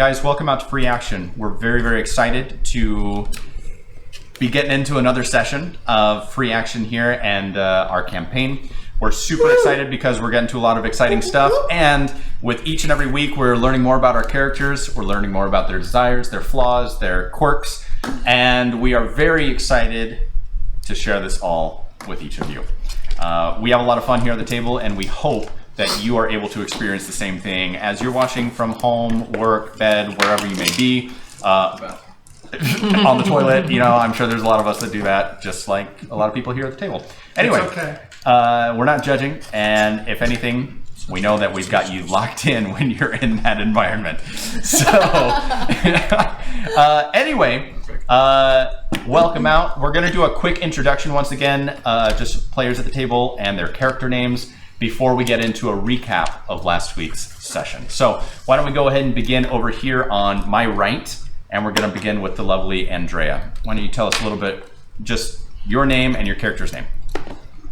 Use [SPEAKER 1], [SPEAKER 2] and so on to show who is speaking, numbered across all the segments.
[SPEAKER 1] Guys, welcome out to Free Action. We're very, very excited to be getting into another session of Free Action here and our campaign. We're super excited because we're getting to a lot of exciting stuff, and with each and every week we're learning more about our characters, we're learning more about their desires, their flaws, their quirks, and we are very excited to share this all with each of you. We have a lot of fun here at the table, and we hope that you are able to experience the same thing as you're watching from home, work, bed, wherever you may be. On the toilet, you know, I'm sure there's a lot of us that do that, just like a lot of people here at the table. Anyway,
[SPEAKER 2] it's okay.
[SPEAKER 1] We're not judging, and if anything, we know that we've got you locked in when you're in that environment. So, anyway, welcome out. We're going to do a quick introduction once again, just players at the table and their character names before we get into a recap of last week's session. So, why don't we go ahead and begin over here on my right, and we're going to begin with the lovely Andrea. Why don't you tell us a little bit, just your name and your character's name.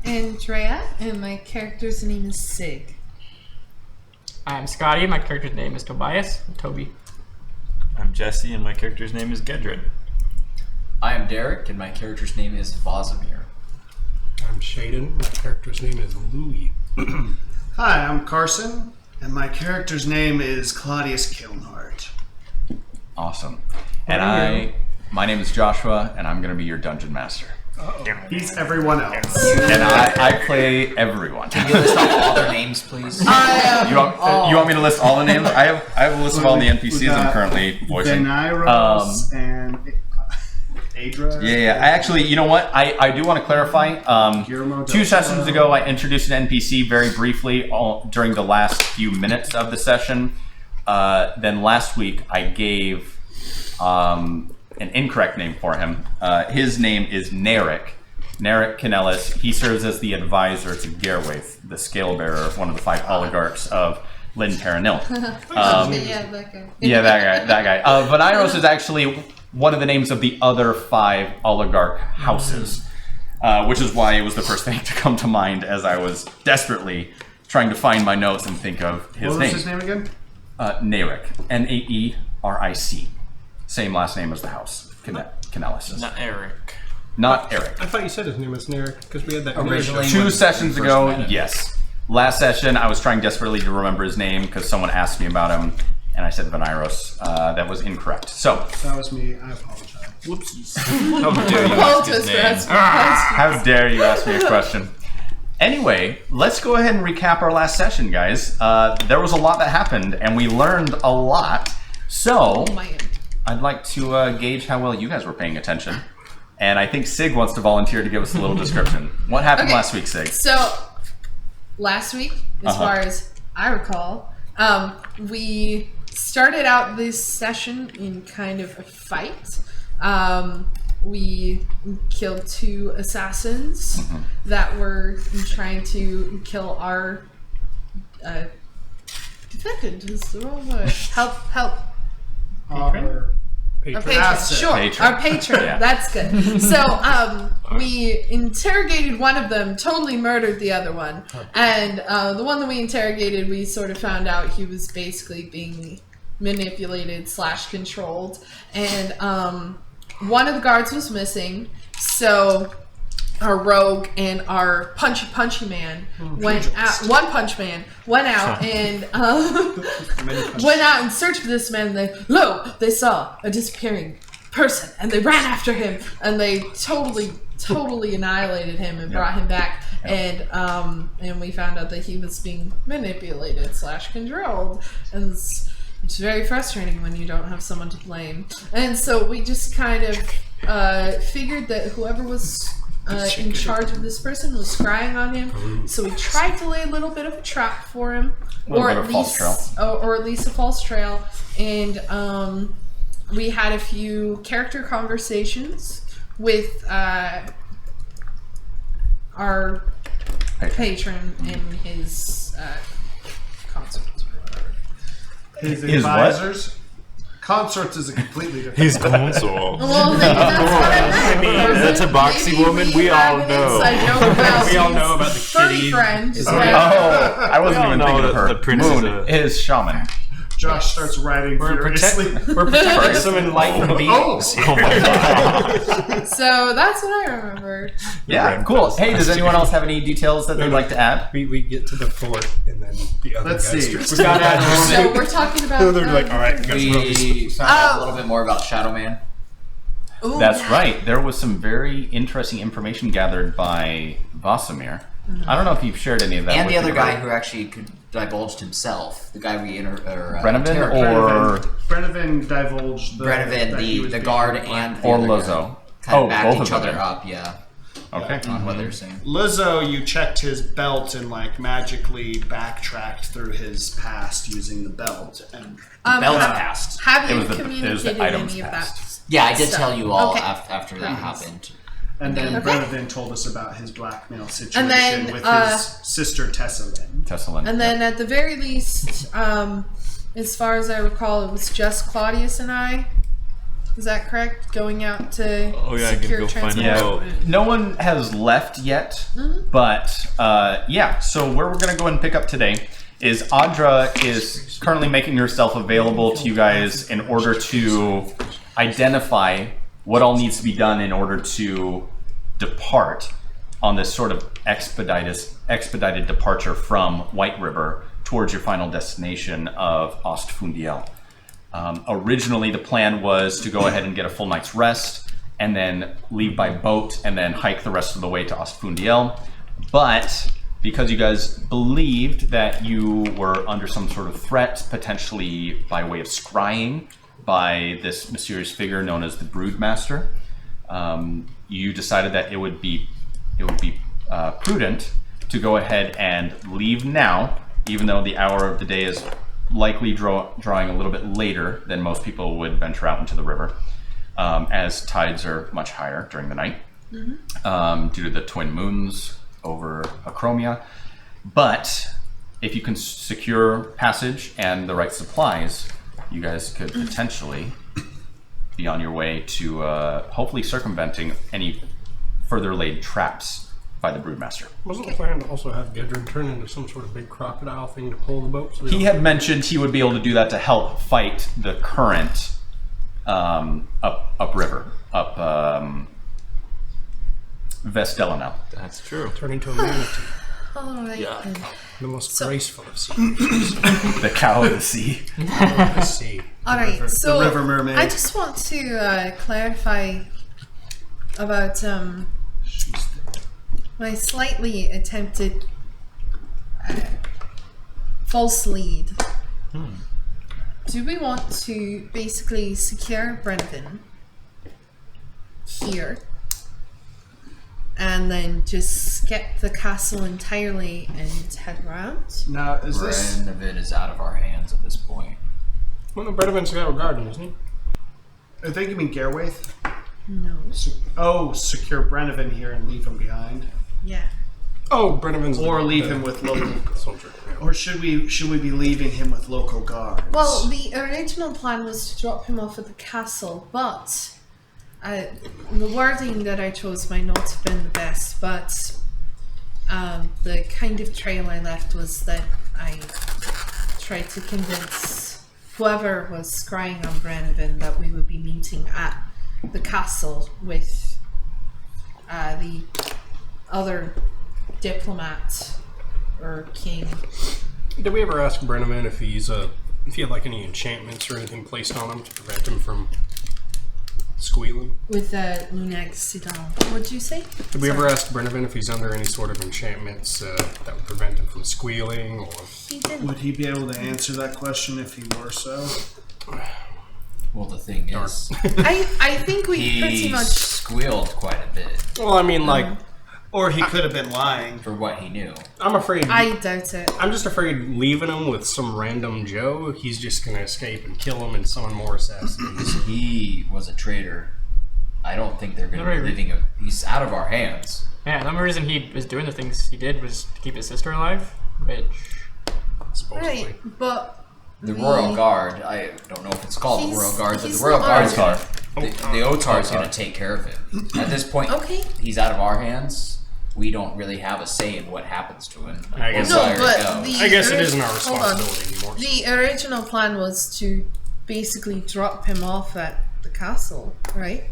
[SPEAKER 3] Andrea, and my character's name is Sig.
[SPEAKER 4] I'm Scotty, and my character's name is Tobias. Toby.
[SPEAKER 5] I'm Jesse, and my character's name is Gedred.
[SPEAKER 6] I am Derek, and my character's name is Vazimir.
[SPEAKER 2] I'm Shaden. My character's name is Louis.
[SPEAKER 7] Hi, I'm Carson, and my character's name is Claudius Kilnhart.
[SPEAKER 1] Awesome. And my name is Joshua, and I'm going to be your dungeon master.
[SPEAKER 7] He's everyone else.
[SPEAKER 1] And I play everyone.
[SPEAKER 6] Can you list off all their names, please?
[SPEAKER 1] You want me to list all the names? I have a list of all the NPCs I'm currently voicing.
[SPEAKER 7] Venairos and Adra.
[SPEAKER 1] Yeah. I actually, you know what? I do want to clarify. 2 sessions ago, I introduced an NPC very briefly during the last few minutes of the session. Then last week, I gave an incorrect name for him. His name is Narek Qinellis. He serves as the advisor to Gerwaith, the Scale-Bearer, one of the 5 oligarchs of Lyn Perenil.
[SPEAKER 3] Yeah, that guy.
[SPEAKER 1] Yeah, that guy. Venairos is actually one of the names of the other 5 oligarch houses, which is why it was the first thing to come to mind as I was desperately trying to find my notes and think of his name.
[SPEAKER 7] What was his name again?
[SPEAKER 1] Narek. Naeric. Same last name as the house. Qinellis.
[SPEAKER 5] Not Eric.
[SPEAKER 1] Not Eric.
[SPEAKER 2] I thought you said his name was Narek because we had that
[SPEAKER 6] Originally.
[SPEAKER 1] 2 sessions
[SPEAKER 6] first
[SPEAKER 1] ago,
[SPEAKER 6] met him.
[SPEAKER 1] yes. Last session, I was trying desperately to remember his name because someone asked me about him, and I said Venairos. That was incorrect. So,
[SPEAKER 7] That was me. I apologize.
[SPEAKER 5] Whoopsies. How dare you ask
[SPEAKER 3] Apologize
[SPEAKER 5] his
[SPEAKER 3] for
[SPEAKER 5] name?
[SPEAKER 3] asking questions.
[SPEAKER 1] how dare you ask me a question? Anyway, let's go ahead and recap our last session, guys. There was a lot that happened, and we learned a lot. So,
[SPEAKER 3] Oh, man.
[SPEAKER 1] I'd like to gauge how well you guys were paying attention. And I think Sig wants to volunteer to give us a little description. What happened
[SPEAKER 3] Okay.
[SPEAKER 1] last week, Sig?
[SPEAKER 3] So, last week, as far as I recall, we started out this session in kind of a fight. We killed 2 assassins that were trying to kill our defendant is the wrong word. Help.
[SPEAKER 7] Our
[SPEAKER 3] Our patron,
[SPEAKER 7] Asset.
[SPEAKER 3] sure.
[SPEAKER 1] Patron.
[SPEAKER 3] Our patron,
[SPEAKER 1] Yeah.
[SPEAKER 3] that's good. So, we interrogated one of them, totally murdered the other one. And the one that we interrogated, we sort of found out he was basically being manipulated / controlled. And one of the guards was missing, so our rogue and our punchy man went out. One punch man went out and went out in search of this man. They saw a disappearing person, and they ran after him, and they totally annihilated him and brought him back. And we found out that he was being manipulated / controlled, and it's very frustrating when you don't have someone to blame. And so we just kind of figured that whoever was in charge of this person was scrying on him, so we tried to lay a little bit of a trap for him, or at least a false trail. And we had a few character conversations with our patron and his consorts.
[SPEAKER 7] His
[SPEAKER 1] His what?
[SPEAKER 7] advisors. Consorts is a completely different.
[SPEAKER 5] He's console.
[SPEAKER 3] Well, that's what I meant.
[SPEAKER 5] mean, that's a boxy
[SPEAKER 3] Maybe
[SPEAKER 5] woman. We
[SPEAKER 3] have
[SPEAKER 5] all
[SPEAKER 3] an
[SPEAKER 5] know.
[SPEAKER 3] inside joke about
[SPEAKER 5] We all
[SPEAKER 3] his
[SPEAKER 5] know about the
[SPEAKER 3] furry
[SPEAKER 5] kitty.
[SPEAKER 3] friend.
[SPEAKER 1] I wasn't
[SPEAKER 5] We all
[SPEAKER 1] even
[SPEAKER 5] know
[SPEAKER 1] thinking of
[SPEAKER 5] that
[SPEAKER 1] her.
[SPEAKER 5] the prince
[SPEAKER 1] Moon
[SPEAKER 5] is a-
[SPEAKER 1] is shaman.
[SPEAKER 7] Josh starts writing furiously.
[SPEAKER 4] We're protecting some enlightened beings.
[SPEAKER 5] Oh my god.
[SPEAKER 3] So that's what I remember.
[SPEAKER 1] Yeah, cool. Hey, does anyone else have any details that they'd like to add?
[SPEAKER 2] We get to the fort, and then the other
[SPEAKER 7] Let's
[SPEAKER 2] guys
[SPEAKER 7] see.
[SPEAKER 2] just-
[SPEAKER 4] We got out
[SPEAKER 3] So we're talking about.
[SPEAKER 2] They're like, all right, guys,
[SPEAKER 6] We found out a little bit more about Shadow Man.
[SPEAKER 3] Ooh,
[SPEAKER 1] That's
[SPEAKER 3] yeah.
[SPEAKER 1] right. There was some very interesting information gathered by Vasamir. I don't know if you've shared any of that.
[SPEAKER 6] And
[SPEAKER 1] with
[SPEAKER 6] the other
[SPEAKER 1] the
[SPEAKER 6] guy
[SPEAKER 1] group.
[SPEAKER 6] who actually
[SPEAKER 1] Divulged
[SPEAKER 6] himself. The guy we
[SPEAKER 1] Brennivan
[SPEAKER 6] interrogated.
[SPEAKER 1] or
[SPEAKER 7] Brennivan divulged
[SPEAKER 6] Brennivan,
[SPEAKER 7] that he was
[SPEAKER 6] the
[SPEAKER 7] being
[SPEAKER 6] guard,
[SPEAKER 7] black.
[SPEAKER 6] and the
[SPEAKER 1] or
[SPEAKER 6] other guy
[SPEAKER 1] Lozo.
[SPEAKER 6] kind
[SPEAKER 1] Oh,
[SPEAKER 6] of backed
[SPEAKER 1] both
[SPEAKER 6] each
[SPEAKER 1] of them.
[SPEAKER 6] other up, yeah,
[SPEAKER 1] Okay.
[SPEAKER 6] on what they're saying.
[SPEAKER 7] Lizzo, you checked his belt and like magically backtracked through his past using the belt, and
[SPEAKER 6] Belt
[SPEAKER 3] have,
[SPEAKER 6] passed.
[SPEAKER 3] have
[SPEAKER 1] It
[SPEAKER 3] you
[SPEAKER 1] was the
[SPEAKER 3] communicated
[SPEAKER 1] items
[SPEAKER 3] any of
[SPEAKER 1] passed.
[SPEAKER 3] that?
[SPEAKER 6] Yeah, I did
[SPEAKER 3] stuff?
[SPEAKER 6] tell you all
[SPEAKER 3] Okay.
[SPEAKER 6] after that happened.
[SPEAKER 7] then
[SPEAKER 3] Okay.
[SPEAKER 7] Brennivan told us about his blackmail situation
[SPEAKER 3] And then,
[SPEAKER 7] with his sister Tessalin.
[SPEAKER 1] Tessalin.
[SPEAKER 3] And then at the very least, as far as I recall, it was just Claudius and I. Is that correct? Going out to
[SPEAKER 5] Oh, yeah, I can
[SPEAKER 3] secure
[SPEAKER 5] go find
[SPEAKER 3] transport.
[SPEAKER 1] Yeah,
[SPEAKER 5] Oh.
[SPEAKER 1] no one has left yet, but yeah. So where we're gonna go and pick up today is Audra is currently making herself available to you guys in order to identify what all needs to be done in order to depart on this sort of expedited departure from White River towards your final destination of Ostfundiel. Originally, the plan was to go ahead and get a full night's rest and then leave by boat and then hike the rest of the way to Ostfundiel. But because you guys believed that you were under some sort of threat, potentially by way of scrying by this mysterious figure known as the Broodmaster, you decided that it would be prudent to go ahead and leave now, even though the hour of the day is likely drawing a little bit later than most people would venture out into the river, as tides are much higher during the night due to the twin moons over Akromia. But if you can secure passage and the right supplies, you guys could potentially be on your way to hopefully circumventing any further laid traps by the Broodmaster.
[SPEAKER 2] Wasn't the plan to also have Gedrin turn into some sort of big crocodile thing to pull the boat? So
[SPEAKER 1] He had mentioned he would be able to do that to help fight the current upriver, Ves Tolfrya.
[SPEAKER 5] That's true.
[SPEAKER 2] turn into a manatee.
[SPEAKER 3] All right.
[SPEAKER 5] Yeah.
[SPEAKER 3] Then.
[SPEAKER 2] The most
[SPEAKER 3] So-
[SPEAKER 2] graceful of sea creatures.
[SPEAKER 1] The cow of the sea.
[SPEAKER 2] The sea.
[SPEAKER 3] All right. So
[SPEAKER 7] the river mermaid.
[SPEAKER 3] I just want to clarify about my slightly attempted false lead. Do we want to basically secure Brendan here and then just skip the castle entirely and head around?
[SPEAKER 7] Now, is this?
[SPEAKER 6] Brennivan is out of our hands at this point.
[SPEAKER 2] Well, no, Brennivan's got a garden, isn't he?
[SPEAKER 7] I think you mean Garwaith.
[SPEAKER 3] No.
[SPEAKER 7] Oh, secure Brennivan here and leave him behind,
[SPEAKER 3] Yeah.
[SPEAKER 2] Oh, Brennivan's
[SPEAKER 7] or
[SPEAKER 2] the-
[SPEAKER 7] leave
[SPEAKER 2] the
[SPEAKER 7] him with local.
[SPEAKER 2] soldier. Yeah.
[SPEAKER 7] Or should we be leaving him with local guards?
[SPEAKER 3] Well, the original plan was to drop him off at the castle, but the wording that I chose might not have been the best, but the kind of trail I left was that I tried to convince whoever was scrying on Brennivan that we would be meeting at the castle with the other diplomat or king.
[SPEAKER 2] Did we ever ask Brennivan if if he had like any enchantments or anything placed on him to prevent him from squealing?
[SPEAKER 3] With Lunag Sidon. What'd you say?
[SPEAKER 2] Did we ever ask Brennivan if he's under any sort of enchantments that would prevent him from squealing, or?
[SPEAKER 3] He didn't.
[SPEAKER 7] Would he be able to answer that question if he were so?
[SPEAKER 6] Well, the thing is,
[SPEAKER 3] I think we pretty
[SPEAKER 6] he
[SPEAKER 3] much.
[SPEAKER 6] squealed quite a bit
[SPEAKER 2] Well, I mean, like,
[SPEAKER 7] Or he could have been lying.
[SPEAKER 6] for what he knew.
[SPEAKER 2] I'm afraid.
[SPEAKER 3] I doubt it.
[SPEAKER 2] I'm just afraid leaving him with some random Joe, he's just gonna escape and kill him and summon more assassins.
[SPEAKER 6] He was a traitor. I don't think they're going to
[SPEAKER 4] Right.
[SPEAKER 6] be leaving him. He's out of our hands.
[SPEAKER 4] Yeah, the only reason he was doing the things he did was to keep his sister alive, which
[SPEAKER 2] supposedly.
[SPEAKER 3] Right, but
[SPEAKER 6] The Royal Guard, I don't know if it's called the
[SPEAKER 3] He's-
[SPEAKER 6] Royal Guard, but
[SPEAKER 3] he's
[SPEAKER 6] the Royal
[SPEAKER 3] not
[SPEAKER 6] Guard's
[SPEAKER 3] our-
[SPEAKER 6] gonna, the Otar's going to take care of him. At this point,
[SPEAKER 3] Okay.
[SPEAKER 6] he's out of our hands. we don't really have a say in what happens to him.
[SPEAKER 2] I guess-
[SPEAKER 3] No,
[SPEAKER 6] Where it
[SPEAKER 3] but
[SPEAKER 6] goes.
[SPEAKER 2] I guess it isn't our
[SPEAKER 3] hold on.
[SPEAKER 2] responsibility anymore.
[SPEAKER 3] The original plan was to basically drop him off at the castle, right?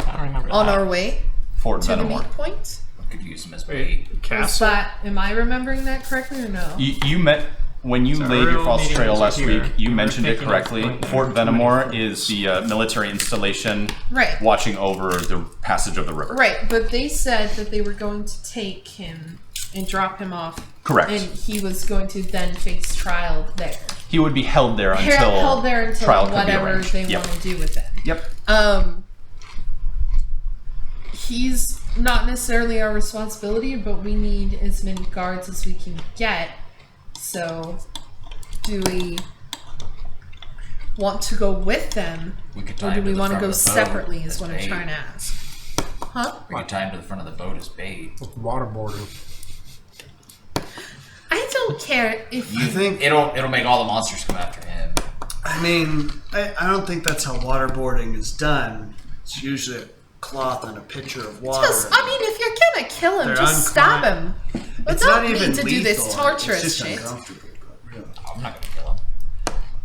[SPEAKER 4] I don't remember
[SPEAKER 3] On
[SPEAKER 4] that.
[SPEAKER 3] our way
[SPEAKER 1] Fort
[SPEAKER 3] to the
[SPEAKER 1] Venomore.
[SPEAKER 3] meet point.
[SPEAKER 6] We could use him as bait.
[SPEAKER 3] Is
[SPEAKER 2] Castle.
[SPEAKER 3] that? Am I remembering that correctly or no?
[SPEAKER 1] You met when you
[SPEAKER 4] So
[SPEAKER 1] laid your
[SPEAKER 4] earlier
[SPEAKER 1] false
[SPEAKER 4] meeting
[SPEAKER 1] trail
[SPEAKER 4] was
[SPEAKER 1] last
[SPEAKER 4] here.
[SPEAKER 1] week. You
[SPEAKER 4] We were
[SPEAKER 1] mentioned it
[SPEAKER 4] thinking of
[SPEAKER 1] correctly.
[SPEAKER 4] going
[SPEAKER 1] Fort
[SPEAKER 4] there.
[SPEAKER 1] Venomore is the military installation
[SPEAKER 3] Right.
[SPEAKER 1] watching over the passage of the river.
[SPEAKER 3] Right, but they said that they were going to take him and drop him off.
[SPEAKER 1] Correct.
[SPEAKER 3] And he was going to then face trial there.
[SPEAKER 1] He would be held there until
[SPEAKER 3] Held there until
[SPEAKER 1] trial could be
[SPEAKER 3] whatever
[SPEAKER 1] arranged.
[SPEAKER 3] they
[SPEAKER 1] Yep.
[SPEAKER 3] want to do with it.
[SPEAKER 1] Yep.
[SPEAKER 3] He's not necessarily our responsibility, but we need as many guards as we can get. So, do we want to go with them,
[SPEAKER 6] We could
[SPEAKER 3] or
[SPEAKER 6] tie
[SPEAKER 3] do
[SPEAKER 6] him
[SPEAKER 3] we
[SPEAKER 6] to the
[SPEAKER 3] want to
[SPEAKER 6] front
[SPEAKER 3] go
[SPEAKER 6] of the boat
[SPEAKER 3] separately? Is
[SPEAKER 6] as
[SPEAKER 3] what I'm
[SPEAKER 6] bait.
[SPEAKER 3] trying to ask. Huh?
[SPEAKER 6] We could tie him to the front of the boat as bait.
[SPEAKER 2] Waterboarding.
[SPEAKER 3] I don't care if
[SPEAKER 6] You
[SPEAKER 3] you.
[SPEAKER 7] think-
[SPEAKER 6] it'll make all the monsters come after him.
[SPEAKER 7] I mean, I don't think that's how waterboarding is done. It's usually a cloth and a pitcher of water.
[SPEAKER 3] Just, I mean, if you're gonna kill him,
[SPEAKER 7] They're
[SPEAKER 3] just stab
[SPEAKER 7] unclimbed.
[SPEAKER 3] him. We
[SPEAKER 7] It's
[SPEAKER 3] don't
[SPEAKER 7] not even
[SPEAKER 3] need to do this
[SPEAKER 7] lethal.
[SPEAKER 3] torturous
[SPEAKER 7] It's just
[SPEAKER 3] shit.
[SPEAKER 7] uncomfortable. But really.
[SPEAKER 6] I'm not gonna kill him.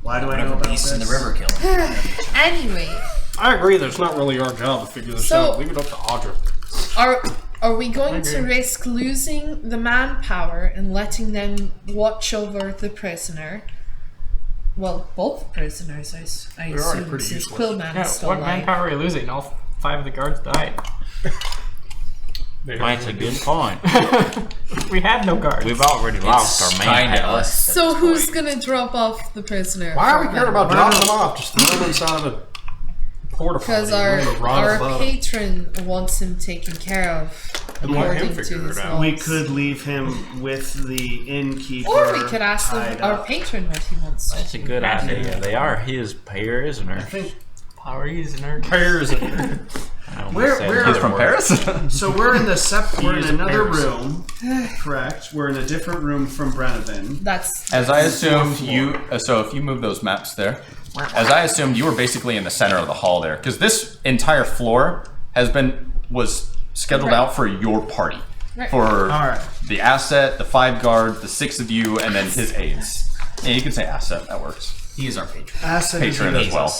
[SPEAKER 7] Why do I know
[SPEAKER 6] Whatever
[SPEAKER 7] about
[SPEAKER 6] beasts
[SPEAKER 7] this?
[SPEAKER 6] in the river kill him.
[SPEAKER 3] Anyway,
[SPEAKER 2] I agree. That's not really our job to figure this
[SPEAKER 3] So-
[SPEAKER 2] out. Leave it up to Audra.
[SPEAKER 3] are we going to risk losing the manpower and letting them watch over the prisoner? Well, both prisoners, I
[SPEAKER 2] They're already
[SPEAKER 3] assume,
[SPEAKER 2] pretty
[SPEAKER 3] since
[SPEAKER 2] useless.
[SPEAKER 3] Quillman
[SPEAKER 4] Yeah,
[SPEAKER 3] is still
[SPEAKER 4] what
[SPEAKER 3] alive.
[SPEAKER 4] manpower are we losing? All 5 of the guards died.
[SPEAKER 5] That's a good point.
[SPEAKER 4] We had no guards.
[SPEAKER 5] We've already lost our
[SPEAKER 6] Kinda
[SPEAKER 5] manpower.
[SPEAKER 6] us at
[SPEAKER 3] So
[SPEAKER 6] this
[SPEAKER 3] who's
[SPEAKER 6] point.
[SPEAKER 3] gonna drop off the prisoner?
[SPEAKER 2] Why are we
[SPEAKER 3] for
[SPEAKER 2] caring
[SPEAKER 3] them?
[SPEAKER 2] about dropping them off? Just throw them inside of a porta
[SPEAKER 3] Because
[SPEAKER 2] potty.
[SPEAKER 3] our patron wants him taken care of.
[SPEAKER 2] And let him
[SPEAKER 3] according to
[SPEAKER 2] figure
[SPEAKER 3] his
[SPEAKER 2] it out.
[SPEAKER 3] laws.
[SPEAKER 7] We could leave him with the innkeeper.
[SPEAKER 3] Or we could ask
[SPEAKER 7] tied
[SPEAKER 3] our
[SPEAKER 7] up.
[SPEAKER 3] patron what he wants.
[SPEAKER 5] That's a good idea. They are his prisoners.
[SPEAKER 7] I think
[SPEAKER 4] Power user.
[SPEAKER 2] Pairs in
[SPEAKER 5] I almost
[SPEAKER 7] Where-
[SPEAKER 5] said
[SPEAKER 7] where-
[SPEAKER 5] another
[SPEAKER 1] He's from
[SPEAKER 5] word.
[SPEAKER 1] Paris.
[SPEAKER 7] so. We're in the we're in
[SPEAKER 2] He's a
[SPEAKER 7] another
[SPEAKER 2] Paris.
[SPEAKER 7] room. Correct. We're in a different room from Brenovan.
[SPEAKER 3] That's
[SPEAKER 1] As I assumed,
[SPEAKER 7] floor.
[SPEAKER 1] you. So if you move those maps there, as I assumed, you were basically in the center of the hall there, because this entire floor was scheduled
[SPEAKER 3] Right.
[SPEAKER 1] out for your party,
[SPEAKER 3] Right.
[SPEAKER 1] for
[SPEAKER 7] Alright.
[SPEAKER 1] the asset, the 5 guards, the 6 of you, and then his aides. Yeah, you can say asset. That works.
[SPEAKER 6] He is our patron.
[SPEAKER 7] Asset is
[SPEAKER 1] Patron
[SPEAKER 7] in
[SPEAKER 1] as
[SPEAKER 7] the-
[SPEAKER 1] well.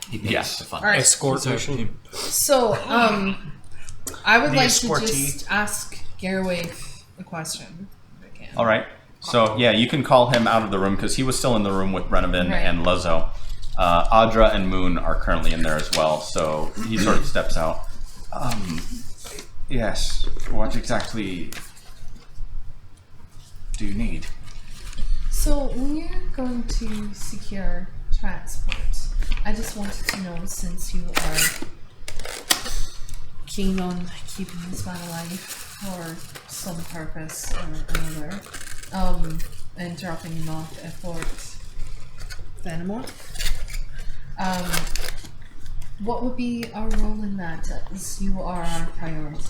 [SPEAKER 6] He pays
[SPEAKER 1] Yes.
[SPEAKER 6] to fund
[SPEAKER 3] All right.
[SPEAKER 6] it.
[SPEAKER 2] escort mission.
[SPEAKER 3] so. I would
[SPEAKER 7] The
[SPEAKER 3] like to
[SPEAKER 7] escortee.
[SPEAKER 3] just ask Garway a question. If I can.
[SPEAKER 1] All right. So yeah, you can call him out of the room because he was still in the room with Brenovan
[SPEAKER 3] Right.
[SPEAKER 1] and Luzzo. Audra and Moon are currently in there as well. So he sort of steps out. Yes. What exactly do you need?
[SPEAKER 3] So we're going to secure transport. I just wanted to know, since you are keen on keeping this man alive for some purpose or another, and dropping him off at Fort Venomore, what would be our role in that, as you are our priority?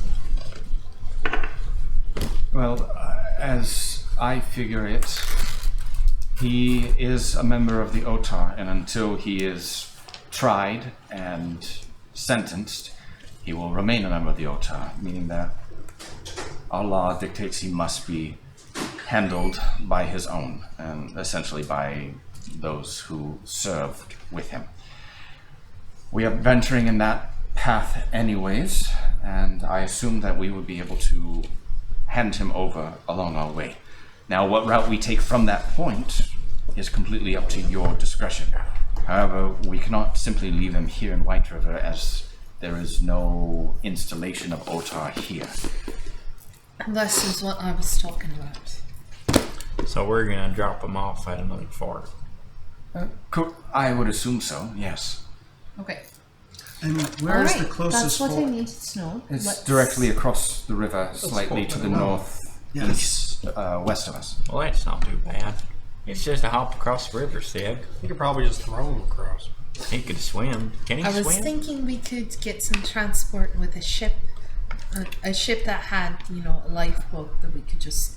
[SPEAKER 1] Well, as I figure it, he is a member of the OTAR, and until he is tried and sentenced, he will remain a member of the OTAR, meaning that our law dictates he must be handled by his own, and essentially by those who served with him. We are venturing in that path anyways, and I assume that we would be able to hand him over along our way. Now, what route we take from that point is completely up to your discretion. However, we cannot simply leave him here in White River, as there is no installation of OTAR here.
[SPEAKER 3] This is what I was talking about.
[SPEAKER 5] So we're gonna drop them off at another fort.
[SPEAKER 1] I would assume so, yes.
[SPEAKER 3] Okay.
[SPEAKER 7] And where is the
[SPEAKER 3] Alright,
[SPEAKER 7] closest
[SPEAKER 3] that's what I
[SPEAKER 7] fort?
[SPEAKER 3] needed to know.
[SPEAKER 1] It's
[SPEAKER 3] Let's-
[SPEAKER 1] directly across the river, slightly to the north,
[SPEAKER 7] Yes.
[SPEAKER 1] east, west of us.
[SPEAKER 5] Well, that's not too bad. It's just a hop across the river, Sig.
[SPEAKER 2] You could probably just throw them across.
[SPEAKER 5] He could swim. Can he
[SPEAKER 3] I was
[SPEAKER 5] swim?
[SPEAKER 3] thinking we could get some transport with a ship. A ship that had, a lifeboat that we could just...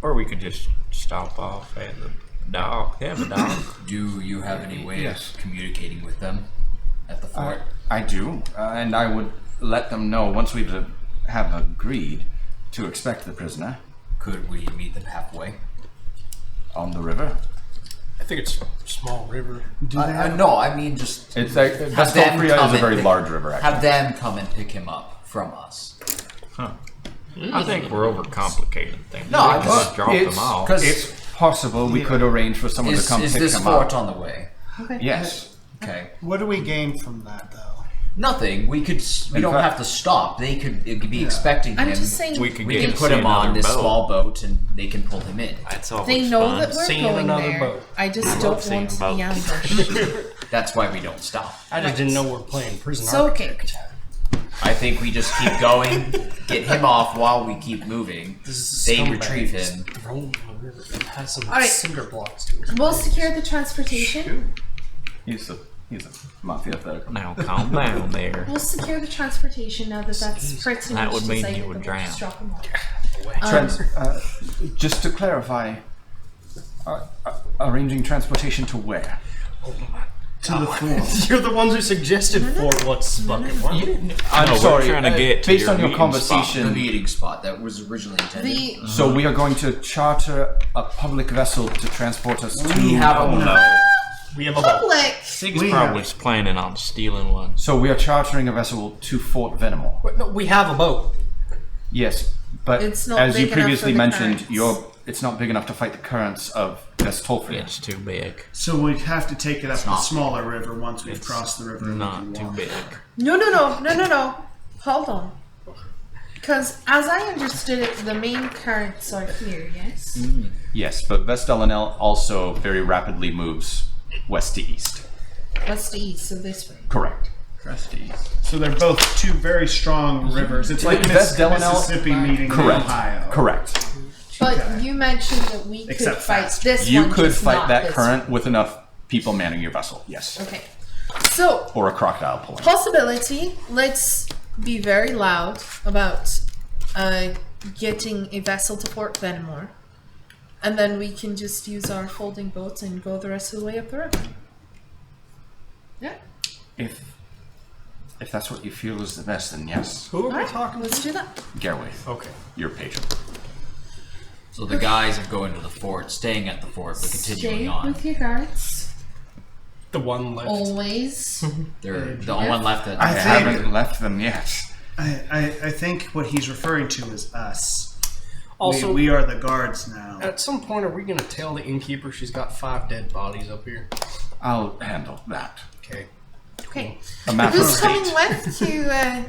[SPEAKER 5] Or we could just stop off at the dock. They have a dock.
[SPEAKER 6] Do you have any way
[SPEAKER 1] Yes.
[SPEAKER 6] of communicating with them at the fort?
[SPEAKER 1] I do, and I would let them know once we have agreed to expect the prisoner
[SPEAKER 6] Could we meet them halfway?
[SPEAKER 1] on the river.
[SPEAKER 2] I think it's a small river.
[SPEAKER 6] No, I mean just
[SPEAKER 1] It's like Ves
[SPEAKER 6] have them
[SPEAKER 1] Tolfrya
[SPEAKER 6] come
[SPEAKER 1] is a
[SPEAKER 6] and
[SPEAKER 1] very
[SPEAKER 6] pick-
[SPEAKER 1] large river. Actually,
[SPEAKER 6] have them come and pick him up from us.
[SPEAKER 5] I think we're overcomplicating things.
[SPEAKER 6] No,
[SPEAKER 5] we
[SPEAKER 6] I
[SPEAKER 5] can
[SPEAKER 6] just-
[SPEAKER 5] just drop them off.
[SPEAKER 1] it's possible we could arrange for someone to come
[SPEAKER 6] Is
[SPEAKER 1] pick
[SPEAKER 6] this
[SPEAKER 1] him
[SPEAKER 6] fort
[SPEAKER 1] up.
[SPEAKER 6] on the way?
[SPEAKER 1] Yes.
[SPEAKER 6] Okay.
[SPEAKER 7] What do we gain from that, though?
[SPEAKER 6] Nothing. We could. We don't
[SPEAKER 1] fact-
[SPEAKER 6] have to stop. They could be expecting
[SPEAKER 3] I'm
[SPEAKER 6] him.
[SPEAKER 3] just saying.
[SPEAKER 5] We could
[SPEAKER 6] We
[SPEAKER 5] get
[SPEAKER 6] can
[SPEAKER 5] to
[SPEAKER 6] put
[SPEAKER 5] see
[SPEAKER 6] him on
[SPEAKER 5] another
[SPEAKER 6] this
[SPEAKER 5] boat.
[SPEAKER 6] small boat, and they can pull him in.
[SPEAKER 5] That's always
[SPEAKER 3] They know
[SPEAKER 5] fun.
[SPEAKER 3] that we're
[SPEAKER 2] Seeing
[SPEAKER 3] going
[SPEAKER 2] another
[SPEAKER 3] there.
[SPEAKER 2] boat.
[SPEAKER 3] I just
[SPEAKER 5] love
[SPEAKER 3] don't
[SPEAKER 5] seeing
[SPEAKER 3] want to
[SPEAKER 5] boats.
[SPEAKER 3] be ambushed.
[SPEAKER 6] That's why we don't stop.
[SPEAKER 2] I just didn't know we were playing prison
[SPEAKER 3] So okay.
[SPEAKER 2] architect.
[SPEAKER 6] I think we just keep going, get him off while we keep moving. They
[SPEAKER 2] Scumbag.
[SPEAKER 6] retrieve him.
[SPEAKER 2] Thrown in the river. It has some
[SPEAKER 3] Alright.
[SPEAKER 2] cinder blocks to it.
[SPEAKER 3] We'll secure the transportation.
[SPEAKER 1] He's a mafia thug.
[SPEAKER 5] Now calm down there.
[SPEAKER 3] We'll secure the transportation now that that's pretty
[SPEAKER 5] That
[SPEAKER 3] much
[SPEAKER 5] would mean
[SPEAKER 3] decided
[SPEAKER 5] you would
[SPEAKER 3] that we'll just
[SPEAKER 5] drown.
[SPEAKER 3] drop him off.
[SPEAKER 1] Just to clarify, arranging transportation to where?
[SPEAKER 7] To the fort.
[SPEAKER 2] You're the ones who suggested Fort What's fucking what?
[SPEAKER 1] I'm
[SPEAKER 5] No, we're
[SPEAKER 1] sorry.
[SPEAKER 5] trying to get to
[SPEAKER 1] based
[SPEAKER 5] your
[SPEAKER 1] on your
[SPEAKER 5] meeting spot.
[SPEAKER 6] The
[SPEAKER 1] conversation,
[SPEAKER 6] meeting spot that was originally intended.
[SPEAKER 3] The
[SPEAKER 1] so we are going to charter a public vessel to transport us to.
[SPEAKER 6] we have a
[SPEAKER 2] We have a boat.
[SPEAKER 3] public.
[SPEAKER 5] Sig's
[SPEAKER 7] We
[SPEAKER 5] probably was planning on stealing one.
[SPEAKER 1] So we are chartering a vessel to Fort Venimore.
[SPEAKER 2] Wait, no, we have a boat.
[SPEAKER 1] Yes, but
[SPEAKER 3] It's not
[SPEAKER 1] as you
[SPEAKER 3] big enough
[SPEAKER 1] previously
[SPEAKER 3] for the
[SPEAKER 1] mentioned,
[SPEAKER 3] currents.
[SPEAKER 1] it's not big enough to fight the currents of Ves Tolfrya.
[SPEAKER 5] It's too big.
[SPEAKER 7] So we have to take it up a
[SPEAKER 6] not.
[SPEAKER 7] smaller river once we've
[SPEAKER 5] It's
[SPEAKER 7] crossed the river. and we can
[SPEAKER 5] Not too
[SPEAKER 7] walk.
[SPEAKER 5] big.
[SPEAKER 3] No. Hold on. Because as I understood it, the main currents are here, yes?
[SPEAKER 1] Yes, but Ves Delanel also very rapidly moves west to east.
[SPEAKER 3] West to east, so this way.
[SPEAKER 1] Correct. West to east.
[SPEAKER 7] So they're both two very strong rivers. It's like
[SPEAKER 1] Ves Delanel-
[SPEAKER 7] Mississippi meeting
[SPEAKER 1] Correct.
[SPEAKER 7] Ohio.
[SPEAKER 1] Correct.
[SPEAKER 3] But you mentioned that we could
[SPEAKER 7] Except
[SPEAKER 3] fight
[SPEAKER 7] faster.
[SPEAKER 3] this
[SPEAKER 1] You
[SPEAKER 3] one,
[SPEAKER 1] could
[SPEAKER 3] just
[SPEAKER 1] fight
[SPEAKER 3] not
[SPEAKER 1] that
[SPEAKER 3] this
[SPEAKER 1] current with enough people manning your vessel. Yes.
[SPEAKER 3] one. Okay. So,
[SPEAKER 1] Or a crocodile pulling.
[SPEAKER 3] possibility, let's be very loud about getting a vessel to Fort Venimore. And then we can just use our folding boats and go the rest of the way up the river. Yeah.
[SPEAKER 1] If that's what you feel is the best, then yes.
[SPEAKER 2] Who are we
[SPEAKER 3] Alright,
[SPEAKER 2] talking to?
[SPEAKER 3] let's do that.
[SPEAKER 1] Garwaith,
[SPEAKER 2] Okay.
[SPEAKER 1] your patient.
[SPEAKER 6] So the guys are going to the fort, staying at the fort, but continuing
[SPEAKER 3] Stay
[SPEAKER 6] on.
[SPEAKER 3] with your guards.
[SPEAKER 2] The one left.
[SPEAKER 3] Always.
[SPEAKER 6] They're the only one left that
[SPEAKER 7] I
[SPEAKER 1] I
[SPEAKER 7] think-
[SPEAKER 1] haven't left them yet.
[SPEAKER 7] I think what he's referring to is us.
[SPEAKER 2] Also,
[SPEAKER 7] we are the guards now.
[SPEAKER 2] at some point, are we going to tell the innkeeper she's got 5 dead bodies up here?
[SPEAKER 1] I'll handle that.
[SPEAKER 2] Okay.
[SPEAKER 3] Okay.
[SPEAKER 1] A matter of
[SPEAKER 3] Who's coming
[SPEAKER 1] state.
[SPEAKER 3] left to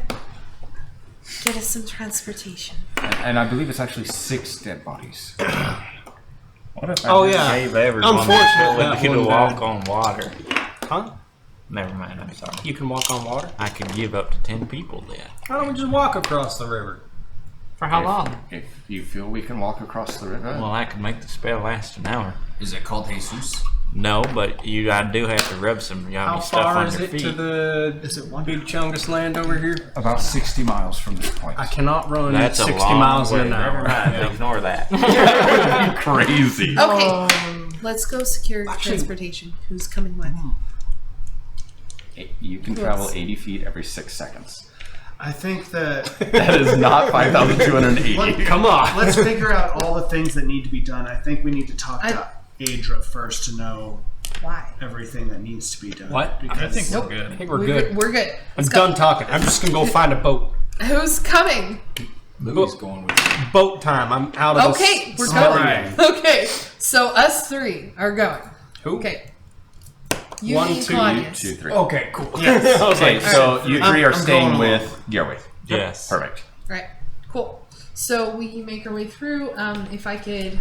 [SPEAKER 3] get us some transportation?
[SPEAKER 1] And I believe it's actually 6 dead bodies.
[SPEAKER 5] What if I
[SPEAKER 2] Oh,
[SPEAKER 5] just
[SPEAKER 2] yeah.
[SPEAKER 5] gave everyone
[SPEAKER 2] Unfortunate
[SPEAKER 5] the
[SPEAKER 2] that
[SPEAKER 5] ability to
[SPEAKER 2] one
[SPEAKER 5] walk
[SPEAKER 2] died.
[SPEAKER 5] on water?
[SPEAKER 2] Huh?
[SPEAKER 5] Never mind, I'm sorry.
[SPEAKER 2] You can walk on water?
[SPEAKER 5] I could give up to 10 people then.
[SPEAKER 2] Why don't we just walk across the river?
[SPEAKER 4] For how long?
[SPEAKER 1] If you feel we can walk across the river,
[SPEAKER 5] Well, I could make the spell last an hour.
[SPEAKER 6] Is it called Jesus?
[SPEAKER 5] No, but I do have to rub some yummy
[SPEAKER 2] How
[SPEAKER 5] stuff
[SPEAKER 2] far
[SPEAKER 5] on
[SPEAKER 2] is
[SPEAKER 5] your
[SPEAKER 2] it
[SPEAKER 5] feet.
[SPEAKER 2] to the
[SPEAKER 7] Is it one?
[SPEAKER 2] big Chungus land over here?
[SPEAKER 1] about 60 miles from this point.
[SPEAKER 2] I cannot run
[SPEAKER 5] That's a
[SPEAKER 2] 60
[SPEAKER 5] long
[SPEAKER 2] miles
[SPEAKER 5] way.
[SPEAKER 2] in an hour.
[SPEAKER 5] Never mind, ignore that.
[SPEAKER 1] Crazy.
[SPEAKER 3] Okay. Let's go secure transportation. Who's coming with?
[SPEAKER 1] You can travel 80 feet every 6 seconds.
[SPEAKER 7] I think that
[SPEAKER 1] That is not 5,280.
[SPEAKER 2] Come on.
[SPEAKER 7] let's figure out all the things that need to be done. I think we need to talk to Adra first to know
[SPEAKER 3] Why?
[SPEAKER 7] everything that needs to be done.
[SPEAKER 2] What?
[SPEAKER 7] Because
[SPEAKER 3] Nope.
[SPEAKER 2] I think we're good.
[SPEAKER 3] We're good.
[SPEAKER 2] I'm
[SPEAKER 3] Let's go.
[SPEAKER 2] done talking. I'm just going to go find a boat.
[SPEAKER 3] Who's coming?
[SPEAKER 6] Louis going with you.
[SPEAKER 2] Boat time. I'm out of
[SPEAKER 3] Okay, we're
[SPEAKER 2] small
[SPEAKER 3] going.
[SPEAKER 2] game.
[SPEAKER 3] Okay, so us 3 are going.
[SPEAKER 2] Who?
[SPEAKER 3] Okay. You,
[SPEAKER 2] 1,
[SPEAKER 3] me,
[SPEAKER 2] 2,
[SPEAKER 3] Claudius.
[SPEAKER 1] 2, 3.
[SPEAKER 2] Okay, cool. Yes. I was
[SPEAKER 1] Okay,
[SPEAKER 2] like,
[SPEAKER 1] so you 3 are
[SPEAKER 7] I'm
[SPEAKER 1] staying
[SPEAKER 7] going
[SPEAKER 1] with Garwaith.
[SPEAKER 5] Yes.
[SPEAKER 1] Perfect.
[SPEAKER 3] Right. Cool. So we make our way through. If I could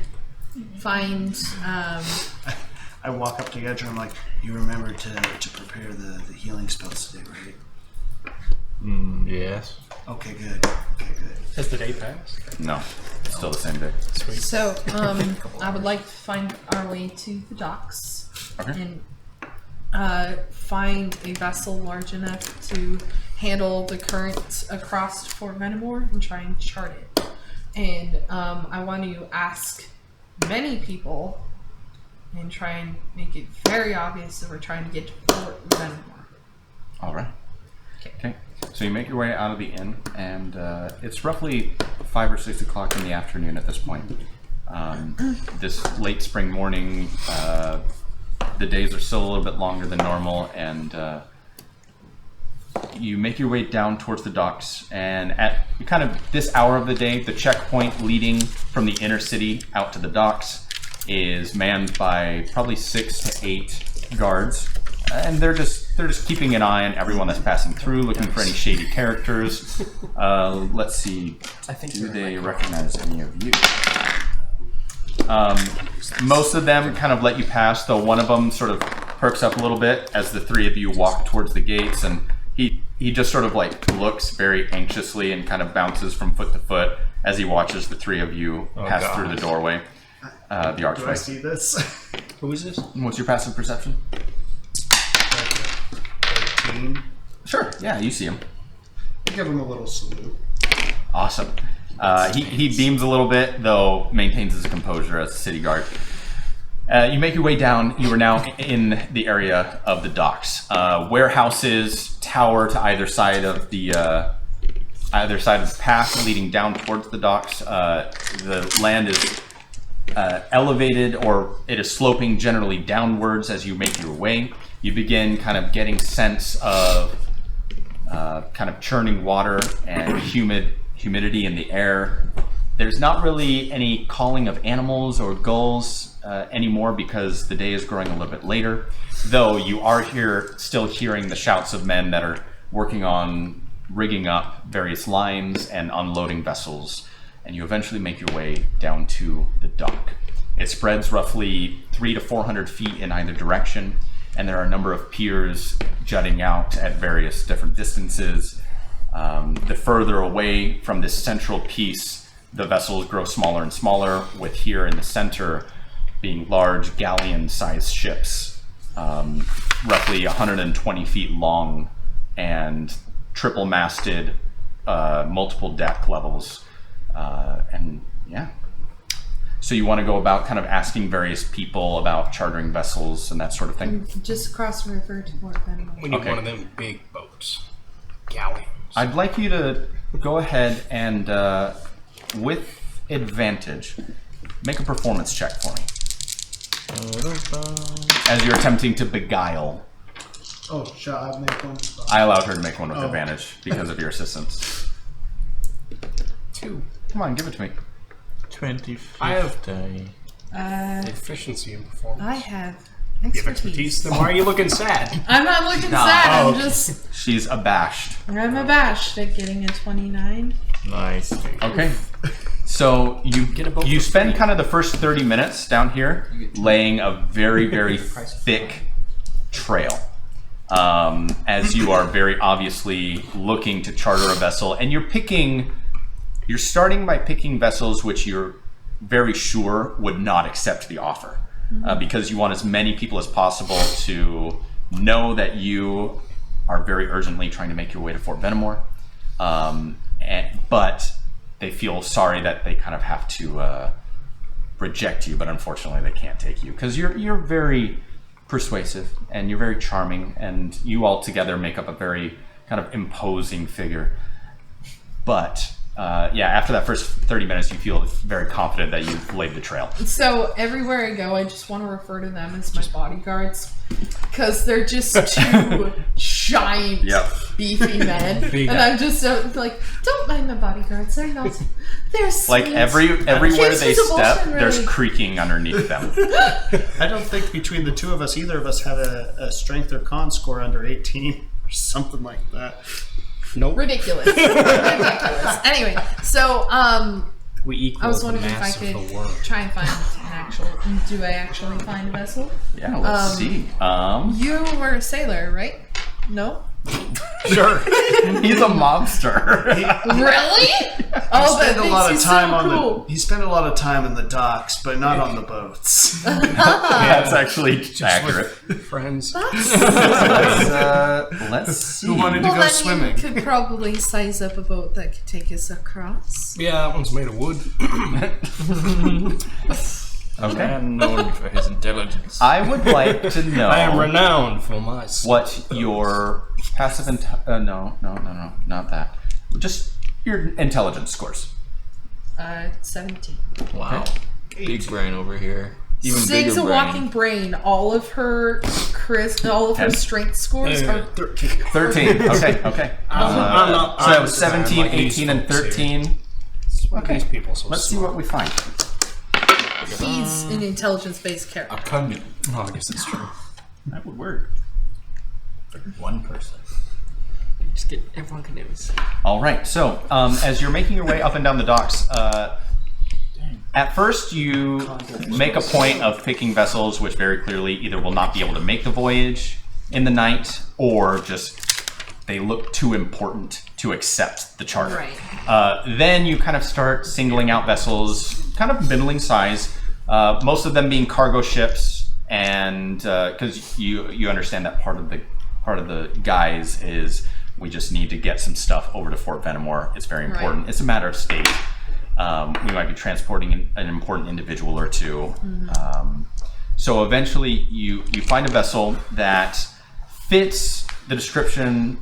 [SPEAKER 3] find.
[SPEAKER 7] I walk up to Adra and I'm like, you remember to prepare the healing spells today, right?
[SPEAKER 5] Yes.
[SPEAKER 7] Okay, good. Okay, good.
[SPEAKER 2] Has the day passed?
[SPEAKER 1] No, it's still the same day.
[SPEAKER 2] Sweet.
[SPEAKER 3] So I would like to find our way to the docks
[SPEAKER 1] Okay.
[SPEAKER 3] and find a vessel large enough to handle the current across Fort Venimore and try and chart it. And I want to ask many people and try and make it very obvious that we're trying to get to Fort Venimore.
[SPEAKER 1] All right.
[SPEAKER 3] Okay.
[SPEAKER 1] Okay. So you make your way out of the inn, and it's roughly 5 or 6 o'clock in the afternoon at this point. This late spring morning, the days are still a little bit longer than normal, and you make your way down towards the docks. And at kind of this hour of the day, the checkpoint leading from the inner city out to the docks is manned by probably 6 to 8 guards, and they're just keeping an eye on everyone that's passing through, looking for any shady characters. Let's see. Do they recognize any of you? Most of them kind of let you pass, though one of them sort of perks up a little bit as the three of you walk towards the gates, and he just sort of like looks very anxiously and kind of bounces from foot to foot as he watches the three of you pass through the doorway, the archway.
[SPEAKER 7] Do I see this?
[SPEAKER 2] Who is this?
[SPEAKER 1] What's your passive perception?
[SPEAKER 7] 13.
[SPEAKER 1] Sure, yeah, you see him.
[SPEAKER 7] I'll give him a little salute.
[SPEAKER 1] Awesome. He beams a little bit, though maintains his composure as a city guard. You make your way down. You are now in the area of the docks. Warehouses tower to either side of the path leading down towards the docks. The land is elevated, or it is sloping generally downwards as you make your way. You begin kind of getting sense of kind of churning water and humidity in the air. There's not really any calling of animals or gulls anymore because the day is growing a little bit later, though you are still hearing the shouts of men that are working on rigging up various lines and unloading vessels, and you eventually make your way down to the dock. It spreads roughly 300 to 400 feet in either direction, and there are a number of piers jutting out at various different distances. The further away from this central piece, the vessels grow smaller and smaller, with here in the center being large galleon-sized ships, roughly 120 feet long and triple-masted, multiple deck levels. And yeah. So you want to go about kind of asking various people about chartering vessels and that sort of thing?
[SPEAKER 3] Just across the river to Port Benjamin.
[SPEAKER 2] We need one of them big boats. Galleons.
[SPEAKER 1] I'd like you to go ahead and, with advantage, make a performance check for me. As you're attempting to beguile.
[SPEAKER 7] Oh, shall I make one?
[SPEAKER 1] I allowed her to make one with advantage because of your assistance.
[SPEAKER 2] 2.
[SPEAKER 1] Come on, give it to me.
[SPEAKER 5] 25.
[SPEAKER 2] I have
[SPEAKER 5] day.
[SPEAKER 2] efficiency and performance.
[SPEAKER 3] I have
[SPEAKER 2] You have
[SPEAKER 3] expertise.
[SPEAKER 2] expertise? Then why are you looking sad?
[SPEAKER 3] I'm not looking sad.
[SPEAKER 2] Oh,
[SPEAKER 3] I'm just.
[SPEAKER 1] She's abashed.
[SPEAKER 3] I'm abashed at getting a 29.
[SPEAKER 5] Nice.
[SPEAKER 1] Okay. So you spend kind of the first 30 minutes down here laying a very, very thick trail. As you are very obviously looking to charter a vessel, and you're starting by picking vessels which you're very sure would not accept the offer, because you want as many people as possible to know that you are very urgently trying to make your way to Fort Benamor, but they feel sorry that they kind of have to reject you, but unfortunately they can't take you because you're very persuasive and you're very charming, and you all together make up a very kind of imposing figure. But after that first 30 minutes, you feel very confident that you've laid the trail.
[SPEAKER 3] So everywhere I go, I just want to refer to them as my bodyguards because they're just two giant, beefy men, and I'm just like, don't mind my bodyguards. They're not. They're sweet.
[SPEAKER 1] Like everywhere
[SPEAKER 3] Kids
[SPEAKER 1] they
[SPEAKER 3] with
[SPEAKER 1] step,
[SPEAKER 3] abortion,
[SPEAKER 1] there's
[SPEAKER 3] really.
[SPEAKER 1] creaking underneath them.
[SPEAKER 7] I don't think between the two of us, either of us have a strength or con score under 18 or something like that.
[SPEAKER 2] Nope.
[SPEAKER 3] Ridiculous. Ridiculous. Anyway, so
[SPEAKER 2] We equal
[SPEAKER 3] I was
[SPEAKER 2] the
[SPEAKER 3] wondering if I
[SPEAKER 2] mass
[SPEAKER 3] could
[SPEAKER 2] of the world.
[SPEAKER 3] try and find an actual. Do I actually find a vessel?
[SPEAKER 1] Yeah, let's see.
[SPEAKER 3] You were a sailor, right? No.
[SPEAKER 1] Sure. He's a mobster.
[SPEAKER 3] Really? Oh, that makes you so cool.
[SPEAKER 7] He spent a lot of time in the docks, but not on the boats.
[SPEAKER 1] That's actually accurate.
[SPEAKER 2] Friends.
[SPEAKER 1] Let's see.
[SPEAKER 7] Who wanted to
[SPEAKER 3] Well,
[SPEAKER 7] go
[SPEAKER 3] then
[SPEAKER 7] swimming?
[SPEAKER 3] you could probably size up a boat that could take us across.
[SPEAKER 2] Yeah, that one's made of wood.
[SPEAKER 1] Okay.
[SPEAKER 5] Man known for his intelligence.
[SPEAKER 1] I would like to know
[SPEAKER 2] I am renowned for my.
[SPEAKER 1] what your passive no, not that. Just your intelligence scores.
[SPEAKER 3] 17.
[SPEAKER 5] Wow. Big brain over here. Even
[SPEAKER 3] Zig's
[SPEAKER 5] bigger
[SPEAKER 3] a
[SPEAKER 5] brain.
[SPEAKER 3] walking brain. All of her strength scores are
[SPEAKER 1] 13. Okay.
[SPEAKER 2] I'm not.
[SPEAKER 1] So that was 17, 18, and 13.
[SPEAKER 2] Okay. These people so
[SPEAKER 1] Let's see
[SPEAKER 2] smart.
[SPEAKER 1] what we find.
[SPEAKER 3] he's an intelligence-based character.
[SPEAKER 5] A cunning.
[SPEAKER 2] Oh, I guess that's true.
[SPEAKER 1] That would work.
[SPEAKER 6] One person.
[SPEAKER 4] Just get everyone canoes.
[SPEAKER 1] All right. So as you're making your way up and down the docks, at first you make a point of picking vessels which very clearly either will not be able to make the voyage in the night, or just they look too important to accept the charter.
[SPEAKER 3] Right.
[SPEAKER 1] Then you kind of start singling out vessels, kind of middling size, most of them being cargo ships, and because you understand that part of the guise is we just need to get some stuff over to Fort Venimore. It's very important.
[SPEAKER 3] Right.
[SPEAKER 1] It's a matter of state. We might be transporting an important individual or two. So eventually you find a vessel that fits the description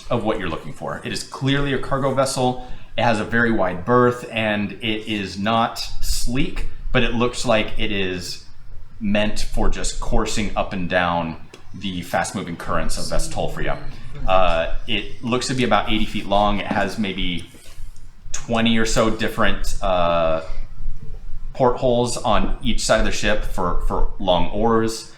[SPEAKER 1] of what you're looking for. It is clearly a cargo vessel. It has a very wide berth, and it is not sleek, but it looks like it is meant for just coursing up and down the fast-moving currents of Ves Tolfrya. It looks to be about 80 feet long. It has maybe 20 or so different portholes on each side of the ship for long oars.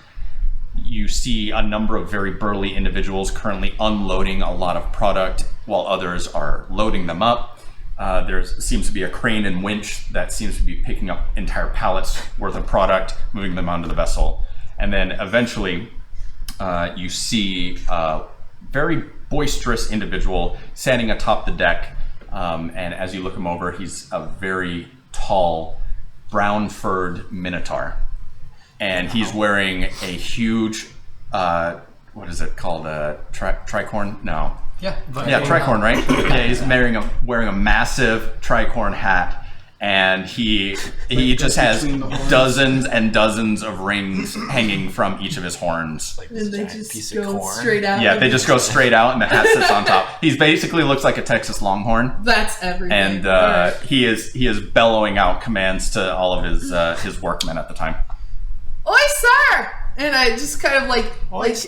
[SPEAKER 1] You see a number of very burly individuals currently unloading a lot of product while others are loading them up. There seems to be a crane and winch that seems to be picking up entire pallets worth of product, moving them onto the vessel. And then eventually you see a very boisterous individual standing atop the deck. And as you look him over, he's a very tall, brown-furred minotaur. And he's wearing a huge, what is it called? Tricorn? No.
[SPEAKER 2] Yeah.
[SPEAKER 1] Yeah, tricorn, right? Yeah, he's wearing a massive tricorn hat, and he just has dozens and dozens of rings hanging from each of his horns.
[SPEAKER 3] And they just go straight out.
[SPEAKER 1] Yeah, they just go straight out, and the hat sits on top. He basically looks like a Texas Longhorn.
[SPEAKER 3] That's everything.
[SPEAKER 1] And
[SPEAKER 3] Alright.
[SPEAKER 1] he is bellowing out commands to all of his workmen at the time.
[SPEAKER 3] Oyster! And I just kind of like kind of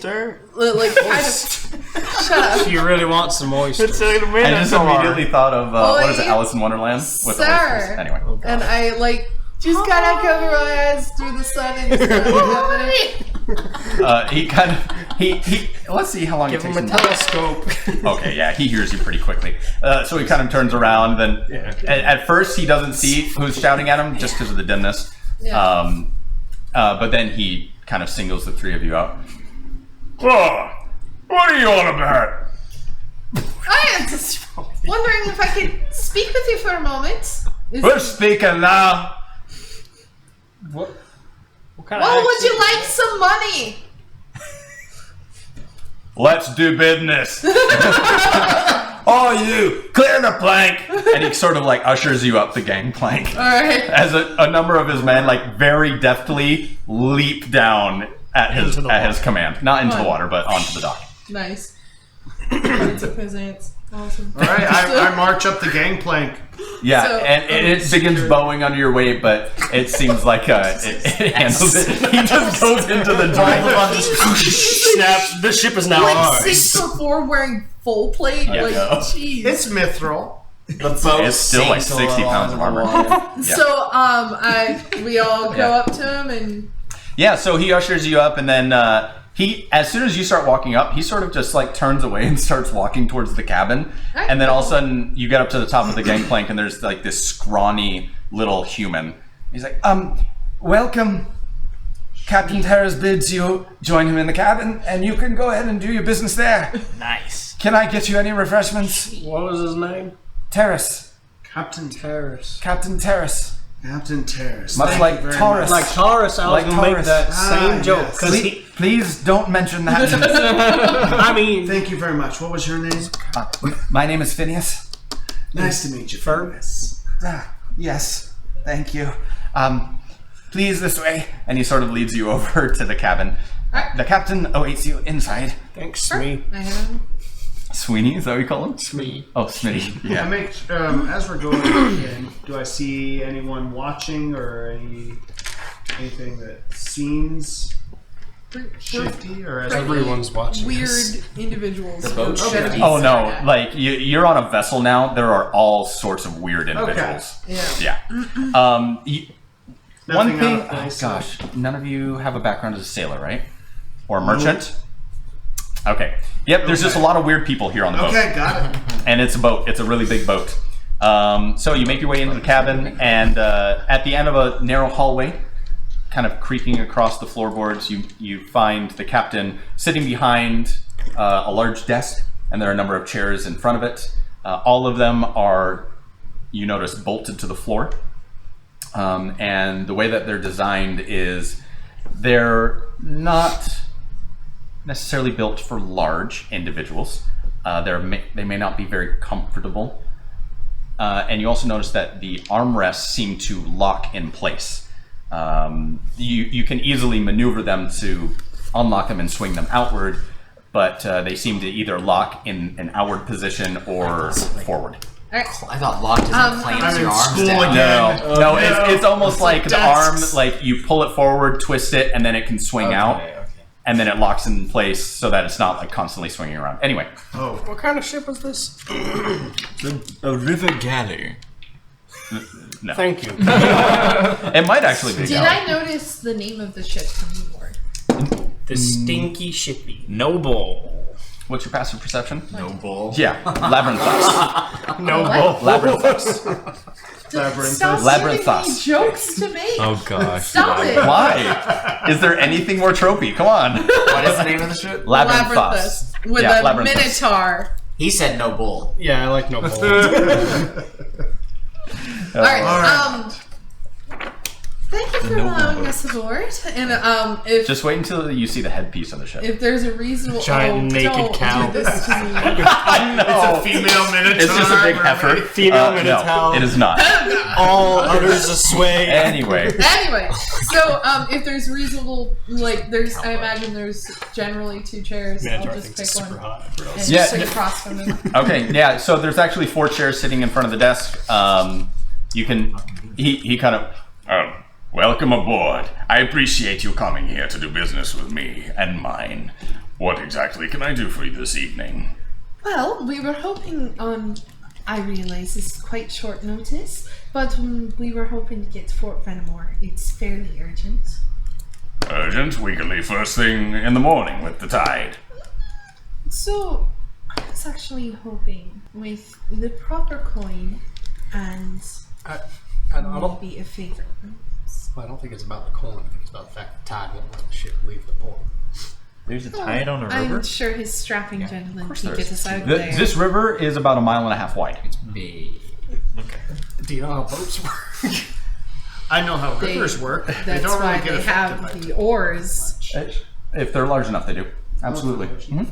[SPEAKER 3] shut up.
[SPEAKER 2] You really want some oyster?
[SPEAKER 1] I just immediately thought of what is it,
[SPEAKER 3] Oi,
[SPEAKER 1] Alice in Wonderland with the
[SPEAKER 3] sir.
[SPEAKER 1] oysters. Anyway,
[SPEAKER 3] And I just gotta cover my eyes through the sun and just
[SPEAKER 1] he let's see how long
[SPEAKER 2] Give
[SPEAKER 1] it
[SPEAKER 2] him
[SPEAKER 1] takes
[SPEAKER 2] a telescope.
[SPEAKER 1] Okay, yeah, he hears you pretty quickly. So he kind of turns around. Then at first he doesn't see who's shouting at him just because of the dimness.
[SPEAKER 3] Yeah.
[SPEAKER 1] But then he kind of singles the three of you out. Oh, what are you on about?
[SPEAKER 3] I am just wondering if I could speak with you for a moment.
[SPEAKER 1] We're speaking now.
[SPEAKER 2] What kind of
[SPEAKER 3] Well, would you
[SPEAKER 2] accent?
[SPEAKER 3] like some money?
[SPEAKER 1] Let's do business. Oh, you clear the plank. And he sort of like ushers you up the gangplank.
[SPEAKER 3] All right.
[SPEAKER 1] As a number of his men like very deftly leap down at his command, not into the water, but onto the dock.
[SPEAKER 3] Nice. Points of presents. Awesome.
[SPEAKER 7] All right, I march up the gangplank.
[SPEAKER 1] Yeah,
[SPEAKER 3] So,
[SPEAKER 1] and it begins bowing under your weight, but it seems like it handles it. He just goes into the drain.
[SPEAKER 2] Snaps. This ship is now
[SPEAKER 3] Like
[SPEAKER 2] ours.
[SPEAKER 3] 6'4", wearing full plate.
[SPEAKER 1] Yeah.
[SPEAKER 3] Like,
[SPEAKER 1] Yeah.
[SPEAKER 3] jeez.
[SPEAKER 7] It's mithril.
[SPEAKER 6] The boat
[SPEAKER 1] It's still like
[SPEAKER 6] sinks a
[SPEAKER 1] 60
[SPEAKER 6] little
[SPEAKER 1] pounds of
[SPEAKER 6] under the
[SPEAKER 1] armor.
[SPEAKER 6] water.
[SPEAKER 3] So, we all go
[SPEAKER 1] Yeah.
[SPEAKER 3] up to him and
[SPEAKER 1] Yeah, so he ushers you up, and then as soon as you start walking up, he sort of just like turns away and starts walking towards the cabin. And then all of a sudden, you get up to the top of the gangplank, and there's like this scrawny little human. He's like, welcome. Captain Terrace bids you join him in the cabin, and you can go ahead and do your business there.
[SPEAKER 6] Nice.
[SPEAKER 1] Can I get you any refreshments?
[SPEAKER 2] What was his name?
[SPEAKER 1] Terrace.
[SPEAKER 7] Captain
[SPEAKER 2] Terrace.
[SPEAKER 1] Captain Terrace.
[SPEAKER 7] Captain Terrace.
[SPEAKER 1] Much
[SPEAKER 7] Thank
[SPEAKER 1] like
[SPEAKER 7] you very
[SPEAKER 1] Taurus.
[SPEAKER 7] much.
[SPEAKER 2] Like Taurus, I was
[SPEAKER 1] Like
[SPEAKER 2] gonna make
[SPEAKER 1] Taurus.
[SPEAKER 2] that same joke
[SPEAKER 7] yes.
[SPEAKER 2] because
[SPEAKER 1] Please don't mention that.
[SPEAKER 2] I mean,
[SPEAKER 7] Thank you very much. What was your name?
[SPEAKER 1] My name is Phineas.
[SPEAKER 7] Nice to meet you,
[SPEAKER 2] Fergus.
[SPEAKER 7] Fergus.
[SPEAKER 1] Yes, thank you. Please, this way. And he sort of leads you over to the cabin. The captain awaits you inside.
[SPEAKER 2] Thanks, Smee.
[SPEAKER 3] I have
[SPEAKER 1] Sweeney, is that what you call him?
[SPEAKER 4] Smee.
[SPEAKER 1] Oh, Smitty.
[SPEAKER 7] I
[SPEAKER 1] Yeah.
[SPEAKER 7] make as we're going in. Do I see anyone watching or anything that seems shifty or as
[SPEAKER 2] Everyone's watching.
[SPEAKER 3] weird
[SPEAKER 2] us.
[SPEAKER 3] individuals.
[SPEAKER 6] The boat
[SPEAKER 3] who are gonna
[SPEAKER 6] ship.
[SPEAKER 3] be
[SPEAKER 1] Oh
[SPEAKER 3] stared
[SPEAKER 1] no!
[SPEAKER 3] at.
[SPEAKER 1] Like you're on a vessel now. There are all sorts of weird individuals.
[SPEAKER 3] Yeah.
[SPEAKER 1] Yeah. One
[SPEAKER 7] Nothing
[SPEAKER 1] thing.
[SPEAKER 7] out of place,
[SPEAKER 1] Gosh, none of you have a background as a sailor, right? Or a merchant? Okay. Yep. There's just a lot of weird people here on the boat.
[SPEAKER 7] Okay, got it.
[SPEAKER 1] And it's a boat. It's a really big boat. So you make your way into the cabin, and at the end of a narrow hallway, kind of creaking across the floorboards, you find the captain sitting behind a large desk, and there are a number of chairs in front of it. All of them are, you notice, bolted to the floor. And the way that they're designed is they're not necessarily built for large individuals. They may not be very comfortable. And you also notice that the armrests seem to lock in place. You can easily maneuver them to unlock them and swing them outward, but they seem to either lock in an outward position or forward.
[SPEAKER 6] I thought locked as in clamps your arms
[SPEAKER 7] school
[SPEAKER 6] down.
[SPEAKER 7] again.
[SPEAKER 1] No, it's almost like the arm,
[SPEAKER 7] desks.
[SPEAKER 1] like you pull it forward, twist it, and then it can swing out, and then it locks in place so that it's not like constantly swinging around. Anyway,
[SPEAKER 2] What kind of ship was this?
[SPEAKER 5] A river galley.
[SPEAKER 1] no,
[SPEAKER 2] Thank you.
[SPEAKER 1] it might actually be.
[SPEAKER 3] Did I notice the name of the ship from the board?
[SPEAKER 2] The stinky shippy.
[SPEAKER 5] Noble.
[SPEAKER 1] What's your passive perception?
[SPEAKER 6] No bull.
[SPEAKER 1] Yeah, Labyrinthus.
[SPEAKER 2] No
[SPEAKER 3] What?
[SPEAKER 1] Labyrinthus.
[SPEAKER 3] Stop
[SPEAKER 1] Labyrinthus.
[SPEAKER 3] giving me jokes to me.
[SPEAKER 5] Oh gosh.
[SPEAKER 3] Stop it.
[SPEAKER 1] Why? Is there anything more tropey? Come on.
[SPEAKER 6] What is the name of the ship?
[SPEAKER 1] Labyrinthus.
[SPEAKER 3] With
[SPEAKER 1] Yeah,
[SPEAKER 3] a
[SPEAKER 1] Labyrinthus.
[SPEAKER 3] minotaur.
[SPEAKER 6] He said no bull.
[SPEAKER 2] Yeah, I like no bull.
[SPEAKER 3] All right. Thank you for allowing us aboard. And if
[SPEAKER 1] Just wait until you see the headpiece of the ship.
[SPEAKER 3] if there's a reasonable
[SPEAKER 2] Giant naked
[SPEAKER 3] don't
[SPEAKER 2] cow.
[SPEAKER 3] do this to me.
[SPEAKER 1] I know.
[SPEAKER 7] Female minotaur.
[SPEAKER 1] It's just a big effort.
[SPEAKER 2] Female
[SPEAKER 1] No,
[SPEAKER 2] minotaur.
[SPEAKER 1] it is not.
[SPEAKER 2] All others a sway.
[SPEAKER 1] Anyway.
[SPEAKER 3] Anyway, so if there's reasonable, like there's, I imagine there's generally 2 chairs.
[SPEAKER 2] Minotaur
[SPEAKER 3] I'll
[SPEAKER 2] thinks
[SPEAKER 3] just
[SPEAKER 2] it's
[SPEAKER 3] pick
[SPEAKER 2] super
[SPEAKER 3] one
[SPEAKER 2] hot.
[SPEAKER 3] and
[SPEAKER 1] Yeah.
[SPEAKER 3] sit across from them.
[SPEAKER 1] Okay, yeah, so there's actually 4 chairs sitting in front of the desk. You can, he kind of, welcome aboard. I appreciate you coming here to do business with me and mine. What exactly can I do for you this evening?
[SPEAKER 3] Well, we were hoping on. I realize this is quite short notice, but we were hoping to get to Fort Fenimore. It's fairly urgent.
[SPEAKER 1] Urgent? We can leave first thing in the morning with the tide.
[SPEAKER 3] So, I was actually hoping with the proper coin and
[SPEAKER 2] I don't
[SPEAKER 3] maybe a favor.
[SPEAKER 2] I don't think it's about the coin. I think it's about the fact that Tide won't let the ship leave the port.
[SPEAKER 5] There's a tide on a river.
[SPEAKER 3] I'm sure his strapping gentleman can
[SPEAKER 1] there
[SPEAKER 3] get
[SPEAKER 1] is.
[SPEAKER 3] us out of there.
[SPEAKER 1] This river is about 1.5 miles wide.
[SPEAKER 6] Big.
[SPEAKER 2] Do you know how boats work?
[SPEAKER 7] I know how
[SPEAKER 3] They-
[SPEAKER 7] rivers work. They
[SPEAKER 3] That's
[SPEAKER 7] don't
[SPEAKER 3] why
[SPEAKER 7] really get
[SPEAKER 3] they
[SPEAKER 7] affected by
[SPEAKER 3] have the oars.
[SPEAKER 1] If they're large enough, they do. Absolutely.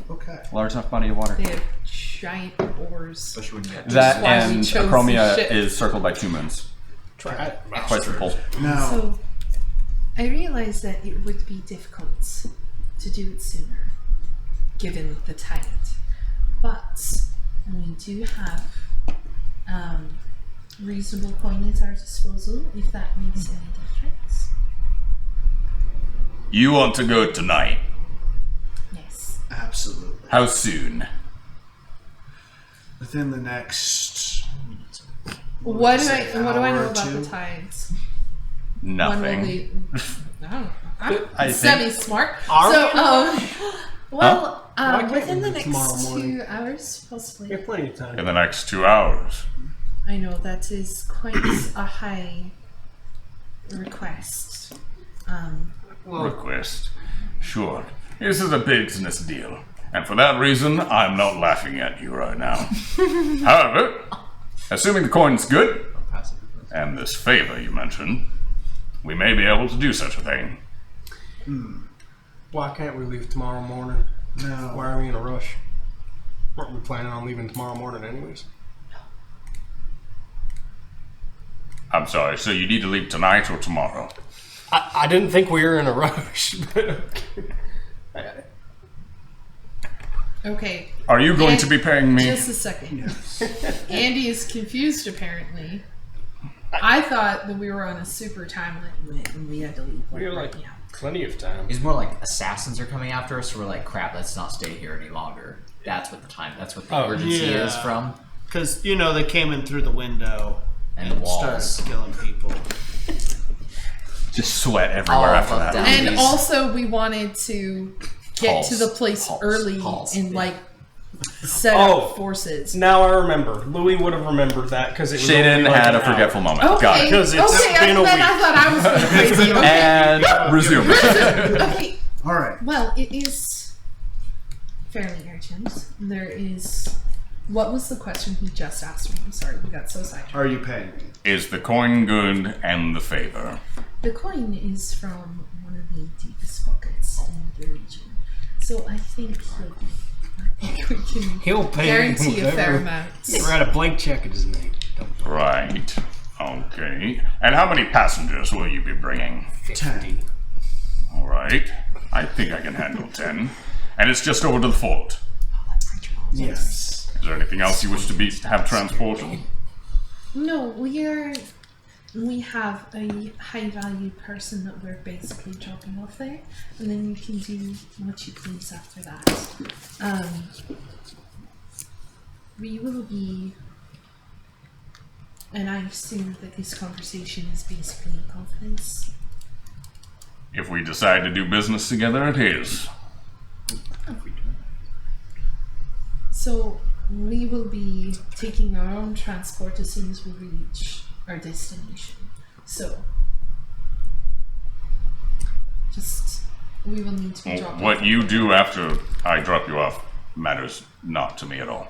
[SPEAKER 7] Okay.
[SPEAKER 1] Large enough body of water.
[SPEAKER 3] They have giant oars.
[SPEAKER 6] Especially when you get
[SPEAKER 1] That
[SPEAKER 3] why we
[SPEAKER 1] and
[SPEAKER 3] chose
[SPEAKER 1] Akromia
[SPEAKER 3] the ship.
[SPEAKER 1] is circled by 2 moons. Quite simple.
[SPEAKER 7] Now,
[SPEAKER 3] So, I realize that it would be difficult to do it sooner, given the tide. But we do have reasonable coin at our disposal, if that makes any difference.
[SPEAKER 1] You want to go tonight?
[SPEAKER 3] Yes.
[SPEAKER 7] absolutely.
[SPEAKER 1] How soon?
[SPEAKER 7] Within the next.
[SPEAKER 3] What do I
[SPEAKER 7] hour
[SPEAKER 3] know
[SPEAKER 7] or
[SPEAKER 3] about
[SPEAKER 7] two?
[SPEAKER 3] the tides?
[SPEAKER 1] Nothing.
[SPEAKER 3] I'm
[SPEAKER 1] I think-
[SPEAKER 3] semi-smart.
[SPEAKER 2] Are
[SPEAKER 3] So,
[SPEAKER 2] we?
[SPEAKER 3] well,
[SPEAKER 2] can't
[SPEAKER 3] within
[SPEAKER 2] we
[SPEAKER 3] the
[SPEAKER 2] do
[SPEAKER 3] next
[SPEAKER 2] tomorrow morning?
[SPEAKER 3] 2 hours, possibly.
[SPEAKER 2] We have plenty of time.
[SPEAKER 1] In the next 2 hours.
[SPEAKER 3] I know that is quite a high request.
[SPEAKER 1] Request. Sure. This is a business deal. And for that reason, I'm not laughing at you right now. However, assuming the coin's good, and this favor you mentioned, we may be able to do such a thing.
[SPEAKER 2] Why can't we leave tomorrow morning?
[SPEAKER 7] No.
[SPEAKER 2] Why are we in a rush? Weren't we planning on leaving tomorrow morning anyways?
[SPEAKER 1] I'm sorry, so you need to leave tonight or tomorrow?
[SPEAKER 2] I didn't think we were in a rush. But
[SPEAKER 3] Okay.
[SPEAKER 1] Are you going to be paying me?
[SPEAKER 3] Just a second. Andy is confused, apparently. I thought that we were on a super time limit and we had to leave.
[SPEAKER 2] we have like
[SPEAKER 3] now.
[SPEAKER 2] plenty of time.
[SPEAKER 6] It's more like assassins are coming after us, so we're like, crap, let's not stay here any longer. That's what the urgency is from.
[SPEAKER 7] Because, they came in through the window
[SPEAKER 6] And the
[SPEAKER 7] started
[SPEAKER 6] walls.
[SPEAKER 7] killing people.
[SPEAKER 1] Just sweat everywhere after that.
[SPEAKER 6] down.
[SPEAKER 3] And
[SPEAKER 6] Please.
[SPEAKER 3] also, we wanted to get to the place early and set up forces.
[SPEAKER 2] Now I remember. Louis would have remembered that because it was
[SPEAKER 1] Shaden
[SPEAKER 2] only like
[SPEAKER 1] had
[SPEAKER 2] an
[SPEAKER 1] a forgetful
[SPEAKER 2] hour.
[SPEAKER 1] moment. Got
[SPEAKER 3] Okay,
[SPEAKER 1] it.
[SPEAKER 2] Because it's been a
[SPEAKER 3] then
[SPEAKER 2] week.
[SPEAKER 3] I thought I was going crazy. Okay.
[SPEAKER 1] And resume.
[SPEAKER 3] Okay.
[SPEAKER 7] All right.
[SPEAKER 3] Well, it is fairly urgent. There is. What was the question he just asked me? I'm sorry, we got so sidetracked.
[SPEAKER 7] Are you paying me?
[SPEAKER 1] Is the coin good and the favor?
[SPEAKER 3] The coin is from one of the deepest pockets in the region, so I think we can
[SPEAKER 2] He'll pay
[SPEAKER 3] guarantee a fair
[SPEAKER 2] whatever.
[SPEAKER 3] amount.
[SPEAKER 2] Write a blank check at his name.
[SPEAKER 1] Right. Okay. And how many passengers will you be bringing?
[SPEAKER 7] 10.
[SPEAKER 1] All right. I think I can handle 10. And it's just over to the fort.
[SPEAKER 7] Yes.
[SPEAKER 1] Is there anything else you wish to have transported?
[SPEAKER 3] No, we have a high value person that we're basically dropping off there, and then you can do what you please after that. We will be, and I assume that this conversation is basically in confidence.
[SPEAKER 1] If we decide to do business together, it is.
[SPEAKER 3] So we will be taking our own transport as soon as we reach our destination. So we will need to be dropped off.
[SPEAKER 1] What you do after I drop you off matters not to me at all.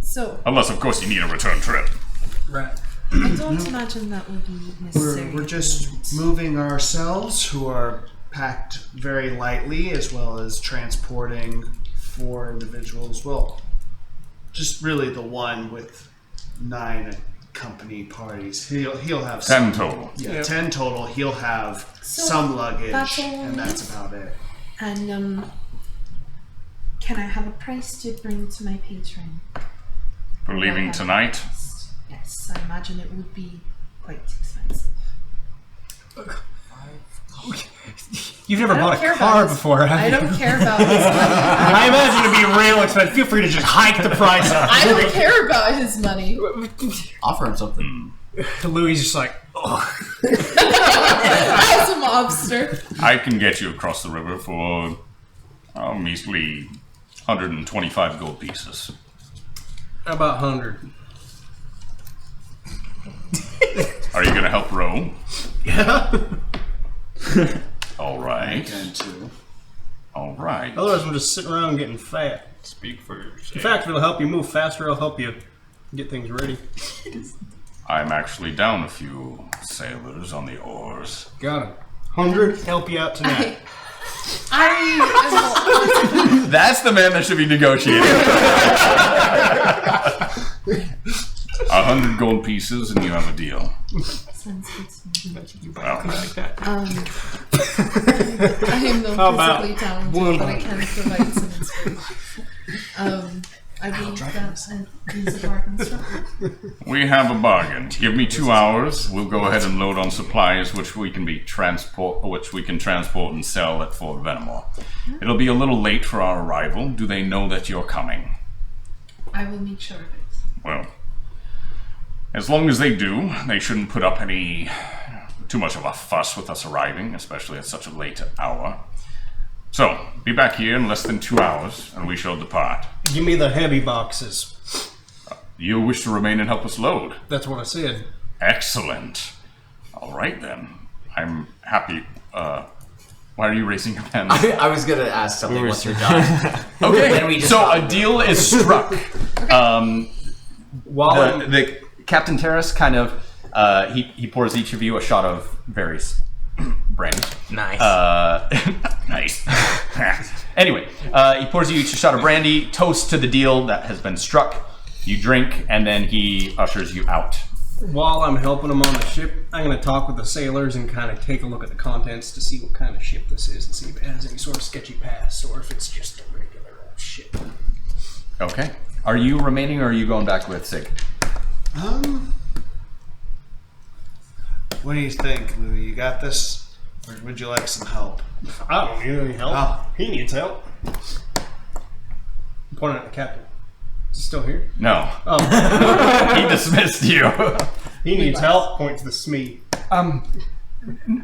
[SPEAKER 3] So
[SPEAKER 1] Unless, of course, you need a return trip.
[SPEAKER 2] Right.
[SPEAKER 3] I don't imagine that will be necessary.
[SPEAKER 7] We're
[SPEAKER 3] at the
[SPEAKER 7] just
[SPEAKER 3] moment.
[SPEAKER 7] moving ourselves, who are packed very lightly, as well as transporting 4 individuals. Well, just really the one with 9 company parties. He'll have
[SPEAKER 1] 10 total.
[SPEAKER 7] Yeah, 10 total. He'll have
[SPEAKER 3] So,
[SPEAKER 7] some luggage,
[SPEAKER 3] that's all
[SPEAKER 7] and that's about it.
[SPEAKER 3] And can I have a price to bring to my patron?
[SPEAKER 1] For leaving
[SPEAKER 3] Well,
[SPEAKER 1] tonight?
[SPEAKER 3] Yes, I imagine it would be quite expensive.
[SPEAKER 2] You've never
[SPEAKER 3] I don't
[SPEAKER 2] bought
[SPEAKER 3] care
[SPEAKER 2] a car
[SPEAKER 3] about his-
[SPEAKER 2] before, have
[SPEAKER 3] I
[SPEAKER 2] you?
[SPEAKER 3] don't care about his money.
[SPEAKER 2] I imagine it'd be real expensive. Feel free to just hike the price up.
[SPEAKER 3] I don't care about his money.
[SPEAKER 6] Offer him something.
[SPEAKER 2] Louis is just like, oh.
[SPEAKER 3] As a mobster.
[SPEAKER 1] I can get you across the river for a measly 125 gold pieces.
[SPEAKER 2] About 100.
[SPEAKER 1] Are you going to help row?
[SPEAKER 2] Yeah.
[SPEAKER 1] All right.
[SPEAKER 7] And 2.
[SPEAKER 1] All right.
[SPEAKER 2] Otherwise, we're just sitting around getting fat.
[SPEAKER 5] Speak for yourself.
[SPEAKER 2] In fact, if it'll help you move faster, it'll help you get things ready.
[SPEAKER 1] I'm actually down a few sailors on the oars.
[SPEAKER 2] Got him. 100, help you out tonight.
[SPEAKER 1] That's the man that should be negotiating. 100 gold pieces and you have a deal.
[SPEAKER 3] Sounds good to me.
[SPEAKER 1] All right.
[SPEAKER 4] Like that.
[SPEAKER 3] I am
[SPEAKER 2] How
[SPEAKER 3] not
[SPEAKER 2] about
[SPEAKER 3] physically talented, but I can provide some inspiration. I believe that is a bargain struggle.
[SPEAKER 1] We have a bargain. Give me 2 hours. We'll go ahead and load on supplies, which we can transport and sell at Fort Venimore. It'll be a little late for our arrival. Do they know that you're coming?
[SPEAKER 3] I will make sure of it.
[SPEAKER 1] Well, as long as they do, they shouldn't put up too much of a fuss with us arriving, especially at such a late hour. So, be back here in less than 2 hours, and we shall depart.
[SPEAKER 2] Give me the heavy boxes.
[SPEAKER 1] You wish to remain and help us load?
[SPEAKER 2] That's what I said.
[SPEAKER 1] Excellent. All right, then. I'm happy. Why are you raising your pen?
[SPEAKER 6] I was gonna ask something once you're done. Then we
[SPEAKER 1] Okay,
[SPEAKER 6] just
[SPEAKER 1] so
[SPEAKER 6] stop.
[SPEAKER 1] a deal is struck.
[SPEAKER 2] While
[SPEAKER 1] The Captain Terrace kind of he pours each of you a shot of various brandy.
[SPEAKER 5] Nice.
[SPEAKER 1] Nice. Anyway, he pours you each a shot of brandy, toast to the deal that has been struck. You drink, and then he ushers you out
[SPEAKER 2] While I'm helping them on the ship, I'm going to talk with the sailors and kind of take a look at the contents to see what kind of ship this is and see if it has any sort of sketchy past or if it's just a regular old ship.
[SPEAKER 1] Okay. Are you remaining or are you going back with Sig?
[SPEAKER 7] What do you think, Louis? You got this? Or would you like some help?
[SPEAKER 2] I don't need any help.
[SPEAKER 7] Oh.
[SPEAKER 2] He needs help. I'm pointing at the captain. Is he still here?
[SPEAKER 1] No.
[SPEAKER 2] Oh.
[SPEAKER 1] He dismissed you.
[SPEAKER 2] He needs help. Point to the Smee.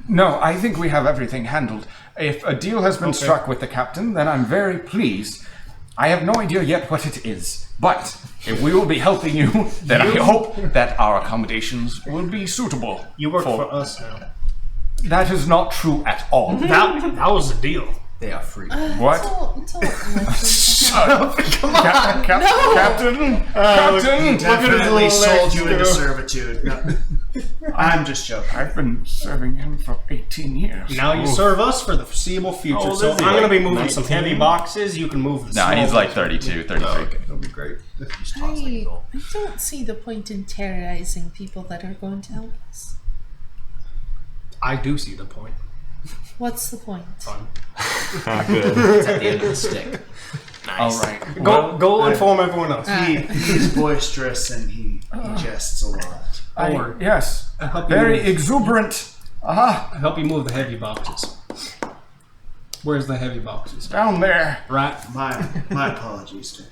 [SPEAKER 8] No, I think we have everything handled. If a deal has been struck with the captain, then I'm very pleased. I have no idea yet what it is, but if we will be helping you, then I hope that our accommodations will be suitable.
[SPEAKER 2] You work for us now.
[SPEAKER 8] That is not true at all.
[SPEAKER 2] That was the deal.
[SPEAKER 6] They are free.
[SPEAKER 8] What?
[SPEAKER 3] Shut up.
[SPEAKER 8] Come on! Captain! Captain!
[SPEAKER 7] Definitely sold you into servitude. No. I'm just joking.
[SPEAKER 8] I've been serving him for 18 years.
[SPEAKER 2] Now you serve us for the foreseeable future.
[SPEAKER 5] Oh,
[SPEAKER 2] So
[SPEAKER 5] is he
[SPEAKER 2] I'm going to be
[SPEAKER 5] like
[SPEAKER 2] moving some
[SPEAKER 5] 19?
[SPEAKER 2] heavy boxes. You can move the
[SPEAKER 1] Nah,
[SPEAKER 2] small
[SPEAKER 1] he's like
[SPEAKER 2] ones.
[SPEAKER 1] 32, 33.
[SPEAKER 2] Okay, that'll be great.
[SPEAKER 3] I don't see the point in terrorizing people that are going to help us.
[SPEAKER 2] I do see the point.
[SPEAKER 3] What's the point?
[SPEAKER 2] Fun.
[SPEAKER 6] It's at the end of the stick.
[SPEAKER 1] All right.
[SPEAKER 2] Go inform everyone else.
[SPEAKER 7] He's boisterous and he jests a lot.
[SPEAKER 8] Yes.
[SPEAKER 2] help you
[SPEAKER 8] Very
[SPEAKER 2] move.
[SPEAKER 8] exuberant. Aha!
[SPEAKER 2] I'll help you move the heavy boxes. Where's the heavy boxes?
[SPEAKER 8] Down there.
[SPEAKER 2] Right.
[SPEAKER 7] My apologies.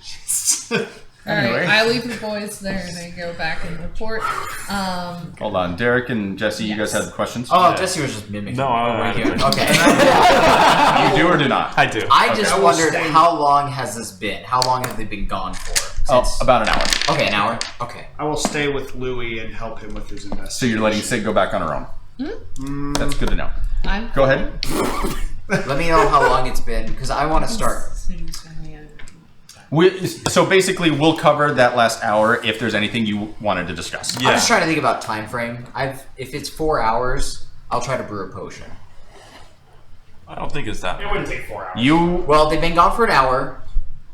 [SPEAKER 8] Anyway.
[SPEAKER 3] Alright, I leave the boys there and I go back and report.
[SPEAKER 1] Hold on. Derek and Jesse, you guys had questions?
[SPEAKER 6] Oh, Jesse was just mimicking.
[SPEAKER 5] No, I
[SPEAKER 6] right
[SPEAKER 5] don't.
[SPEAKER 6] here. Okay.
[SPEAKER 1] You do or do not?
[SPEAKER 5] I do.
[SPEAKER 6] I just wondered how long has this been? How long have they been gone for?
[SPEAKER 1] Oh,
[SPEAKER 6] Since...
[SPEAKER 1] about an hour.
[SPEAKER 6] Okay, an hour. Okay.
[SPEAKER 7] I will stay with Louis and help him with his investigation.
[SPEAKER 1] So you're letting Sig go back on her own? That's good to know.
[SPEAKER 3] I'm
[SPEAKER 1] Go ahead.
[SPEAKER 6] Let me know how long it's been, because I want to start.
[SPEAKER 1] So basically, we'll cover that last hour if there's anything you wanted to discuss.
[SPEAKER 5] Yeah.
[SPEAKER 6] I'm just trying to think about time frame. If it's 4 hours, I'll try to brew a potion.
[SPEAKER 5] I don't think it's that.
[SPEAKER 2] It wouldn't take 4 hours.
[SPEAKER 6] Well, they've been gone for an hour.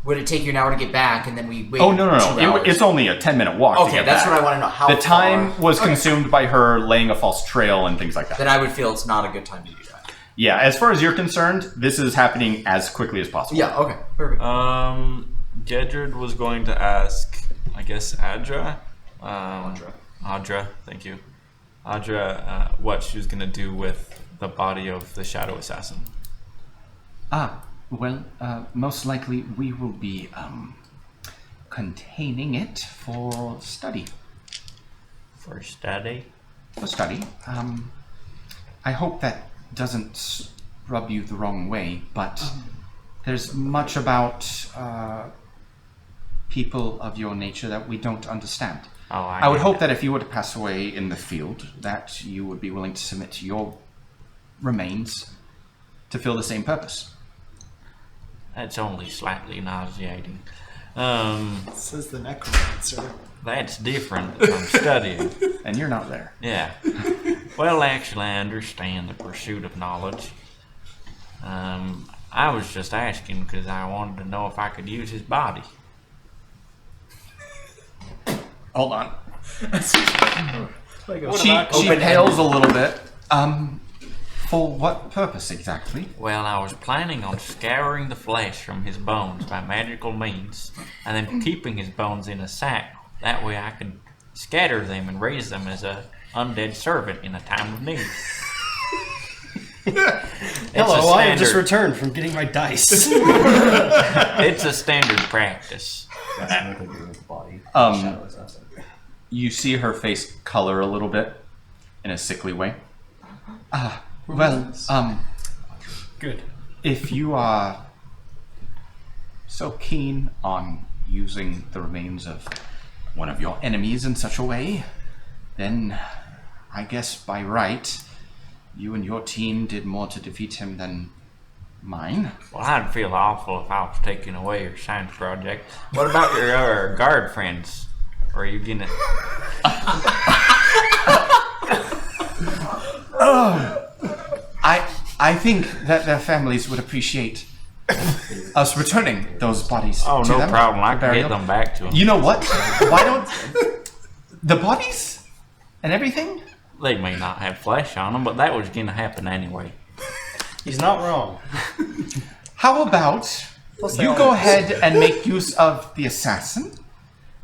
[SPEAKER 6] Would it take you an hour to get back, and then we wait?
[SPEAKER 1] Oh, no.
[SPEAKER 6] 2 hours?
[SPEAKER 1] It's only a 10-minute walk to
[SPEAKER 6] Okay,
[SPEAKER 1] get
[SPEAKER 6] that's
[SPEAKER 1] back.
[SPEAKER 6] what I want to know. How
[SPEAKER 1] The time
[SPEAKER 6] far?
[SPEAKER 1] was consumed by her laying a false trail and things like that.
[SPEAKER 6] Then I would feel it's not a good time to do that.
[SPEAKER 1] Yeah, as far as you're concerned, this is happening as quickly as possible.
[SPEAKER 6] Yeah. Okay. Perfect.
[SPEAKER 5] Gedrid was going to ask, I guess, Adra. Adra, thank you. Adra, what she was going to do with the body of the Shadow Assassin.
[SPEAKER 8] Well, most likely we will be containing it for study.
[SPEAKER 5] For study?
[SPEAKER 8] For study. I hope that doesn't rub you the wrong way, but there's much about people of your nature that we don't understand.
[SPEAKER 5] Oh,
[SPEAKER 8] I would
[SPEAKER 5] get
[SPEAKER 8] hope
[SPEAKER 5] it.
[SPEAKER 8] that if you were to pass away in the field, that you would be willing to submit your remains to fill the same purpose.
[SPEAKER 5] That's only slightly nauseating.
[SPEAKER 7] Says the necromancer.
[SPEAKER 5] That's different from studying.
[SPEAKER 8] And you're not there.
[SPEAKER 5] Yeah. Well, actually, I understand the pursuit of knowledge. I was just asking because I wanted to know if I could use his body.
[SPEAKER 1] Hold on.
[SPEAKER 2] Like
[SPEAKER 1] She pales a little bit. For what purpose exactly?
[SPEAKER 5] Well, I was planning on scouring the flesh from his bones by magical means, and then keeping his bones in a sack. That way I could scatter them and raise them as a undead servant in a time of need.
[SPEAKER 2] Hello, I have just returned from getting my dice.
[SPEAKER 5] It's a standard practice.
[SPEAKER 1] You see her face color a little bit in a sickly way.
[SPEAKER 8] Well,
[SPEAKER 2] Good.
[SPEAKER 8] if you are so keen on using the remains of one of your enemies in such a way, then I guess by right, you and your team did more to defeat him than mine.
[SPEAKER 5] Well, I'd feel awful if I was taking away your science project. What about your other guard friends? Or are you gonna...
[SPEAKER 8] I think that their families would appreciate us returning those bodies
[SPEAKER 5] Oh,
[SPEAKER 8] to
[SPEAKER 5] no
[SPEAKER 8] them.
[SPEAKER 5] problem. I
[SPEAKER 8] for
[SPEAKER 5] can
[SPEAKER 8] burial.
[SPEAKER 5] get them back to him.
[SPEAKER 8] You know what? Why don't the bodies? and everything?
[SPEAKER 5] They may not have flesh on them, but that was going to happen anyway.
[SPEAKER 2] He's not wrong.
[SPEAKER 8] How about you go ahead and make use of the assassin,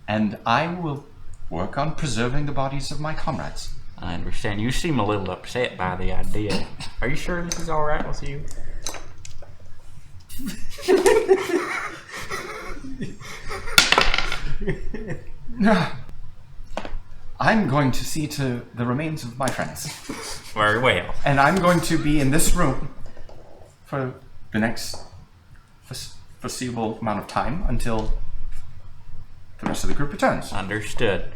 [SPEAKER 8] and I will work on preserving the bodies of my comrades.
[SPEAKER 5] I understand. You seem a little upset by the idea.
[SPEAKER 4] Are you sure this is all right with you?
[SPEAKER 8] I'm going to see to the remains of my friends.
[SPEAKER 5] Very well.
[SPEAKER 8] And I'm going to be in this room for the next foreseeable amount of time until the rest of the group returns.
[SPEAKER 5] Understood.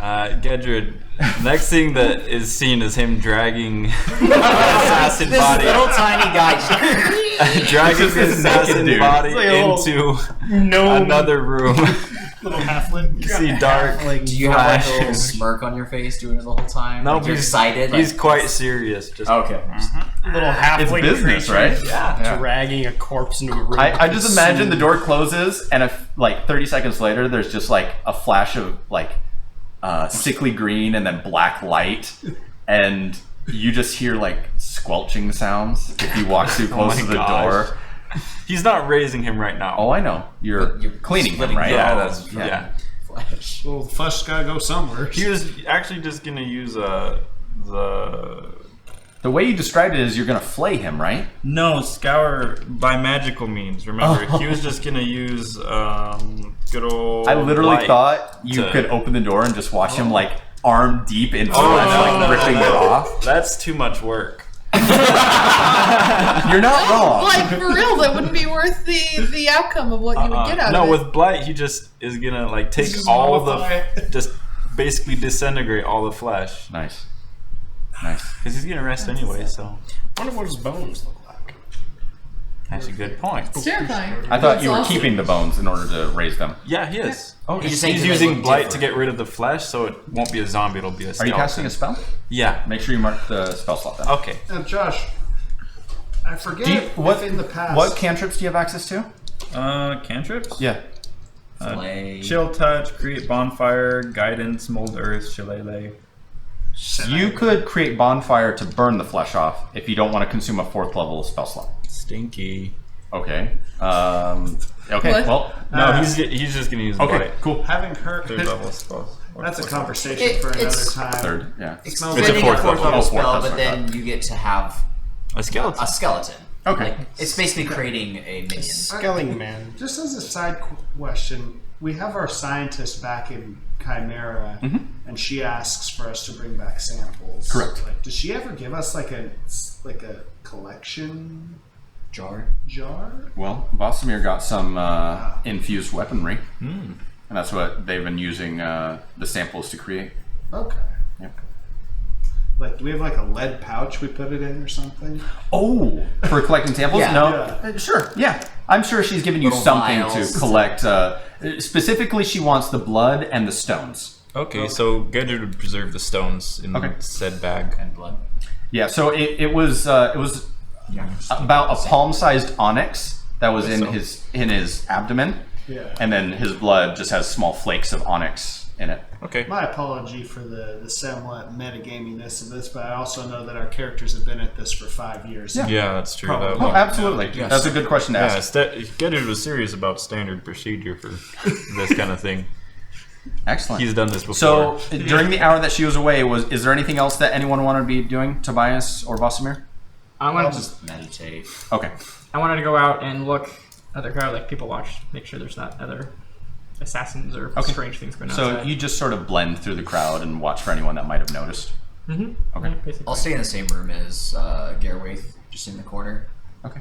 [SPEAKER 5] Gedrid, next thing that is seen is him dragging assassin
[SPEAKER 6] This
[SPEAKER 5] body,
[SPEAKER 6] little tiny guy.
[SPEAKER 5] dragging his assassin
[SPEAKER 8] dude.
[SPEAKER 5] body
[SPEAKER 2] It's like a little
[SPEAKER 5] into
[SPEAKER 2] gnome.
[SPEAKER 5] another room.
[SPEAKER 2] Little halfling.
[SPEAKER 5] You see dark.
[SPEAKER 6] Do you have like a little
[SPEAKER 5] flashes.
[SPEAKER 6] smirk on your face doing it the whole time?
[SPEAKER 5] No,
[SPEAKER 6] Like, you're
[SPEAKER 5] he's
[SPEAKER 6] excited.
[SPEAKER 5] He's
[SPEAKER 6] like,
[SPEAKER 5] quite serious. Just
[SPEAKER 6] okay.
[SPEAKER 2] Little halfling.
[SPEAKER 8] It's business,
[SPEAKER 2] creature
[SPEAKER 8] right?
[SPEAKER 5] yeah.
[SPEAKER 2] Dragging a corpse into a room.
[SPEAKER 8] I just imagine the door closes, and like 30 seconds later, there's just like a flash of like sickly green and then black light, and you just hear like squelching sounds if you walk too close
[SPEAKER 5] my
[SPEAKER 8] to the
[SPEAKER 5] gosh.
[SPEAKER 8] door.
[SPEAKER 5] He's not raising him right now.
[SPEAKER 8] Oh, I know. You're
[SPEAKER 6] You're
[SPEAKER 8] cleaning him,
[SPEAKER 6] splitting
[SPEAKER 8] right?
[SPEAKER 5] yeah,
[SPEAKER 6] Oh,
[SPEAKER 5] that's yeah.
[SPEAKER 6] Flesh.
[SPEAKER 2] Well, the flesh gotta go somewhere.
[SPEAKER 5] He was actually just gonna use the.
[SPEAKER 8] The way you described it is you're gonna flay him, right?
[SPEAKER 5] No, scour by magical means. Remember, he was just gonna use good old.
[SPEAKER 8] I literally
[SPEAKER 5] light
[SPEAKER 8] thought you
[SPEAKER 5] to-
[SPEAKER 8] could open the door and just watch him like arm deep in flesh,
[SPEAKER 5] no,
[SPEAKER 8] like ripping it off.
[SPEAKER 5] That's too much work.
[SPEAKER 8] You're not wrong.
[SPEAKER 3] Like, for real, that wouldn't be worth the outcome of what you would get out
[SPEAKER 5] No,
[SPEAKER 3] of it.
[SPEAKER 5] with blight, he just is gonna like take all the, just basically disintegrate all the flesh
[SPEAKER 8] Nice. Nice.
[SPEAKER 5] because he's gonna rest anyway. So
[SPEAKER 2] I wonder what his bones look like.
[SPEAKER 5] that's a good point.
[SPEAKER 3] It's terrifying.
[SPEAKER 8] I thought
[SPEAKER 3] That's
[SPEAKER 8] you were
[SPEAKER 3] awesome.
[SPEAKER 8] keeping the bones in order to raise them.
[SPEAKER 5] Yeah, he is.
[SPEAKER 8] Oh,
[SPEAKER 6] He's just
[SPEAKER 5] He's
[SPEAKER 6] saying they
[SPEAKER 5] using
[SPEAKER 6] look
[SPEAKER 5] blight to
[SPEAKER 6] different.
[SPEAKER 5] get rid of the flesh, so it won't be a zombie. It'll be a
[SPEAKER 8] Are
[SPEAKER 5] skeleton.
[SPEAKER 8] you casting a spell?
[SPEAKER 5] Yeah.
[SPEAKER 8] Make sure you mark the spell slot then.
[SPEAKER 5] Okay.
[SPEAKER 7] Now, Josh, I forget
[SPEAKER 8] Do you, what
[SPEAKER 7] if in the past.
[SPEAKER 8] What cantrips do you have access to?
[SPEAKER 9] Cantrips?
[SPEAKER 8] Yeah.
[SPEAKER 6] Flay.
[SPEAKER 9] Chill touch, create bonfire, guidance, mold earth, shillelagh.
[SPEAKER 8] You could create bonfire to burn the flesh off if you don't want to consume a 4th level spell slot.
[SPEAKER 9] Stinky.
[SPEAKER 8] Okay. Okay.
[SPEAKER 3] What?
[SPEAKER 8] Well.
[SPEAKER 5] No, he's just gonna use
[SPEAKER 8] Okay.
[SPEAKER 5] blight.
[SPEAKER 8] Cool.
[SPEAKER 7] Having heard.
[SPEAKER 9] Third level spells.
[SPEAKER 7] That's a conversation for another
[SPEAKER 3] It's-
[SPEAKER 7] time.
[SPEAKER 8] 3rd. Yeah.
[SPEAKER 6] It's
[SPEAKER 7] Smells
[SPEAKER 6] creating
[SPEAKER 8] like
[SPEAKER 6] a
[SPEAKER 8] a
[SPEAKER 6] fourth
[SPEAKER 8] fourth
[SPEAKER 6] level
[SPEAKER 8] level.
[SPEAKER 6] spell,
[SPEAKER 8] Oh, fourth,
[SPEAKER 6] but
[SPEAKER 8] that's what I
[SPEAKER 6] then you get to have
[SPEAKER 5] A skeleton.
[SPEAKER 6] a skeleton.
[SPEAKER 8] Okay.
[SPEAKER 6] Like, it's basically creating a minion.
[SPEAKER 2] Skelling man.
[SPEAKER 7] Just as a side question, we have our scientist back in Chimera, and she asks for us to bring back samples.
[SPEAKER 8] Correct.
[SPEAKER 7] Like, does she ever give us like a collection
[SPEAKER 6] Jar.
[SPEAKER 7] jar?
[SPEAKER 8] Well, Vosamir got some infused weaponry, and that's what they've been using the samples to create.
[SPEAKER 7] Okay.
[SPEAKER 8] Yep.
[SPEAKER 7] Like, do we have like a lead pouch we put it in or something?
[SPEAKER 8] Oh, for collecting samples?
[SPEAKER 6] Yeah.
[SPEAKER 8] No.
[SPEAKER 7] Yeah.
[SPEAKER 8] Sure. Yeah. I'm sure she's giving you
[SPEAKER 6] Little
[SPEAKER 8] something
[SPEAKER 6] vials.
[SPEAKER 8] to collect. Specifically, she wants the blood and the stones.
[SPEAKER 9] Okay, so Gedrid would preserve the stones in
[SPEAKER 8] Okay.
[SPEAKER 9] said bag.
[SPEAKER 6] And blood.
[SPEAKER 8] Yeah. So it was about a palm-sized onyx that was in his abdomen,
[SPEAKER 7] Yeah.
[SPEAKER 8] and then his blood just has small flakes of onyx in it.
[SPEAKER 9] Okay.
[SPEAKER 7] My apology for the somewhat metagaminess of this, but I also know that our characters have been at this for 5 years.
[SPEAKER 9] Yeah, that's true.
[SPEAKER 7] Probably.
[SPEAKER 9] That
[SPEAKER 8] Oh,
[SPEAKER 9] one.
[SPEAKER 8] absolutely.
[SPEAKER 6] Yes.
[SPEAKER 8] That's a good question to
[SPEAKER 9] Yeah,
[SPEAKER 8] ask.
[SPEAKER 9] Gedrid was serious about standard procedure for this kind of thing.
[SPEAKER 8] Excellent.
[SPEAKER 9] He's done this before.
[SPEAKER 8] So during the hour that she was away, is there anything else that anyone wanted to be doing, Tobias or Vosamir?
[SPEAKER 4] I
[SPEAKER 6] I'll
[SPEAKER 4] wanted
[SPEAKER 6] just meditate.
[SPEAKER 8] Okay.
[SPEAKER 4] to go out and look at the crowd, like people watch, make sure there's not other assassins or
[SPEAKER 8] Okay.
[SPEAKER 4] strange things going on.
[SPEAKER 8] So you just sort of blend through the crowd and watch for anyone that might have noticed.
[SPEAKER 4] Mm-hmm.
[SPEAKER 8] Okay.
[SPEAKER 4] Yeah, basically.
[SPEAKER 6] I'll stay in the same room as Garwaith, just in the corner.
[SPEAKER 8] Okay.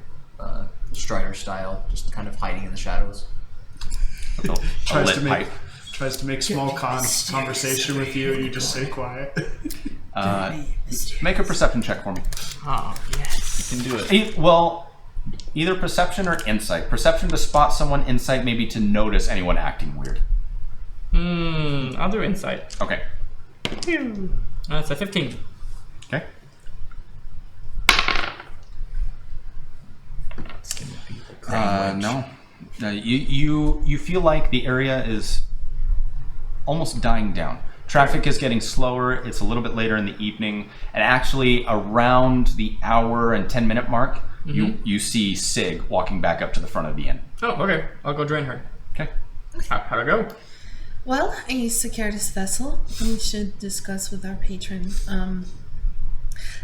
[SPEAKER 6] Strider style, just kind of hiding in the shadows.
[SPEAKER 8] A
[SPEAKER 7] Tries
[SPEAKER 8] lit
[SPEAKER 7] to make
[SPEAKER 8] pipe.
[SPEAKER 7] tries to make small conversation with you, and you just stay quiet.
[SPEAKER 8] Make a perception check for me.
[SPEAKER 4] Oh, yes.
[SPEAKER 9] you can do it.
[SPEAKER 8] Well, either perception or insight. Perception to spot someone, insight maybe to notice anyone acting weird.
[SPEAKER 4] I'll do insight.
[SPEAKER 8] Okay.
[SPEAKER 4] That's a 15.
[SPEAKER 8] Okay. No. You feel like the area is almost dying down.
[SPEAKER 1] Traffic is getting slower. It's a little bit later in the evening, and actually around the hour and 10-minute mark, you see Sig walking back up to the front of the inn.
[SPEAKER 4] Oh, okay. I'll go join her.
[SPEAKER 1] Okay.
[SPEAKER 4] How'd it go?
[SPEAKER 3] Well, I secured this vessel. We should discuss with our patron.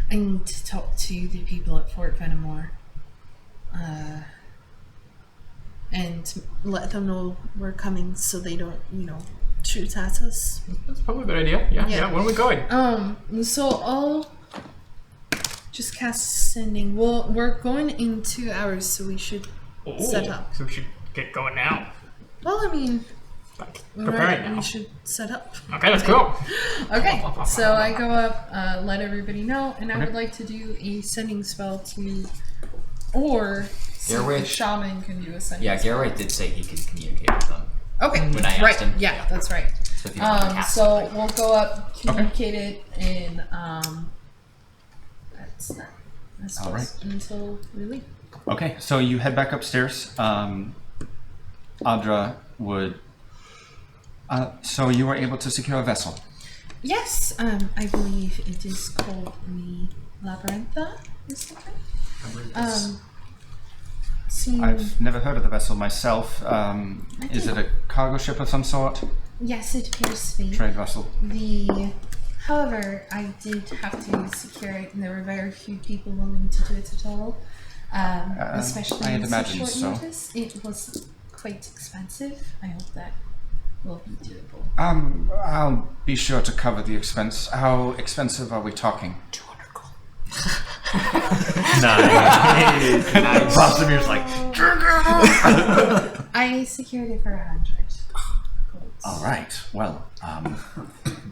[SPEAKER 3] I need to talk to the people at Fort Venimore. And let them know we're coming so they don't, shoot at us.
[SPEAKER 4] That's probably a good idea. Yeah. When are we going?
[SPEAKER 3] So I'll just cast sending. Well, we're going in 2 hours, so we should set up.
[SPEAKER 4] So we should get going now.
[SPEAKER 3] Well, I mean,
[SPEAKER 4] Preparing now.
[SPEAKER 3] we should set up.
[SPEAKER 4] Okay, let's go.
[SPEAKER 3] Okay, so I go up, let everybody know, and I would like to do a sending spell or see if the
[SPEAKER 6] Garway-
[SPEAKER 3] shaman can do a sending
[SPEAKER 6] Yeah,
[SPEAKER 3] spell.
[SPEAKER 6] Garrett did say he could communicate with them.
[SPEAKER 3] Okay,
[SPEAKER 6] When I asked
[SPEAKER 3] right,
[SPEAKER 6] him,
[SPEAKER 3] yeah,
[SPEAKER 6] yeah.
[SPEAKER 3] that's right.
[SPEAKER 6] So if you want to cast
[SPEAKER 3] So
[SPEAKER 6] something.
[SPEAKER 3] we'll go up, communicate it, and that's that. I suppose,
[SPEAKER 1] right.
[SPEAKER 3] until we leave.
[SPEAKER 1] Okay, so you head back upstairs. Audra would... so you were able to secure a vessel?
[SPEAKER 3] Yes, I believe it is called the Labyrintha, is that right?
[SPEAKER 1] I've never heard of the vessel myself. Is it a cargo ship of some sort?
[SPEAKER 3] Yes, it appears to be.
[SPEAKER 1] Trade vessel?
[SPEAKER 3] However, I did have to secure it, and there were very few people willing to do it at all. Especially
[SPEAKER 1] I had
[SPEAKER 3] on such
[SPEAKER 1] imagined
[SPEAKER 3] short
[SPEAKER 1] so.
[SPEAKER 3] notice. It was quite expensive. I hope that will be doable.
[SPEAKER 8] I'll be sure to cover the expense. How expensive are we talking?
[SPEAKER 6] 200 gold.
[SPEAKER 1] Nice. Bostomir's like...
[SPEAKER 3] I secured it for 100.
[SPEAKER 8] All right. Well,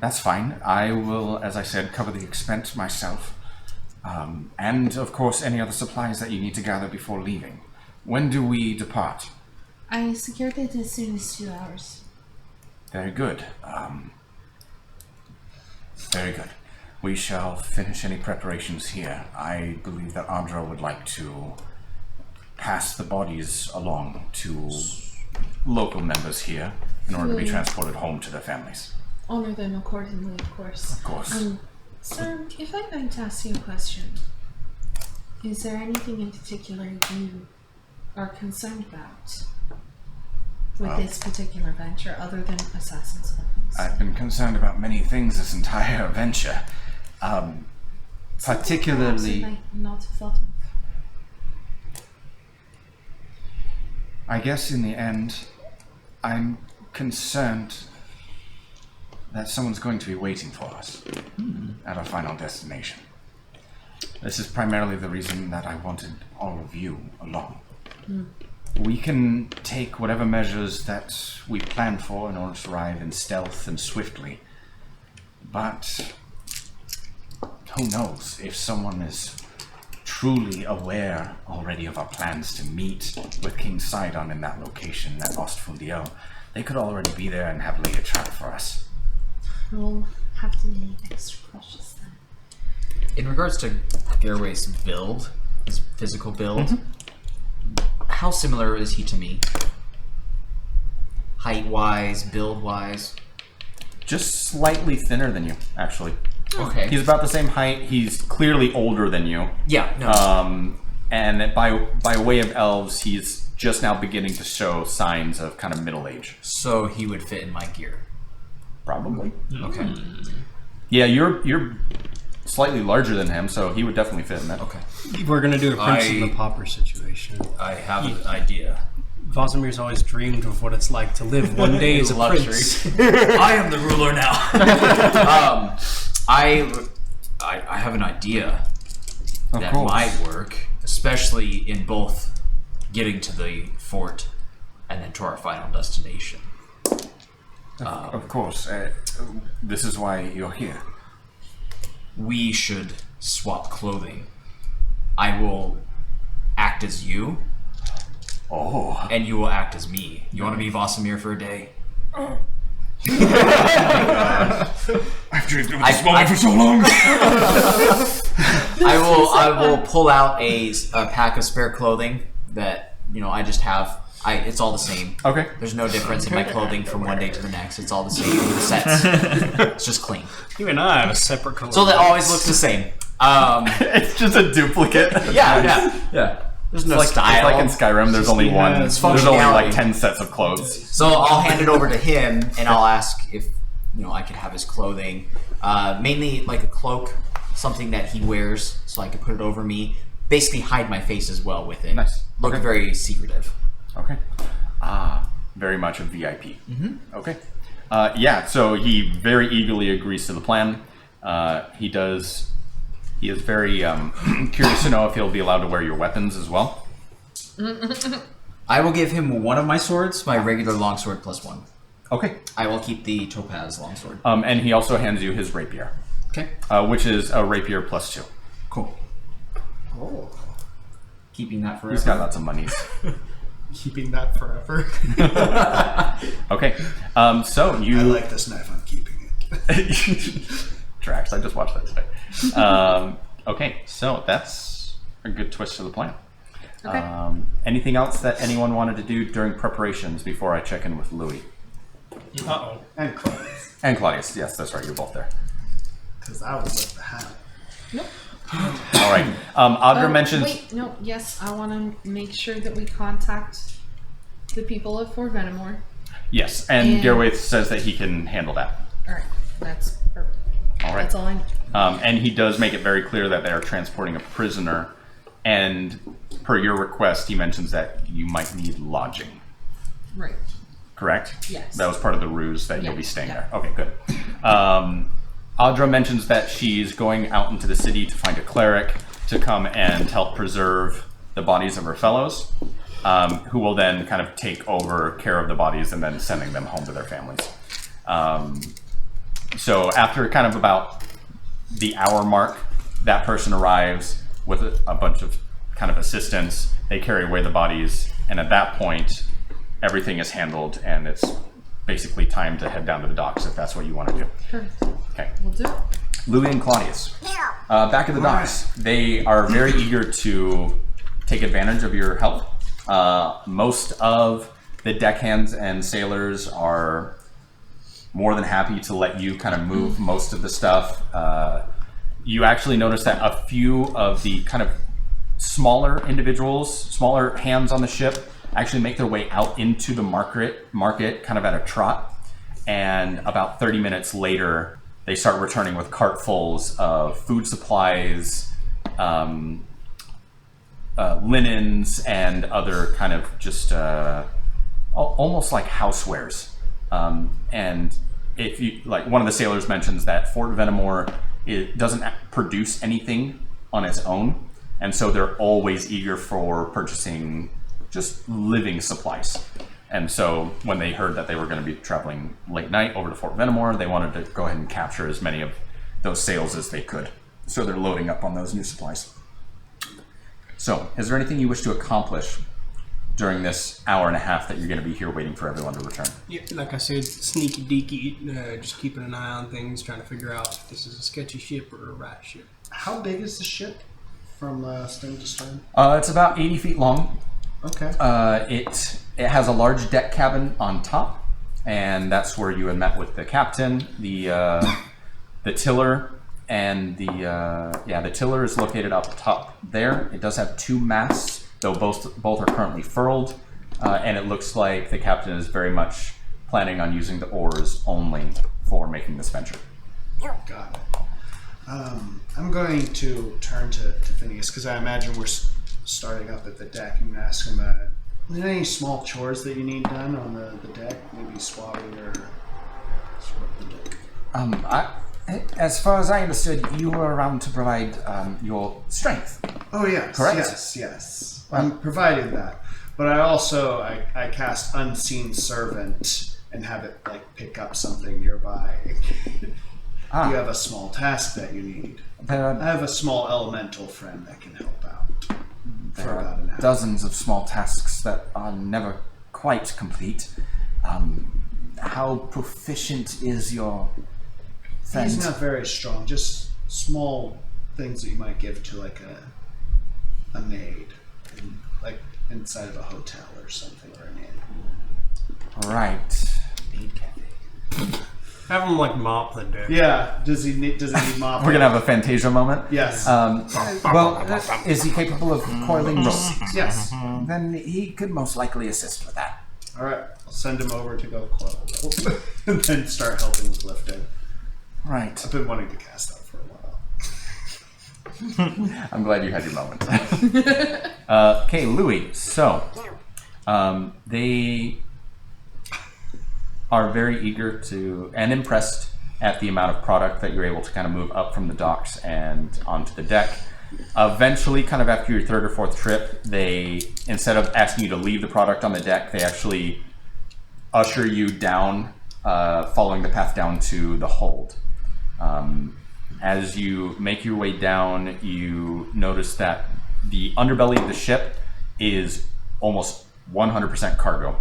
[SPEAKER 8] that's fine. I will, as I said, cover the expense myself. And, of course, any other supplies that you need to gather before leaving. When do we depart?
[SPEAKER 3] I secured it as soon as 2 hours.
[SPEAKER 8] Very good. Very good. We shall finish any preparations here. I believe that Audra would like to pass the bodies along to local members here in order to be transported home to their families.
[SPEAKER 3] Honor them accordingly, of course.
[SPEAKER 8] Of course.
[SPEAKER 3] Sir, if I'm going to ask you a question, is there anything in particular you are concerned about with this particular venture other than Assassin's Weapons?
[SPEAKER 8] I've been concerned about many things this entire venture. Particularly...
[SPEAKER 3] Perhaps I might not have thought of.
[SPEAKER 8] I guess in the end, I'm concerned that someone's going to be waiting for us at our final destination. This is primarily the reason that I wanted all of you along. We can take whatever measures that we plan for in order to arrive in stealth and swiftly, but who knows if someone is truly aware already of our plans to meet with King Sidon in that location, that Ostfundio. They could already be there and have laid a trap for us.
[SPEAKER 3] We'll have to be extra cautious then.
[SPEAKER 6] In regards to Garway's build, his physical build, how similar is he to me? Height-wise, build-wise?
[SPEAKER 1] Just slightly thinner than you, actually.
[SPEAKER 6] Okay.
[SPEAKER 1] He's about the same height. He's clearly older than you.
[SPEAKER 6] Yeah, no.
[SPEAKER 1] And by way of elves, he's just now beginning to show signs of kind of middle age.
[SPEAKER 6] So he would fit in my gear.
[SPEAKER 1] Probably.
[SPEAKER 6] Okay.
[SPEAKER 1] Yeah, you're slightly larger than him, so he would definitely fit in that.
[SPEAKER 6] Okay.
[SPEAKER 2] We're gonna do a Prince of
[SPEAKER 6] I-
[SPEAKER 2] the Pauper situation.
[SPEAKER 6] I have an idea.
[SPEAKER 2] Vosimir's always dreamed of what it's like to live one day as a prince.
[SPEAKER 6] I am the ruler now. I have an idea that
[SPEAKER 8] course.
[SPEAKER 6] might work, especially in both getting to the fort and then to our final destination.
[SPEAKER 8] Of course. This is why you're here.
[SPEAKER 6] We should swap clothing. I will act as you,
[SPEAKER 8] Oh.
[SPEAKER 6] and you will act as me. You want to be Vosimir for a day?
[SPEAKER 8] I've dreamed of this moment for so long.
[SPEAKER 6] I will pull out a pack of spare clothing that I just have, It's all the same.
[SPEAKER 1] Okay.
[SPEAKER 6] There's no difference in my clothing from one day to the next. It's all the same sets. It's just clean.
[SPEAKER 2] You and I have a separate color.
[SPEAKER 6] So that always looks the same.
[SPEAKER 1] It's just a duplicate.
[SPEAKER 6] Yeah. There's no
[SPEAKER 1] It's
[SPEAKER 6] style.
[SPEAKER 1] like in Skyrim, there's only one.
[SPEAKER 2] has
[SPEAKER 1] There's only like
[SPEAKER 6] functionality.
[SPEAKER 1] 10 sets of clothes.
[SPEAKER 6] So I'll hand it over to him, and I'll ask if I could have his clothing. Mainly like a cloak, something that he wears, so I could put it over me. Basically, hide my face as well with it.
[SPEAKER 1] Nice.
[SPEAKER 6] Look
[SPEAKER 1] Okay.
[SPEAKER 6] very secretive.
[SPEAKER 1] Okay. Very much a VIP. Mm-hmm. Okay. Yeah, so he very eagerly agrees to the plan. He is very curious to know if he'll be allowed to wear your weapons as well.
[SPEAKER 6] I will give him one of my swords, my regular longsword +1.
[SPEAKER 1] Okay.
[SPEAKER 6] I will keep the topaz longsword.
[SPEAKER 1] And he also hands you his rapier,
[SPEAKER 6] Okay.
[SPEAKER 1] which is a rapier +2.
[SPEAKER 6] Cool.
[SPEAKER 7] Oh,
[SPEAKER 6] Keeping that forever.
[SPEAKER 1] He's got lots of monies.
[SPEAKER 7] keeping that forever.
[SPEAKER 1] Okay. So you...
[SPEAKER 7] I like this knife. I'm keeping it.
[SPEAKER 1] Drax, I just watched that today. Okay, so that's a good twist to the plan.
[SPEAKER 3] Okay.
[SPEAKER 1] Anything else that anyone wanted to do during preparations before I check in with Louis?
[SPEAKER 2] Uh-oh.
[SPEAKER 7] And Claudius.
[SPEAKER 1] And Claudius, yes, that's right, you're both there.
[SPEAKER 7] Because I was at the hat.
[SPEAKER 3] Nope.
[SPEAKER 1] All right. Audra mentions...
[SPEAKER 3] Wait, no, yes, I want to make sure that we contact the people of Fort Venomore.
[SPEAKER 1] Yes, and
[SPEAKER 3] And-
[SPEAKER 1] Gerwaith says that he can handle that.
[SPEAKER 3] All right, that's perfect.
[SPEAKER 1] All right.
[SPEAKER 3] That's all I need.
[SPEAKER 1] And he does make it very clear that they are transporting a prisoner, and per your request, he mentions that you might need lodging.
[SPEAKER 3] Right.
[SPEAKER 1] Correct?
[SPEAKER 3] Yes.
[SPEAKER 1] That was part of the ruse that you'll
[SPEAKER 3] Yeah,
[SPEAKER 1] be staying
[SPEAKER 3] yeah.
[SPEAKER 1] there. Okay, good. Audra mentions that she's going out into the city to find a cleric to come and help preserve the bodies of her fellows, who will then kind of take over care of the bodies and then sending them home to their families. So after kind of about the hour mark, that person arrives with a bunch of kind of assistants. They carry away the bodies, and at that point, everything is handled, and it's basically time to head down to the docks if that's what you want to do.
[SPEAKER 3] Perfect.
[SPEAKER 1] Okay.
[SPEAKER 3] We'll do it.
[SPEAKER 1] Louis and Claudius, back at the docks. They are very eager to take advantage of your help. Most of the deckhands and sailors are more than happy to let you kind of move most of the stuff. You actually notice that a few of the kind of smaller individuals, smaller hands on the ship, actually make their way out into the market kind of at a trot. And about 30 minutes later, they start returning with cartfuls of food supplies, linens, and other kind of just almost like housewares. And if you like, one of the sailors mentions that Fort Venomore doesn't produce anything on its own, and so they're always eager for purchasing just living supplies. And so when they heard that they were going to be traveling late night over to Fort Venomore, they wanted to go ahead and capture as many of those sales as they could. So they're loading up on those new supplies. So, is there anything you wish to accomplish during this hour and a half that you're going to be here waiting for everyone to return?
[SPEAKER 2] Yeah, like I said, sneaky deaky, just keeping an eye on things, trying to figure out if this is a sketchy ship or a right ship.
[SPEAKER 7] How big is the ship from stern to stern?
[SPEAKER 1] It's about 80 feet long.
[SPEAKER 7] Okay.
[SPEAKER 1] It has a large deck cabin on top, and that's where you had met with the captain, the tiller, and the tiller is located up top there. It does have 2 masts, though both are currently furled, and it looks like the captain is very much planning on using the oars only for making this venture.
[SPEAKER 7] Got it. I'm going to turn to Phineas, because I imagine we're starting up at the deck, and ask him, are there any small chores that you need done on the deck? Maybe swabbing or scrub the deck?
[SPEAKER 8] As far as I understood, you were around to provide your strength.
[SPEAKER 7] Oh, yes.
[SPEAKER 8] Correct?
[SPEAKER 7] Yes. I'm providing that. But I also, I cast Unseen Servant and have it, like, pick up something nearby. You have a small task that you need. I have a small elemental friend that can help out.
[SPEAKER 8] There are dozens of small tasks that are never quite complete. How proficient is your friend?
[SPEAKER 7] He's not very strong. Just small things that you might give to like a maid. And like inside of a hotel or something, or an inn.
[SPEAKER 8] Right.
[SPEAKER 2] Have him like mop the deck.
[SPEAKER 7] Yeah. Does he need mop?
[SPEAKER 1] We're gonna have a Fantasia moment.
[SPEAKER 7] Yes.
[SPEAKER 8] Well, is he capable of coiling rope?
[SPEAKER 7] Yes.
[SPEAKER 8] Then he could most likely assist with that.
[SPEAKER 7] All right. I'll send him over to go coil rope, and then start helping with lifting.
[SPEAKER 8] Right.
[SPEAKER 7] I've been wanting to cast that for a while.
[SPEAKER 1] I'm glad you had your moment. Okay, Louis. So, they are very eager to and impressed at the amount of product that you're able to kind of move up from the docks and onto the deck. Eventually, kind of after your third or fourth trip, they, instead of asking you to leave the product on the deck, they actually usher you down, following the path down to the hold. As you make your way down, you notice that the underbelly of the ship is almost 100% cargo.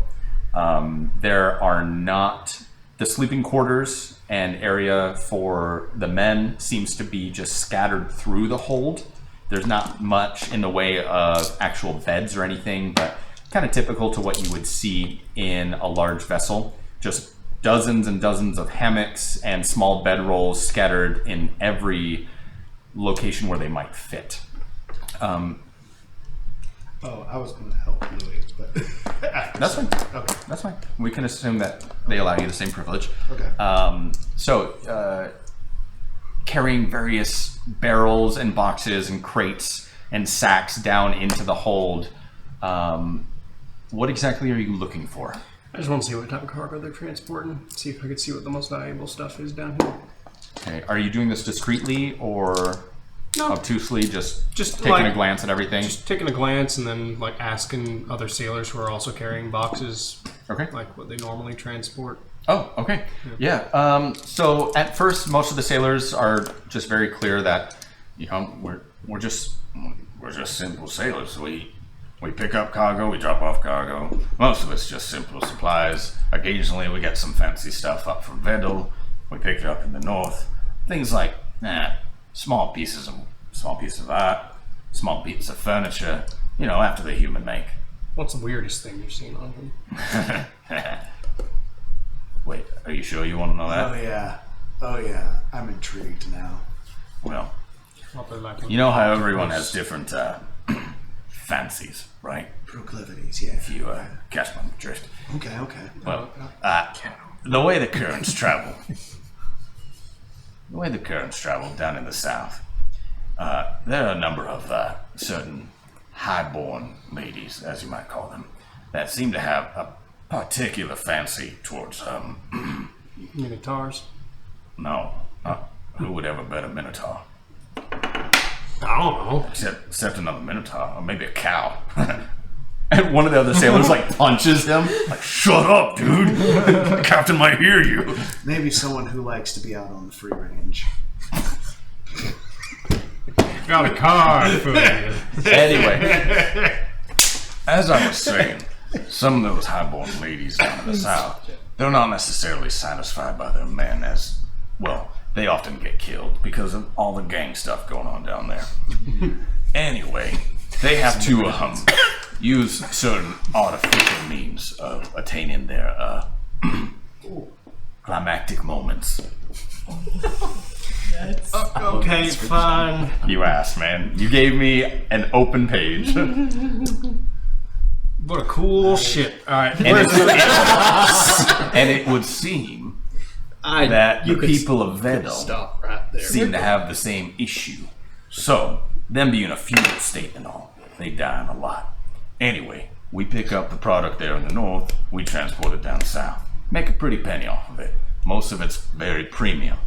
[SPEAKER 1] There are not the sleeping quarters and area for the men seems to be just scattered through the hold. There's not much in the way of actual beds or anything, but kind of typical to what you would see in a large vessel. Just dozens and dozens of hammocks and small bedrolls scattered in every location where they might fit.
[SPEAKER 7] Oh, I was going to help Louis, but
[SPEAKER 1] That's fine.
[SPEAKER 7] Okay.
[SPEAKER 1] That's fine. We can assume that they allow you the same privilege.
[SPEAKER 7] Okay.
[SPEAKER 1] Carrying various barrels and boxes and crates and sacks down into the hold. What exactly are you looking for?
[SPEAKER 2] I just want to see what type of cargo they're transporting. See if I could see what the most valuable stuff is down here.
[SPEAKER 1] Okay. Are you doing this discreetly or obtusely? Just taking
[SPEAKER 2] like,
[SPEAKER 1] a glance at everything.
[SPEAKER 2] Just taking a glance and then like asking other sailors who are also carrying boxes.
[SPEAKER 1] Okay.
[SPEAKER 2] Like what they normally transport.
[SPEAKER 1] Oh, okay. Yeah. So at first, most of the sailors are just very clear that, you know, we're just simple sailors. We pick up cargo, we drop off cargo. Most of it's just simple supplies. Occasionally, we get some fancy stuff up from Vedel. We pick it up in the north. Things like small pieces of art, small pieces of furniture. You know, after the human make.
[SPEAKER 2] What's the weirdest thing you've seen on him?
[SPEAKER 1] Wait, are you sure you want to know that?
[SPEAKER 7] Oh yeah. I'm intrigued now.
[SPEAKER 1] Well,
[SPEAKER 2] What they're like
[SPEAKER 1] you know how everyone has different fancies, right?
[SPEAKER 7] Proclivities, yeah.
[SPEAKER 1] If you catch my drift.
[SPEAKER 7] Okay.
[SPEAKER 1] Well, the way the currents travel down in the south, there are a number of certain high-born ladies, as you might call them, that seem to have a particular fancy towards
[SPEAKER 2] Minotaurs.
[SPEAKER 1] no, who would ever bet a minotaur?
[SPEAKER 2] I don't know.
[SPEAKER 1] Except another minotaur, or maybe a cow. And one of the other sailors like punches him. Like, shut up, dude! The captain might hear you.
[SPEAKER 7] Maybe someone who likes to be out on the free range.
[SPEAKER 2] Got a card for you.
[SPEAKER 1] Anyway, as I was saying, some of those highborn ladies down in the south, they're not necessarily satisfied by their men as, well, they often get killed because of all the gang stuff going on down there. Anyway, they have to use certain artificial means of attaining their climactic moments.
[SPEAKER 2] Okay, fine.
[SPEAKER 1] You asked, man. You gave me an open page.
[SPEAKER 2] What a cool ship. Alright.
[SPEAKER 1] And it would seem that the people of Vedel
[SPEAKER 2] Stop right there.
[SPEAKER 1] seem to have the same issue. So, them being a feudal state and all, they dying a lot. Anyway, we pick up the product there in the north, we transport it down south. Make a pretty penny off of it. Most of it's very premium.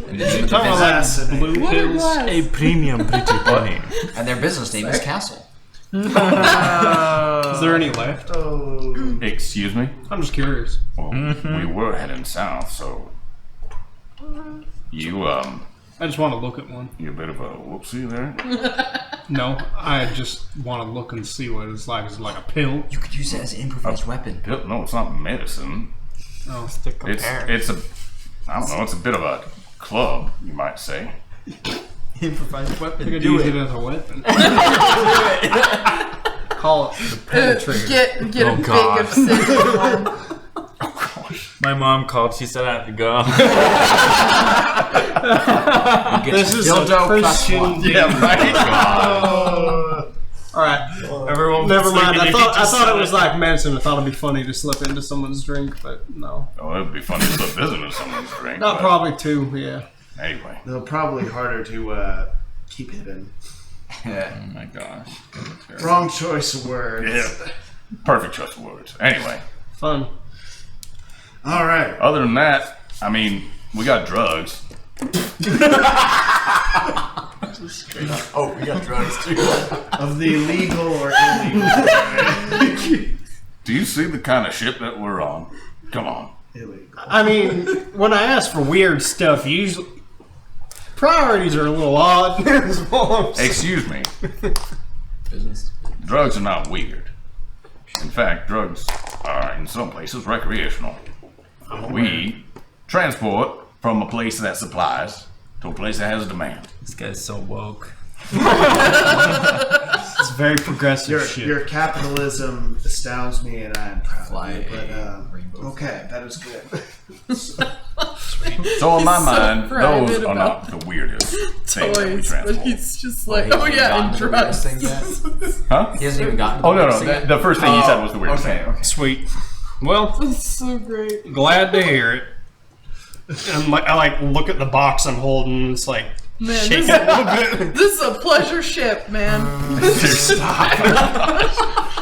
[SPEAKER 6] And
[SPEAKER 2] You're talking about like blue
[SPEAKER 3] What a
[SPEAKER 2] pills?
[SPEAKER 3] glass.
[SPEAKER 9] A premium pretty penny.
[SPEAKER 6] and their business name is Castle.
[SPEAKER 2] Is there any left?
[SPEAKER 7] Oh.
[SPEAKER 1] Excuse me?
[SPEAKER 2] I'm just curious.
[SPEAKER 1] Well, we were heading south, so you
[SPEAKER 2] I just want to look at one.
[SPEAKER 1] you're a bit of a whoopsie there.
[SPEAKER 2] No, I just want to look and see what it's like. Is it like a pill?
[SPEAKER 6] You could use it as an improvised weapon.
[SPEAKER 1] No, it's not medicine.
[SPEAKER 2] Oh,
[SPEAKER 9] To compare.
[SPEAKER 1] It's a, I don't know, it's a bit of a club, you might say.
[SPEAKER 6] Improvised weapon.
[SPEAKER 2] You could
[SPEAKER 6] Do
[SPEAKER 2] use
[SPEAKER 6] it.
[SPEAKER 2] it as a weapon. Call it the penetrator.
[SPEAKER 3] Get a
[SPEAKER 5] God.
[SPEAKER 3] big obsidian one.
[SPEAKER 5] My mom called. She said I have to go.
[SPEAKER 2] This is a
[SPEAKER 6] dildo
[SPEAKER 2] Christian.
[SPEAKER 6] +1.
[SPEAKER 1] Yeah, right.
[SPEAKER 2] All right.
[SPEAKER 9] Everyone,
[SPEAKER 2] Never mind. I
[SPEAKER 9] you
[SPEAKER 2] thought
[SPEAKER 9] just
[SPEAKER 2] it
[SPEAKER 9] said
[SPEAKER 2] was like medicine. I thought it'd be funny to slip into someone's drink, but no.
[SPEAKER 8] Oh, it would be funny to slip this into someone's drink.
[SPEAKER 2] Not
[SPEAKER 8] but
[SPEAKER 2] probably two. Yeah.
[SPEAKER 8] Anyway.
[SPEAKER 7] They're probably harder to keep hidden.
[SPEAKER 8] Oh my gosh.
[SPEAKER 7] Wrong choice of words.
[SPEAKER 8] Yeah. Perfect choice of words. Anyway.
[SPEAKER 2] Fun.
[SPEAKER 7] All right.
[SPEAKER 8] Other than that, I mean, we got drugs.
[SPEAKER 6] Oh, we got drugs too.
[SPEAKER 7] Of the legal or illegal.
[SPEAKER 8] Do you see the kind of ship that we're on? Come on.
[SPEAKER 7] Illegal.
[SPEAKER 2] I mean, when I ask for weird stuff, usually priorities are a little odd.
[SPEAKER 8] Excuse me.
[SPEAKER 6] Business.
[SPEAKER 8] Drugs are not weird. In fact, drugs are in some places recreational. We transport from a place that supplies to a place that has demand.
[SPEAKER 5] This guy's so woke.
[SPEAKER 2] It's very progressive shit.
[SPEAKER 7] Your capitalism astounds me, and I am proud
[SPEAKER 6] Fly
[SPEAKER 7] of you.
[SPEAKER 6] a rainbow.
[SPEAKER 7] But okay, that is good.
[SPEAKER 8] So in my
[SPEAKER 3] so
[SPEAKER 8] mind,
[SPEAKER 3] private
[SPEAKER 8] those are
[SPEAKER 3] about
[SPEAKER 8] not the weirdest things that we
[SPEAKER 3] Toys, but
[SPEAKER 8] transport.
[SPEAKER 3] he's just
[SPEAKER 6] Well,
[SPEAKER 3] like,
[SPEAKER 6] he
[SPEAKER 3] oh
[SPEAKER 6] hasn't
[SPEAKER 3] yeah,
[SPEAKER 6] gotten
[SPEAKER 3] and
[SPEAKER 6] to the weirdest
[SPEAKER 3] drugs.
[SPEAKER 6] thing yet.
[SPEAKER 8] Huh?
[SPEAKER 6] He hasn't even gotten to
[SPEAKER 8] Oh
[SPEAKER 6] the
[SPEAKER 8] no,
[SPEAKER 6] weirdest
[SPEAKER 8] no.
[SPEAKER 6] thing yet.
[SPEAKER 8] The first thing you said was the weirdest
[SPEAKER 6] Okay,
[SPEAKER 8] thing.
[SPEAKER 6] okay.
[SPEAKER 2] Sweet. Well,
[SPEAKER 3] That's so great.
[SPEAKER 2] glad to hear it. And I like look at the box I'm holding. It's like
[SPEAKER 3] Man,
[SPEAKER 2] shake
[SPEAKER 3] this,
[SPEAKER 2] it a little bit.
[SPEAKER 3] this is a pleasure ship, man.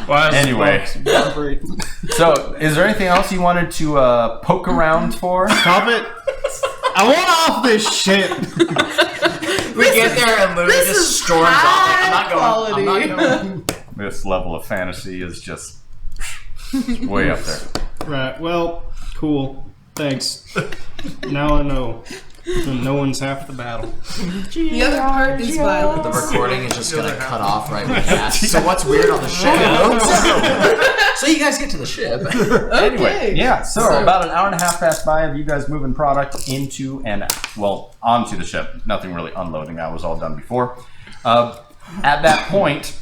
[SPEAKER 2] Why is the
[SPEAKER 8] Anyway.
[SPEAKER 2] box vibrating?
[SPEAKER 8] So, is there anything else you wanted to poke around for?
[SPEAKER 2] Stop it! I want off this shit.
[SPEAKER 6] We get there and Luna
[SPEAKER 3] this
[SPEAKER 6] just
[SPEAKER 3] is
[SPEAKER 6] storms off. Like, I'm not
[SPEAKER 3] high
[SPEAKER 6] going. I'm not going.
[SPEAKER 8] This level of fantasy is just way up there.
[SPEAKER 2] Right. Well, cool. Thanks. Now I know. And no one's half the battle.
[SPEAKER 3] The other part is
[SPEAKER 6] The
[SPEAKER 3] violence.
[SPEAKER 6] recording is just gonna cut off right when we ask. So what's weird on the ship? So you guys get to the ship.
[SPEAKER 8] Anyway,
[SPEAKER 3] Okay.
[SPEAKER 8] yeah. So about an hour and a half passed by of you guys moving product into and onto the ship. Nothing really unloading. That was all done before. At that point,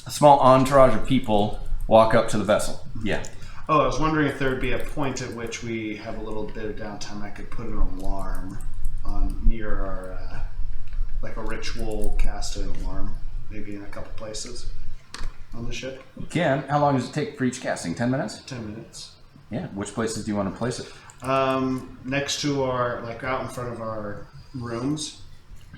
[SPEAKER 8] a small entourage of people walk up to the vessel. Yeah.
[SPEAKER 7] Oh, I was wondering if there would be a point at which we have a little bit of downtime. I could put an alarm on near our, like a ritual casted alarm, maybe in a couple places on the ship.
[SPEAKER 8] You can. How long does it take for each casting? 10 minutes?
[SPEAKER 7] 10 minutes.
[SPEAKER 8] Yeah. Which places do you want to place it?
[SPEAKER 7] Next to our, like out in front of our rooms.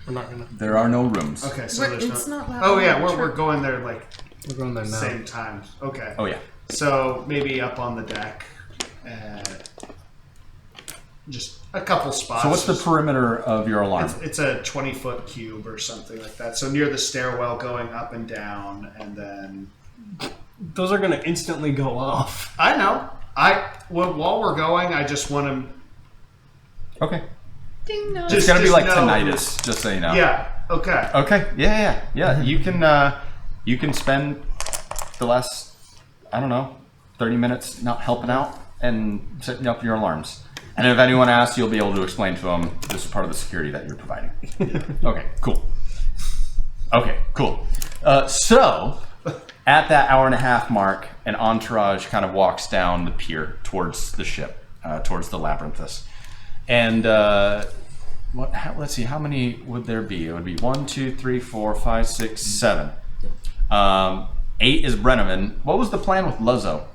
[SPEAKER 2] We're not gonna.
[SPEAKER 8] There are no rooms.
[SPEAKER 7] Okay, so there's
[SPEAKER 3] It's
[SPEAKER 7] no.
[SPEAKER 3] not loud.
[SPEAKER 7] Oh yeah, we're going there like
[SPEAKER 2] We're going there now.
[SPEAKER 7] same time. Okay.
[SPEAKER 8] Oh yeah.
[SPEAKER 7] So maybe up on the deck, just a couple spots.
[SPEAKER 8] So what's the perimeter of your alarm?
[SPEAKER 7] It's a 20-foot cube or something like that. So near the stairwell, going up and down, and then
[SPEAKER 2] Those are gonna instantly go off.
[SPEAKER 7] I know. While we're going, I just want to.
[SPEAKER 8] Okay.
[SPEAKER 3] Ding dong.
[SPEAKER 8] It's gonna be like
[SPEAKER 7] know-
[SPEAKER 8] tinnitus, just so you know.
[SPEAKER 7] Yeah. Okay.
[SPEAKER 8] Okay. Yeah. You can spend the last, I don't know, 30 minutes not helping out and setting up your alarms. And if anyone asks, you'll be able to explain to them this is part of the security that you're providing. Okay. Cool. So at that hour and a half mark, an entourage kind of walks down the pier towards the ship, towards the labyrinthus. And let's see, how many would there be? It would be 1, 2, 3, 4, 5, 6, 7. 8 is Brenneman. What was the plan with Luzzo?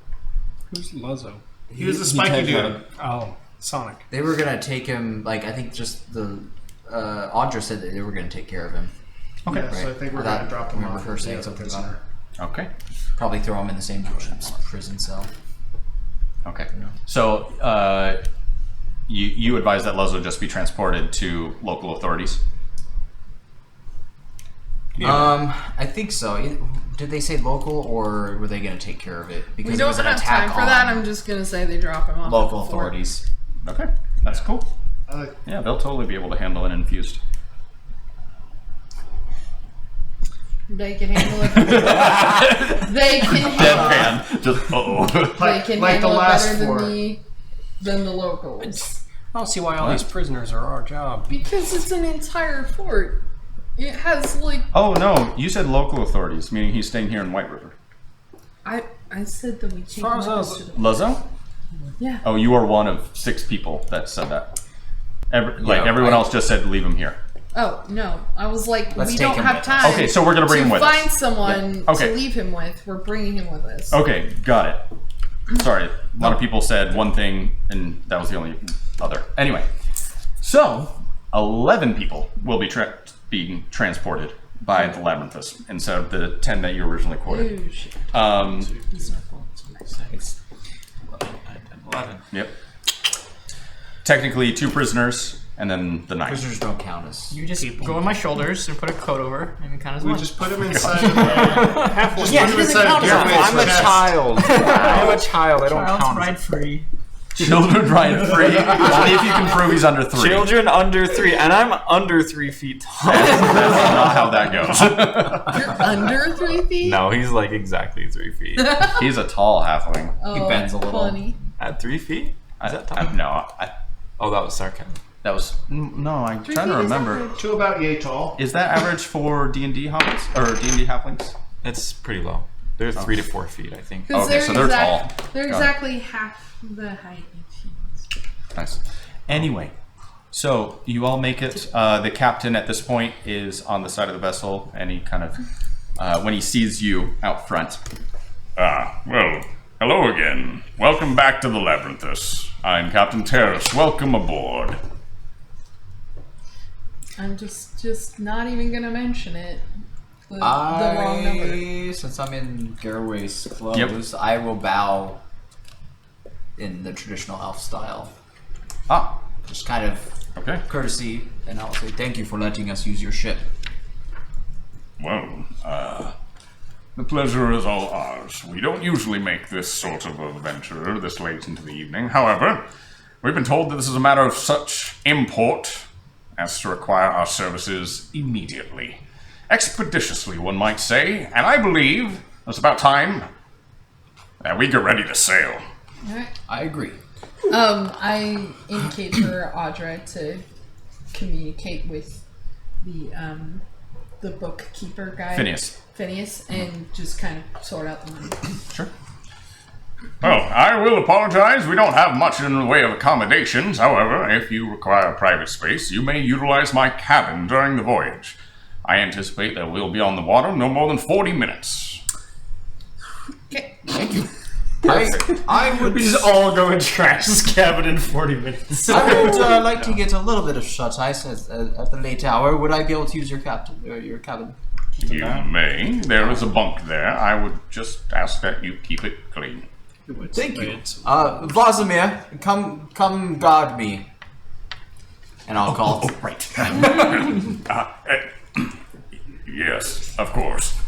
[SPEAKER 2] Who's Luzzo?
[SPEAKER 7] He was the spiky dude.
[SPEAKER 2] Oh, Sonic.
[SPEAKER 6] They were gonna take him. Like I think just the Audra said that they were gonna take care of him.
[SPEAKER 8] Okay.
[SPEAKER 7] Yeah, so I think we're
[SPEAKER 6] thought-
[SPEAKER 7] going to drop him
[SPEAKER 6] remember
[SPEAKER 7] off.
[SPEAKER 6] her
[SPEAKER 7] with the
[SPEAKER 6] saying
[SPEAKER 7] other
[SPEAKER 6] something about
[SPEAKER 7] prisoner.
[SPEAKER 8] Okay.
[SPEAKER 6] Probably throw him in the same prison cell.
[SPEAKER 8] Okay. So you advise that Luzzo just be transported to local authorities?
[SPEAKER 6] I think so. Did they say local or were they gonna take care of it? Because
[SPEAKER 3] We
[SPEAKER 6] it
[SPEAKER 3] don't
[SPEAKER 6] was an
[SPEAKER 3] have
[SPEAKER 6] attack
[SPEAKER 3] time for
[SPEAKER 6] on
[SPEAKER 3] that. I'm just gonna say they drop him off.
[SPEAKER 6] local
[SPEAKER 3] at the fort.
[SPEAKER 6] authorities.
[SPEAKER 8] Okay. That's cool.
[SPEAKER 7] I like
[SPEAKER 8] Yeah, they'll totally be able to handle an infused.
[SPEAKER 3] They can handle it. They can handle.
[SPEAKER 8] Deadpan. Just
[SPEAKER 3] They can
[SPEAKER 7] like the
[SPEAKER 3] handle it
[SPEAKER 7] last
[SPEAKER 3] better
[SPEAKER 7] four.
[SPEAKER 3] than the locals.
[SPEAKER 2] I don't see why all these prisoners are our job.
[SPEAKER 3] Because it's an entire fort. It has like
[SPEAKER 1] Oh no, you said local authorities, meaning he's staying here in White River.
[SPEAKER 3] I said that we take
[SPEAKER 2] far as I
[SPEAKER 3] weapons
[SPEAKER 2] was-
[SPEAKER 3] to the
[SPEAKER 1] Lazo?
[SPEAKER 3] Yeah.
[SPEAKER 1] Oh, you are one of 6 people that said that. Everyone
[SPEAKER 6] I-
[SPEAKER 1] else just said leave him here.
[SPEAKER 3] Oh no! I was like,
[SPEAKER 6] Let's
[SPEAKER 3] we
[SPEAKER 6] take
[SPEAKER 3] don't
[SPEAKER 6] him
[SPEAKER 3] have
[SPEAKER 6] with us.
[SPEAKER 3] time.
[SPEAKER 1] Okay, so we're gonna bring him with us.
[SPEAKER 3] find someone
[SPEAKER 1] Okay.
[SPEAKER 3] to leave him with. We're bringing him with us.
[SPEAKER 1] Okay, got it. Sorry, a lot of people said one thing, and that was the only other. Anyway, so 11 people will be being transported by the Labyrinthus instead of the 10 that you originally quoted.
[SPEAKER 3] Ooh, shit.
[SPEAKER 5] It's 11.
[SPEAKER 1] Yep. Technically, 2 prisoners, and then the knight.
[SPEAKER 6] Prisoners don't count as.
[SPEAKER 4] You just go on my shoulders and put a coat over and count as
[SPEAKER 7] We
[SPEAKER 4] one.
[SPEAKER 7] just put him inside of the... Just
[SPEAKER 6] Yeah,
[SPEAKER 7] put
[SPEAKER 6] he
[SPEAKER 7] him
[SPEAKER 6] doesn't
[SPEAKER 7] inside
[SPEAKER 6] count
[SPEAKER 7] of
[SPEAKER 6] as
[SPEAKER 7] Gearface's
[SPEAKER 9] I'm a
[SPEAKER 7] chest.
[SPEAKER 9] child. I'm a child. I don't
[SPEAKER 4] Child's
[SPEAKER 9] count.
[SPEAKER 4] ride free.
[SPEAKER 1] Children ride free. Only if you can prove he's under 3.
[SPEAKER 9] Children under 3, and I'm under 3 feet tall.
[SPEAKER 1] That's not how that goes.
[SPEAKER 3] You're under 3 feet.
[SPEAKER 9] No, he's like exactly 3 feet.
[SPEAKER 1] He's a tall halfling.
[SPEAKER 3] Oh,
[SPEAKER 6] bends a little.
[SPEAKER 3] Funny.
[SPEAKER 9] At 3 feet? Is that tall?
[SPEAKER 1] No,
[SPEAKER 9] Oh, that was sarcasm.
[SPEAKER 1] that was no. I'm
[SPEAKER 3] 3
[SPEAKER 1] trying to
[SPEAKER 3] feet is
[SPEAKER 1] remember.
[SPEAKER 3] average.
[SPEAKER 7] To about yay tall.
[SPEAKER 1] Is that average for D&D hobbits or D&D halflings?
[SPEAKER 9] It's pretty low. They're 3 to 4 feet, I think.
[SPEAKER 3] Because
[SPEAKER 1] Okay, so they're tall.
[SPEAKER 3] They're
[SPEAKER 1] Got it.
[SPEAKER 3] exactly half the height of humans.
[SPEAKER 1] Nice. Anyway, so you all make it. The captain at this point is on the side of the vessel, and he kind of, when he sees you out front.
[SPEAKER 10] Well, hello again. Welcome back to the Labyrinthus. I'm Captain Terrace. Welcome aboard.
[SPEAKER 3] I'm just not even gonna mention it. The wrong number.
[SPEAKER 6] Since I'm in Garway's clothes, I will bow in the traditional elf style.
[SPEAKER 1] Ah,
[SPEAKER 6] Just kind of
[SPEAKER 1] okay.
[SPEAKER 6] courtesy, and I'll say thank you for letting us use your ship.
[SPEAKER 10] Well, the pleasure is all ours. We don't usually make this sort of a venture this late into the evening. However, we've been told that this is a matter of such import as to require our services immediately. Expeditiously, one might say, and I believe it's about time that we get ready to sail.
[SPEAKER 3] Alright.
[SPEAKER 6] I agree.
[SPEAKER 3] I indicate for Audra to communicate with the bookkeeper guy. Phineas, and just kind of sort out the money.
[SPEAKER 1] Sure.
[SPEAKER 10] Well, I will apologize. We don't have much in the way of accommodations. However, if you require private space, you may utilize my cabin during the voyage. I anticipate that we'll be on the water no more than 40 minutes.
[SPEAKER 3] Okay.
[SPEAKER 6] Thank you. I would.
[SPEAKER 2] We just all go and trash this cabin in 40 minutes.
[SPEAKER 6] I would like to get a little bit of shut ice at the late hour. Would I be able to use your your cabin?
[SPEAKER 10] You may. There is a bunk there. I would just ask that you keep it clean.
[SPEAKER 6] Thank you. Vladimir, come guard me. And I'll call.
[SPEAKER 10] Right. Yes, of course.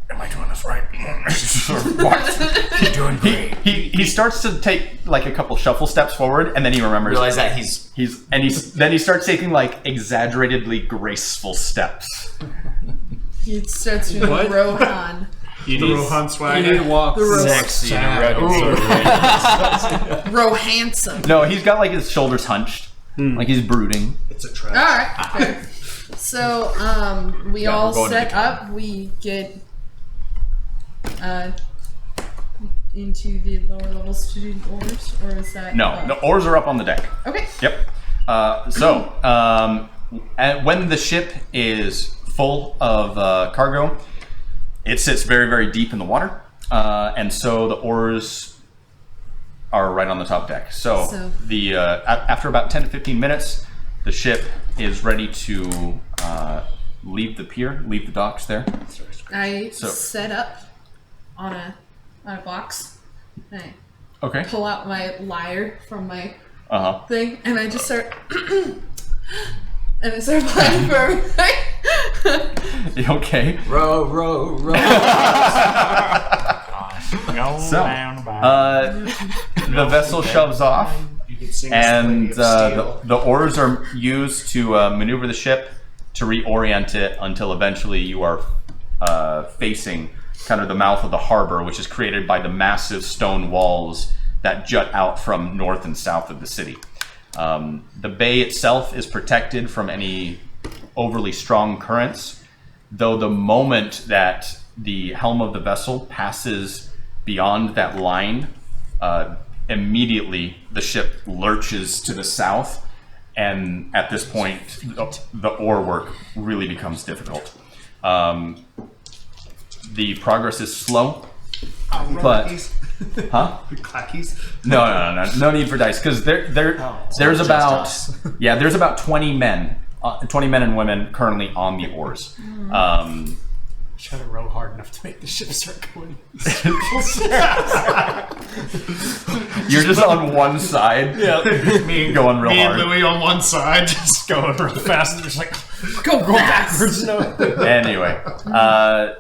[SPEAKER 10] Am I doing this right?
[SPEAKER 1] What?
[SPEAKER 10] You're doing great.
[SPEAKER 1] He starts to take like a couple shuffle steps forward, and then he remembers.
[SPEAKER 6] Realize that he's
[SPEAKER 1] then he starts taking like exaggeratedly graceful steps.
[SPEAKER 3] He starts doing
[SPEAKER 2] What?
[SPEAKER 3] Rohan.
[SPEAKER 2] You
[SPEAKER 7] The
[SPEAKER 2] need,
[SPEAKER 7] Rohan
[SPEAKER 2] you
[SPEAKER 7] swagger.
[SPEAKER 2] need to walk
[SPEAKER 3] The Rohan.
[SPEAKER 9] Sexy and rugged.
[SPEAKER 3] Rohandsome.
[SPEAKER 1] No, he's got like his shoulders hunched, like he's brooding.
[SPEAKER 7] It's a trap.
[SPEAKER 3] All right. Fair. So we
[SPEAKER 6] Yeah,
[SPEAKER 3] all
[SPEAKER 6] we're going to
[SPEAKER 3] set
[SPEAKER 6] the
[SPEAKER 3] up. We get into the lower levels to do the oars, or is that
[SPEAKER 1] No, the oars are up on the deck.
[SPEAKER 3] Okay.
[SPEAKER 1] Yep. When the ship is full of cargo, it sits very, very deep in the water, and so the oars are right on the top deck. So,
[SPEAKER 3] So-
[SPEAKER 1] after about 10 to 15 minutes, the ship is ready to leave the pier, leave the docks there.
[SPEAKER 3] I
[SPEAKER 1] So-
[SPEAKER 3] set up on a box. And I
[SPEAKER 1] Okay.
[SPEAKER 3] pull out my lyre from my
[SPEAKER 1] Uh huh.
[SPEAKER 3] thing, and I just start. And I start playing for everything.
[SPEAKER 1] Okay.
[SPEAKER 6] row.
[SPEAKER 5] Go
[SPEAKER 1] So,
[SPEAKER 5] down by
[SPEAKER 1] the vessel shoves off.
[SPEAKER 7] You could sing
[SPEAKER 1] And
[SPEAKER 7] this lady of steel.
[SPEAKER 1] the oars are used to maneuver the ship to reorient it until eventually you are facing kind of the mouth of the harbor, which is created by the massive stone walls that jut out from north and south of the city. The bay itself is protected from any overly strong currents, though the moment that the helm of the vessel passes beyond that line, immediately the ship lurches to the south, and at this point the oar work really becomes difficult. The progress is slow, but
[SPEAKER 7] The clackies?
[SPEAKER 1] no need for dice, because there's about 20 men and women currently on the oars.
[SPEAKER 2] Try to row hard enough to make the ship start going.
[SPEAKER 1] You're just on one side,
[SPEAKER 2] me
[SPEAKER 1] going real
[SPEAKER 2] me
[SPEAKER 1] hard.
[SPEAKER 2] and Louis on one side, just going real fast, and just like go backwards. No.
[SPEAKER 1] Anyway,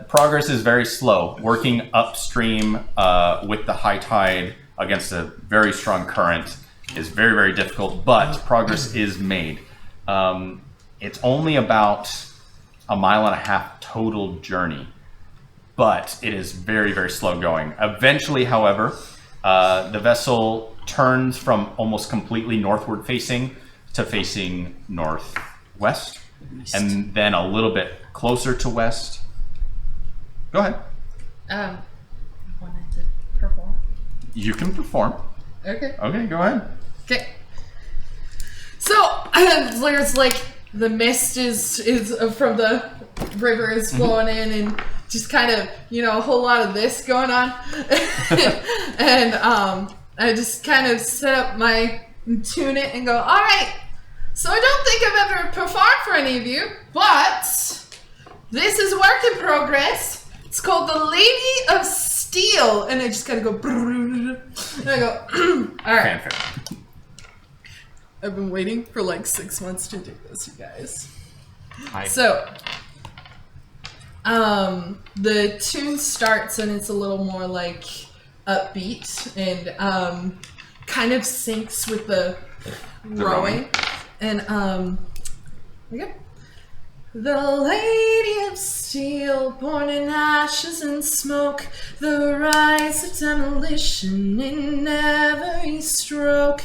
[SPEAKER 1] progress is very slow. Working upstream with the high tide against a very strong current is very, very difficult, but progress is made. It's only about 1.5 mile total journey, but it is very, very slow going. Eventually, however, the vessel turns from almost completely northward facing to facing northwest, and then a little bit closer to west. Go ahead.
[SPEAKER 3] I wanted to perform.
[SPEAKER 1] You can perform.
[SPEAKER 3] Okay.
[SPEAKER 1] Okay, go ahead.
[SPEAKER 3] Okay. So there's like the mist is from the river is flowing in, and just kind of a whole lot of this going on, and I just kind of set up my tune it and go, all right. So I don't think I've ever performed for any of you, but this is work in progress. It's called the Lady of Steel, and I just kind of go, and I go, all right.
[SPEAKER 1] Fanfare.
[SPEAKER 3] I've been waiting for like 6 months to do this, you guys.
[SPEAKER 5] Hi.
[SPEAKER 3] So, the tune starts and it's a little more like upbeat and kind of syncs with the rowing. And okay. The Lady of Steel, born in ashes and smoke, the rise of demolition in every stroke.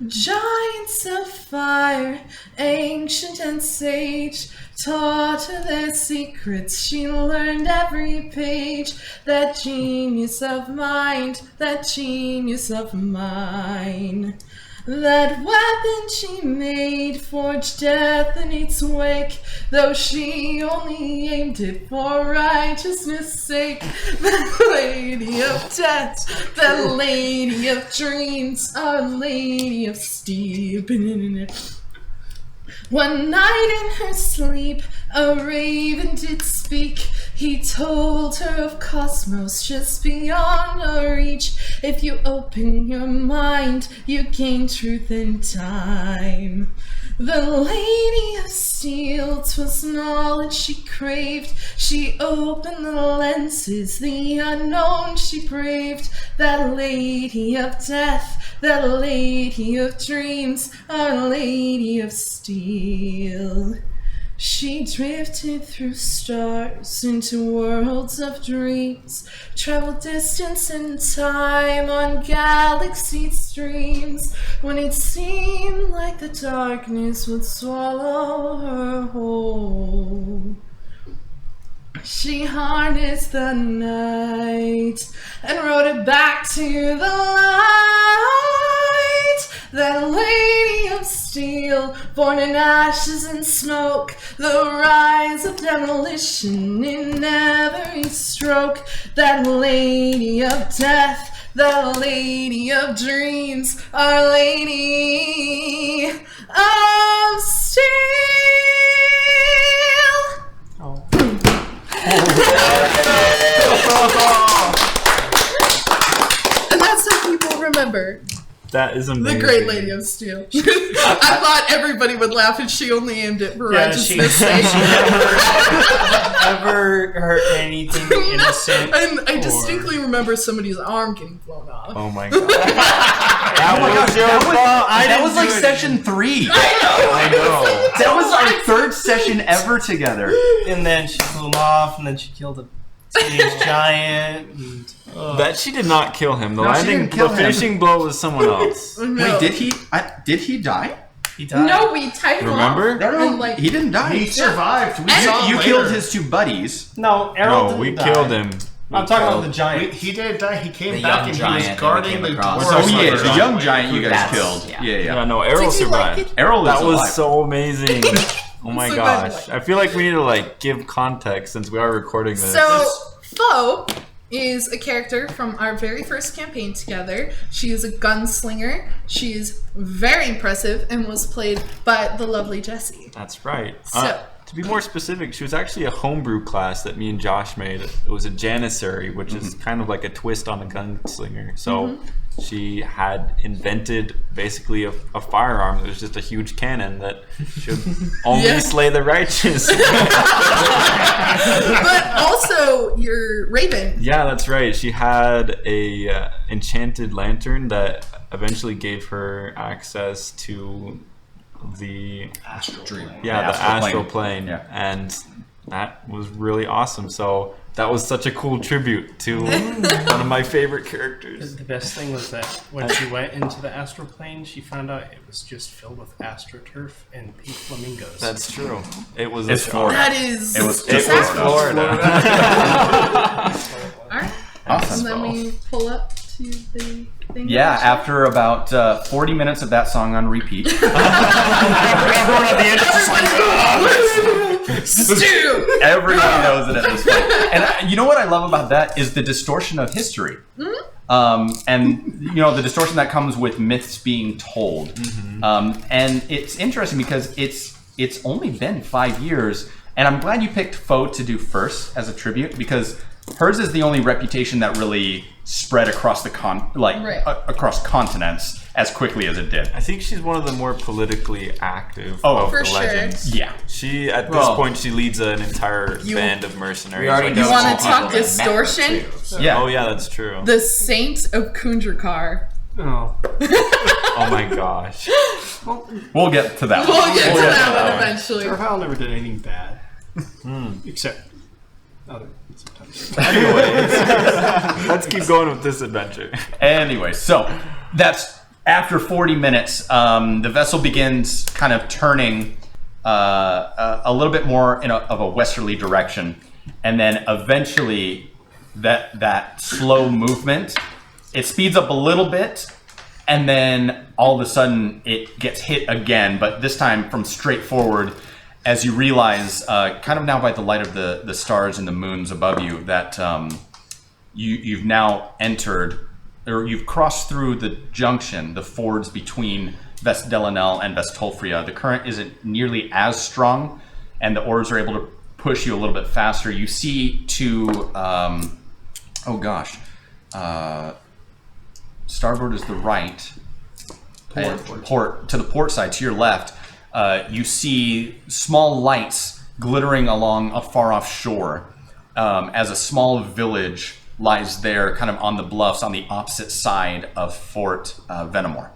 [SPEAKER 3] Giants of fire, ancient and sage, taught her their secrets, she learned every page. That genius of mind, that genius of mine. That weapon she made forged death in its wake, though she only aimed it for righteousness' sake. That lady of death, that lady of dreams, our lady of steel. One night in her sleep, a raven did speak. He told her of cosmos just beyond her reach. If you open your mind, you gain truth in time. The Lady of Steel, 'twas knowledge she craved. She opened the lenses, the unknown she braved. That lady of death, that lady of dreams, our lady of steel. She drifted through stars into worlds of dreams, traveled distance and time on galaxy streams, when it seemed like the darkness would swallow her whole. She harnessed the night and rode it back to the light. That lady of steel, born in ashes and smoke, the rise of demolition in every stroke. That lady of death, the lady of dreams, our lady of steel.
[SPEAKER 4] Oh.
[SPEAKER 3] And that's how people remember
[SPEAKER 9] That is amazing.
[SPEAKER 3] the Great Lady of Steel. I thought everybody would laugh, and she only aimed it for righteousness' sake.
[SPEAKER 2] Ever hurt anything innocent?
[SPEAKER 3] And I distinctly remember somebody's arm getting blown off.
[SPEAKER 9] Oh my god.
[SPEAKER 1] That was like session 3.
[SPEAKER 9] I know.
[SPEAKER 1] That was our 3rd session ever together.
[SPEAKER 2] And then she flew him off, and then she killed a teenage giant. And,
[SPEAKER 9] That she did not kill him. The
[SPEAKER 1] No, she didn't kill him.
[SPEAKER 9] finishing blow was someone else.
[SPEAKER 3] No.
[SPEAKER 1] Wait, did he die?
[SPEAKER 2] He died.
[SPEAKER 3] No, we tied him
[SPEAKER 9] Remember?
[SPEAKER 3] off.
[SPEAKER 1] No,
[SPEAKER 3] And, like,
[SPEAKER 1] he didn't die.
[SPEAKER 7] He survived. We saw
[SPEAKER 1] You
[SPEAKER 7] him
[SPEAKER 1] killed
[SPEAKER 7] later.
[SPEAKER 1] his two buddies.
[SPEAKER 2] No, Errol
[SPEAKER 9] No,
[SPEAKER 2] didn't
[SPEAKER 9] we
[SPEAKER 2] die.
[SPEAKER 9] killed him.
[SPEAKER 2] I'm talking about the giant.
[SPEAKER 7] He didn't die. He came
[SPEAKER 6] The
[SPEAKER 7] back
[SPEAKER 6] young
[SPEAKER 7] and he
[SPEAKER 6] giant
[SPEAKER 7] was
[SPEAKER 6] that we
[SPEAKER 7] guarding
[SPEAKER 6] came
[SPEAKER 7] the
[SPEAKER 6] across.
[SPEAKER 7] door.
[SPEAKER 1] Oh yeah, the young
[SPEAKER 7] Right.
[SPEAKER 1] giant you guys
[SPEAKER 6] That's-
[SPEAKER 1] killed.
[SPEAKER 6] yeah.
[SPEAKER 1] Yeah,
[SPEAKER 9] Yeah, no, Errol
[SPEAKER 3] Did you
[SPEAKER 9] survived.
[SPEAKER 3] like it?
[SPEAKER 1] Errol is
[SPEAKER 9] That was
[SPEAKER 1] alive.
[SPEAKER 9] so amazing. Oh my
[SPEAKER 3] So glad you
[SPEAKER 9] gosh.
[SPEAKER 3] liked
[SPEAKER 9] I feel like we need to like give context since we are recording this.
[SPEAKER 3] So, Fo is a character from our very first campaign together. She is a gunslinger. She is very impressive and was played by the lovely Jessie.
[SPEAKER 9] That's right.
[SPEAKER 3] So-
[SPEAKER 9] To be more specific, she was actually a homebrew class that me and Josh made. It was a janissary, which is kind of like a twist on a gunslinger. So she had invented basically a firearm that was just a huge cannon that should only
[SPEAKER 3] Yeah.
[SPEAKER 9] slay the righteous.
[SPEAKER 3] But also, your Raven.
[SPEAKER 9] Yeah, that's right. She had a enchanted lantern that eventually gave her access to the
[SPEAKER 7] Astral.
[SPEAKER 9] yeah,
[SPEAKER 1] The
[SPEAKER 9] the
[SPEAKER 1] astral
[SPEAKER 9] astral
[SPEAKER 1] plane.
[SPEAKER 9] plane,
[SPEAKER 1] Yeah.
[SPEAKER 9] and that was really awesome. So that was such a cool tribute to one of my favorite characters.
[SPEAKER 2] The best thing was that when she went into the astral plane, she found out it was just filled with astroturf and pink flamingos.
[SPEAKER 9] That's true. It was
[SPEAKER 1] It's Florida.
[SPEAKER 3] That is.
[SPEAKER 1] It was
[SPEAKER 9] It was Florida.
[SPEAKER 3] Alright.
[SPEAKER 1] Awesome.
[SPEAKER 3] And then we pull up to the thing.
[SPEAKER 1] Yeah, after about 40 minutes of that song on repeat.
[SPEAKER 7] Everyone at the end is just like,
[SPEAKER 3] Stew!
[SPEAKER 1] Everybody knows it at this point. And you know what I love about that is the distortion of history. And you know, the distortion that comes with myths being told. And it's interesting because it's only been 5 years, and I'm glad you picked Foe to do first as a tribute because hers is the only reputation that really spread across the
[SPEAKER 3] Right.
[SPEAKER 1] across continents as quickly as it did.
[SPEAKER 9] I think she's one of the more politically active
[SPEAKER 1] Oh,
[SPEAKER 9] of
[SPEAKER 3] for
[SPEAKER 9] the
[SPEAKER 3] sure.
[SPEAKER 9] legends.
[SPEAKER 1] Yeah.
[SPEAKER 9] She at this
[SPEAKER 1] Well,
[SPEAKER 9] point she leads an entire band of mercenaries.
[SPEAKER 6] We already
[SPEAKER 9] like
[SPEAKER 6] know
[SPEAKER 3] You
[SPEAKER 9] a
[SPEAKER 3] want
[SPEAKER 6] all
[SPEAKER 3] to
[SPEAKER 9] small
[SPEAKER 3] talk
[SPEAKER 6] people that met her,
[SPEAKER 3] distortion?
[SPEAKER 6] too, so.
[SPEAKER 1] Yeah.
[SPEAKER 9] Oh yeah, that's true.
[SPEAKER 3] The Saint of Kundrakar.
[SPEAKER 2] Oh.
[SPEAKER 9] Oh my gosh.
[SPEAKER 1] We'll get to that.
[SPEAKER 3] We'll get to
[SPEAKER 1] We'll
[SPEAKER 3] that one eventually.
[SPEAKER 2] Turfile never did anything bad. Except other sometimes.
[SPEAKER 9] Anyways, let's keep going with this adventure.
[SPEAKER 1] Anyway, so that's after 40 minutes. The vessel begins kind of turning a little bit more of a westerly direction, and then eventually that slow movement it speeds up a little bit, and then all of a sudden it gets hit again, but this time from straight forward. As you realize, kind of now by the light of the stars and the moons above you, that you've now entered, or you've crossed through the junction, the fords between Ves and Ves Tolfrya. The current isn't nearly as strong, and the oars are able to push you a little bit faster. You see to, starboard is the right, port to the port side, to your left. You see small lights glittering along a far-off shore as a small village lies there kind of on the bluffs on the opposite side of Fort Venimore.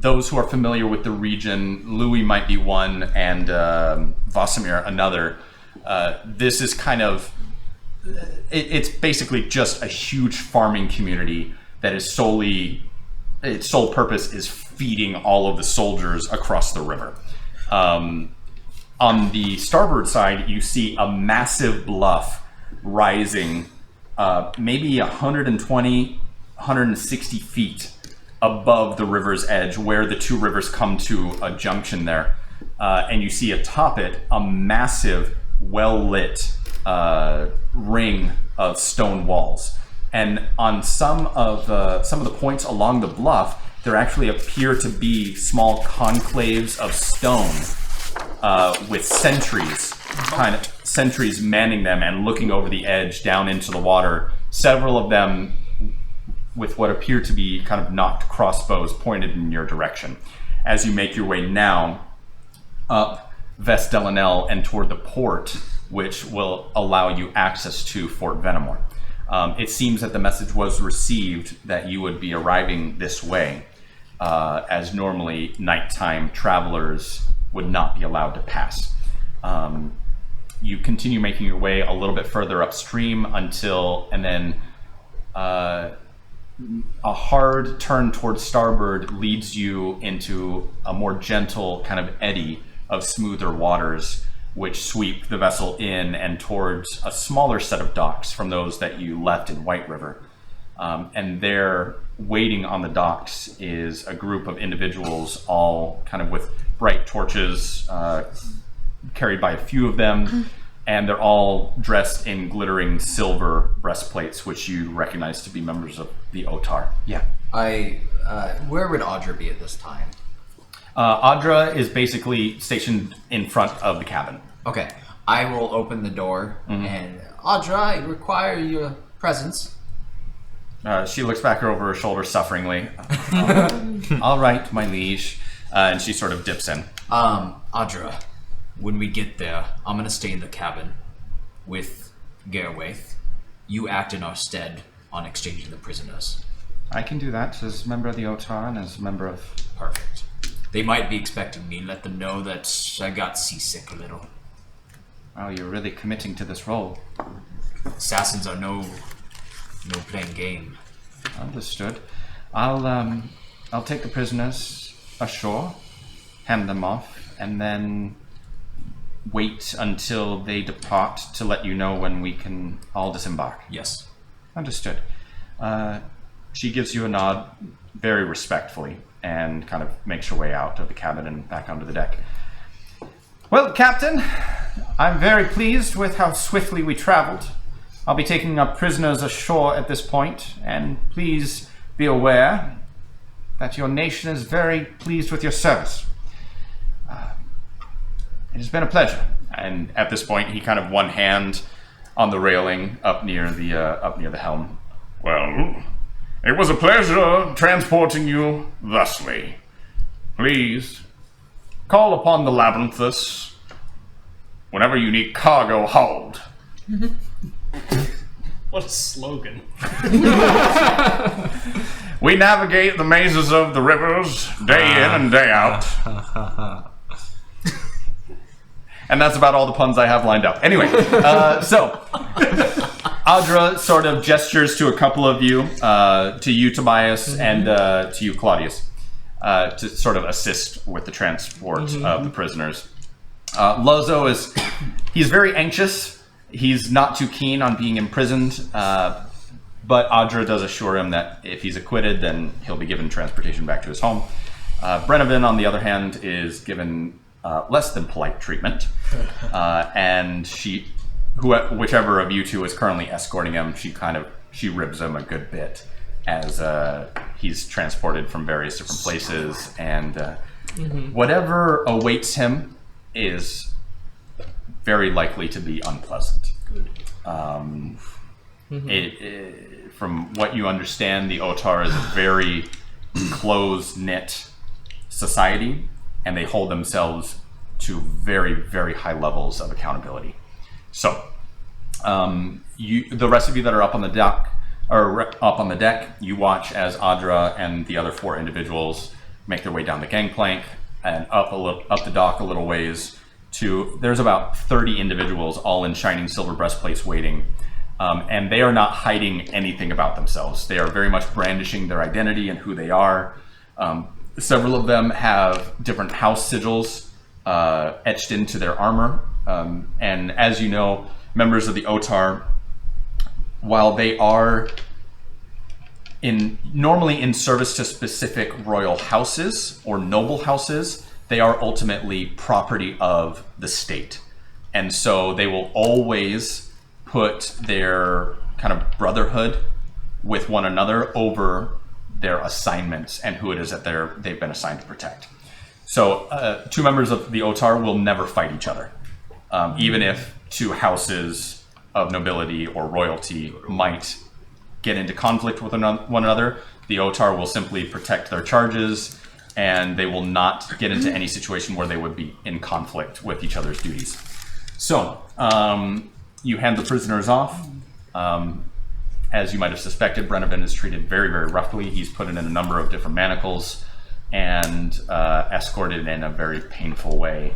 [SPEAKER 1] Those who are familiar with the region, Louis might be one and Vasimir another. This is kind of, it's basically just a huge farming community that is its sole purpose is feeding all of the soldiers across the river. On the starboard side, you see a massive bluff rising maybe 120, 160 feet above the river's edge where the two rivers come to a junction there. And you see atop it a massive, well-lit ring of stone walls. And on some of the points along the bluff, there actually appear to be small conclaves of stone with sentries manning them and looking over the edge down into the water. Several of them with what appear to be kind of knocked crossbows pointed in your direction. As you make your way now up Ves and toward the port, which will allow you access to Fort Venimore. It seems that the message was received that you would be arriving this way, as normally nighttime travelers would not be allowed to pass. You continue making your way a little bit further upstream until, and then a hard turn towards starboard leads you into a more gentle kind of eddy of smoother waters, which sweep the vessel in and towards a smaller set of docks from those that you left in White River. And there, waiting on the docks, is a group of individuals, all kind of with bright torches, carried by a few of them, and they're all dressed in glittering silver breastplates, which you recognize to be members of the Otar. Yeah.
[SPEAKER 6] Where would Audra be at this time?
[SPEAKER 1] Audra is basically stationed in front of the cabin.
[SPEAKER 6] Okay. I will open the door, and Audra, I require your presence.
[SPEAKER 1] She looks back over her shoulder sufferingly. All right, my liege. And she sort of dips in.
[SPEAKER 6] Audra, when we get there, I'm going to stay in the cabin with Garwaith. You act in our stead on exchanging the prisoners.
[SPEAKER 1] I can do that as a member of the Otar and as a member of...
[SPEAKER 6] Perfect. They might be expecting me. Let them know that I got seasick a little.
[SPEAKER 1] Oh, you're really committing to this role.
[SPEAKER 6] Assassins are no playing game.
[SPEAKER 1] Understood. I'll take the prisoners ashore, hand them off, and then wait until they depart to let you know when we can all disembark.
[SPEAKER 6] Yes.
[SPEAKER 1] Understood. She gives you a nod very respectfully and kind of makes her way out of the cabin and back onto the deck. Well, Captain, I'm very pleased with how swiftly we traveled. I'll be taking our prisoners ashore at this point, and please be aware that your nation is very pleased with your service. It has been a pleasure. And at this point, he kind of one hand on the railing up near the helm.
[SPEAKER 10] Well, it was a pleasure transporting you thusly. Please, call upon the Labyrinthus whenever you need cargo hauled.
[SPEAKER 2] What a slogan.
[SPEAKER 10] We navigate the mazes of the rivers day in and day out.
[SPEAKER 1] And that's about all the puns I have lined up. Anyway, so Audra sort of gestures to a couple of you, to you, Tobias, and to you, Claudius, to sort of assist with the transport of the prisoners. Lozo he's very anxious. He's not too keen on being imprisoned, but Audra does assure him that if he's acquitted, then he'll be given transportation back to his home. Brenovan, on the other hand, is given less than polite treatment, and whichever of you two is currently escorting him, she ribs him a good bit as he's transported from various different places, and whatever awaits him is very likely to be unpleasant. From what you understand, the Otar is a very close-knit society, and they hold themselves to very, very high levels of accountability. So, the rest of you that are up on the deck, you watch as Audra and the other 4 individuals make their way down the gangplank and up the dock a little ways. There's about 30 individuals, all in shining silver breastplates, waiting, and they are not hiding anything about themselves. They are very much brandishing their identity and who they are. Several of them have different house sigils etched into their armor, and as you know, members of the Otar, while they are normally in service to specific royal houses or noble houses, they are ultimately property of the state. And so they will always put their kind of brotherhood with one another over their assignments and who it is that they've been assigned to protect. So 2 members of the Otar will never fight each other. Even if 2 houses of nobility or royalty might get into conflict with one another, the Otar will simply protect their charges, and they will not get into any situation where they would be in conflict with each other's duties. So, you hand the prisoners off. As you might have suspected, Brenovan is treated very, very roughly. He's put in a number of different manacles and escorted in a very painful way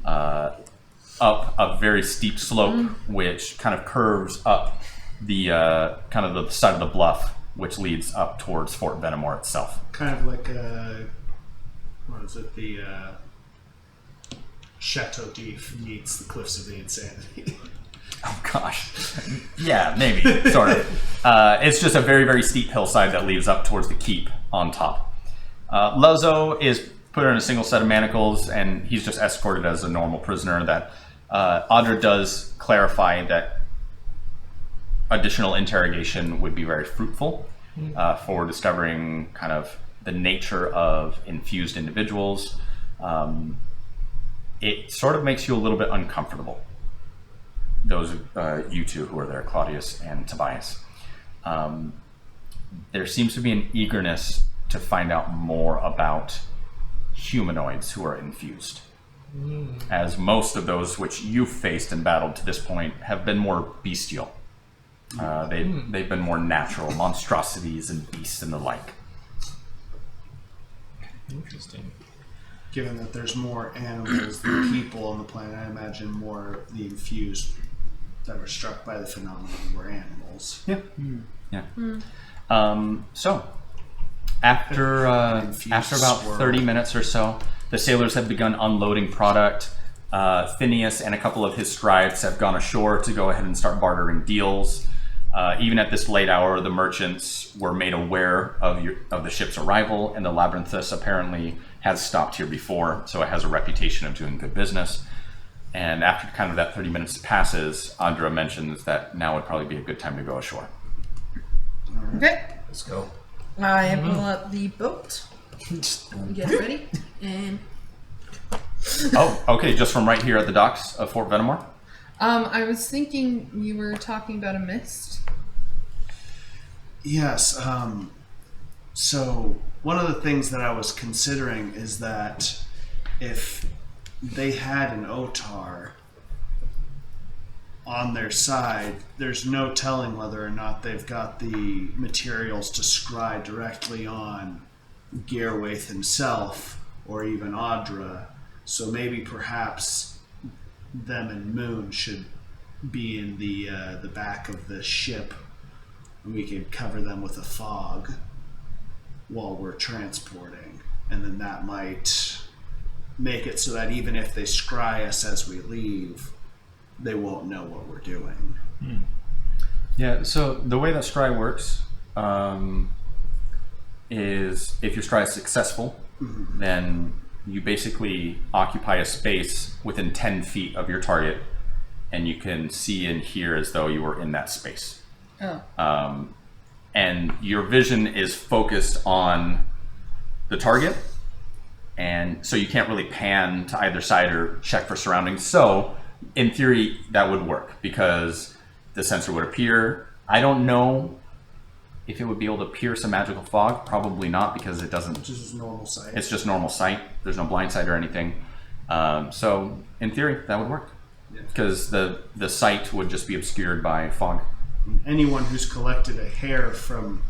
[SPEAKER 1] up a very steep slope, which kind of curves up the kind of the side of the bluff which leads up towards Fort Venimore itself.
[SPEAKER 7] Kind of like what is it? The Chateau d'If meets the Cliffs of the Insanity.
[SPEAKER 1] Oh gosh, yeah, maybe sort of. It's just a very, very steep hillside that leads up towards the keep on top. Lozo is put in a single set of manacles, and he's just escorted as a normal prisoner. That Audra does clarify that additional interrogation would be very fruitful for discovering kind of the nature of infused individuals. It sort of makes you a little bit uncomfortable. Those you two who are there, Claudius and Tobias. There seems to be an eagerness to find out more about humanoids who are infused. As most of those which you've faced and battled to this point have been more bestial. They've been more natural, monstrosities and beasts and the like.
[SPEAKER 9] Interesting.
[SPEAKER 7] Given that there's more animals than people on the planet, I imagine more of the infused that were struck by the phenomenon were animals.
[SPEAKER 1] Yeah. So, after about 30 minutes or so, the sailors have begun unloading product. Phineas and a couple of his scribes have gone ashore to go ahead and start bartering deals. Even at this late hour, the merchants were made aware of the ship's arrival, and the Labyrinthus apparently has stopped here before, so it has a reputation of doing good business. And after kind of that 30 minutes passes, Andra mentions that now would probably be a good time to go ashore.
[SPEAKER 3] Okay.
[SPEAKER 6] Let's go.
[SPEAKER 3] I pull up the boat. Get ready. And
[SPEAKER 1] Oh, okay, just from right here at the docks of Fort Venimore?
[SPEAKER 3] I was thinking you were talking about a mist.
[SPEAKER 7] Yes. So one of the things that I was considering is that if they had an Otar on their side, there's no telling whether or not they've got the materials to scry directly on Gerwaith himself or even Audra. So maybe perhaps them and Moon should be in the back of the ship, and we could cover them with a fog while we're transporting, and then that might make it so that even if they scry us as we leave, they won't know what we're doing.
[SPEAKER 1] Yeah, so the way that scry works is if your scry is successful, then you basically occupy a space within 10 feet of your target, and you can see and hear as though you were in that space.
[SPEAKER 3] Oh.
[SPEAKER 1] And your vision is focused on the target, and so you can't really pan to either side or check for surroundings. So in theory that would work because the sensor would appear. I don't know if it would be able to pierce a magical fog. Probably not, because it doesn't.
[SPEAKER 7] Just normal sight.
[SPEAKER 1] It's just normal sight. There's no blind sight or anything. So in theory that would work because the sight would just be obscured by fog.
[SPEAKER 7] Anyone who's collected a hair from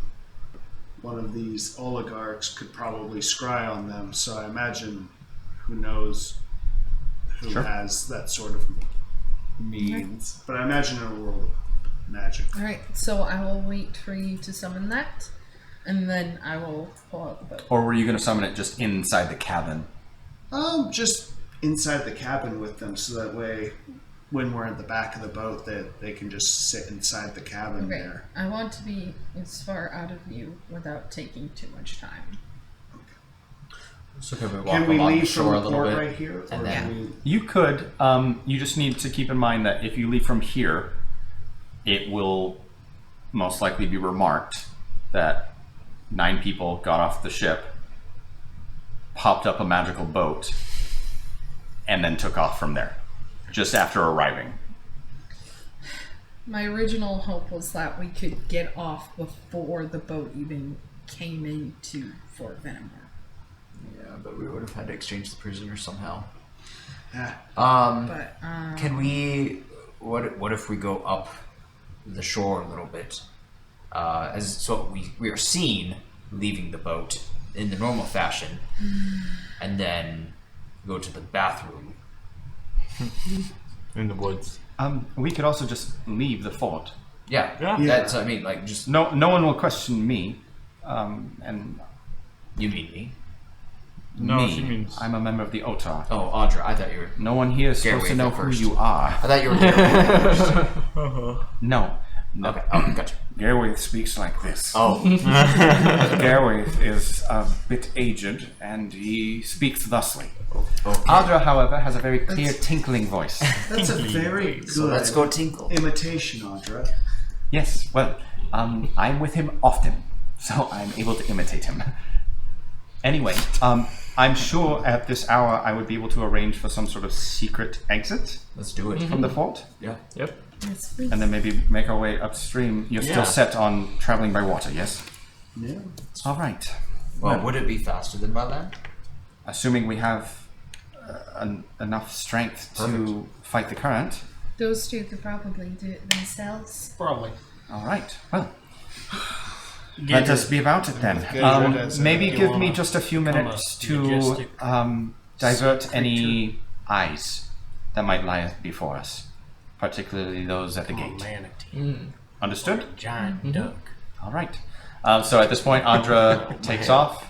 [SPEAKER 7] one of these oligarchs could probably scry on them, so I imagine who knows who has that sort of means. But I imagine in a world of magic.
[SPEAKER 3] Alright, so I will wait for you to summon that, and then I will pull out the boat.
[SPEAKER 1] Or were you going to summon it just inside the cabin?
[SPEAKER 7] Just inside the cabin with them, so that way when we're at the back of the boat, they can just sit inside the cabin
[SPEAKER 3] Okay,
[SPEAKER 7] there.
[SPEAKER 3] I want to be as far out of view without taking too much time.
[SPEAKER 6] So can we walk
[SPEAKER 7] Can we
[SPEAKER 6] along the
[SPEAKER 7] leave
[SPEAKER 6] shore a
[SPEAKER 7] from the
[SPEAKER 6] little
[SPEAKER 7] port
[SPEAKER 6] bit?
[SPEAKER 7] right here? Or
[SPEAKER 6] And then-
[SPEAKER 7] can
[SPEAKER 1] You could. You just need to keep in mind that if you leave from here, it will most likely be remarked that 9 people got off the ship, popped up a magical boat, and then took off from there, just after arriving.
[SPEAKER 3] My original hope was that we could get off before the boat even came into Fort Venimore.
[SPEAKER 6] Yeah, but we would have had to exchange the prisoners somehow.
[SPEAKER 7] Yeah.
[SPEAKER 3] But
[SPEAKER 6] Can we? What if we go up the shore a little bit? We are seen leaving the boat in the normal fashion, and then go to the bathroom.
[SPEAKER 9] In the woods.
[SPEAKER 1] We could also just leave the fort
[SPEAKER 6] Yeah.
[SPEAKER 9] Yeah.
[SPEAKER 6] That's, I mean, like, just...
[SPEAKER 8] No one will question me. And
[SPEAKER 6] You mean me?
[SPEAKER 9] No,
[SPEAKER 8] me.
[SPEAKER 9] she means-
[SPEAKER 8] I'm a member of the Otar.
[SPEAKER 6] Oh, Audra, I thought you were...
[SPEAKER 8] No one here is supposed to
[SPEAKER 6] Garway
[SPEAKER 8] know
[SPEAKER 6] go
[SPEAKER 8] who
[SPEAKER 6] first.
[SPEAKER 8] you are.
[SPEAKER 6] I thought you were Garway first.
[SPEAKER 8] No.
[SPEAKER 6] Okay, oh, gotcha.
[SPEAKER 10] Garway speaks like this.
[SPEAKER 6] Oh.
[SPEAKER 10] Garway is a bit aged, and he speaks thusly.
[SPEAKER 6] Okay.
[SPEAKER 8] Audra, however, has a very clear, tinkling voice.
[SPEAKER 7] That's a very good
[SPEAKER 6] So let's go tinkle.
[SPEAKER 7] imitation, Audra.
[SPEAKER 8] Yes, well, I'm with him often, so I'm able to imitate him. Anyway, I'm sure at this hour I would be able to arrange for some sort of secret exit
[SPEAKER 6] Let's do it.
[SPEAKER 8] from the fort,
[SPEAKER 6] Yeah.
[SPEAKER 4] Yep.
[SPEAKER 3] Yes, please.
[SPEAKER 8] and then maybe make our way upstream. You're
[SPEAKER 6] Yeah.
[SPEAKER 8] still set on traveling by water, yes?
[SPEAKER 7] Yeah.
[SPEAKER 8] All right.
[SPEAKER 6] Well, would it be faster than by land?
[SPEAKER 8] Assuming we have enough strength to fight the current.
[SPEAKER 3] Those two could probably do it themselves.
[SPEAKER 2] Probably.
[SPEAKER 8] All right. Well, let us be about it then.
[SPEAKER 7] as a-
[SPEAKER 8] Maybe
[SPEAKER 2] you
[SPEAKER 8] give me
[SPEAKER 2] wanna
[SPEAKER 8] just a few minutes to
[SPEAKER 2] majestic
[SPEAKER 8] divert any eyes that might lie before us, particularly those at the gate.
[SPEAKER 2] Manatee.
[SPEAKER 8] Understood?
[SPEAKER 2] Giant duck.
[SPEAKER 8] All right. So at this point, Andra takes off,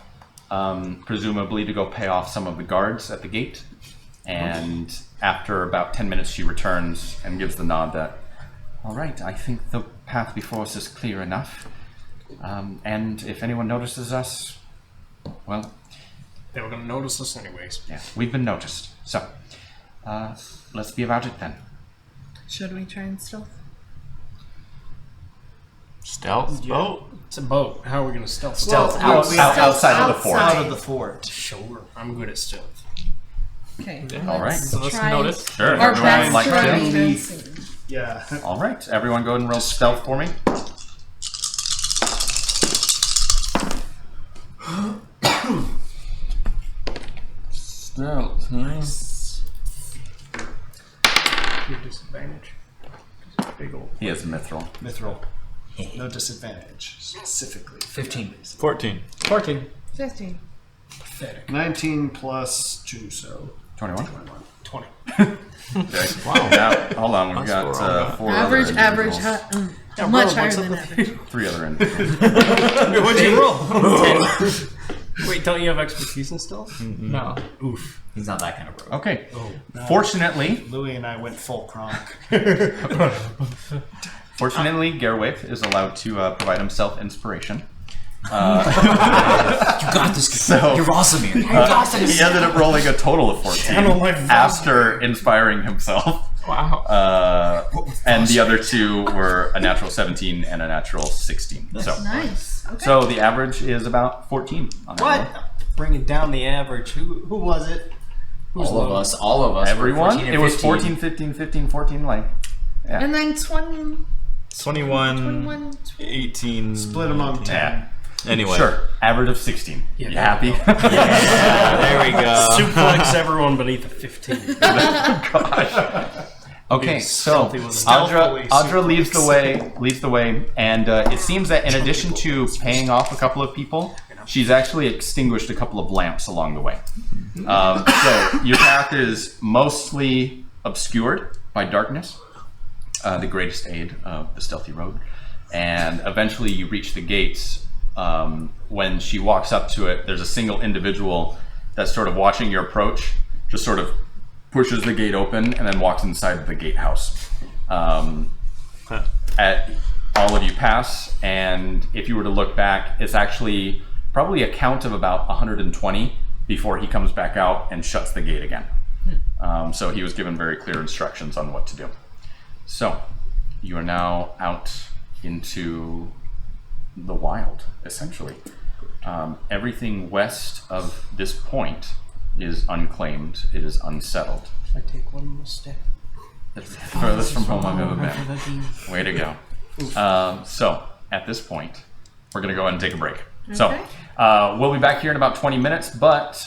[SPEAKER 8] presumably to go pay off some of the guards at the gate. And after about 10 minutes, she returns and gives the nod that, all right, I think the path before us is clear enough. And if anyone notices us, well,
[SPEAKER 2] They were going to notice us anyways.
[SPEAKER 8] yeah, we've been noticed. So, let's be about it then.
[SPEAKER 3] Should we try and stealth?
[SPEAKER 9] Stealth boat.
[SPEAKER 2] It's a boat. How are we going to stealth?
[SPEAKER 6] Stealth
[SPEAKER 3] Well,
[SPEAKER 8] outside of the fort.
[SPEAKER 7] Out of the fort.
[SPEAKER 2] Sure. I'm good at stealth.
[SPEAKER 3] Okay.
[SPEAKER 8] All right.
[SPEAKER 4] So let's
[SPEAKER 3] try
[SPEAKER 4] notice.
[SPEAKER 8] Sure.
[SPEAKER 3] our
[SPEAKER 8] everyone
[SPEAKER 3] best
[SPEAKER 8] like
[SPEAKER 3] to
[SPEAKER 8] to?
[SPEAKER 3] remain unseen.
[SPEAKER 7] Yeah.
[SPEAKER 8] All right. Everyone go ahead and roll stealth for me.
[SPEAKER 9] Stealth.
[SPEAKER 2] Good disadvantage. Big old.
[SPEAKER 8] He has mithril.
[SPEAKER 7] Mithril. No disadvantage, specifically.
[SPEAKER 6] 15.
[SPEAKER 9] 14.
[SPEAKER 4] 14.
[SPEAKER 3] 15.
[SPEAKER 2] Pathetic.
[SPEAKER 7] 19 plus 2, so
[SPEAKER 8] 21.
[SPEAKER 2] 20.
[SPEAKER 8] Okay. Wow. Now, hold on. We've got four
[SPEAKER 3] Average,
[SPEAKER 8] other
[SPEAKER 3] average,
[SPEAKER 8] individuals.
[SPEAKER 3] much higher than average.
[SPEAKER 8] 3 other individuals.
[SPEAKER 2] What'd you roll? Wait, don't you have expertise in stealth?
[SPEAKER 4] No.
[SPEAKER 2] Oof.
[SPEAKER 6] He's not that kind of rogue.
[SPEAKER 8] Okay.
[SPEAKER 7] Oh,
[SPEAKER 8] Fortunately,
[SPEAKER 7] Louis and I went full Kronk.
[SPEAKER 8] Garwith is allowed to provide himself inspiration.
[SPEAKER 6] You got this.
[SPEAKER 8] So-
[SPEAKER 6] You're awesome here. You're awesome.
[SPEAKER 8] He ended up rolling a total of 14
[SPEAKER 2] Channel my voice.
[SPEAKER 8] after inspiring himself.
[SPEAKER 4] Wow.
[SPEAKER 8] And the other two were a natural 17 and a natural 16. So,
[SPEAKER 3] Nice. Okay.
[SPEAKER 8] so the average is about 14 on that
[SPEAKER 2] What?
[SPEAKER 8] roll.
[SPEAKER 2] Bringing down the average. Who was it? Who's
[SPEAKER 6] All of
[SPEAKER 2] low?
[SPEAKER 6] us. All of us. were
[SPEAKER 8] Everyone?
[SPEAKER 6] 14 and
[SPEAKER 8] It was
[SPEAKER 6] 15.
[SPEAKER 8] 14, 15, 15, 14, like... Yeah.
[SPEAKER 3] And then 20,
[SPEAKER 9] 21,
[SPEAKER 3] 21,
[SPEAKER 9] 18.
[SPEAKER 7] Split among 10.
[SPEAKER 8] Yeah.
[SPEAKER 9] Anyway.
[SPEAKER 8] Sure. Average of 16.
[SPEAKER 2] Yeah,
[SPEAKER 8] you
[SPEAKER 2] there
[SPEAKER 8] happy?
[SPEAKER 2] we go.
[SPEAKER 9] Yeah, there we go.
[SPEAKER 2] Suplex everyone beneath a 15.
[SPEAKER 8] Gosh. Okay, so
[SPEAKER 2] stealthy with a
[SPEAKER 7] stealthily
[SPEAKER 8] Audra leads the way, and it seems that in addition to paying off a couple of people, she's actually extinguished a couple of lamps along the way. So your path is mostly obscured by darkness, the greatest aid of the stealthy road, and eventually you reach the gates. When she walks up to it, there's a single individual that's sort of watching your approach, just sort of pushes the gate open and then walks inside the gatehouse. All of you pass, and if you were to look back, it's actually probably a count of about 120 before he comes back out and shuts the gate again. So he was given very clear instructions on what to do. So you are now out into the wild, essentially. Everything west of this point is unclaimed. It is unsettled.
[SPEAKER 2] I take one more step.
[SPEAKER 8] That's the furthest from home I've ever been. Way to go. So at this point, we're going to go ahead and take a break.
[SPEAKER 3] Okay.
[SPEAKER 8] So we'll be back here in about 20 minutes, but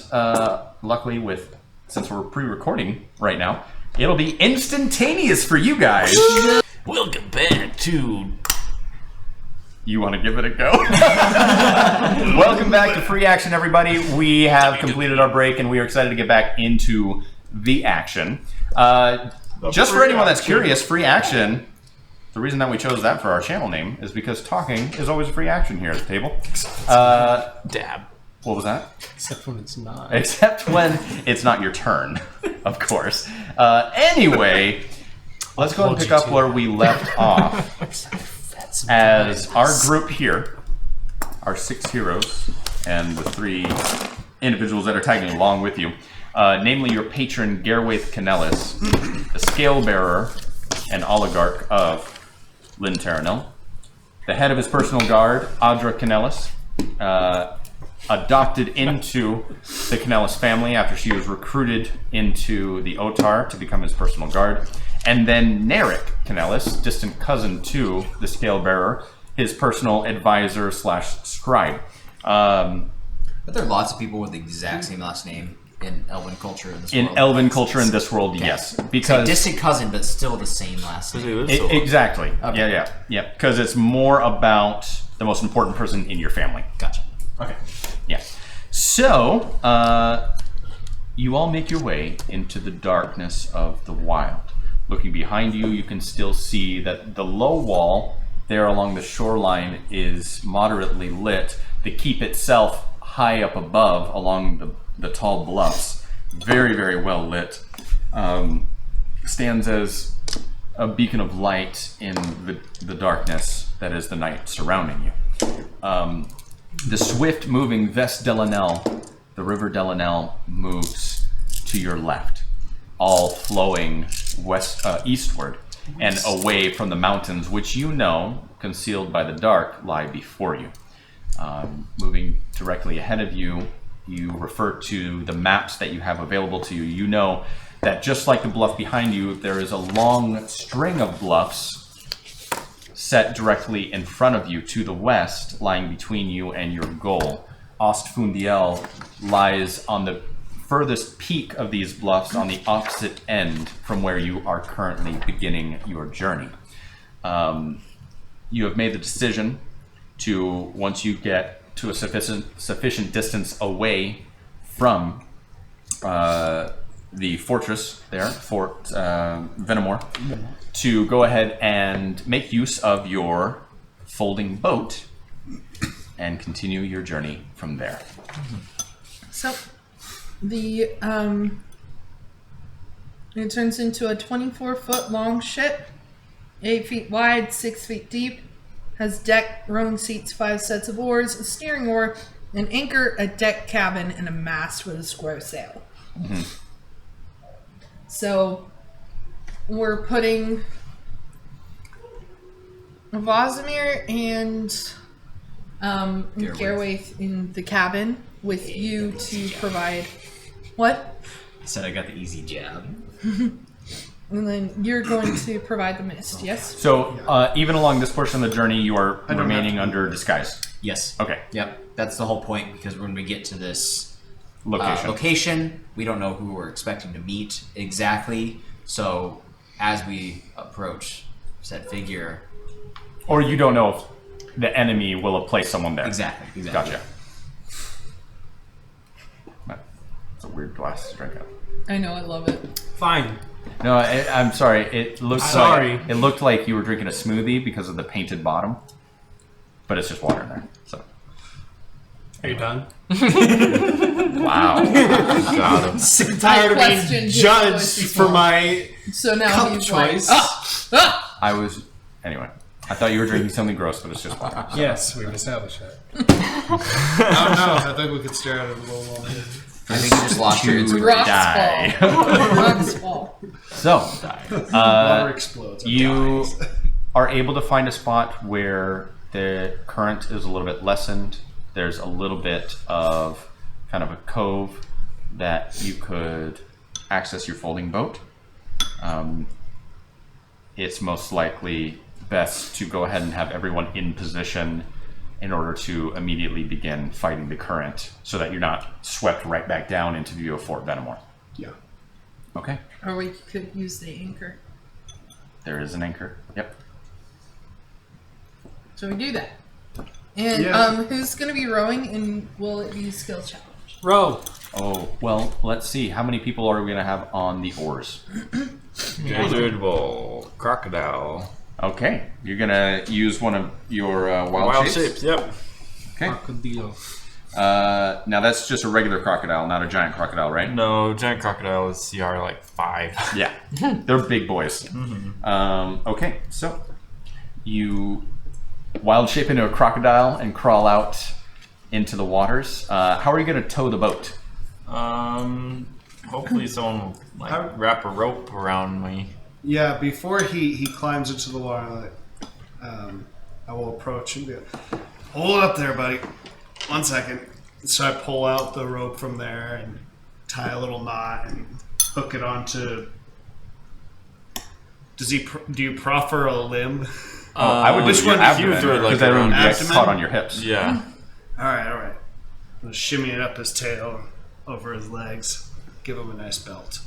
[SPEAKER 8] luckily since we're pre-recording right now, it'll be instantaneous for you guys.
[SPEAKER 5] Welcome back to
[SPEAKER 8] You want to give it a go? Welcome back to Free Action, everybody. We have completed our break, and we are excited to get back into the action. Just for anyone that's curious, Free Action
[SPEAKER 1] the reason that we chose that for our channel name is because talking is always a free action here at the table.
[SPEAKER 9] Dab.
[SPEAKER 1] What was that?
[SPEAKER 2] Except when it's not.
[SPEAKER 1] Except when it's not your turn, of course. Anyway, let's go and pick up where we left off. As our group here, our 6 heroes, and the 3 individuals that are tagging along with you, namely your patron Ves Qinellis, the Scale-Bearer and oligarch of Lyn Terranil, the head of his personal guard, Qinellis, adopted into the Qinellis family after she was recruited into the Otar to become his personal guard, and then Qinellis, distant cousin to the Scale-Bearer, his personal advisor / scribe.
[SPEAKER 6] But there are lots of people with the exact same last name in Elven culture in this world.
[SPEAKER 1] In Elven culture in this world, yes. Because
[SPEAKER 6] distant cousin, but still the same last name.
[SPEAKER 1] Exactly.
[SPEAKER 6] Okay.
[SPEAKER 1] Yeah. Because it's more about the most important person in your family.
[SPEAKER 6] Gotcha. Okay.
[SPEAKER 1] Yeah. So, you all make your way into the darkness of the wild. Looking behind you, you can still see that the low wall there along the shoreline is moderately lit. The keep itself high up above along the tall bluffs, very, very well lit, stands as a beacon of light in the darkness that is the night surrounding you. The swift moving Ves Tolfrya, the river Tolfrya, moves to your left, all flowing eastward and away from the mountains, which you know, concealed by the dark, lie before you. Moving directly ahead of you, you refer to the maps that you have available to you. You know that just like the bluff behind you, there is a long string of bluffs set directly in front of you to the west, lying between you and your goal. Ostfundiel lies on the furthest peak of these bluffs on the opposite end from where you are currently beginning your journey. You have made the decision to, once you get to a sufficient distance away from the fortress there, Fort Venamore, to go ahead and make use of your folding boat and continue your journey from there.
[SPEAKER 3] So, the it turns into a 24-foot long ship, 8 feet wide, 6 feet deep, has deck, rowing seats, 5 sets of oars, a steering oar, an anchor, a deck cabin, and a mast with a square sail.
[SPEAKER 1] Mm-hmm.
[SPEAKER 3] So, we're putting Vosimir and Garwaith in the cabin with you to provide... What?
[SPEAKER 6] I said I got the easy jab.
[SPEAKER 3] And then you're going to provide the mist, yes?
[SPEAKER 1] So, even along this portion of the journey, you are remaining under disguise.
[SPEAKER 6] Yes.
[SPEAKER 1] Okay.
[SPEAKER 6] Yep. That's the whole point, because when we get to this
[SPEAKER 1] location,
[SPEAKER 6] we don't know who we're expecting to meet exactly. So, as we approach said figure...
[SPEAKER 1] Or you don't know if the enemy will have placed someone there.
[SPEAKER 6] Exactly.
[SPEAKER 1] Gotcha. That's a weird glass to drink out.
[SPEAKER 3] I know, I love it.
[SPEAKER 2] Fine.
[SPEAKER 1] No, I'm sorry. It looked like you were drinking a smoothie because of the painted bottom, but it's just water in there. So,
[SPEAKER 2] are you done?
[SPEAKER 1] Wow.
[SPEAKER 9] Got him.
[SPEAKER 2] Sick and tired of being judged for my cup choice.
[SPEAKER 1] I was anyway. I thought you were drinking something gross, but it's just water. So.
[SPEAKER 2] Yes, we've established that.
[SPEAKER 7] I don't know. I think we could stare at it a little longer.
[SPEAKER 6] I think you just lost your
[SPEAKER 3] Rocks
[SPEAKER 1] die.
[SPEAKER 3] fall. Rocks fall.
[SPEAKER 1] So,
[SPEAKER 7] Water explodes.
[SPEAKER 1] You are able to find a spot where the current is a little bit lessened. There's a little bit of kind of a cove that you could access your folding boat. It's most likely best to go ahead and have everyone in position in order to immediately begin fighting the current so that you're not swept right back down into view of Fort Venamore.
[SPEAKER 7] Yeah.
[SPEAKER 1] Okay.
[SPEAKER 3] Or we could use the anchor.
[SPEAKER 1] There is an anchor. Yep.
[SPEAKER 3] So we do that. And who's going to be rowing, and will it be skill challenge?
[SPEAKER 2] Row.
[SPEAKER 1] Oh, well, let's see. How many people are we going to have on the oars?
[SPEAKER 9] Lizard Bull, Crocodile,
[SPEAKER 1] Okay, you're gonna use one of your wild shapes.
[SPEAKER 9] Yep.
[SPEAKER 1] Okay.
[SPEAKER 2] Crocodile.
[SPEAKER 1] Now that's just a regular crocodile, not a giant crocodile, right?
[SPEAKER 9] No, giant crocodile is CR like 5.
[SPEAKER 1] Yeah, they're big boys. Okay, so you wild shape into a crocodile and crawl out into the waters. How are you going to tow the boat?
[SPEAKER 9] Hopefully someone will like wrap a rope around me.
[SPEAKER 7] Yeah, before he climbs into the water, I will approach and be like, hold up there, buddy. 1 second. So I pull out the rope from there and tie a little knot and hook it onto. Do you proffer a limb?
[SPEAKER 1] I would
[SPEAKER 7] which
[SPEAKER 1] do your
[SPEAKER 7] one did you
[SPEAKER 1] abdomen,
[SPEAKER 9] do it, like,
[SPEAKER 1] because everyone would get
[SPEAKER 7] abdomen?
[SPEAKER 1] caught on your hips.
[SPEAKER 9] Yeah.
[SPEAKER 7] All right. I'll shimmy it up his tail, over his legs, give him a nice belt.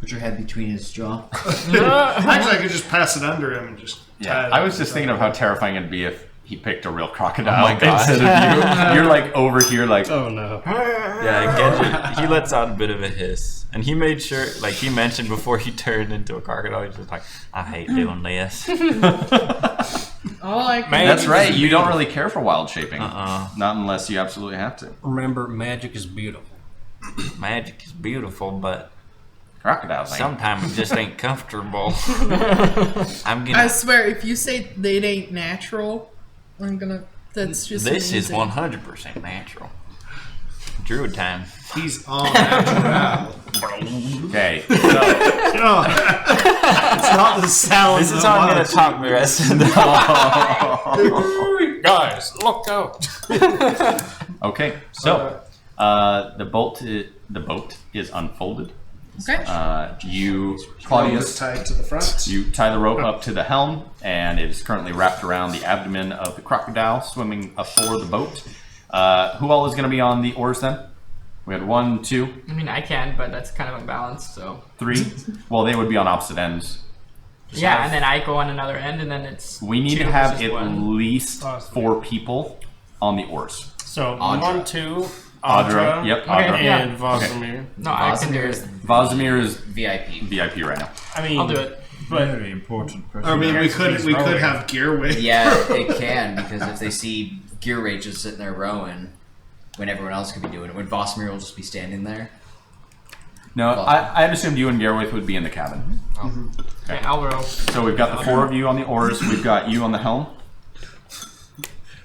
[SPEAKER 6] Put your head between his jaw.
[SPEAKER 7] Actually, I could just pass it under him and just tie it
[SPEAKER 1] I
[SPEAKER 7] up
[SPEAKER 1] was just thinking of how terrifying it'd be if he picked a real crocodile
[SPEAKER 9] Oh my God.
[SPEAKER 1] instead of you. You're like over here, like
[SPEAKER 2] Oh no.
[SPEAKER 9] Yeah, Genji, he lets out a bit of a hiss. And he made sure, like he mentioned before he turned into a crocodile, he's just like, I hate doing this.
[SPEAKER 3] All I can
[SPEAKER 1] That's right. You don't really care for wild shaping,
[SPEAKER 9] Uh-uh.
[SPEAKER 1] not unless you absolutely have to.
[SPEAKER 2] Remember, magic is beautiful.
[SPEAKER 9] Magic is beautiful, but
[SPEAKER 1] Crocodiles, ain't.
[SPEAKER 9] sometimes it just ain't comfortable. I'm
[SPEAKER 3] I
[SPEAKER 9] gonna.
[SPEAKER 3] swear, if you say they ain't natural, I'm gonna. That's just.
[SPEAKER 9] This is
[SPEAKER 3] amazing.
[SPEAKER 9] 100% natural. Druid time.
[SPEAKER 7] He's all natural.
[SPEAKER 1] Okay,
[SPEAKER 7] It's not the sound.
[SPEAKER 9] This is how I'm gonna talk the rest of the
[SPEAKER 2] Guys, look out!
[SPEAKER 1] okay. So the boat is unfolded.
[SPEAKER 3] Okay.
[SPEAKER 1] You,
[SPEAKER 7] Rope is
[SPEAKER 1] Claudius,
[SPEAKER 7] tied to the front.
[SPEAKER 1] you tie the rope up to the helm, and it is currently wrapped around the abdomen of the crocodile swimming ashore the boat. Who all is going to be on the oars then? We had 1, 2,
[SPEAKER 4] I mean, I can, but that's kind of unbalanced. So
[SPEAKER 1] 3. Well, they would be on opposite ends.
[SPEAKER 4] yeah, and then I go on another end, and then it's.
[SPEAKER 1] We need
[SPEAKER 4] two
[SPEAKER 1] to have
[SPEAKER 4] versus
[SPEAKER 1] at
[SPEAKER 4] one.
[SPEAKER 1] least 4 people on the oars.
[SPEAKER 2] So
[SPEAKER 6] Audra.
[SPEAKER 2] 1, 2,
[SPEAKER 1] Audra, yep, Audra.
[SPEAKER 4] Okay, yeah.
[SPEAKER 2] and Vosimir.
[SPEAKER 4] No, I can do
[SPEAKER 6] Vosimir
[SPEAKER 4] it.
[SPEAKER 6] is
[SPEAKER 1] Vosimir is
[SPEAKER 6] VIP.
[SPEAKER 1] VIP right now.
[SPEAKER 2] I mean,
[SPEAKER 4] I'll do it.
[SPEAKER 2] But
[SPEAKER 11] Very important person.
[SPEAKER 7] I mean, we
[SPEAKER 11] He's
[SPEAKER 7] could
[SPEAKER 11] rowing.
[SPEAKER 7] have gear weight.
[SPEAKER 6] Yeah, it can, because if they see Gear Rage just sitting there rowing, when everyone else could be doing it, when Vosimir will just be standing there.
[SPEAKER 1] No, I had assumed you and Gareth would be in the cabin.
[SPEAKER 4] Okay, I'll row.
[SPEAKER 1] So we've got the 4 of you on the oars. We've got you on the helm.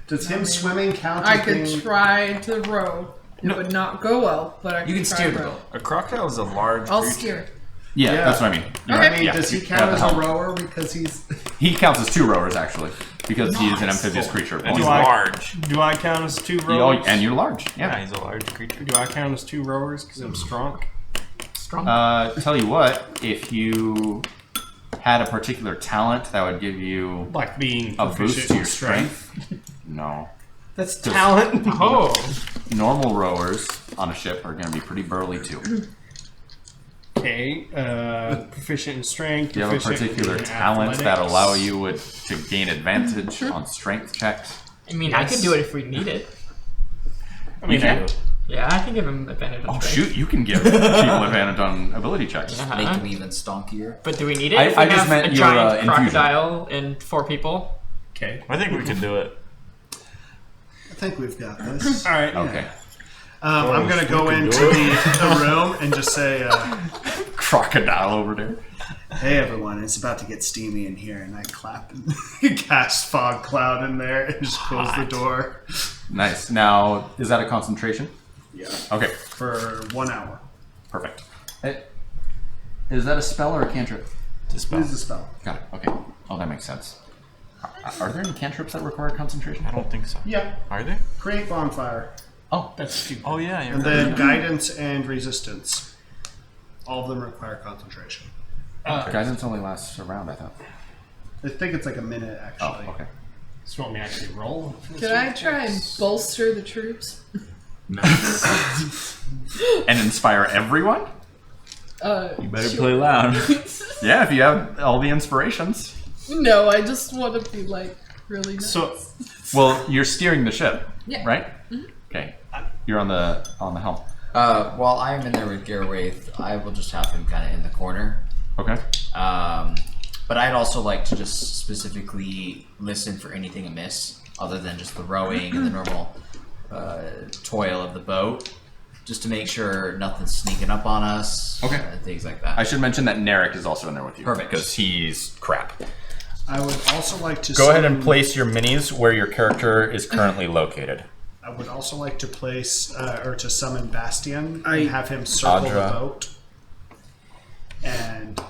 [SPEAKER 7] Does him swimming count?
[SPEAKER 3] I
[SPEAKER 7] as
[SPEAKER 3] could
[SPEAKER 7] being-
[SPEAKER 3] try to row. It would not go well, but I
[SPEAKER 6] You can
[SPEAKER 3] try
[SPEAKER 6] steer
[SPEAKER 3] to
[SPEAKER 6] the
[SPEAKER 3] row.
[SPEAKER 6] boat.
[SPEAKER 9] A crocodile is a large
[SPEAKER 3] I'll
[SPEAKER 9] creature.
[SPEAKER 3] steer.
[SPEAKER 1] Yeah,
[SPEAKER 7] Yeah.
[SPEAKER 1] that's what I mean. You're
[SPEAKER 3] Okay.
[SPEAKER 7] I mean,
[SPEAKER 1] yeah,
[SPEAKER 7] does he
[SPEAKER 1] you
[SPEAKER 7] count
[SPEAKER 1] have the
[SPEAKER 7] as a
[SPEAKER 1] helm.
[SPEAKER 7] rower because he's?
[SPEAKER 1] He counts as 2 rowers actually, because he is an amphibious creature.
[SPEAKER 9] And he's
[SPEAKER 2] Do I-
[SPEAKER 9] large.
[SPEAKER 2] do I count as 2
[SPEAKER 1] Oh,
[SPEAKER 2] rowers?
[SPEAKER 1] and you're large.
[SPEAKER 9] Yeah,
[SPEAKER 1] Yeah.
[SPEAKER 9] he's a large creature.
[SPEAKER 2] Do I count as 2 rowers because I'm strong?
[SPEAKER 4] Strong.
[SPEAKER 1] Tell you what, if you had a particular talent that would give you
[SPEAKER 2] Like being
[SPEAKER 1] a
[SPEAKER 2] proficient
[SPEAKER 1] boost to
[SPEAKER 2] in
[SPEAKER 1] your strength, no.
[SPEAKER 2] That's talent.
[SPEAKER 4] Oh,
[SPEAKER 1] Normal rowers on a ship are going to be pretty burly too.
[SPEAKER 2] Okay, proficient in strength.
[SPEAKER 1] Do you have a
[SPEAKER 2] proficient
[SPEAKER 1] particular
[SPEAKER 2] in
[SPEAKER 1] talent that
[SPEAKER 2] athletics.
[SPEAKER 1] allow you to gain advantage on strength checks?
[SPEAKER 4] I mean, I could do it if we need it.
[SPEAKER 2] I mean,
[SPEAKER 1] You can.
[SPEAKER 4] Yeah, I can give him advantage on
[SPEAKER 1] Oh
[SPEAKER 4] strength.
[SPEAKER 1] shoot, you can give people advantage on ability checks.
[SPEAKER 4] Uh-huh.
[SPEAKER 6] Make them even stonkier.
[SPEAKER 4] But do we need it?
[SPEAKER 1] I-
[SPEAKER 4] if we
[SPEAKER 1] I just
[SPEAKER 4] have
[SPEAKER 1] meant
[SPEAKER 4] a
[SPEAKER 1] your,
[SPEAKER 4] giant
[SPEAKER 1] infusion.
[SPEAKER 4] crocodile and 4 people.
[SPEAKER 2] okay.
[SPEAKER 9] I think we can do it.
[SPEAKER 7] I think we've got this.
[SPEAKER 2] All right.
[SPEAKER 1] Okay.
[SPEAKER 7] I'm gonna go into the room and just say,
[SPEAKER 1] Crocodile over there.
[SPEAKER 7] "Hey everyone, it's about to get steamy in here," and I clap and cast fog cloud in there and just close the door
[SPEAKER 1] Nice. Now, is that a concentration?
[SPEAKER 7] Yeah.
[SPEAKER 1] Okay,
[SPEAKER 7] for 1 hour.
[SPEAKER 1] perfect. Is that a spell or a cantrip?
[SPEAKER 9] To spell.
[SPEAKER 7] Use the spell.
[SPEAKER 1] Got it. Okay. Oh, that makes sense. Are there any cantrips that require concentration?
[SPEAKER 9] I don't think so.
[SPEAKER 7] Yeah.
[SPEAKER 9] Are there?
[SPEAKER 7] Create bonfire,
[SPEAKER 1] Oh,
[SPEAKER 2] That's stupid.
[SPEAKER 9] Oh yeah, you're
[SPEAKER 7] and
[SPEAKER 9] right.
[SPEAKER 7] then guidance and resistance. All of them require concentration.
[SPEAKER 1] guidance only lasts a round, I thought.
[SPEAKER 7] I think it's like a minute
[SPEAKER 1] Oh,
[SPEAKER 7] actually.
[SPEAKER 1] okay.
[SPEAKER 2] So you want me to actually roll?
[SPEAKER 3] Could I try and bolster the troops?
[SPEAKER 1] And inspire everyone?
[SPEAKER 11] You better play loud.
[SPEAKER 1] Yeah, if you have all the inspirations.
[SPEAKER 3] No, I just want to be like really nice.
[SPEAKER 2] So
[SPEAKER 1] Well, you're steering the ship,
[SPEAKER 3] Yeah.
[SPEAKER 1] right? Okay. You're on the helm.
[SPEAKER 6] While I'm in there with Garwaith, I will just have him kind of in the corner.
[SPEAKER 1] Okay.
[SPEAKER 6] But I'd also like to just specifically listen for anything amiss, other than just the rowing and the normal toil of the boat, just to make sure nothing's sneaking up on us.
[SPEAKER 1] Okay.
[SPEAKER 6] Things like that.
[SPEAKER 1] I should mention that Narek is also in there with you.
[SPEAKER 6] Perfect.
[SPEAKER 1] Because he's crap.
[SPEAKER 7] I would also like to
[SPEAKER 1] Go ahead and
[SPEAKER 7] summon-
[SPEAKER 1] place your minis where your character is currently located.
[SPEAKER 7] I would also like to place or to summon Bastion and have him circle
[SPEAKER 1] Audra.
[SPEAKER 7] the boat and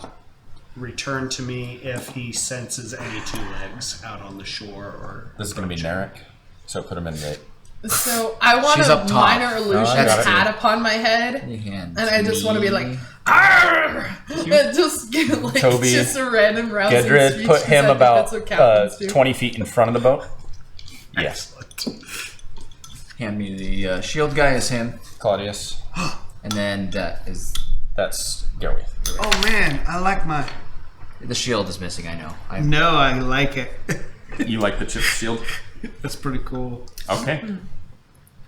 [SPEAKER 7] return to me if he senses any two legs out on the shore or.
[SPEAKER 1] This is going to be Narek, so put him in the...
[SPEAKER 3] So I want
[SPEAKER 6] She's
[SPEAKER 3] a
[SPEAKER 6] up top.
[SPEAKER 3] minor illusion
[SPEAKER 1] got it.
[SPEAKER 3] hat upon my head,
[SPEAKER 6] And
[SPEAKER 3] and I just want to be like, "Arr!" and just get like
[SPEAKER 1] Toby,
[SPEAKER 3] just a random rousing
[SPEAKER 1] Gedrid,
[SPEAKER 3] speech,
[SPEAKER 1] put
[SPEAKER 3] 'cause I
[SPEAKER 1] him
[SPEAKER 3] think
[SPEAKER 1] about
[SPEAKER 3] that's what captains do.
[SPEAKER 1] 20 feet in front of the boat. Yes.
[SPEAKER 6] hand me the shield guy is him,
[SPEAKER 1] Claudius.
[SPEAKER 6] and then
[SPEAKER 1] That's Gary.
[SPEAKER 7] Oh man, I like my.
[SPEAKER 6] the shield is missing. I know.
[SPEAKER 7] No, I like it.
[SPEAKER 1] You like the chip shield?
[SPEAKER 7] That's pretty cool.
[SPEAKER 1] Okay.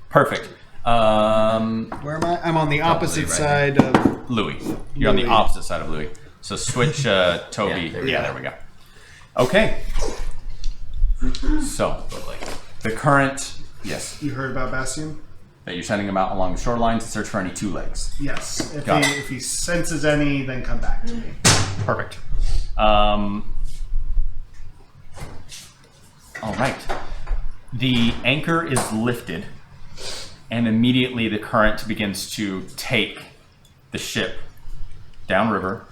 [SPEAKER 1] Perfect.
[SPEAKER 7] Where am I? I'm on the opposite
[SPEAKER 6] right
[SPEAKER 7] side of.
[SPEAKER 1] Louis. You're on the
[SPEAKER 7] Louis.
[SPEAKER 1] opposite side of Louis. So switch Toby.
[SPEAKER 6] Yeah,
[SPEAKER 1] There we go. Okay. So, the current... Yes.
[SPEAKER 7] You heard about Bastion?
[SPEAKER 1] That you're sending him out along the shoreline to search for any two legs.
[SPEAKER 7] Yes.
[SPEAKER 1] Got it.
[SPEAKER 7] If he senses any, then come back to me.
[SPEAKER 1] Perfect. All right. The anchor is lifted, and immediately the current begins to take the ship downriver,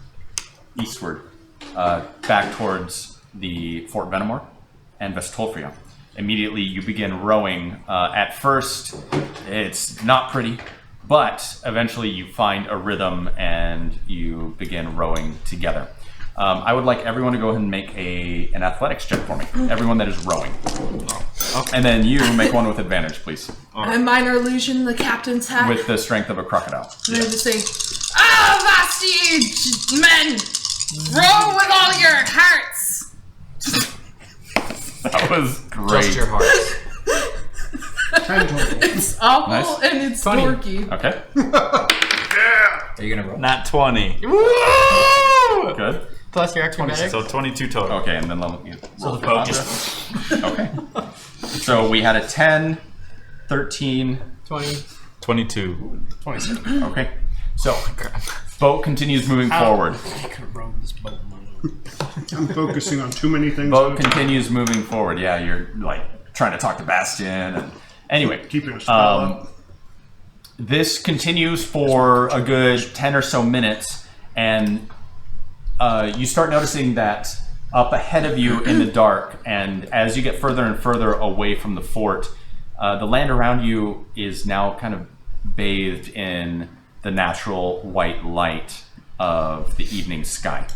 [SPEAKER 1] eastward, back towards the Fort Venimore and Ves Tolfrya. Immediately, you begin rowing. At first, it's not pretty, but eventually you find a rhythm and you begin rowing together. I would like everyone to go ahead and make an athletics check for me. Everyone that is rowing. And then you make one with advantage, please.
[SPEAKER 3] And minor illusion, the captain's hat.
[SPEAKER 1] With the strength of a crocodile.
[SPEAKER 3] And I just say, Vasti, men, row with all your hearts.
[SPEAKER 1] That was great.
[SPEAKER 6] Trust your heart.
[SPEAKER 3] It's awful
[SPEAKER 1] Nice.
[SPEAKER 3] and it's
[SPEAKER 4] Funny.
[SPEAKER 3] dorky.
[SPEAKER 1] Okay,
[SPEAKER 6] Are you gonna roll?
[SPEAKER 9] Not 20.
[SPEAKER 1] good.
[SPEAKER 4] Plus your acrobatics.
[SPEAKER 9] So 22 total.
[SPEAKER 1] Okay, and then let me
[SPEAKER 6] So
[SPEAKER 1] roll
[SPEAKER 6] the boat
[SPEAKER 1] for
[SPEAKER 6] just.
[SPEAKER 1] Okay. So we had a 10, 13,
[SPEAKER 4] 20.
[SPEAKER 9] 22.
[SPEAKER 1] 27. Okay. So, boat continues moving forward.
[SPEAKER 2] I could have rowed this boat.
[SPEAKER 7] I'm focusing on too many things.
[SPEAKER 1] Boat continues moving forward. Yeah, you're like trying to talk to Bastion. And anyway,
[SPEAKER 7] Keeping a spell up.
[SPEAKER 1] this continues for a good 10 or so minutes, and you start noticing that up ahead of you in the dark, and as you get further and further away from the fort, the land around you is now kind of bathed in the natural white light of the evening sky.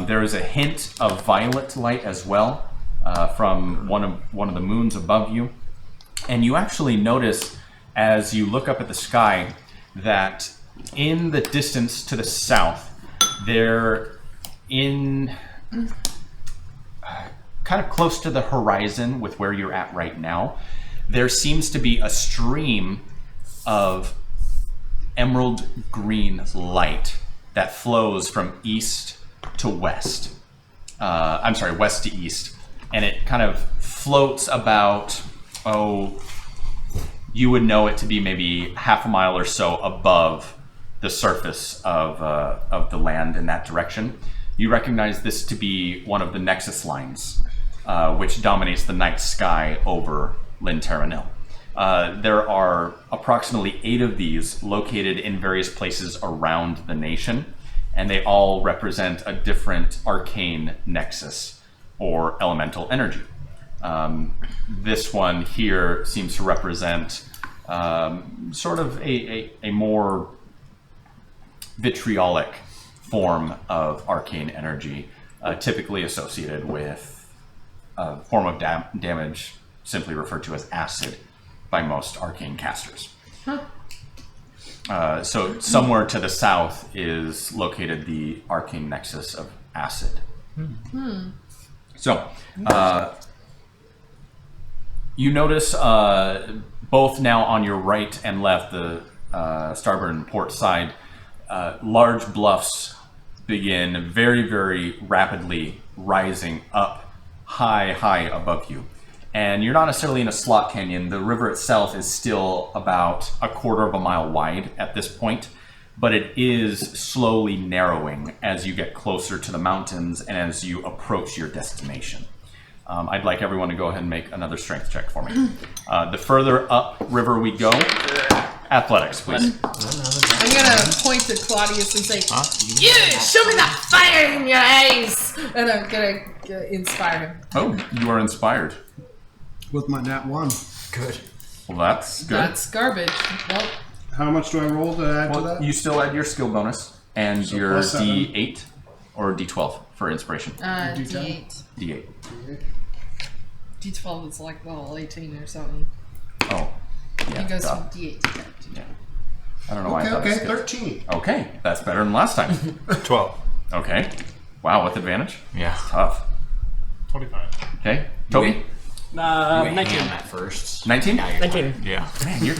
[SPEAKER 1] There is a hint of violet light as well from one of the moons above you, and you actually notice as you look up at the sky that in the distance to the south, there in kind of close to the horizon with where you're at right now, there seems to be a stream of emerald green light that flows from east to west. I'm sorry, west to east. And it kind of floats about, you would know it to be maybe half a mile or so above the surface of the land in that direction. You recognize this to be one of the nexus lines, which dominates the night sky over Lyn Terranil. There are approximately 8 of these located in various places around the nation, and they all represent a different arcane nexus or elemental energy. This one here seems to represent sort of a more vitriolic form of arcane energy, typically associated with a form of damage simply referred to as acid by most arcane casters. So somewhere to the south is located the arcane nexus of acid. So you notice both now on your right and left, the starboard and port side, large bluffs begin very, very rapidly rising up high above you. And you're not necessarily in a slot canyon. The river itself is still about a quarter of a mile wide at this point, but it is slowly narrowing as you get closer to the mountains and as you approach your destination. I'd like everyone to go ahead and make another strength check for me. The further up river we go, athletics, please.
[SPEAKER 3] I'm gonna point to Claudius and say, "Yeah, show me that fire in your eyes!" And I'm gonna inspire him.
[SPEAKER 1] Oh, you are inspired.
[SPEAKER 2] With my nat 1.
[SPEAKER 6] Good.
[SPEAKER 1] Well, that's good.
[SPEAKER 3] That's garbage. Well,
[SPEAKER 2] How much do I roll to add to that?
[SPEAKER 1] You still add your skill bonus and
[SPEAKER 2] So
[SPEAKER 1] your
[SPEAKER 2] plus 7.
[SPEAKER 1] D8 or D12 for inspiration.
[SPEAKER 3] D8.
[SPEAKER 1] D8.
[SPEAKER 3] D12 is like level 18 or something.
[SPEAKER 1] Oh, yeah.
[SPEAKER 3] It goes
[SPEAKER 1] duh.
[SPEAKER 3] from D8 to 10.
[SPEAKER 1] Yeah. I don't know why I thought it was good.
[SPEAKER 2] 13.
[SPEAKER 1] Okay, that's better than last time.
[SPEAKER 9] 12.
[SPEAKER 1] Okay. Wow, with advantage?
[SPEAKER 9] Yeah.
[SPEAKER 1] Tough.
[SPEAKER 2] 25.
[SPEAKER 1] Okay. Toby?
[SPEAKER 6] You went
[SPEAKER 4] 19.
[SPEAKER 6] ham at first.
[SPEAKER 1] 19?
[SPEAKER 6] Now you're
[SPEAKER 4] 19.
[SPEAKER 9] Yeah.
[SPEAKER 1] Man, you're...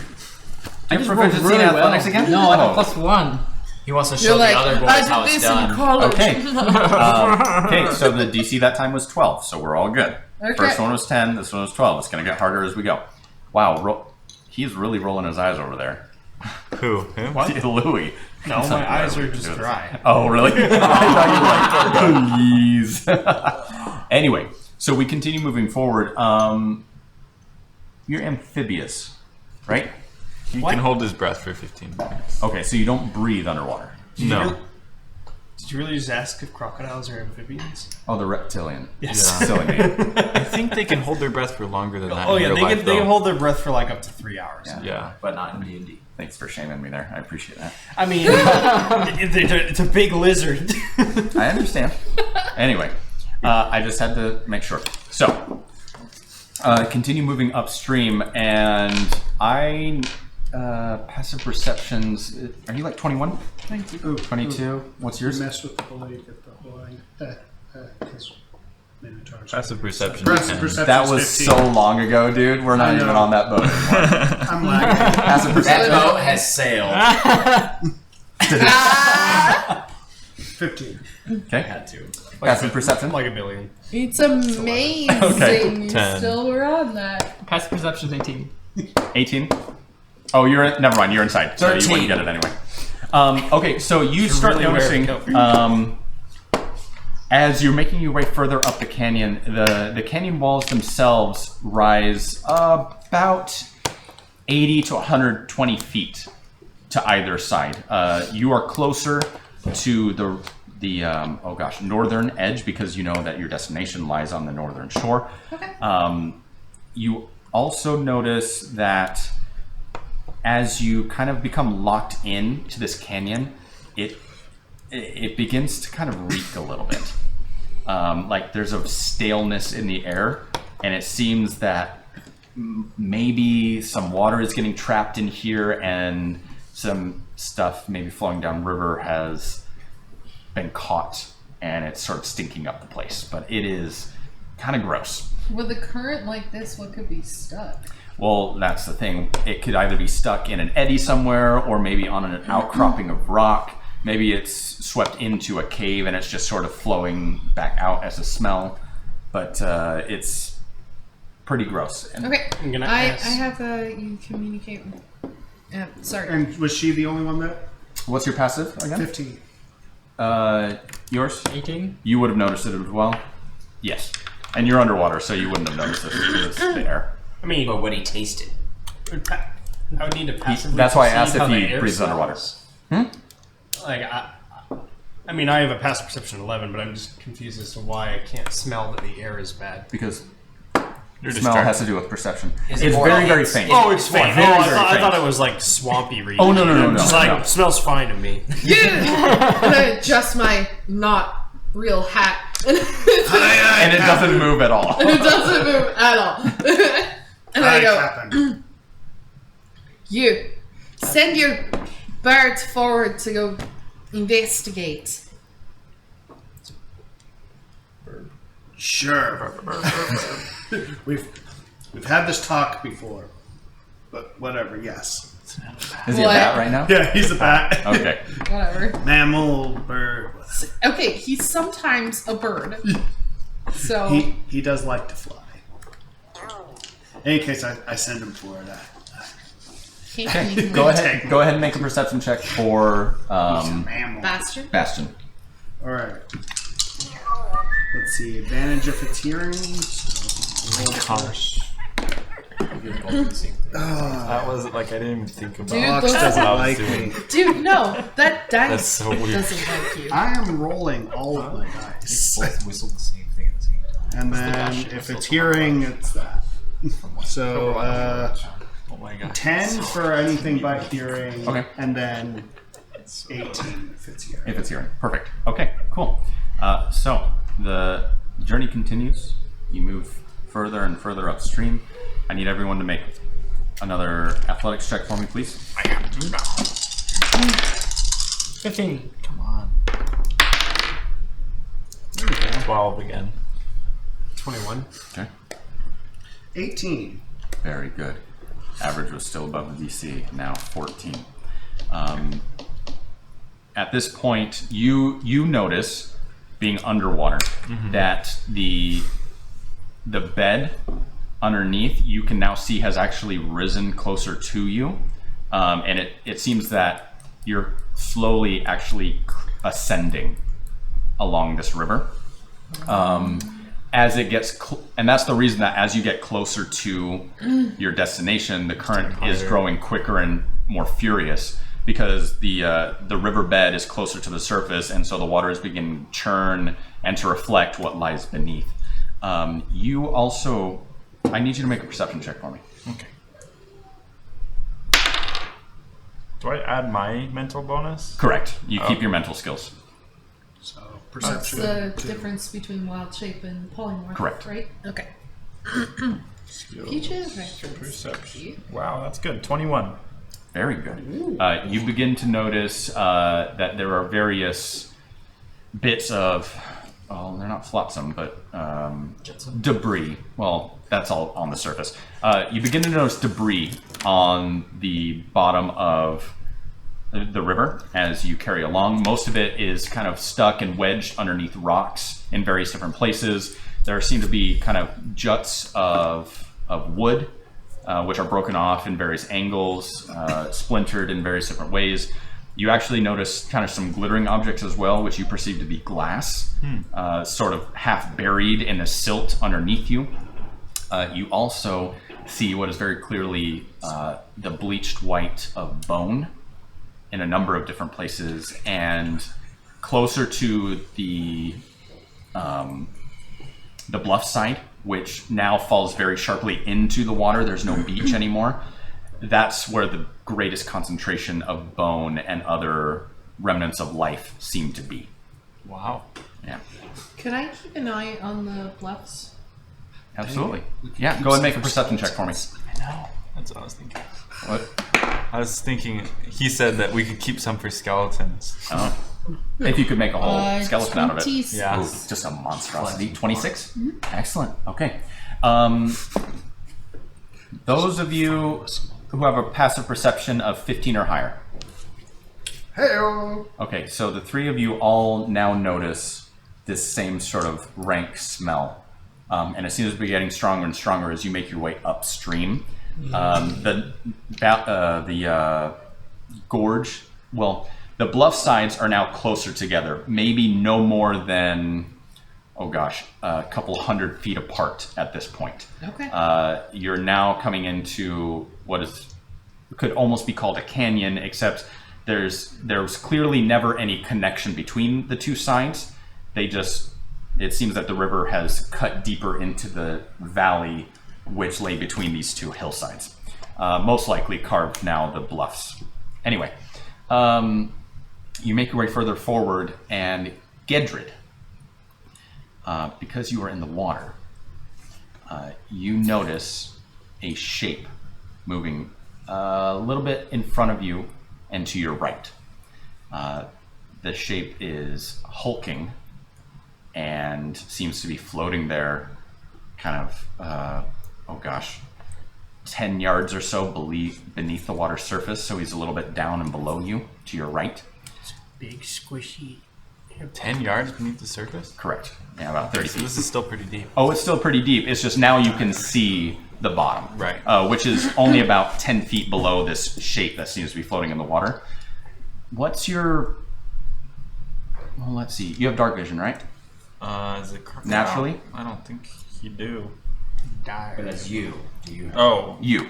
[SPEAKER 4] I
[SPEAKER 1] Your
[SPEAKER 4] just rolled
[SPEAKER 1] proficiency
[SPEAKER 4] really
[SPEAKER 1] in
[SPEAKER 4] well.
[SPEAKER 1] athletics again?
[SPEAKER 4] No, I
[SPEAKER 1] Oh.
[SPEAKER 4] got +1.
[SPEAKER 6] He wants to show
[SPEAKER 3] You're like,
[SPEAKER 6] the other boys
[SPEAKER 3] I
[SPEAKER 6] how
[SPEAKER 3] did
[SPEAKER 6] it's
[SPEAKER 3] this in
[SPEAKER 6] done.
[SPEAKER 3] college.
[SPEAKER 1] Okay. Okay, so the DC that time was 12, so we're all good.
[SPEAKER 3] Okay.
[SPEAKER 1] First one was 10, this one was 12. It's going to get harder as we go. Wow, he's really rolling his eyes over there.
[SPEAKER 9] Who? Him?
[SPEAKER 1] Louis.
[SPEAKER 2] No, my eyes are just dry.
[SPEAKER 1] Oh, really? I thought you were like, please. Anyway, so we continue moving forward. You're amphibious, right?
[SPEAKER 9] He can hold his breath for 15 minutes.
[SPEAKER 1] Okay, so you don't breathe underwater.
[SPEAKER 9] No.
[SPEAKER 2] Did you really just ask if crocodiles are amphibians?
[SPEAKER 1] Oh, the reptilian.
[SPEAKER 2] Yes.
[SPEAKER 1] Silly me.
[SPEAKER 9] I think they can hold their breath for longer than that.
[SPEAKER 2] Oh
[SPEAKER 9] in
[SPEAKER 2] yeah,
[SPEAKER 9] real
[SPEAKER 2] they
[SPEAKER 9] life,
[SPEAKER 2] can, they
[SPEAKER 9] though.
[SPEAKER 2] can hold their breath for like up to 3 hours.
[SPEAKER 1] Yeah.
[SPEAKER 9] Yeah.
[SPEAKER 6] But not in D&D.
[SPEAKER 1] Thanks for shaming me there. I appreciate that.
[SPEAKER 2] I mean, it's a big lizard.
[SPEAKER 1] I understand. Anyway, I just had to make sure. So, continue moving upstream, and passive perceptions. Are you like 21? 22. What's yours?
[SPEAKER 2] Mess with the blade at the blind. His minotaurs.
[SPEAKER 9] Passive perception.
[SPEAKER 2] Passive
[SPEAKER 9] 10.
[SPEAKER 2] perception.
[SPEAKER 1] That was so long ago, dude. We're not
[SPEAKER 2] I
[SPEAKER 1] even
[SPEAKER 2] know.
[SPEAKER 1] on that boat anymore.
[SPEAKER 2] I'm lagging.
[SPEAKER 1] Passive
[SPEAKER 6] That
[SPEAKER 1] perception.
[SPEAKER 6] boat has sailed.
[SPEAKER 2] 15.
[SPEAKER 1] Okay.
[SPEAKER 6] Had to.
[SPEAKER 1] Passive perception.
[SPEAKER 2] Like a billion.
[SPEAKER 3] It's amazing.
[SPEAKER 1] Okay.
[SPEAKER 3] You
[SPEAKER 9] 10.
[SPEAKER 3] still were on that.
[SPEAKER 4] Passive perception's 18.
[SPEAKER 1] 18. Oh, never mind. You're inside, so you
[SPEAKER 6] 13.
[SPEAKER 1] wouldn't get it anyway. Okay, so you start
[SPEAKER 2] really wear a
[SPEAKER 1] noticing
[SPEAKER 2] coat.
[SPEAKER 1] as you're making your way further up the canyon, the canyon walls themselves rise about 80 to 120 feet to either side. You are closer to the northern edge because you know that your destination lies on the northern shore.
[SPEAKER 3] Okay.
[SPEAKER 1] You also notice that as you kind of become locked in to this canyon, it begins to kind of reek a little bit. Like there's a staleness in the air, and it seems that maybe some water is getting trapped in here, and some stuff maybe flowing down river has been caught, and it's sort of stinking up the place. But it is kind of gross.
[SPEAKER 3] With a current like this, what could be stuck?
[SPEAKER 1] Well, that's the thing. It could either be stuck in an eddy somewhere, or maybe on an outcropping of rock. Maybe it's swept into a cave and it's just sort of flowing back out as a smell. But it's pretty gross. And
[SPEAKER 3] Okay.
[SPEAKER 2] I'm gonna
[SPEAKER 3] I
[SPEAKER 2] ask.
[SPEAKER 3] have you communicate. Sorry.
[SPEAKER 2] And was she the only one that?
[SPEAKER 1] what's your passive again?
[SPEAKER 2] 15.
[SPEAKER 1] Yours?
[SPEAKER 4] 18?
[SPEAKER 1] You would have noticed it as well? Yes. And you're underwater, so you wouldn't have noticed it. It's there.
[SPEAKER 2] I mean,
[SPEAKER 6] But when he tasted,
[SPEAKER 2] I would need to passively.
[SPEAKER 1] That's why I
[SPEAKER 2] perceive
[SPEAKER 1] asked if
[SPEAKER 2] how the
[SPEAKER 1] he
[SPEAKER 2] air
[SPEAKER 1] breathes underwater.
[SPEAKER 2] smells.
[SPEAKER 1] Hmm?
[SPEAKER 2] Like I mean, I have a passive perception 11, but I'm just confused as to why I can't smell that the air is bad.
[SPEAKER 1] Because
[SPEAKER 9] You're
[SPEAKER 1] smell
[SPEAKER 9] distracted.
[SPEAKER 1] has to do with perception.
[SPEAKER 6] Is it
[SPEAKER 1] It's
[SPEAKER 6] more
[SPEAKER 1] very,
[SPEAKER 6] like
[SPEAKER 1] very
[SPEAKER 6] it's-
[SPEAKER 1] faint.
[SPEAKER 2] Oh, it's faint.
[SPEAKER 1] Very,
[SPEAKER 2] I
[SPEAKER 1] very
[SPEAKER 2] thought
[SPEAKER 1] faint.
[SPEAKER 2] it was like swampy region.
[SPEAKER 1] Oh, no.
[SPEAKER 2] Just like
[SPEAKER 1] No.
[SPEAKER 2] smells fine to me.
[SPEAKER 3] Yeah. And I adjust my not real hat.
[SPEAKER 1] And it doesn't move at all.
[SPEAKER 3] And it doesn't move at all. And I go, you, send your birds forward to go investigate.
[SPEAKER 7] Sure. we've had this talk before, but whatever. Yes.
[SPEAKER 1] Is he a
[SPEAKER 3] What?
[SPEAKER 1] bat right now?
[SPEAKER 7] Yeah, he's a bat.
[SPEAKER 1] Okay.
[SPEAKER 3] Whatever.
[SPEAKER 7] Mammal, bird.
[SPEAKER 3] Okay, he's sometimes a bird. So
[SPEAKER 7] He does like to fly. In any case, I send him for it.
[SPEAKER 1] Go ahead. Go ahead and make a perception check for
[SPEAKER 7] Mammal.
[SPEAKER 3] Bastion.
[SPEAKER 1] Bastion.
[SPEAKER 7] All right. Let's see. Advantage if it's hearing.
[SPEAKER 9] That was like I didn't even think about.
[SPEAKER 3] Dude,
[SPEAKER 9] It.
[SPEAKER 3] those
[SPEAKER 9] That's what I was
[SPEAKER 7] like
[SPEAKER 9] doing.
[SPEAKER 7] me.
[SPEAKER 3] Dude, no, that dice
[SPEAKER 9] That's so weird.
[SPEAKER 3] doesn't like you.
[SPEAKER 7] I am rolling all of my dice.
[SPEAKER 6] Both whistle the same thing at the same time.
[SPEAKER 7] And then if it's hearing, it's that. So
[SPEAKER 9] Oh my god.
[SPEAKER 7] 10 for anything but hearing,
[SPEAKER 1] Okay.
[SPEAKER 7] and then 18 if it's hearing.
[SPEAKER 1] If it's hearing. Perfect. Okay, cool. So the journey continues. You move further and further upstream. I need everyone to make another athletics check for me, please.
[SPEAKER 9] 15. Come on. 12 again.
[SPEAKER 2] 21.
[SPEAKER 1] Okay.
[SPEAKER 7] 18.
[SPEAKER 1] Very good. Average was still above the DC, now 14. At this point, you notice, being underwater, that the bed underneath you can now see has actually risen closer to you, and it seems that you're slowly actually ascending along this river. As it gets, and that's the reason that as you get closer to your destination, the current is growing quicker and more furious, because the riverbed is closer to the surface, and so the water is beginning to churn and to reflect what lies beneath. You also, I need you to make a perception check for me.
[SPEAKER 9] Okay. Do I add my mental bonus?
[SPEAKER 1] Correct. You keep your mental skills.
[SPEAKER 7] So
[SPEAKER 3] What's
[SPEAKER 7] perception.
[SPEAKER 3] the difference between wild shape and polymorph?
[SPEAKER 1] Correct.
[SPEAKER 3] Right? Okay. Future reference.
[SPEAKER 9] Perception. Wow, that's good. 21.
[SPEAKER 1] Very good. You begin to notice that there are various bits of, well, they're not flotsam, but debris. Well, that's all on the surface. You begin to notice debris on the bottom of the river as you carry along. Most of it is kind of stuck and wedged underneath rocks in various different places. There seem to be kind of juts of wood, which are broken off in various angles, splintered in various different ways. You actually notice kind of some glittering objects as well, which you perceive to be glass, sort of half buried in the silt underneath you. You also see what is very clearly the bleached white of bone in a number of different places, and closer to the bluff side, which now falls very sharply into the water. There's no beach anymore. That's where the greatest concentration of bone and other remnants of life seem to be.
[SPEAKER 9] Wow.
[SPEAKER 1] Yeah,
[SPEAKER 3] Could I keep an eye on the bluffs?
[SPEAKER 1] absolutely. Yeah, go ahead and make a perception check for me.
[SPEAKER 9] I know. That's what I was thinking.
[SPEAKER 1] What?
[SPEAKER 9] I was thinking, he said that we could keep some for skeletons.
[SPEAKER 1] Oh. If you could make a whole skeleton out of it.
[SPEAKER 3] 26.
[SPEAKER 9] Yeah.
[SPEAKER 1] Ooh, just a monstrosity. 26? Excellent. Okay. Those of you who have a passive perception of 15 or higher.
[SPEAKER 7] Hey-o.
[SPEAKER 1] Okay, so the three of you all now notice this same sort of rank smell. And it seems to be getting stronger and stronger as you make your way upstream. The gorge, well, the bluff sides are now closer together, maybe no more than, oh gosh, a couple 100 feet apart at this point.
[SPEAKER 3] Okay.
[SPEAKER 1] You're now coming into what could almost be called a canyon, except there's clearly never any connection between the two sides. It seems that the river has cut deeper into the valley which lay between these two hillsides. Most likely carved now the bluffs. Anyway, you make your way further forward, and Gedrid, because you are in the water, you notice a shape moving a little bit in front of you and to your right. The shape is hulking and seems to be floating there kind of, 10 yards or so beneath the water surface, so he's a little bit down and below you to your right.
[SPEAKER 2] Big, squishy.
[SPEAKER 9] 10 yards beneath the surface?
[SPEAKER 1] Correct. Yeah, about 30
[SPEAKER 9] So
[SPEAKER 1] feet.
[SPEAKER 9] this is still pretty deep.
[SPEAKER 1] Oh, it's still pretty deep. It's just now you can see the bottom.
[SPEAKER 9] Right.
[SPEAKER 1] Which is only about 10 feet below this shape that seems to be floating in the water. What's your... Well, let's see. You have dark vision, right?
[SPEAKER 9] Is it
[SPEAKER 1] Naturally?
[SPEAKER 9] I don't think you do.
[SPEAKER 6] But as you, do you?
[SPEAKER 9] Oh,
[SPEAKER 1] You.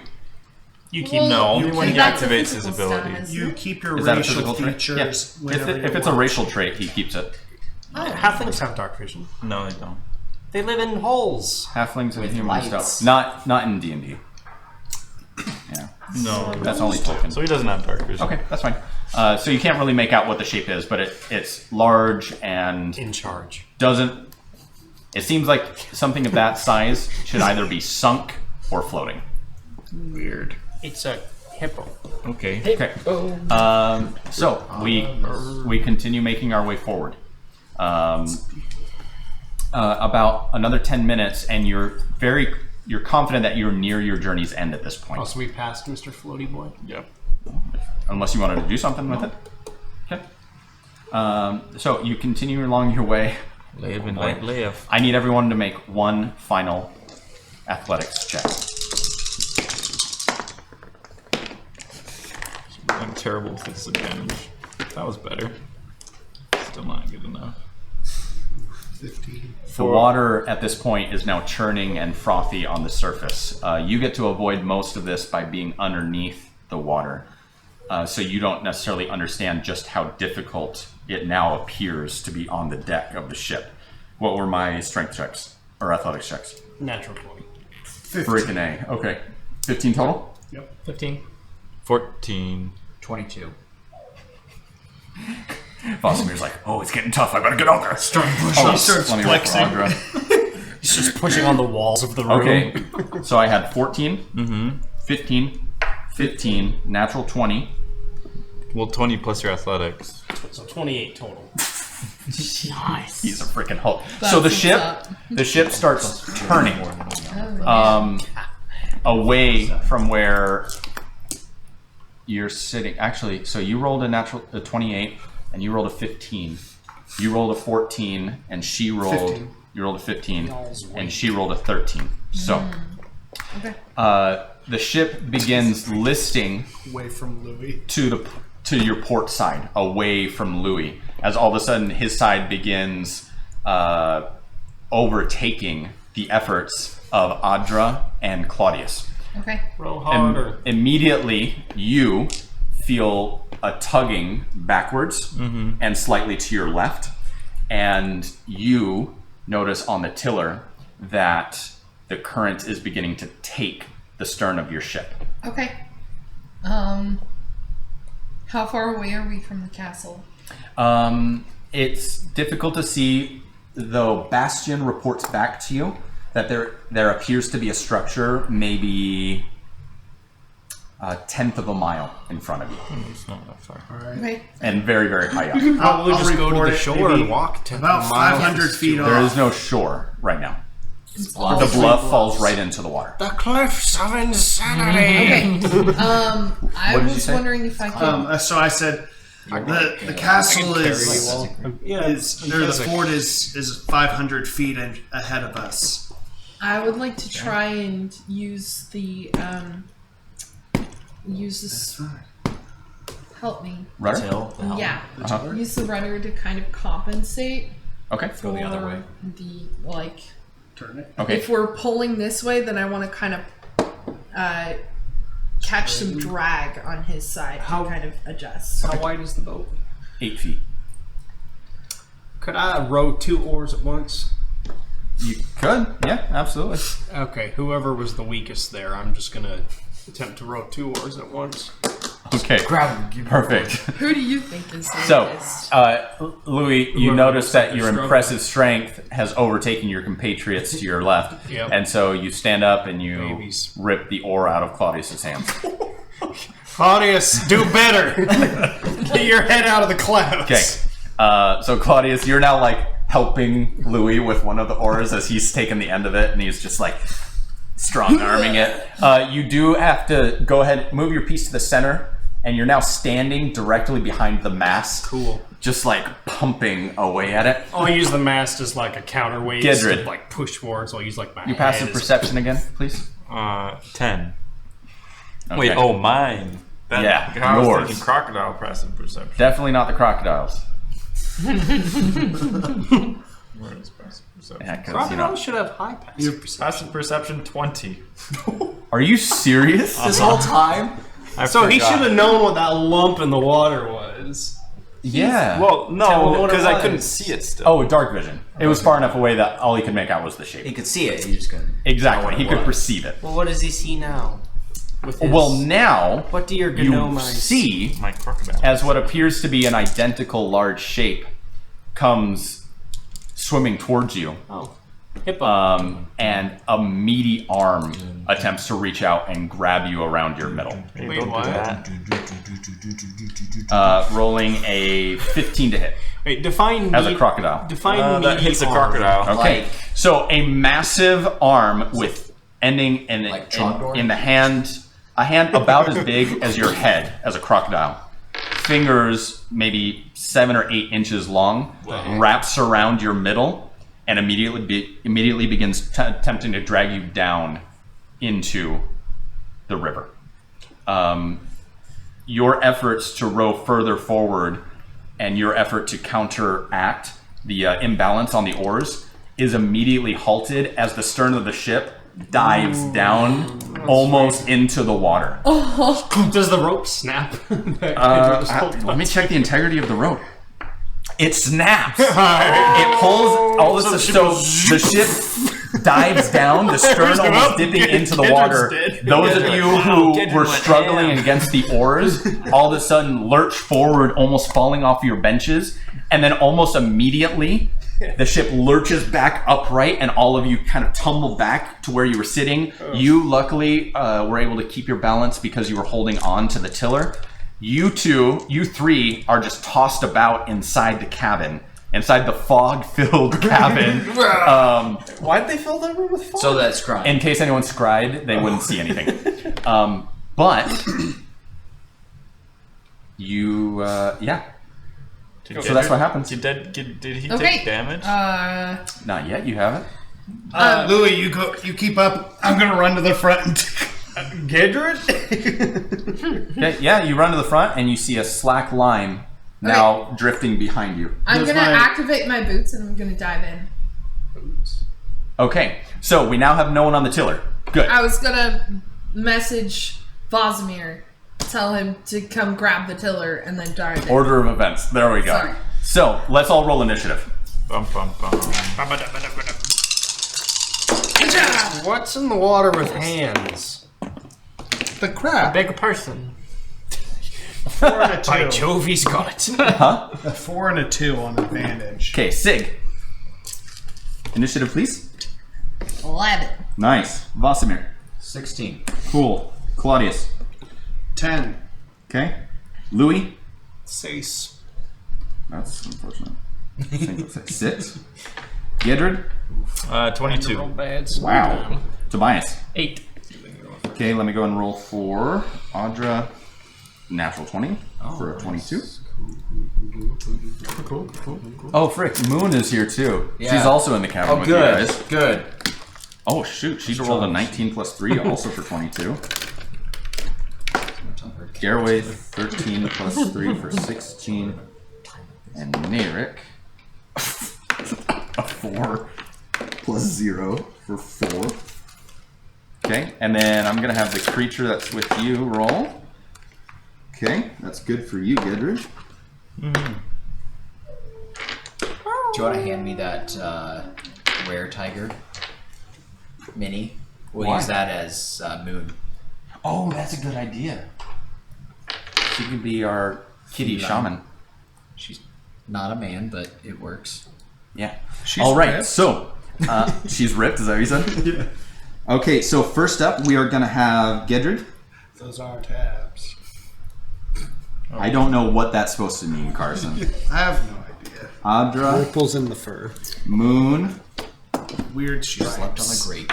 [SPEAKER 9] you keep
[SPEAKER 3] Well,
[SPEAKER 9] no. Only when he
[SPEAKER 3] that's a
[SPEAKER 9] activates his
[SPEAKER 3] physical stat,
[SPEAKER 9] ability.
[SPEAKER 3] isn't
[SPEAKER 7] You
[SPEAKER 3] it?
[SPEAKER 7] keep your
[SPEAKER 1] Is that a
[SPEAKER 7] racial
[SPEAKER 1] physical trait?
[SPEAKER 7] features.
[SPEAKER 1] Yeah.
[SPEAKER 7] whenever
[SPEAKER 1] If
[SPEAKER 7] you
[SPEAKER 1] it's a
[SPEAKER 7] watch.
[SPEAKER 1] racial trait, he keeps it.
[SPEAKER 12] Halflings have dark vision.
[SPEAKER 9] No, they don't.
[SPEAKER 12] They live in holes.
[SPEAKER 1] Halflings and
[SPEAKER 6] With
[SPEAKER 1] human
[SPEAKER 6] lights.
[SPEAKER 1] stuff. Not in D&D. Yeah.
[SPEAKER 9] No.
[SPEAKER 1] That's only Tolkien.
[SPEAKER 9] So he doesn't have dark vision.
[SPEAKER 1] Okay, that's fine. So you can't really make out what the shape is, but it's large and
[SPEAKER 12] In charge.
[SPEAKER 1] doesn't... It seems like something of that size should either be sunk or floating.
[SPEAKER 9] Weird.
[SPEAKER 12] It's a hippo.
[SPEAKER 9] Okay.
[SPEAKER 1] Okay. So we continue making our way forward. About another 10 minutes, and you're confident that you're near your journey's end at this point.
[SPEAKER 12] Oh, so we passed Mr. Floaty Boy.
[SPEAKER 9] Yep.
[SPEAKER 1] Unless you wanted to do something with it. Okay. So you continue along your way.
[SPEAKER 5] Live and let live.
[SPEAKER 1] I need everyone to make one final athletics check.
[SPEAKER 9] I'm terrible with disadvantage. That was better. Still not good enough.
[SPEAKER 7] 15.
[SPEAKER 1] The water at this point is now churning and frothy on the surface. You get to avoid most of this by being underneath the water. So you don't necessarily understand just how difficult it now appears to be on the deck of the ship. What were my strength checks? Or athletics checks?
[SPEAKER 12] Natural 20.
[SPEAKER 1] Freaking A. Okay. 15 total?
[SPEAKER 4] 15.
[SPEAKER 9] 14.
[SPEAKER 6] 22.
[SPEAKER 1] Vossimir's like, oh, it's getting tough. I better get out there.
[SPEAKER 7] Start pushing.
[SPEAKER 1] Oh,
[SPEAKER 7] He starts
[SPEAKER 1] let me roll for
[SPEAKER 7] flexing.
[SPEAKER 1] Audra.
[SPEAKER 12] He's just pushing on the walls of the room.
[SPEAKER 1] Okay. So I had 14, 15, 15, natural 20.
[SPEAKER 9] Well, 20 plus your athletics.
[SPEAKER 12] So 28 total.
[SPEAKER 4] Nice.
[SPEAKER 1] He's a freaking Hulk.
[SPEAKER 3] That's
[SPEAKER 1] So the
[SPEAKER 3] what's up.
[SPEAKER 1] ship starts turning away from where you're sitting. Actually, so you rolled a 28 and you rolled a 15. You rolled a 14 and she rolled
[SPEAKER 7] 15.
[SPEAKER 1] You rolled a 15 and she rolled a 13. So
[SPEAKER 3] Okay.
[SPEAKER 1] the ship begins listing
[SPEAKER 7] Away from Louis.
[SPEAKER 1] to your port side, away from Louis, as all of a sudden his side begins overtaking the efforts of Audra and Claudius.
[SPEAKER 3] Okay.
[SPEAKER 12] Roll
[SPEAKER 1] And
[SPEAKER 12] harder.
[SPEAKER 1] immediately you feel a tugging backwards and slightly to your left, and you notice on the tiller that the current is beginning to take the stern of your ship.
[SPEAKER 3] Okay. How far away are we from the castle?
[SPEAKER 1] It's difficult to see, though Bastion reports back to you that there appears to be a structure maybe a tenth of a mile in front of you,
[SPEAKER 9] It's not that far.
[SPEAKER 3] Okay.
[SPEAKER 1] and very, very high up.
[SPEAKER 12] Probably just go to
[SPEAKER 7] report
[SPEAKER 12] the
[SPEAKER 7] it
[SPEAKER 12] shore
[SPEAKER 7] maybe
[SPEAKER 12] and walk 10
[SPEAKER 7] about
[SPEAKER 12] miles.
[SPEAKER 7] 500 feet
[SPEAKER 1] There
[SPEAKER 7] off.
[SPEAKER 1] is no shore right now.
[SPEAKER 3] All
[SPEAKER 1] The
[SPEAKER 3] free
[SPEAKER 1] bluff falls
[SPEAKER 3] bluffs.
[SPEAKER 1] right into the water.
[SPEAKER 12] The cliffs of insanity.
[SPEAKER 3] Okay. I
[SPEAKER 1] What did you
[SPEAKER 3] was
[SPEAKER 1] say?
[SPEAKER 3] wondering if I could.
[SPEAKER 7] So I said the castle is the fort is 500 feet ahead of us.
[SPEAKER 3] I would like to try and use the use this. Help me.
[SPEAKER 1] Rudder?
[SPEAKER 6] Till the helm.
[SPEAKER 3] Yeah.
[SPEAKER 1] Uh-huh.
[SPEAKER 3] Use the rudder to kind of compensate
[SPEAKER 1] Okay.
[SPEAKER 3] for
[SPEAKER 6] the other way.
[SPEAKER 3] the like.
[SPEAKER 7] Turn it.
[SPEAKER 1] Okay.
[SPEAKER 3] If we're pulling this way, then I want to kind of catch some drag on his side
[SPEAKER 12] How-
[SPEAKER 3] to kind of adjust.
[SPEAKER 12] How wide is the boat?
[SPEAKER 1] 8 feet.
[SPEAKER 12] Could I row 2 oars at once?
[SPEAKER 1] You could. Yeah, absolutely.
[SPEAKER 12] Okay, whoever was the weakest there, I'm just gonna attempt to row 2 oars at once.
[SPEAKER 1] Okay. Perfect.
[SPEAKER 3] Who do you think is the
[SPEAKER 1] So,
[SPEAKER 3] weakest?
[SPEAKER 1] Louis, you
[SPEAKER 12] Whoever
[SPEAKER 1] notice that
[SPEAKER 12] looks like
[SPEAKER 1] your
[SPEAKER 12] they're
[SPEAKER 1] impressive strength has overtaken your compatriots to your left,
[SPEAKER 12] Yep.
[SPEAKER 1] and so you stand up and you
[SPEAKER 12] Babies.
[SPEAKER 1] rip the oar out of Claudius's hands.
[SPEAKER 12] Claudius, do better! Get your head out of the clouds!
[SPEAKER 1] Okay, so Claudius, you're now like helping Louis with one of the oars as he's taken the end of it, and he's just like strong arming it. You do have to go ahead, move your piece to the center, and you're now standing directly behind the mast.
[SPEAKER 12] Cool.
[SPEAKER 1] just like pumping away at it.
[SPEAKER 12] I'll use the mast as like a counterweight
[SPEAKER 1] Gedrid.
[SPEAKER 12] to like push forward, so I'll use like my
[SPEAKER 1] You passive
[SPEAKER 12] head as-
[SPEAKER 1] perception again, please.
[SPEAKER 9] 10.
[SPEAKER 1] Okay.
[SPEAKER 9] Wait, oh, mine. That,
[SPEAKER 1] Yeah,
[SPEAKER 9] I was
[SPEAKER 1] yours.
[SPEAKER 9] thinking crocodile passive perception.
[SPEAKER 1] Definitely not the crocodiles.
[SPEAKER 9] Where is passive perception?
[SPEAKER 1] Yeah, 'cause, you
[SPEAKER 12] Crocodile
[SPEAKER 1] know.
[SPEAKER 12] should have high passive perception.
[SPEAKER 9] Passive perception 20.
[SPEAKER 1] Are you serious?
[SPEAKER 6] This whole time?
[SPEAKER 12] So he
[SPEAKER 9] forgot.
[SPEAKER 12] should have known what that lump in the water was.
[SPEAKER 1] Yeah.
[SPEAKER 9] Well,
[SPEAKER 12] Tell me
[SPEAKER 9] no,
[SPEAKER 12] what it
[SPEAKER 9] because I
[SPEAKER 12] was.
[SPEAKER 9] couldn't see it still.
[SPEAKER 1] Oh, dark vision. It was far enough away that all he could make out was the
[SPEAKER 6] He
[SPEAKER 1] shape.
[SPEAKER 6] could see it. He just couldn't. know
[SPEAKER 1] Exactly.
[SPEAKER 6] what
[SPEAKER 1] He
[SPEAKER 6] it
[SPEAKER 1] could
[SPEAKER 6] was.
[SPEAKER 1] perceive it.
[SPEAKER 12] Well, what does he see now? With his,
[SPEAKER 1] Well, now
[SPEAKER 12] what do your
[SPEAKER 1] you
[SPEAKER 12] gnome eyes
[SPEAKER 1] see
[SPEAKER 9] My crocodile.
[SPEAKER 1] as what appears to be an identical large shape comes swimming towards you.
[SPEAKER 12] Oh, hippo.
[SPEAKER 1] And a meaty arm attempts to reach out and grab you around your middle.
[SPEAKER 9] Hey,
[SPEAKER 12] Wait,
[SPEAKER 9] don't
[SPEAKER 12] what?
[SPEAKER 9] do that.
[SPEAKER 1] Rolling a 15 to hit
[SPEAKER 12] Wait, define
[SPEAKER 1] as a
[SPEAKER 12] meat-
[SPEAKER 1] crocodile.
[SPEAKER 12] Define
[SPEAKER 9] That
[SPEAKER 12] meaty
[SPEAKER 9] hits a
[SPEAKER 12] arm.
[SPEAKER 9] crocodile.
[SPEAKER 1] Okay,
[SPEAKER 6] Like-
[SPEAKER 1] so a massive arm with ending
[SPEAKER 6] Like Trogdor?
[SPEAKER 1] in the hand, a hand about as big as your head as a crocodile. Fingers maybe 7 or 8 inches long, wraps around your middle, and immediately begins attempting to drag you down into the river. Your efforts to row further forward and your effort to counteract the imbalance on the oars is immediately halted as the stern of the ship dives down almost into the water.
[SPEAKER 12] Does the rope snap?
[SPEAKER 1] Let me check the integrity of the rope. It snaps. It pulls all this. So the ship dives down, the stern almost dipping into the water. Those of you who were struggling against the oars, all of a sudden lurch forward, almost falling off your benches, and then almost immediately the ship lurches back upright, and all of you kind of tumble back to where you were sitting. You luckily were able to keep your balance because you were holding on to the tiller. You three are just tossed about inside the cabin, inside the fog-filled cabin.
[SPEAKER 12] Why'd they fill that room with fog?
[SPEAKER 6] So that's crime.
[SPEAKER 1] In case anyone scried, they wouldn't see anything. But you, yeah. So that's what happens.
[SPEAKER 9] Did he
[SPEAKER 3] Okay.
[SPEAKER 9] take damage?
[SPEAKER 1] Not yet. You haven't.
[SPEAKER 7] Louis, you go. You keep up. I'm gonna run to the front.
[SPEAKER 12] Gedrid?
[SPEAKER 1] Okay, yeah, you run to the front and you see a slack line now drifting behind you.
[SPEAKER 3] I'm
[SPEAKER 7] Does
[SPEAKER 3] gonna
[SPEAKER 7] my-
[SPEAKER 3] activate my boots and I'm gonna dive in.
[SPEAKER 1] Okay, so we now have no one on the tiller. Good.
[SPEAKER 3] I was gonna message Vosimir, tell him to come grab the tiller and then dive in.
[SPEAKER 1] Order of events. There we go.
[SPEAKER 3] Sorry.
[SPEAKER 1] So let's all roll initiative.
[SPEAKER 9] Bum, bum, bum.
[SPEAKER 12] What's in the water with hands?
[SPEAKER 7] The crab.
[SPEAKER 4] Big person.
[SPEAKER 7] 4 and a 2.
[SPEAKER 12] By Jove, he's got it.
[SPEAKER 1] Huh?
[SPEAKER 7] A 4 and a 2 on advantage.
[SPEAKER 1] Okay, Sig. Initiative, please.
[SPEAKER 3] 11.
[SPEAKER 1] Nice. Vosimir.
[SPEAKER 6] 16.
[SPEAKER 1] Cool. Claudius.
[SPEAKER 7] 10.
[SPEAKER 1] Okay. Louis.
[SPEAKER 12] 6.
[SPEAKER 1] That's unfortunate. I think that's it. 6. Gedrid.
[SPEAKER 9] 22.
[SPEAKER 12] Bad.
[SPEAKER 1] Wow. Tobias.
[SPEAKER 4] 8.
[SPEAKER 1] Okay, let me go and roll for Audra. Natural 20 for a 22. Oh, frick. Moon is here too.
[SPEAKER 6] Yeah.
[SPEAKER 1] She's also in the cabin
[SPEAKER 6] Oh,
[SPEAKER 1] with
[SPEAKER 6] good.
[SPEAKER 1] you guys.
[SPEAKER 6] Good.
[SPEAKER 1] Oh, shoot. She rolled a 19 plus 3 also for 22. Garway 13 plus 3 for 16. And Narek a 4 plus 0 for 4. Okay, and then I'm going to have the creature that's with you roll. Okay, that's good for you, Gedrid.
[SPEAKER 6] Do you want to hand me that rare tiger mini? We'll
[SPEAKER 1] Why?
[SPEAKER 6] use that as Moon.
[SPEAKER 1] Oh, that's a good idea. She could be our kitty shaman.
[SPEAKER 6] She's not a man, but it works.
[SPEAKER 1] Yeah.
[SPEAKER 7] She's
[SPEAKER 1] All right,
[SPEAKER 7] ripped.
[SPEAKER 1] so she's ripped, is that what you said?
[SPEAKER 7] Yeah.
[SPEAKER 1] Okay, so first up, we are going to have Gedrid.
[SPEAKER 7] Those are tabs.
[SPEAKER 1] I don't know what that's supposed to mean, Carson.
[SPEAKER 7] I have no idea.
[SPEAKER 1] Audra,
[SPEAKER 12] Ripples in the fur.
[SPEAKER 1] Moon,
[SPEAKER 7] Weird
[SPEAKER 6] She slept on a
[SPEAKER 7] stripes.
[SPEAKER 6] grape.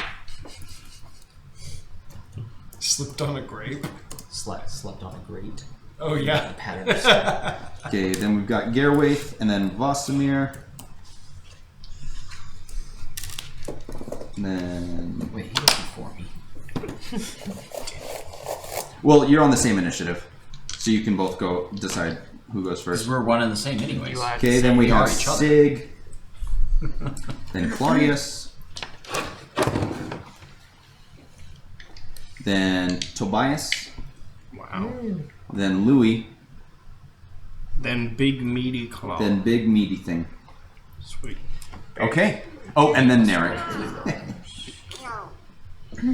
[SPEAKER 12] Slipped on a grape.
[SPEAKER 6] Slept on a grate.
[SPEAKER 12] Oh, yeah.
[SPEAKER 6] Pattern of sleep.
[SPEAKER 1] Okay, then we've got Gerwaith and then Vosamir. And then...
[SPEAKER 6] Wait, he was before me.
[SPEAKER 1] Well, you're on the same initiative. So you can both go decide who goes first.
[SPEAKER 6] Because we're one and the same anyways.
[SPEAKER 1] Okay, then we have
[SPEAKER 6] each other.
[SPEAKER 1] Sig. Then Claudius. Then Tobias.
[SPEAKER 2] Wow.
[SPEAKER 1] Then Louis.
[SPEAKER 2] Then big meaty claw.
[SPEAKER 1] Then big meaty thing.
[SPEAKER 2] Sweet.
[SPEAKER 1] Okay. Oh, and then Narek.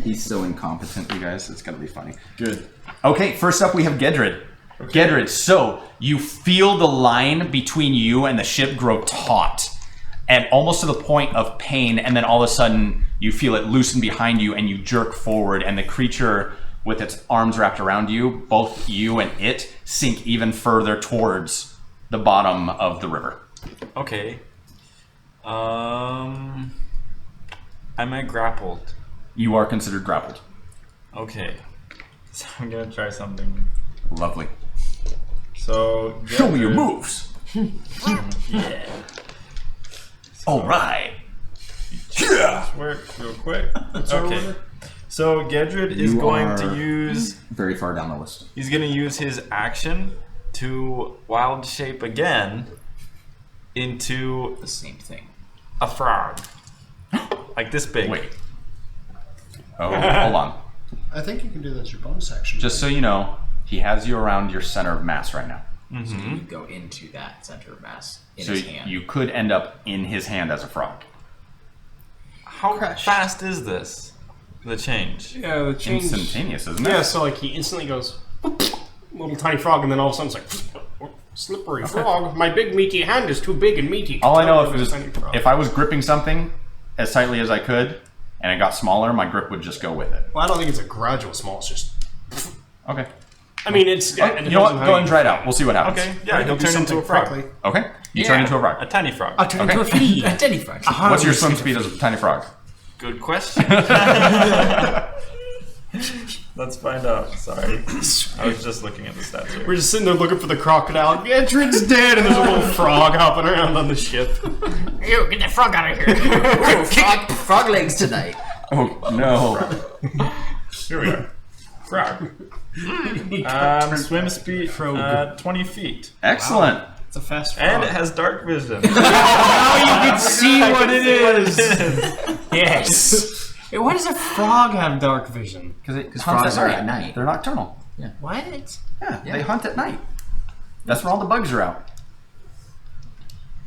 [SPEAKER 1] He's so incompetent, you guys. It's gonna be funny.
[SPEAKER 11] Good.
[SPEAKER 1] Okay, first up we have Gedrid. Gedrid, so you feel the line between you and the ship grow taut, and almost to the point of pain, and then all of a sudden you feel it loosen behind you and you jerk forward, and the creature with its arms wrapped around you, both you and it, sink even further towards the bottom of the river.
[SPEAKER 9] Okay. Am I grappled?
[SPEAKER 1] You are considered grappled.
[SPEAKER 9] Okay. So I'm gonna try something.
[SPEAKER 1] Lovely.
[SPEAKER 9] So
[SPEAKER 1] Show me your moves.
[SPEAKER 9] Yeah.
[SPEAKER 1] All right.
[SPEAKER 9] Yeah. Work real quick. Okay. So Gedrid is
[SPEAKER 1] You
[SPEAKER 9] going to
[SPEAKER 1] are
[SPEAKER 9] use.
[SPEAKER 1] very far down the list.
[SPEAKER 9] He's going to use his action to wild shape again into
[SPEAKER 6] The same thing.
[SPEAKER 9] a frog, like this big.
[SPEAKER 1] Wait. Oh, hold on.
[SPEAKER 7] I think you can do that as your bonus action.
[SPEAKER 1] Just so you know, he has you around your center of mass right now.
[SPEAKER 6] So you go into that center of mass in
[SPEAKER 1] So
[SPEAKER 6] his hand.
[SPEAKER 1] you could end up in his hand as a frog.
[SPEAKER 9] How
[SPEAKER 3] Crushed.
[SPEAKER 9] fast is this? The change.
[SPEAKER 2] Yeah, the change.
[SPEAKER 1] Instantaneous, isn't it?
[SPEAKER 2] Yeah, so like he instantly goes, little tiny frog, and then all of a sudden it's like, slippery frog. My big meaty hand is too big and meaty.
[SPEAKER 1] All I know
[SPEAKER 2] Tiny
[SPEAKER 1] if
[SPEAKER 2] frog.
[SPEAKER 1] if I was gripping something as tightly as I could, and it got smaller, my grip would just go with it.
[SPEAKER 2] Well, I don't think it's a gradual small. It's just.
[SPEAKER 1] Okay.
[SPEAKER 2] I mean, it's.
[SPEAKER 1] Oh, you know what? Go ahead and try it out. We'll see what happens.
[SPEAKER 9] Okay, yeah, he'll turn into a frog.
[SPEAKER 1] Okay. You turn into a
[SPEAKER 9] A
[SPEAKER 1] frog.
[SPEAKER 9] tiny frog.
[SPEAKER 6] I'll turn
[SPEAKER 1] Okay.
[SPEAKER 6] into a flea. A tiny frog.
[SPEAKER 1] What's your swim speed as a tiny frog?
[SPEAKER 9] Good question. Let's find out. Sorry. I was just looking at the stats here.
[SPEAKER 2] We're just sitting there looking for the crocodile. Gedrid's dead, and there's a little frog hopping around on the ship.
[SPEAKER 6] Ew, get that frog out of here. Ooh, frog legs tonight.
[SPEAKER 1] Oh no.
[SPEAKER 9] Here we are. Frog. Swim speed 20 feet.
[SPEAKER 1] Excellent.
[SPEAKER 2] It's a fast frog.
[SPEAKER 9] And it has dark vision.
[SPEAKER 2] Now you can see what it is. Yes. Hey, why does a frog have dark vision?
[SPEAKER 1] Because
[SPEAKER 6] frogs are at night.
[SPEAKER 1] They're nocturnal.
[SPEAKER 2] What?
[SPEAKER 1] Yeah, they hunt at night. That's when all the bugs are out.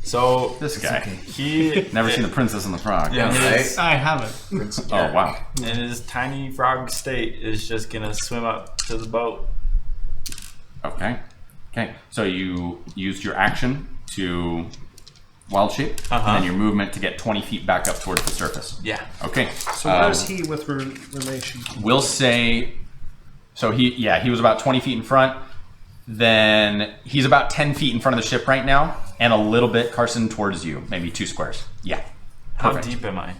[SPEAKER 9] So
[SPEAKER 1] This guy.
[SPEAKER 9] he
[SPEAKER 1] Never seen The Princess and the Frog.
[SPEAKER 9] Yeah, right.
[SPEAKER 2] I haven't.
[SPEAKER 1] Oh, wow.
[SPEAKER 9] in his tiny frog state is just gonna swim up to the boat.
[SPEAKER 1] Okay. Okay. So you used your action to wild shape, and then your movement to get 20 feet back up towards the surface.
[SPEAKER 9] Yeah.
[SPEAKER 1] Okay.
[SPEAKER 7] So where is he with relation?
[SPEAKER 1] We'll say, so he was about 20 feet in front. Then he's about 10 feet in front of the ship right now, and a little bit, Carson, towards you, maybe 2 squares. Yeah.
[SPEAKER 9] How
[SPEAKER 1] Perfect.
[SPEAKER 9] deep am I?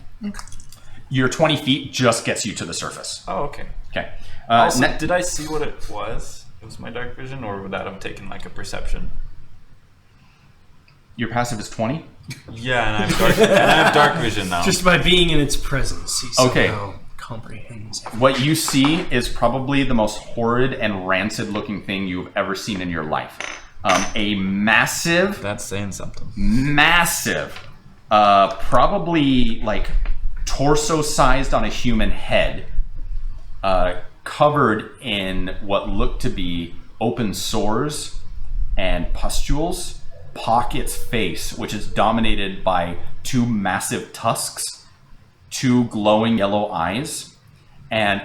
[SPEAKER 1] Your 20 feet just gets you to the surface.
[SPEAKER 9] Oh, okay.
[SPEAKER 1] Okay.
[SPEAKER 9] Also, did I see what it was? It was my dark vision, or would that have taken like a perception?
[SPEAKER 1] Your passive is 20?
[SPEAKER 9] Yeah, and I have dark vision now.
[SPEAKER 2] Just by being in its presence, he
[SPEAKER 1] Okay.
[SPEAKER 2] somehow comprehends everything.
[SPEAKER 1] What you see is probably the most horrid and rancid looking thing you've ever seen in your life. A massive,
[SPEAKER 9] That's saying something.
[SPEAKER 1] massive, probably like torso sized on a human head, covered in what looked to be open sores and pustules, pock its face, which is dominated by 2 massive tusks, 2 glowing yellow eyes, and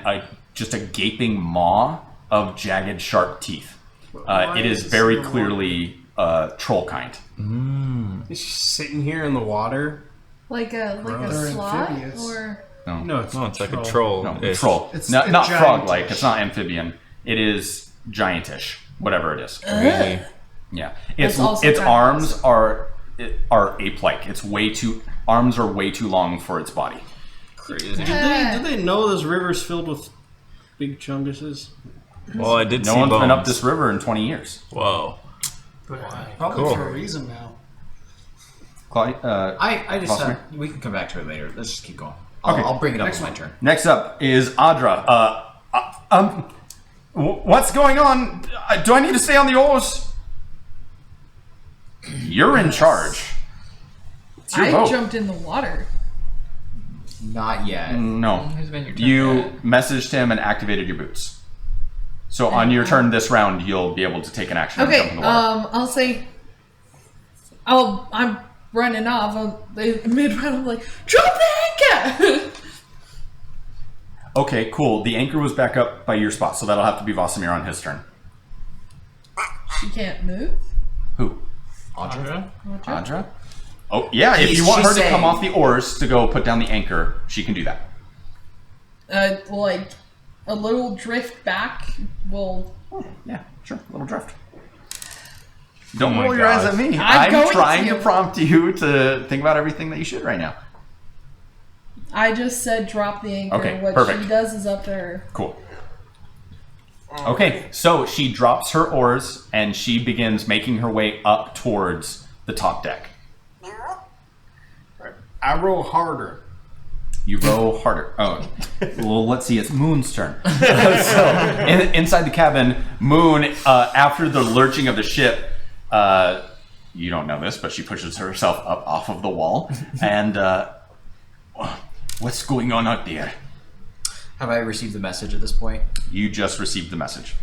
[SPEAKER 1] just a gaping maw of jagged sharp teeth. It is very clearly troll kind.
[SPEAKER 2] It's just sitting here in the water.
[SPEAKER 3] Like a
[SPEAKER 7] They're
[SPEAKER 3] sloth
[SPEAKER 7] amphibious.
[SPEAKER 3] or
[SPEAKER 2] No, it's,
[SPEAKER 9] It's like a troll.
[SPEAKER 1] No,
[SPEAKER 9] Ish.
[SPEAKER 1] troll.
[SPEAKER 7] It's
[SPEAKER 1] not
[SPEAKER 7] giant-ish.
[SPEAKER 1] frog-like. It's not amphibian. It is giantish, whatever it is. Yeah, its
[SPEAKER 3] also
[SPEAKER 1] its
[SPEAKER 3] kind of
[SPEAKER 1] arms are ape-like. Arms are way too long for its body.
[SPEAKER 9] Crazy.
[SPEAKER 2] Do they know this river's filled with big chunguses?
[SPEAKER 9] Well, I did
[SPEAKER 1] No
[SPEAKER 9] see
[SPEAKER 1] one's
[SPEAKER 9] bones.
[SPEAKER 1] been up this river in 20 years.
[SPEAKER 9] Whoa.
[SPEAKER 7] Probably for a reason now.
[SPEAKER 6] I just
[SPEAKER 1] Vossmer?
[SPEAKER 6] we can come back to it later. Let's just keep going.
[SPEAKER 1] Okay.
[SPEAKER 6] I'll bring it up on my turn.
[SPEAKER 1] Next up is Adra. What's going on? Do I need to stay on the oars? You're in charge. It's your
[SPEAKER 3] I
[SPEAKER 1] boat.
[SPEAKER 3] jumped in the water.
[SPEAKER 6] Not yet.
[SPEAKER 1] No.
[SPEAKER 4] Who's been your turn
[SPEAKER 1] You
[SPEAKER 4] yet?
[SPEAKER 1] messaged him and activated your boots. So on your turn this round, you'll be able to take an action and jump
[SPEAKER 3] Okay,
[SPEAKER 1] in the water.
[SPEAKER 3] I'll say, I'm running off. Mid-round, I'm like, drop the anchor!
[SPEAKER 1] Okay, cool. The anchor was back up by your spot, so that'll have to be Vosamir on his turn.
[SPEAKER 3] She can't move?
[SPEAKER 1] Who?
[SPEAKER 6] Audra?
[SPEAKER 1] Adra? Oh, yeah, if you want her to come off the oars to go put down the anchor, she can do that.
[SPEAKER 3] Like, a little drift back will...
[SPEAKER 1] Yeah, sure. Little drift. Don't
[SPEAKER 9] my
[SPEAKER 1] roll your eyes
[SPEAKER 9] God.
[SPEAKER 1] at me.
[SPEAKER 3] I'm going
[SPEAKER 1] trying
[SPEAKER 3] to.
[SPEAKER 1] to prompt you to think about everything that you should right now.
[SPEAKER 3] I just said drop the anchor.
[SPEAKER 1] Okay,
[SPEAKER 3] what
[SPEAKER 1] perfect.
[SPEAKER 3] she does is up to her.
[SPEAKER 1] Cool. Okay, so she drops her oars and she begins making her way up towards the top deck.
[SPEAKER 12] I roll harder.
[SPEAKER 1] You row harder. Oh, well, let's see. It's Moon's turn. So, inside the cabin, Moon, after the lurching of the ship, you don't know this, but she pushes herself up off of the wall. And what's going on out there?
[SPEAKER 6] Have I received the message at this point?
[SPEAKER 1] You just received the message.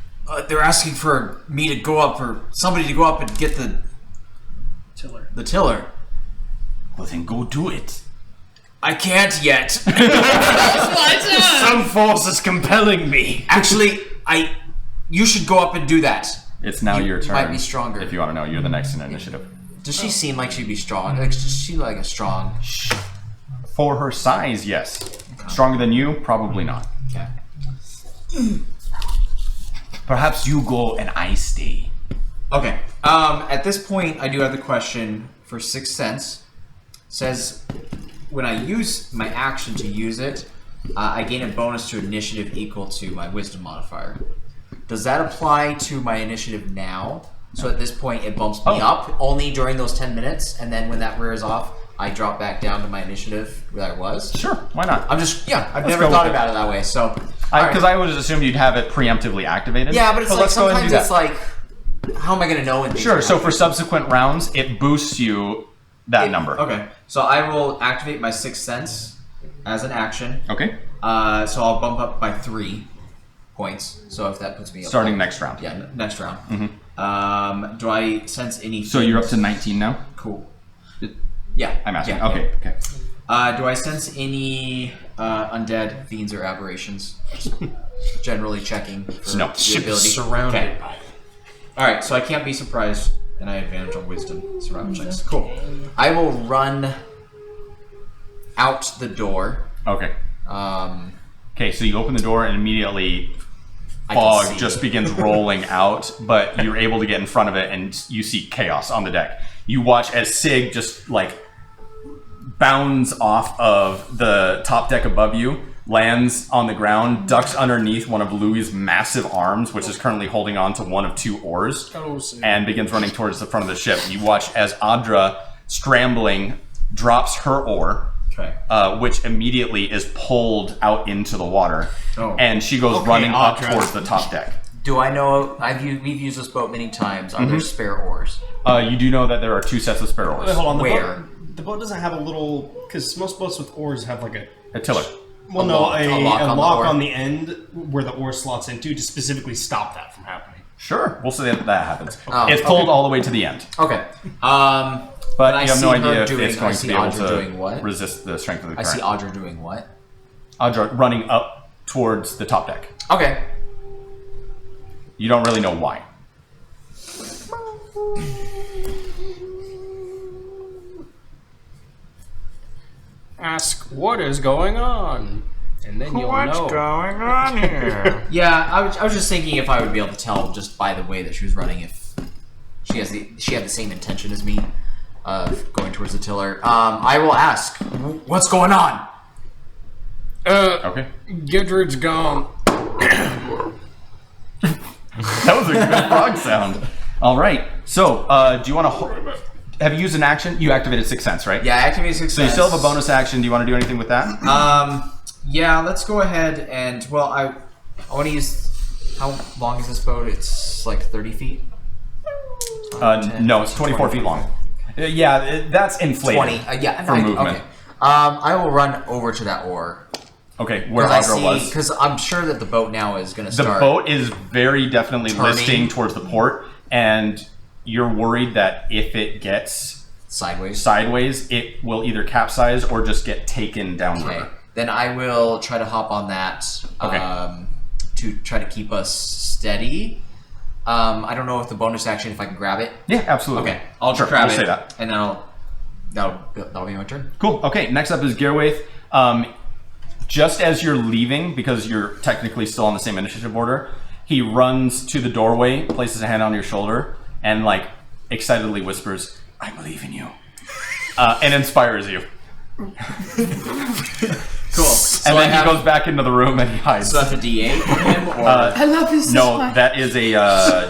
[SPEAKER 6] They're asking for me to go up, or somebody to go up and get the
[SPEAKER 2] Tiller.
[SPEAKER 6] the tiller.
[SPEAKER 1] Well, then go do it.
[SPEAKER 6] I can't yet.
[SPEAKER 12] Some force is compelling me.
[SPEAKER 6] Actually, you should go up and do that.
[SPEAKER 1] It's now your turn.
[SPEAKER 6] Might be stronger.
[SPEAKER 1] If you want to know, you're the next in initiative.
[SPEAKER 6] Does she seem like she'd be strong? Like, does she like a strong?
[SPEAKER 1] For her size, yes. Stronger than you, probably not.
[SPEAKER 6] Okay.
[SPEAKER 1] Perhaps you go and I stay.
[SPEAKER 6] Okay. At this point, I do have the question for Sixth Sense. Says when I use my action to use it, I gain a bonus to initiative equal to my Wisdom modifier. Does that apply to my initiative now? So at this point, it bumps me up only during those 10 minutes, and then when that wears off, I drop back down to my initiative where I was.
[SPEAKER 1] Sure, why not?
[SPEAKER 6] I'm just I've
[SPEAKER 1] Let's
[SPEAKER 6] never
[SPEAKER 1] go
[SPEAKER 6] thought
[SPEAKER 1] with
[SPEAKER 6] about it that way. So
[SPEAKER 1] Because I would assume you'd have it preemptively activated.
[SPEAKER 6] yeah, but it's like
[SPEAKER 1] let's go ahead and
[SPEAKER 6] sometimes
[SPEAKER 1] do
[SPEAKER 6] it's
[SPEAKER 1] that.
[SPEAKER 6] like, how am I going to know when things
[SPEAKER 1] Sure,
[SPEAKER 6] are
[SPEAKER 1] so for
[SPEAKER 6] happening?
[SPEAKER 1] subsequent rounds, it boosts you that number.
[SPEAKER 6] Okay, so I will activate my Sixth Sense as an action.
[SPEAKER 1] Okay.
[SPEAKER 6] So I'll bump up by 3 points. So if that puts me up
[SPEAKER 1] Starting next round.
[SPEAKER 6] Yeah, next round. Do I sense any?
[SPEAKER 1] So you're up to 19 now?
[SPEAKER 6] Cool. Yeah,
[SPEAKER 1] I'm asking.
[SPEAKER 6] yeah,
[SPEAKER 1] Okay, okay.
[SPEAKER 6] Do I sense any undead fiends or aberrations? Generally checking for
[SPEAKER 1] No.
[SPEAKER 6] the
[SPEAKER 12] Ship
[SPEAKER 6] ability.
[SPEAKER 12] is surrounded
[SPEAKER 6] Okay.
[SPEAKER 12] by.
[SPEAKER 6] All right, so I can't be surprised, and I have advantage on wisdom surround checks. Cool. I will run out the door.
[SPEAKER 1] Okay.
[SPEAKER 6] Um,
[SPEAKER 1] Okay, so you open the door and immediately
[SPEAKER 6] I can
[SPEAKER 1] fog
[SPEAKER 6] see.
[SPEAKER 1] just begins rolling out, but you're able to get in front of it and you see chaos on the deck. You watch as Sig just like bounds off of the top deck above you, lands on the ground, ducks underneath one of Louis' massive arms, which is currently holding on to one of 2 oars, and begins running towards the front of the ship. You watch as Adra, scrambling, drops her oar,
[SPEAKER 6] okay.
[SPEAKER 1] which immediately is pulled out into the water,
[SPEAKER 6] Oh.
[SPEAKER 1] and she goes
[SPEAKER 12] Okay,
[SPEAKER 1] running up
[SPEAKER 12] Adra.
[SPEAKER 1] towards the top deck.
[SPEAKER 6] Do I know? We've used this boat many times. Are there spare oars?
[SPEAKER 1] You do know that there are 2 sets of spare oars.
[SPEAKER 2] Wait, hold on.
[SPEAKER 6] Where?
[SPEAKER 2] The boat doesn't have a little... Because most boats with oars have like a...
[SPEAKER 1] A tiller.
[SPEAKER 2] Well,
[SPEAKER 6] A
[SPEAKER 2] no,
[SPEAKER 6] lock-
[SPEAKER 2] a
[SPEAKER 6] a lock on the
[SPEAKER 2] lock
[SPEAKER 6] oar.
[SPEAKER 2] on the end where the oar slots into to specifically stop that from happening.
[SPEAKER 1] Sure, we'll say that happens.
[SPEAKER 6] Oh,
[SPEAKER 1] It's pulled
[SPEAKER 6] okay.
[SPEAKER 1] all the way to the end,
[SPEAKER 6] Okay.
[SPEAKER 1] but
[SPEAKER 6] I
[SPEAKER 1] you have
[SPEAKER 6] see
[SPEAKER 1] no
[SPEAKER 6] her
[SPEAKER 1] idea if
[SPEAKER 6] doing-
[SPEAKER 1] it's going
[SPEAKER 6] I
[SPEAKER 1] to
[SPEAKER 6] see
[SPEAKER 1] be able
[SPEAKER 6] Audra
[SPEAKER 1] to
[SPEAKER 6] doing what?
[SPEAKER 1] resist the strength of the
[SPEAKER 6] I
[SPEAKER 1] current.
[SPEAKER 6] see Audra doing what?
[SPEAKER 1] Adra running up towards the top deck.
[SPEAKER 6] Okay.
[SPEAKER 1] You don't really know why.
[SPEAKER 12] Ask what is going on, and then you'll
[SPEAKER 5] What's
[SPEAKER 12] know.
[SPEAKER 5] going on here?
[SPEAKER 6] Yeah, I was just thinking if I would be able to tell just by the way that she was running if she had the same intention as me of going towards the tiller. I will ask, what's going on?
[SPEAKER 1] Okay.
[SPEAKER 12] Gidred's gone.
[SPEAKER 1] That was a good frog sound. All right. So, do you want to... Have you used an action? You activated Sixth Sense, right?
[SPEAKER 6] Yeah, I activated Sixth
[SPEAKER 1] So you
[SPEAKER 6] Sense.
[SPEAKER 1] still have a bonus action. Do you want to do anything with that?
[SPEAKER 6] Yeah, let's go ahead and... Well, I want to use... How long is this boat? It's like 30 feet? 10,
[SPEAKER 1] No, it's 24 feet long. That's inflated
[SPEAKER 6] 20.
[SPEAKER 1] for movement.
[SPEAKER 6] Okay. I will run over to that oar.
[SPEAKER 1] Okay, where Audra was.
[SPEAKER 6] Because I'm sure that the boat now is going to
[SPEAKER 1] The
[SPEAKER 6] start...
[SPEAKER 1] boat is very definitely
[SPEAKER 6] turning.
[SPEAKER 1] listing towards the port, and you're worried that if it gets sideways, it will either capsize or just get taken downriver.
[SPEAKER 6] Okay. Then I will try to hop on that to try to keep us steady. I don't know if the bonus action, if I can grab it.
[SPEAKER 1] Yeah, absolutely.
[SPEAKER 6] Okay, I'll
[SPEAKER 1] Sure,
[SPEAKER 6] grab
[SPEAKER 1] we'll
[SPEAKER 6] it,
[SPEAKER 1] say that.
[SPEAKER 6] and then that'll be my turn.
[SPEAKER 1] Cool. Okay, next up is Gearwaith. Just as you're leaving, because you're technically still on the same initiative order, he runs to the doorway, places a hand on your shoulder, and like excitedly whispers, "I believe in you," and inspires you.
[SPEAKER 6] Cool.
[SPEAKER 1] And then he goes back into the room and he hides.
[SPEAKER 6] So that's a D8 for him, or
[SPEAKER 3] I love you so
[SPEAKER 1] No,
[SPEAKER 3] much.
[SPEAKER 1] that is a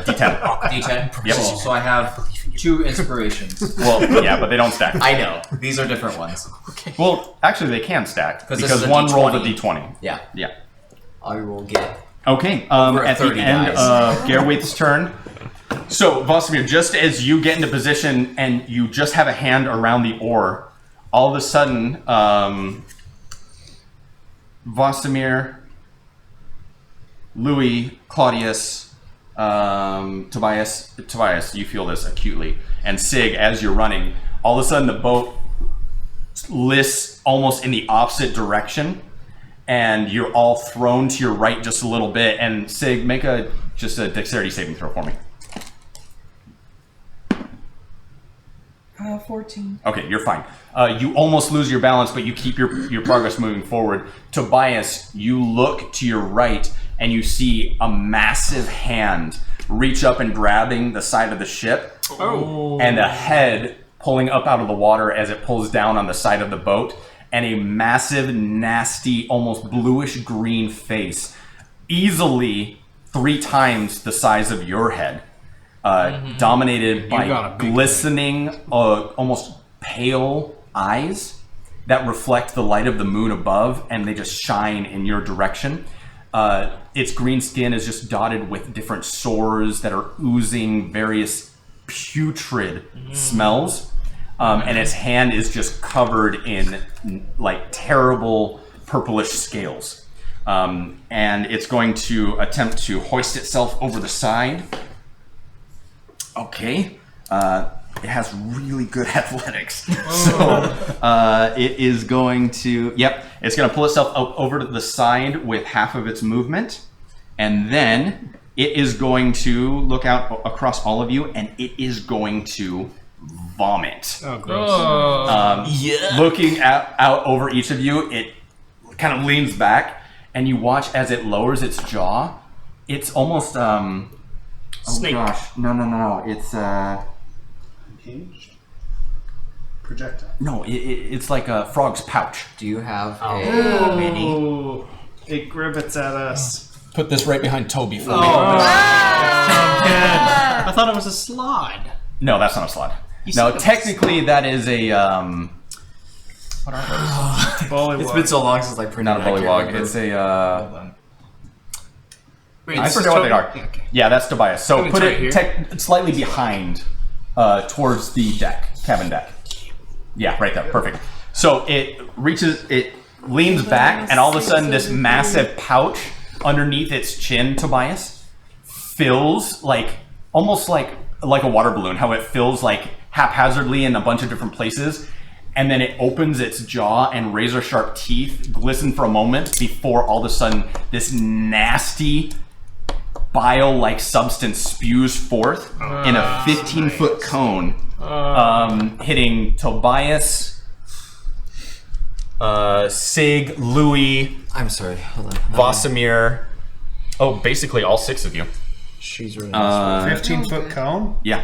[SPEAKER 1] D10.
[SPEAKER 6] D10.
[SPEAKER 1] Yep.
[SPEAKER 6] Cool. So I have 2 inspirations.
[SPEAKER 1] Well, yeah, but they don't stack.
[SPEAKER 6] I know these are different ones.
[SPEAKER 1] Well, actually, they can stack
[SPEAKER 6] this
[SPEAKER 1] because
[SPEAKER 6] is a
[SPEAKER 1] one
[SPEAKER 6] D20.
[SPEAKER 1] rolls a D20.
[SPEAKER 6] Yeah.
[SPEAKER 1] Yeah.
[SPEAKER 6] I will get.
[SPEAKER 1] Okay.
[SPEAKER 6] Over
[SPEAKER 1] At the
[SPEAKER 6] 30
[SPEAKER 1] end
[SPEAKER 6] dice.
[SPEAKER 1] of Gearwaith's turn. So, Vosimir, just as you get into position and you just have a hand around the oar, all of a sudden, Vosimir, Louis, Claudius, Tobias, you feel this acutely, and Sig, as you're running, all of a sudden the boat lists almost in the opposite direction, and you're all thrown to your right just a little bit. And Sig, make just a dexterity saving throw for me.
[SPEAKER 3] 14.
[SPEAKER 1] Okay, you're fine. You almost lose your balance, but you keep your progress moving forward. Tobias, you look to your right and you see a massive hand reach up and grabbing the side of the ship, and a head pulling up out of the water as it pulls down on the side of the boat, and a massive, nasty, almost bluish green face, easily 3 times the size of your head. Dominated by glistening, almost pale eyes that reflect the light of the moon above, and they just shine in your direction. Its green skin is just dotted with different sores that are oozing various putrid smells, and its hand is just covered in like terrible purplish scales. And it's going to attempt to hoist itself over the side. Okay, it has really good athletics, so it is going to. Yep, it's going to pull itself up over to the side with half of its movement, and then it is going to look out across all of you, and it is going to vomit.
[SPEAKER 12] Oh, gross.
[SPEAKER 1] Looking out over each of you, it kind of leans back, and you watch as it lowers its jaw. It's almost
[SPEAKER 12] Snake.
[SPEAKER 1] Oh gosh, no. It's
[SPEAKER 7] Hinged? Projectile.
[SPEAKER 1] no, it's like a frog's pouch.
[SPEAKER 6] Do you have a mini?
[SPEAKER 12] Oh, it gribbets at us.
[SPEAKER 2] Put this right behind Toby for me.
[SPEAKER 12] I thought it was a slide.
[SPEAKER 1] No, that's not a slot.
[SPEAKER 12] You
[SPEAKER 1] No,
[SPEAKER 12] said it was-
[SPEAKER 1] technically that is a what are those?
[SPEAKER 6] It's been so long since I printed.
[SPEAKER 1] Not a
[SPEAKER 6] it, I can't
[SPEAKER 1] bullywog.
[SPEAKER 6] remember.
[SPEAKER 1] It's a
[SPEAKER 12] Wait,
[SPEAKER 1] I
[SPEAKER 12] this is
[SPEAKER 1] forget what they
[SPEAKER 12] Toby?
[SPEAKER 1] are.
[SPEAKER 12] Yeah, okay.
[SPEAKER 1] Yeah, that's Tobias. So
[SPEAKER 12] It's
[SPEAKER 1] put
[SPEAKER 12] right
[SPEAKER 1] it
[SPEAKER 12] here.
[SPEAKER 1] slightly behind, towards the deck, cabin deck. Yeah, right there. Perfect. So it leans back, and all of a sudden, this massive pouch underneath its chin, Tobias, fills almost like a water balloon. How it fills like haphazardly in a bunch of different places, and then it opens its jaw, and razor sharp teeth glisten for a moment before all of a sudden this nasty bile-like substance spews forth in a 15-foot cone, hitting Tobias, Sig, Louis,
[SPEAKER 6] I'm sorry. Hold on.
[SPEAKER 1] Vosimir. Oh, basically all 6 of you.
[SPEAKER 6] She's really.
[SPEAKER 7] 15-foot cone
[SPEAKER 1] Yeah.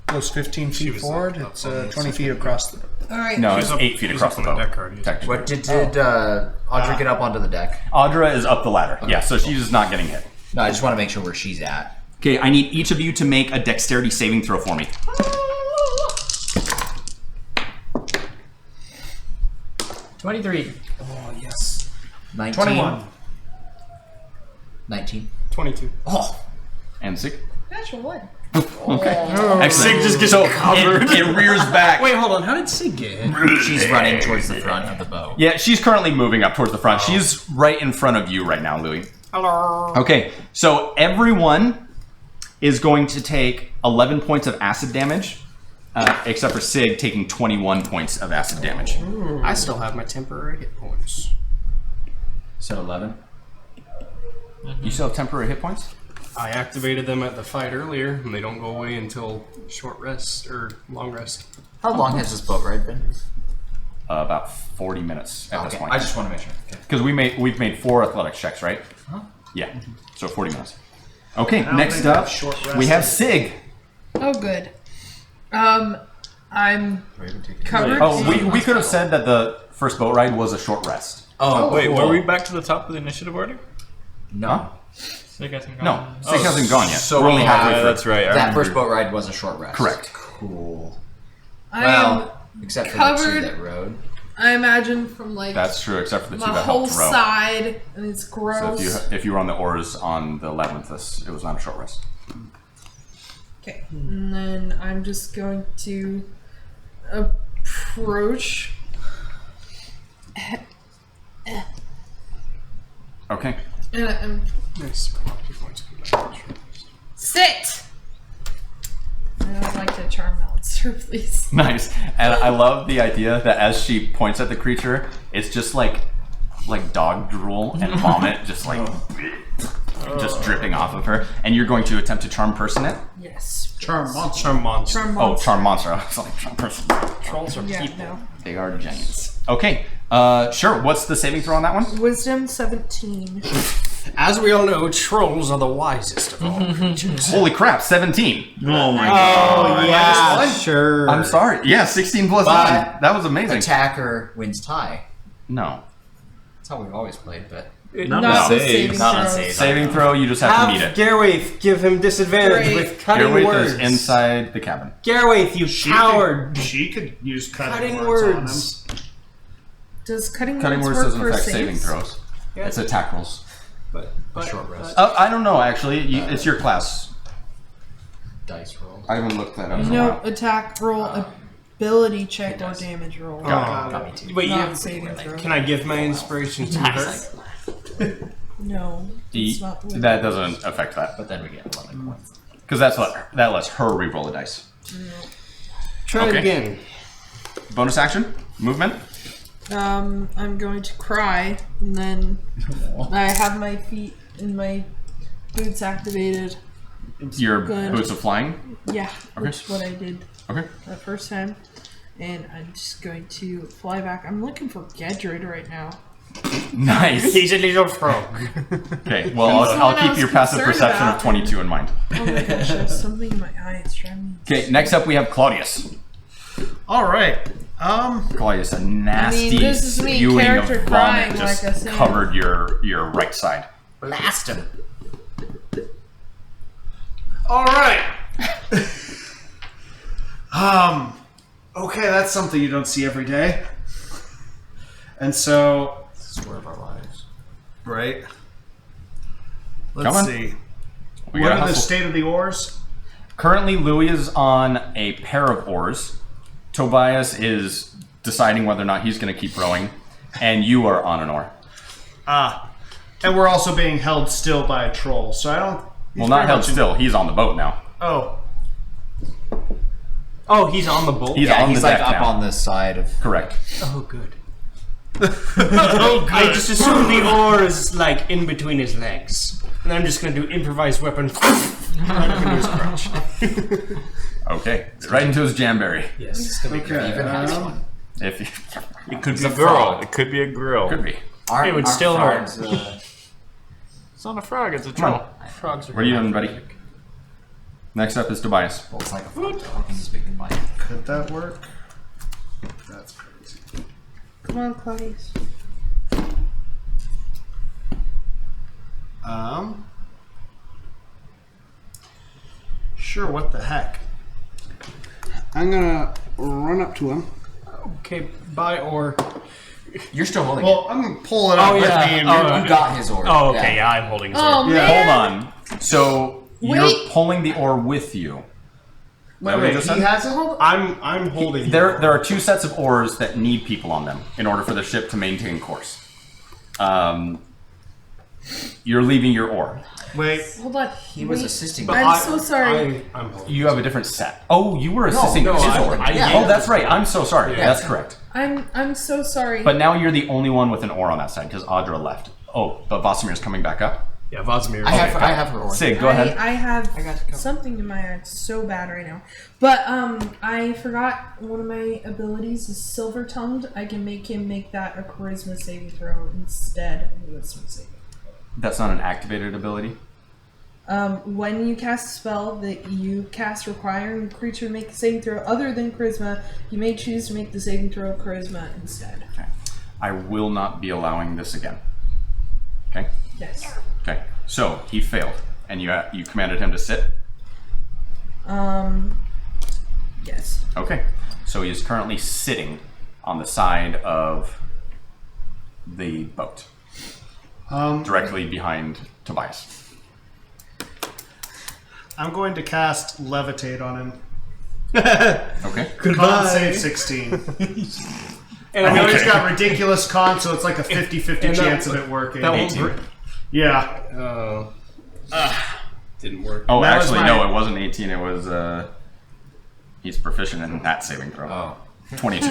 [SPEAKER 7] goes 15 feet forward. It's 20 feet across the.
[SPEAKER 3] All right.
[SPEAKER 1] No,
[SPEAKER 12] She's
[SPEAKER 1] it's
[SPEAKER 12] up-
[SPEAKER 1] 8 feet
[SPEAKER 12] she's
[SPEAKER 1] across
[SPEAKER 12] up
[SPEAKER 1] the
[SPEAKER 12] on the
[SPEAKER 1] boat.
[SPEAKER 12] deck already.
[SPEAKER 1] Technically.
[SPEAKER 6] What did Audra get up onto the deck?
[SPEAKER 1] Audra is up the ladder. Yeah, so she's not getting hit.
[SPEAKER 6] No, I just want to make sure where she's at.
[SPEAKER 1] Okay, I need each of you to make a dexterity saving throw for me.
[SPEAKER 4] 23.
[SPEAKER 2] Oh, yes.
[SPEAKER 6] 19.
[SPEAKER 2] 21.
[SPEAKER 6] 19.
[SPEAKER 2] 22.
[SPEAKER 6] Oh,
[SPEAKER 1] And Sig.
[SPEAKER 3] Natural one.
[SPEAKER 1] Okay. Excellent.
[SPEAKER 12] Sig just gets
[SPEAKER 1] so
[SPEAKER 12] covered.
[SPEAKER 1] It rears back.
[SPEAKER 2] Wait, hold on. How did Sig get hit?
[SPEAKER 6] she's running towards the front of the bow.
[SPEAKER 1] Yeah, she's currently moving up towards the front. She's right in front of you right now, Louis.
[SPEAKER 2] Hello.
[SPEAKER 1] Okay, so everyone is going to take 11 points of acid damage, except for Sig taking 21 points of acid damage.
[SPEAKER 2] I still have my temporary hit points.
[SPEAKER 1] So 11. You still have temporary hit points?
[SPEAKER 2] I activated them at the fight earlier, and they don't go away until short rest or long rest.
[SPEAKER 6] How long has this boat ride been?
[SPEAKER 1] About 40 minutes at this
[SPEAKER 6] Okay,
[SPEAKER 1] point.
[SPEAKER 6] I just want to make sure. Okay.
[SPEAKER 1] Because we've made 4 athletics checks, right?
[SPEAKER 6] Huh?
[SPEAKER 1] Yeah. So 40 minutes. Okay,
[SPEAKER 7] don't
[SPEAKER 1] next
[SPEAKER 7] think
[SPEAKER 1] up,
[SPEAKER 7] that's short rest.
[SPEAKER 1] we have Sig.
[SPEAKER 3] Oh, good. I'm covered.
[SPEAKER 1] Oh,
[SPEAKER 3] in-
[SPEAKER 1] we could have said that the first boat ride was a short rest.
[SPEAKER 6] Oh,
[SPEAKER 9] Wait,
[SPEAKER 6] cool.
[SPEAKER 9] were we back to the top of the initiative order?
[SPEAKER 6] No.
[SPEAKER 1] Huh?
[SPEAKER 4] Sig hasn't
[SPEAKER 1] No,
[SPEAKER 4] gone.
[SPEAKER 1] Sig hasn't gone yet.
[SPEAKER 6] so
[SPEAKER 1] We're only
[SPEAKER 6] we
[SPEAKER 1] halfway
[SPEAKER 6] have-
[SPEAKER 1] through.
[SPEAKER 9] That's right. I
[SPEAKER 6] That
[SPEAKER 9] remember.
[SPEAKER 6] first boat ride was a short rest.
[SPEAKER 1] Correct.
[SPEAKER 6] Cool.
[SPEAKER 3] I
[SPEAKER 6] Well, except for the
[SPEAKER 3] covered-
[SPEAKER 6] two that rode.
[SPEAKER 3] I imagine from like
[SPEAKER 1] That's true, except for the two
[SPEAKER 3] my
[SPEAKER 1] that
[SPEAKER 3] whole
[SPEAKER 1] helped row.
[SPEAKER 3] side, and it's
[SPEAKER 1] So
[SPEAKER 3] gross.
[SPEAKER 1] if you were on the oars on the 11th, it was not a short rest.
[SPEAKER 3] Okay, and then I'm just going to approach.
[SPEAKER 1] Okay.
[SPEAKER 3] And I'm
[SPEAKER 2] Nice.
[SPEAKER 3] sit. I don't like the charm monster, please.
[SPEAKER 1] Nice. And I love the idea that as she points at the creature, it's just like dog drool and vomit just just dripping off of her. And you're going to attempt to charm person it?
[SPEAKER 3] Yes.
[SPEAKER 7] Charm monster.
[SPEAKER 2] Charm monster.
[SPEAKER 3] Charm
[SPEAKER 1] Oh,
[SPEAKER 3] monster.
[SPEAKER 1] charm monster. I was like, charm person.
[SPEAKER 2] Trolls are
[SPEAKER 3] Yeah,
[SPEAKER 2] people.
[SPEAKER 3] no.
[SPEAKER 1] They are giants. Okay. Sure. What's the saving throw on that one?
[SPEAKER 3] Wisdom 17.
[SPEAKER 2] As we all know, trolls are the wisest of all creatures.
[SPEAKER 1] Holy crap, 17.
[SPEAKER 11] Oh my
[SPEAKER 12] Oh, yeah, sure.
[SPEAKER 1] I'm sorry. Yeah, 16 plus
[SPEAKER 6] But
[SPEAKER 1] 9. That was amazing.
[SPEAKER 6] Attacker wins tie.
[SPEAKER 1] No.
[SPEAKER 6] That's how we've always played, but
[SPEAKER 11] Not
[SPEAKER 3] Not
[SPEAKER 11] a
[SPEAKER 3] with
[SPEAKER 11] save.
[SPEAKER 3] saving
[SPEAKER 6] not on
[SPEAKER 3] throws.
[SPEAKER 6] save.
[SPEAKER 1] Saving throw, you just have to meet
[SPEAKER 12] Have
[SPEAKER 1] it.
[SPEAKER 12] Garwaith give him disadvantage
[SPEAKER 3] Great.
[SPEAKER 12] with cutting
[SPEAKER 1] Garwaith
[SPEAKER 12] words.
[SPEAKER 1] is inside the cabin.
[SPEAKER 12] Garwaith, you
[SPEAKER 7] She
[SPEAKER 12] coward.
[SPEAKER 7] She could use cutting,
[SPEAKER 12] Cutting
[SPEAKER 7] words.
[SPEAKER 3] Does cutting,
[SPEAKER 1] Cutting
[SPEAKER 3] words
[SPEAKER 1] words
[SPEAKER 3] work
[SPEAKER 1] doesn't
[SPEAKER 3] for
[SPEAKER 1] affect
[SPEAKER 3] saves?
[SPEAKER 1] saving throws.
[SPEAKER 12] Yeah.
[SPEAKER 1] It's attack rolls.
[SPEAKER 12] But
[SPEAKER 6] short rest.
[SPEAKER 1] I don't know, actually. It's your class.
[SPEAKER 6] Dice roll.
[SPEAKER 1] I haven't looked that up in a
[SPEAKER 3] No
[SPEAKER 1] while.
[SPEAKER 3] attack roll, ability check,
[SPEAKER 6] it
[SPEAKER 3] or
[SPEAKER 6] does.
[SPEAKER 3] damage roll.
[SPEAKER 6] Got me too.
[SPEAKER 12] wait,
[SPEAKER 3] Not
[SPEAKER 12] you,
[SPEAKER 3] saving throw.
[SPEAKER 12] can I give my inspiration to her?
[SPEAKER 3] No, it's not the way
[SPEAKER 1] That doesn't affect that.
[SPEAKER 6] But then we get 11 points.
[SPEAKER 1] Because that lets her reroll a dice.
[SPEAKER 2] Try
[SPEAKER 1] Okay.
[SPEAKER 2] it again.
[SPEAKER 1] Bonus action? Movement?
[SPEAKER 3] I'm going to cry, and then I have my feet and my boots activated.
[SPEAKER 1] Your
[SPEAKER 3] Good.
[SPEAKER 1] boots of flying?
[SPEAKER 3] Yeah,
[SPEAKER 1] Okay.
[SPEAKER 3] which is what I did
[SPEAKER 1] Okay.
[SPEAKER 3] that first time. And I'm just going to fly back. I'm looking for Gedrid right now.
[SPEAKER 1] Nice.
[SPEAKER 12] He's a little frog.
[SPEAKER 1] Okay, well, I'll
[SPEAKER 3] Someone I
[SPEAKER 1] keep
[SPEAKER 3] was
[SPEAKER 1] your passive
[SPEAKER 3] concerned
[SPEAKER 1] perception
[SPEAKER 3] about.
[SPEAKER 1] of 22 in mind.
[SPEAKER 3] Oh my gosh, there's something in my eye. It's driving me.
[SPEAKER 1] Okay, next up we have Claudius.
[SPEAKER 7] All right.
[SPEAKER 1] Claudius, a nasty
[SPEAKER 3] this is me,
[SPEAKER 1] spewing of
[SPEAKER 3] character
[SPEAKER 1] vomit
[SPEAKER 3] crying
[SPEAKER 1] just
[SPEAKER 3] like I said.
[SPEAKER 1] covered your right side.
[SPEAKER 6] Blast him.
[SPEAKER 7] All right. Okay, that's something you don't see every day. And so,
[SPEAKER 6] Swerve our lives.
[SPEAKER 7] right.
[SPEAKER 1] Come
[SPEAKER 7] Let's
[SPEAKER 1] on.
[SPEAKER 7] see.
[SPEAKER 1] We
[SPEAKER 7] What
[SPEAKER 1] gotta
[SPEAKER 7] are the
[SPEAKER 1] hustle.
[SPEAKER 7] state of the oars?
[SPEAKER 1] Currently, Louis is on a pair of oars. Tobias is deciding whether or not he's going to keep rowing, and you are on an oar.
[SPEAKER 7] And we're also being held still by a troll. So I don't.
[SPEAKER 1] Well, not held still. He's on the boat now.
[SPEAKER 7] Oh,
[SPEAKER 12] Oh, he's on the boat?
[SPEAKER 1] He's
[SPEAKER 6] Yeah,
[SPEAKER 1] on
[SPEAKER 6] he's
[SPEAKER 1] the
[SPEAKER 6] like
[SPEAKER 1] deck
[SPEAKER 6] up
[SPEAKER 1] now.
[SPEAKER 6] on the side of.
[SPEAKER 1] Correct.
[SPEAKER 12] Oh, good. I just assume the oar is like in between his legs. And I'm just gonna do improvised weapon right up into his crotch.
[SPEAKER 1] Okay, right into his jamberry.
[SPEAKER 2] Yes, it's gonna be
[SPEAKER 7] okay.
[SPEAKER 6] Even has one.
[SPEAKER 1] If you,
[SPEAKER 9] It could be
[SPEAKER 6] It's
[SPEAKER 9] a
[SPEAKER 6] a
[SPEAKER 9] girl.
[SPEAKER 6] frog.
[SPEAKER 9] It could be a grill.
[SPEAKER 1] could be.
[SPEAKER 6] Aren't-
[SPEAKER 12] It would
[SPEAKER 6] aren't
[SPEAKER 12] still hurt.
[SPEAKER 6] frogs,
[SPEAKER 9] It's not a frog. It's a
[SPEAKER 1] Come
[SPEAKER 9] troll.
[SPEAKER 1] on.
[SPEAKER 2] Frogs are
[SPEAKER 1] What are you doing, buddy? Next up is Tobias.
[SPEAKER 6] well, it's like a frog. Dog. He's big and mighty.
[SPEAKER 7] could that work? That's crazy.
[SPEAKER 3] Come on, Claudius.
[SPEAKER 7] Sure, what the heck? I'm gonna run up to him.
[SPEAKER 2] Okay, buy or.
[SPEAKER 6] You're still holding
[SPEAKER 7] Well, I'm gonna pull it up with me and
[SPEAKER 6] You got his orb.
[SPEAKER 12] Oh, okay, yeah, I'm holding his
[SPEAKER 3] Oh
[SPEAKER 12] orb.
[SPEAKER 3] man!
[SPEAKER 1] Hold on. So you're
[SPEAKER 3] Wait.
[SPEAKER 1] pulling the ore with you.
[SPEAKER 7] Wait, he has it?
[SPEAKER 2] I'm holding.
[SPEAKER 1] There are two sets of oars that need people on them in order for the ship to maintain course. You're leaving your oar.
[SPEAKER 7] Wait.
[SPEAKER 3] Hold on.
[SPEAKER 6] He was assisting.
[SPEAKER 3] I'm so sorry.
[SPEAKER 2] I'm holding.
[SPEAKER 1] You have a different set. Oh, you were assisting
[SPEAKER 2] no,
[SPEAKER 1] his
[SPEAKER 2] I-
[SPEAKER 1] oar.
[SPEAKER 2] I-
[SPEAKER 1] Oh, that's right. I'm so sorry.
[SPEAKER 6] Yeah.
[SPEAKER 1] That's correct.
[SPEAKER 3] I'm so sorry.
[SPEAKER 1] But now you're the only one with an oar on that side because Audra left. Oh, but Vossimir's coming back up.
[SPEAKER 2] Yeah, Vosmir.
[SPEAKER 6] I have her orb.
[SPEAKER 1] Sig, go ahead.
[SPEAKER 3] I have
[SPEAKER 6] I got to go.
[SPEAKER 3] something in my eye. It's so bad right now. But I forgot one of my abilities is silver tongued. I can make him make that a charisma saving throw instead of a wisdom saving.
[SPEAKER 1] That's not an activated ability.
[SPEAKER 3] When you cast a spell that you cast requiring the creature to make a saving throw other than charisma, you may choose to make the saving throw charisma instead.
[SPEAKER 1] Okay. I will not be allowing this again. Okay?
[SPEAKER 3] Yes.
[SPEAKER 1] Okay. So he failed, and you commanded him to sit.
[SPEAKER 3] Yes.
[SPEAKER 1] Okay. So he is currently sitting on the side of the boat, directly behind Tobias.
[SPEAKER 7] I'm going to cast Levitate on him.
[SPEAKER 1] Okay.
[SPEAKER 7] Con save 16. And I know he's got ridiculous con, so it's like a 50-50 chance of it working.
[SPEAKER 2] That won't
[SPEAKER 1] 18.
[SPEAKER 2] work.
[SPEAKER 7] Yeah.
[SPEAKER 2] Didn't work.
[SPEAKER 1] Oh,
[SPEAKER 7] That was
[SPEAKER 1] actually,
[SPEAKER 7] my-
[SPEAKER 1] no, it wasn't 18. It was, he's proficient in that saving throw.
[SPEAKER 6] Oh.
[SPEAKER 1] 22.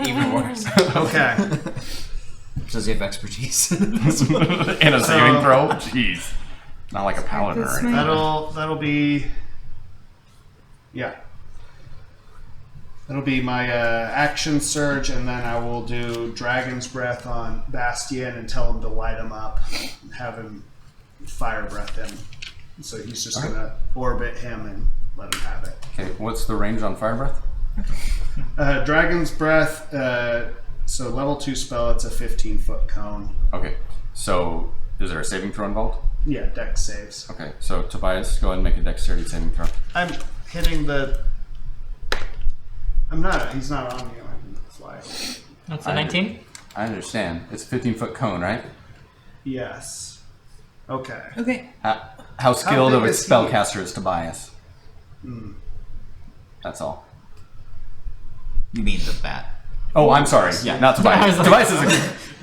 [SPEAKER 6] Even worse.
[SPEAKER 7] Okay.
[SPEAKER 6] Does he have expertise?
[SPEAKER 1] In a saving throw? Jeez. Not like a paladin or
[SPEAKER 3] That's
[SPEAKER 1] anything.
[SPEAKER 7] That'll be... Yeah. That'll be my action surge, and then I will do Dragon's Breath on Bastion and tell him to light him up and have him fire breath him. So he's just going to orbit him and let him have it.
[SPEAKER 1] Okay, what's the range on fire breath?
[SPEAKER 7] Dragon's Breath, so level 2 spell, it's a 15-foot cone.
[SPEAKER 1] Okay, so is there a saving throw involved?
[SPEAKER 7] Yeah, dex saves.
[SPEAKER 1] Okay, so Tobias, go ahead and make a dexterity saving throw.
[SPEAKER 7] I'm hitting the... he's not on me, I can fly.
[SPEAKER 4] That's a 19.
[SPEAKER 1] I understand. It's a 15-foot cone, right?
[SPEAKER 7] Yes. Okay.
[SPEAKER 3] Okay.
[SPEAKER 1] How skilled of
[SPEAKER 7] big
[SPEAKER 1] a
[SPEAKER 7] is he?
[SPEAKER 1] spellcaster is Tobias? That's all.
[SPEAKER 6] You mean the bat?
[SPEAKER 1] Oh, I'm sorry. Yeah, not Tobias. Tobias is a...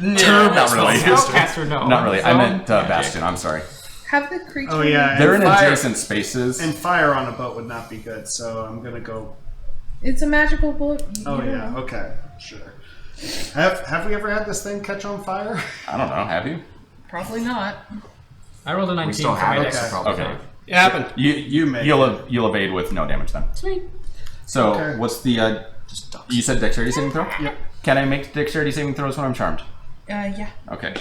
[SPEAKER 1] not really.
[SPEAKER 4] Spellcaster, no.
[SPEAKER 1] Not really. I
[SPEAKER 4] So-
[SPEAKER 1] meant Bastion. I'm sorry.
[SPEAKER 3] Have the creature.
[SPEAKER 7] Oh yeah,
[SPEAKER 1] They're in
[SPEAKER 7] and fire,
[SPEAKER 1] adjacent spaces.
[SPEAKER 7] and fire on a boat would not be good, so I'm gonna go.
[SPEAKER 3] It's a magical boat.
[SPEAKER 7] Oh
[SPEAKER 3] You
[SPEAKER 7] yeah,
[SPEAKER 3] don't know.
[SPEAKER 7] okay, sure. Have we ever had this thing catch on fire?
[SPEAKER 1] I don't know. Have you?
[SPEAKER 3] Probably not.
[SPEAKER 4] I rolled a 19
[SPEAKER 6] We still
[SPEAKER 4] for
[SPEAKER 6] have
[SPEAKER 4] my
[SPEAKER 6] it,
[SPEAKER 4] dex.
[SPEAKER 6] so probably
[SPEAKER 1] Okay.
[SPEAKER 6] not.
[SPEAKER 2] It happened.
[SPEAKER 1] You'll evade with no damage then.
[SPEAKER 3] Sweet.
[SPEAKER 1] So
[SPEAKER 7] Okay.
[SPEAKER 1] what's the?
[SPEAKER 6] Just ducks.
[SPEAKER 1] You said dexterity saving throw.
[SPEAKER 7] Yep.
[SPEAKER 1] Can I make dexterity saving throws when I'm charmed?
[SPEAKER 3] Yeah.
[SPEAKER 1] Okay.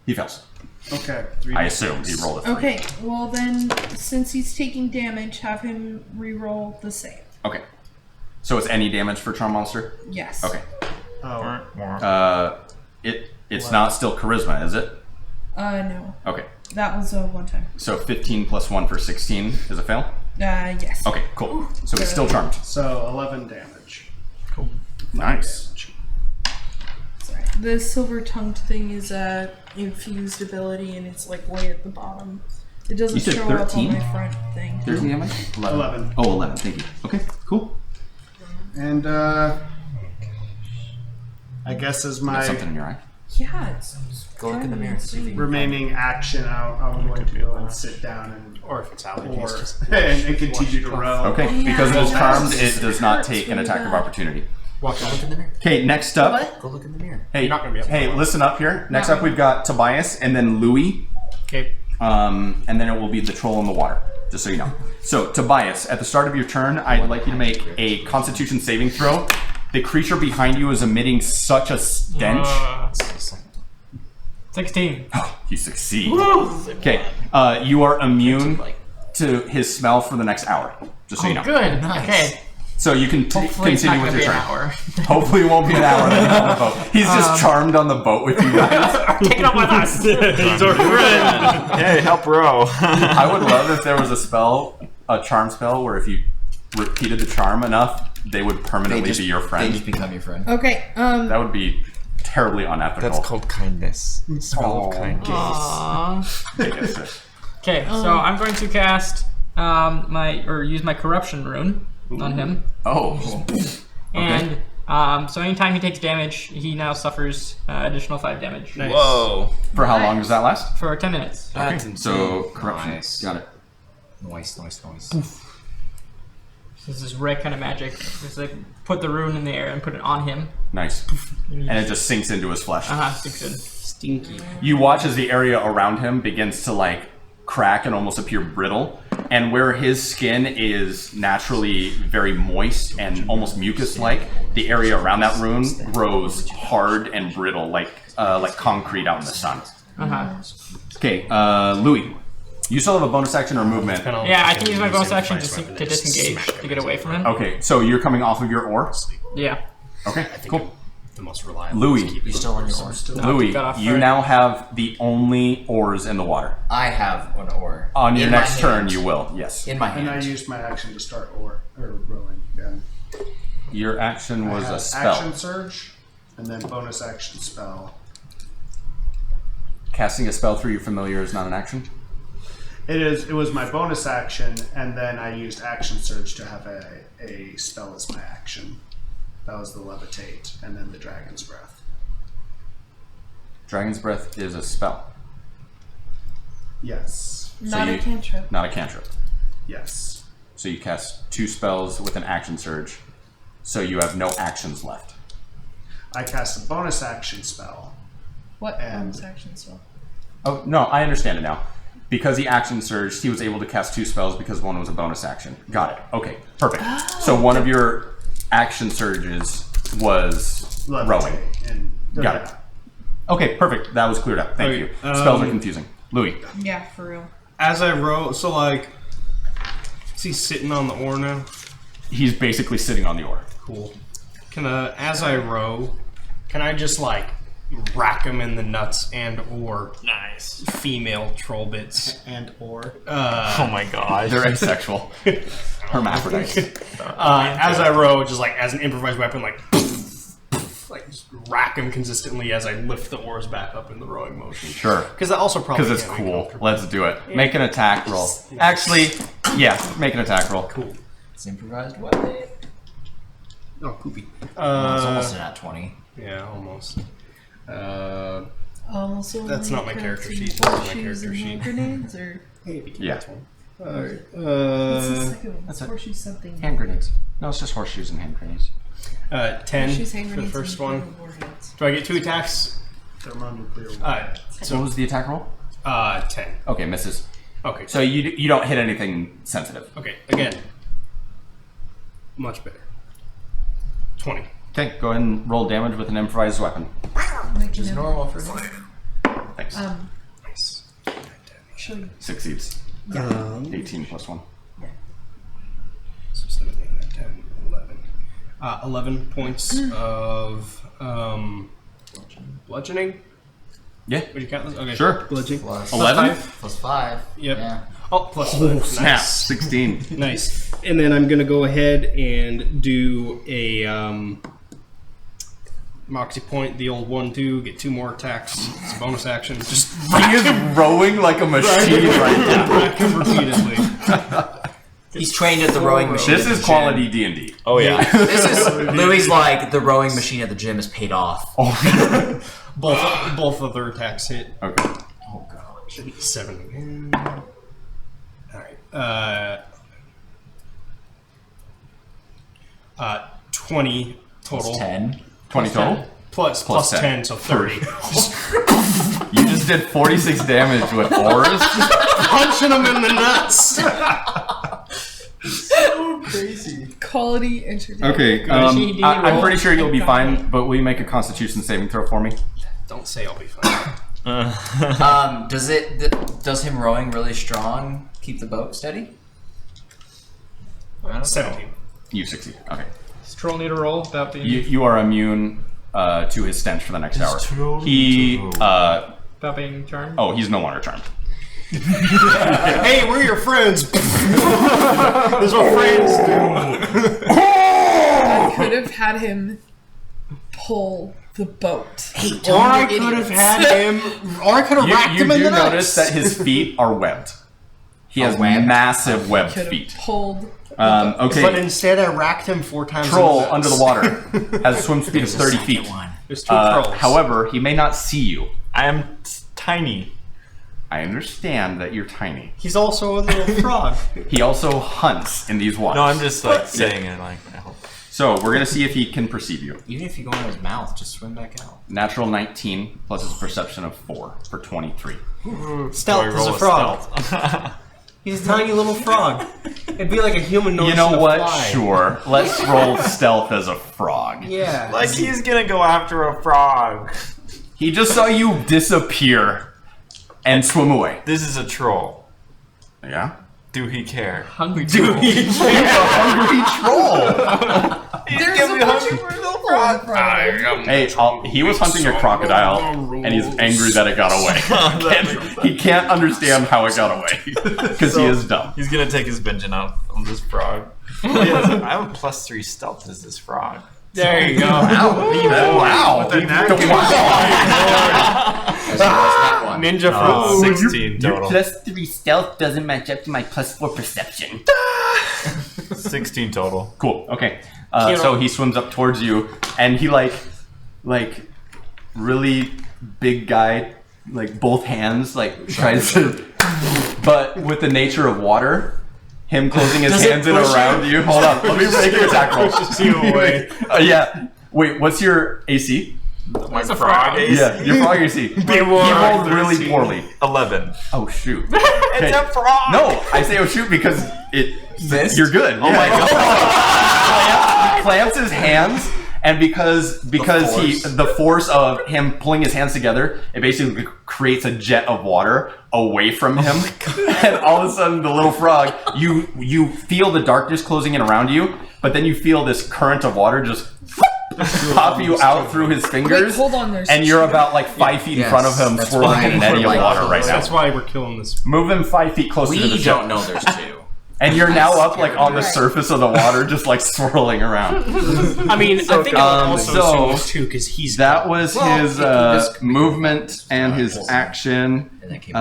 [SPEAKER 1] He fails.
[SPEAKER 7] Okay.
[SPEAKER 1] I assume he rolled a 3.
[SPEAKER 3] Okay. Well then, since he's taking damage, have him re-roll the save.
[SPEAKER 1] Okay. So it's any damage for charm monster.
[SPEAKER 3] Yes.
[SPEAKER 1] Okay.
[SPEAKER 7] Oh.
[SPEAKER 1] It's not still charisma, is it?
[SPEAKER 3] No.
[SPEAKER 1] Okay.
[SPEAKER 3] That was a one time.
[SPEAKER 1] So 15 plus 1 for 16 is a fail.
[SPEAKER 3] Yes.
[SPEAKER 1] Okay. Cool. So he's still charmed.
[SPEAKER 7] So 11 damage.
[SPEAKER 1] Nice.
[SPEAKER 3] Sorry. The silver tongued thing is a infused ability, and it's like way at the bottom. It doesn't
[SPEAKER 1] You said
[SPEAKER 3] show up
[SPEAKER 1] 13?
[SPEAKER 3] on my front thing.
[SPEAKER 1] 13 damage.
[SPEAKER 7] 11.
[SPEAKER 1] Oh, 11. Thank you. Okay. Cool.
[SPEAKER 7] And I guess as
[SPEAKER 1] You got
[SPEAKER 7] my
[SPEAKER 1] something in your eye.
[SPEAKER 3] Yeah. It's
[SPEAKER 6] Go look in the mirror. See if you
[SPEAKER 7] remaining action, I'm going to go and sit down and
[SPEAKER 2] Or if it's allergies, just
[SPEAKER 7] and continue to row.
[SPEAKER 1] Okay.
[SPEAKER 3] Yeah.
[SPEAKER 1] Because it is
[SPEAKER 3] Well,
[SPEAKER 1] charmed,
[SPEAKER 3] that's-
[SPEAKER 1] it does not
[SPEAKER 3] hurts
[SPEAKER 1] take an
[SPEAKER 3] really
[SPEAKER 1] attack of
[SPEAKER 3] bad.
[SPEAKER 1] opportunity.
[SPEAKER 6] Watch. Go look in the mirror.
[SPEAKER 1] Okay. Next up.
[SPEAKER 3] What?
[SPEAKER 6] Go look in the mirror.
[SPEAKER 1] Hey,
[SPEAKER 2] not gonna be able to
[SPEAKER 1] hey,
[SPEAKER 2] follow.
[SPEAKER 1] listen up here. Next up, we've got Tobias, and then Louis,
[SPEAKER 2] Okay.
[SPEAKER 1] and then it will be the troll in the water. Just so you know. So, Tobias, at the start of your turn, I'd like you to make a Constitution saving throw. The creature behind you is emitting such a stench.
[SPEAKER 4] 16.
[SPEAKER 1] You succeed. Okay, you are immune to his smell for the next hour. Just so you know.
[SPEAKER 4] Good.
[SPEAKER 6] Nice.
[SPEAKER 4] Okay.
[SPEAKER 1] So you can
[SPEAKER 4] Hopefully it's not
[SPEAKER 1] continue
[SPEAKER 4] going
[SPEAKER 1] with
[SPEAKER 4] to
[SPEAKER 1] your
[SPEAKER 4] be an
[SPEAKER 1] turn.
[SPEAKER 4] hour.
[SPEAKER 1] Hopefully it won't be an hour then on the boat. He's just charmed on the boat with you guys.
[SPEAKER 4] Take it up with us.
[SPEAKER 9] He's our friend. Hey, help row.
[SPEAKER 1] I would love if there was a spell a charm spell where if you repeated the charm enough, they would permanently be your friend.
[SPEAKER 6] They just become your friend.
[SPEAKER 3] Okay.
[SPEAKER 1] That would be terribly unethical.
[SPEAKER 9] That's called kindness. Spell of kindness.
[SPEAKER 4] Aww. Okay, so I'm going to cast use my corruption rune on him.
[SPEAKER 1] Oh.
[SPEAKER 4] And so anytime he takes damage, he now suffers additional 5 damage.
[SPEAKER 12] Nice.
[SPEAKER 9] Whoa.
[SPEAKER 1] For how long does that last?
[SPEAKER 4] For 10 minutes.
[SPEAKER 6] That's
[SPEAKER 1] So corruption.
[SPEAKER 6] Nice.
[SPEAKER 1] Got it.
[SPEAKER 6] Nice.
[SPEAKER 4] This is red kind of magic. It's like put the rune in the air and put it on him.
[SPEAKER 1] Nice. And it just sinks into his flesh.
[SPEAKER 4] Sinks in.
[SPEAKER 12] Stinky.
[SPEAKER 1] You watch as the area around him begins to like crack and almost appear brittle, and where his skin is naturally very moist and almost mucus-like, the area around that rune grows hard and brittle, like concrete out in the sun. Okay, Louis, you still have a bonus action or movement?
[SPEAKER 4] Yeah, I can use my bonus action to disengage to get away from him.
[SPEAKER 1] Okay, so you're coming off of your ore.
[SPEAKER 4] Yeah.
[SPEAKER 1] Okay, cool.
[SPEAKER 12] The most reliable.
[SPEAKER 1] Louis,
[SPEAKER 6] You're still on your oar.
[SPEAKER 1] Louis,
[SPEAKER 4] got off
[SPEAKER 1] you
[SPEAKER 4] first.
[SPEAKER 1] now have the only oars in the water.
[SPEAKER 6] I have an oar.
[SPEAKER 1] On your
[SPEAKER 6] In my
[SPEAKER 1] next turn,
[SPEAKER 6] hand.
[SPEAKER 1] you will. Yes.
[SPEAKER 6] In my
[SPEAKER 7] And I
[SPEAKER 6] hand.
[SPEAKER 7] used my action to start rowing again.
[SPEAKER 1] Your action was
[SPEAKER 7] I
[SPEAKER 1] a
[SPEAKER 7] had
[SPEAKER 1] spell.
[SPEAKER 7] Action surge, and then bonus action spell.
[SPEAKER 1] Casting a spell through your familiar is not an action.
[SPEAKER 7] It was my bonus action, and then I used action surge to have a spell as my action. That was the levitate, and then the dragon's breath.
[SPEAKER 1] Dragon's Breath is a spell.
[SPEAKER 7] Yes.
[SPEAKER 3] Not
[SPEAKER 1] you-
[SPEAKER 3] a cantrip.
[SPEAKER 1] Not a cantrip.
[SPEAKER 7] Yes.
[SPEAKER 1] So you cast 2 spells with an action surge, so you have no actions left.
[SPEAKER 7] I cast a bonus action spell.
[SPEAKER 3] What
[SPEAKER 7] And-
[SPEAKER 3] bonus action spell?
[SPEAKER 1] Oh, no, I understand it now. Because he action surged, he was able to cast 2 spells because one was a bonus action. Got it. Okay, perfect. So one of your action surges was
[SPEAKER 7] Levitate,
[SPEAKER 1] rowing.
[SPEAKER 7] And
[SPEAKER 1] Got it. Okay, perfect. That was cleared up. Thank
[SPEAKER 12] Okay,
[SPEAKER 1] you. Spells are confusing. Louis.
[SPEAKER 3] Yeah, for real.
[SPEAKER 12] As I row, so like, is he sitting on the oar now?
[SPEAKER 1] He's basically sitting on the oar.
[SPEAKER 12] Cool. As I row, can I just like rack him in the nuts and or
[SPEAKER 4] Nice.
[SPEAKER 12] female troll bits?
[SPEAKER 7] and or.
[SPEAKER 9] Oh my gosh.
[SPEAKER 1] They're asexual. Hermaphrodites.
[SPEAKER 12] As I row, just like as an improvised weapon, like just rack him consistently as I lift the oars back up in the rowing motion.
[SPEAKER 1] Sure.
[SPEAKER 12] Because that also probably
[SPEAKER 1] Because it's
[SPEAKER 12] can't be
[SPEAKER 1] cool.
[SPEAKER 12] comfortable.
[SPEAKER 1] Let's do it. Make an attack roll. Actually, yeah, make an attack roll.
[SPEAKER 12] Cool.
[SPEAKER 6] It's improvised weapon.
[SPEAKER 12] Oh, poopy.
[SPEAKER 6] It's almost an at 20.
[SPEAKER 12] Yeah, almost.
[SPEAKER 3] Also,
[SPEAKER 12] That's not my character sheet.
[SPEAKER 3] That's
[SPEAKER 12] That's my character sheet.
[SPEAKER 3] Grenades, or
[SPEAKER 1] Yeah.
[SPEAKER 12] Alright.
[SPEAKER 3] what's the second one?
[SPEAKER 1] That's it.
[SPEAKER 3] Horseshoe something.
[SPEAKER 1] Hand grenades. No, it's just horseshoes and hand grenades.
[SPEAKER 12] 10
[SPEAKER 3] Horseshoes, hand
[SPEAKER 12] for the
[SPEAKER 3] grenades,
[SPEAKER 12] first
[SPEAKER 3] and
[SPEAKER 12] one.
[SPEAKER 3] warheads.
[SPEAKER 12] Do I get 2 attacks?
[SPEAKER 7] Thermonuclear.
[SPEAKER 1] So what was the attack roll?
[SPEAKER 12] 10.
[SPEAKER 1] Okay, misses.
[SPEAKER 12] Okay.
[SPEAKER 1] So you don't hit anything sensitive.
[SPEAKER 12] Okay, again. Much better. 20.
[SPEAKER 1] Okay, go ahead and roll damage with an improvised weapon.
[SPEAKER 3] Which
[SPEAKER 6] Is normal for me.
[SPEAKER 1] Thanks.
[SPEAKER 12] Nice.
[SPEAKER 3] Show you.
[SPEAKER 1] Succeeds. 18 plus 1.
[SPEAKER 12] So 17, 10, 11. 11 points of bludgeoning.
[SPEAKER 1] Yeah.
[SPEAKER 12] Would you count this? Okay.
[SPEAKER 1] Sure.
[SPEAKER 12] Bludgeoning.
[SPEAKER 6] Plus
[SPEAKER 1] 11?
[SPEAKER 6] Plus 5.
[SPEAKER 12] Yep.
[SPEAKER 6] Yeah.
[SPEAKER 12] Oh, plus 5.
[SPEAKER 1] Snap.
[SPEAKER 12] Nice.
[SPEAKER 1] 16.
[SPEAKER 12] Nice. And then I'm gonna go ahead and do a Moxie point, the old 1-2, get 2 more attacks. It's a bonus action. Just
[SPEAKER 1] He is rowing like a machine right now.
[SPEAKER 12] rack him repeatedly.
[SPEAKER 6] He's trained at the rowing machine.
[SPEAKER 1] This
[SPEAKER 6] at
[SPEAKER 1] is
[SPEAKER 6] the
[SPEAKER 1] quality D&D.
[SPEAKER 6] gym.
[SPEAKER 9] Oh yeah.
[SPEAKER 6] This is Louis like the rowing machine at the gym is paid off.
[SPEAKER 12] Both of their attacks hit.
[SPEAKER 1] Okay.
[SPEAKER 6] Oh god.
[SPEAKER 12] 7 again. Alright. 20 total.
[SPEAKER 6] Plus 10.
[SPEAKER 1] 20 total?
[SPEAKER 12] Plus
[SPEAKER 1] 10.
[SPEAKER 12] 10, so 30.
[SPEAKER 1] You just did 46 damage with oars?
[SPEAKER 12] Punching him in the nuts.
[SPEAKER 3] Quality entertainment.
[SPEAKER 1] Okay, I'm pretty sure you'll be fine, but will you make a Constitution saving throw for me?
[SPEAKER 12] Don't say I'll be fine.
[SPEAKER 6] Does him rowing really strong keep the boat steady?
[SPEAKER 12] 17.
[SPEAKER 1] You succeed. Okay.
[SPEAKER 4] Does Troll need a roll without being
[SPEAKER 1] You are immune to his stench for the next hour. He
[SPEAKER 4] without being charmed?
[SPEAKER 1] oh, he's no longer charmed.
[SPEAKER 12] Hey, we're your friends. That's what friends do.
[SPEAKER 3] I could have had him pull the boat.
[SPEAKER 12] Or I could have had him. Or I could have racked him in the
[SPEAKER 1] You
[SPEAKER 12] nuts.
[SPEAKER 1] notice that his feet are webbed. He has massive webbed
[SPEAKER 3] Could have
[SPEAKER 1] feet.
[SPEAKER 3] pulled.
[SPEAKER 1] Okay.
[SPEAKER 12] But instead, I racked him 4 times.
[SPEAKER 1] Troll
[SPEAKER 12] in the
[SPEAKER 1] under the
[SPEAKER 12] nuts.
[SPEAKER 1] water has a swim speed of 30 feet.
[SPEAKER 12] There's 2 trolls.
[SPEAKER 1] However, he may not see you.
[SPEAKER 9] I am tiny.
[SPEAKER 1] I understand that you're tiny.
[SPEAKER 12] He's also a little frog.
[SPEAKER 1] He also hunts in these waters.
[SPEAKER 9] No, I'm just like saying it like I hope.
[SPEAKER 1] So we're gonna see if he can perceive you.
[SPEAKER 6] Even if you go in his mouth, just swim back out.
[SPEAKER 1] Natural 19 plus his perception of 4 for 23.
[SPEAKER 12] Stealth is a frog. He's a tiny little frog. It'd be like a human noticing
[SPEAKER 1] You know
[SPEAKER 12] a
[SPEAKER 1] what?
[SPEAKER 12] fly.
[SPEAKER 1] Sure. Let's roll stealth as a frog.
[SPEAKER 12] Yeah.
[SPEAKER 9] Like he's gonna go after a frog.
[SPEAKER 1] He just saw you disappear and swim away.
[SPEAKER 9] This is a troll.
[SPEAKER 1] Yeah?
[SPEAKER 9] Do he care?
[SPEAKER 4] Hungry
[SPEAKER 1] He's a hungry troll.
[SPEAKER 3] There's a bunch of people in front of him.
[SPEAKER 1] Hey, he was hunting a crocodile, and he's angry that it got away. He can't understand how it got away because he is dumb.
[SPEAKER 9] He's gonna take his vengeance out on this frog. I have a +3 stealth as this frog.
[SPEAKER 12] There you go.
[SPEAKER 1] Wow!
[SPEAKER 12] Ninja frog.
[SPEAKER 9] 16 total.
[SPEAKER 1] +3 stealth doesn't match up to my +4 perception.
[SPEAKER 9] 16 total.
[SPEAKER 1] Cool. Okay. So he swims up towards you, and he like really big guy, like both hands, like tries to. But with the nature of water, him closing his hands in around you. Hold on. Let me make your attack roll. Yeah. Wait. What's your AC?
[SPEAKER 9] My frog AC?
[SPEAKER 1] Yeah, your frog AC. He rolled really poorly.
[SPEAKER 9] 11.
[SPEAKER 1] Oh shoot.
[SPEAKER 9] It's a frog!
[SPEAKER 1] No, I say oh shoot because you're good.
[SPEAKER 9] Oh my god.
[SPEAKER 1] Clamps his hands, and because the force of him pulling his hands together, it basically creates a jet of water away from him. And all of a sudden the little frog, you feel the darkness closing in around you, but then you feel this current of water just pop you out through his fingers.
[SPEAKER 3] Wait, hold on, there's
[SPEAKER 1] and you're about like 5 feet in front of him,
[SPEAKER 6] that's
[SPEAKER 1] swirling
[SPEAKER 6] why
[SPEAKER 1] in an eddy of
[SPEAKER 6] we're
[SPEAKER 1] water
[SPEAKER 6] like-
[SPEAKER 1] right now.
[SPEAKER 12] That's why we're killing this.
[SPEAKER 1] Move him 5 feet closer to the
[SPEAKER 6] We
[SPEAKER 1] ship.
[SPEAKER 6] don't know there's 2.
[SPEAKER 1] And you're now up like on the
[SPEAKER 3] Right.
[SPEAKER 1] surface of the water, just like swirling around.
[SPEAKER 12] I mean, I think I would also
[SPEAKER 1] so
[SPEAKER 12] assume it's 2 because he's
[SPEAKER 1] That was his
[SPEAKER 6] this could be
[SPEAKER 1] movement and his action.
[SPEAKER 6] And that came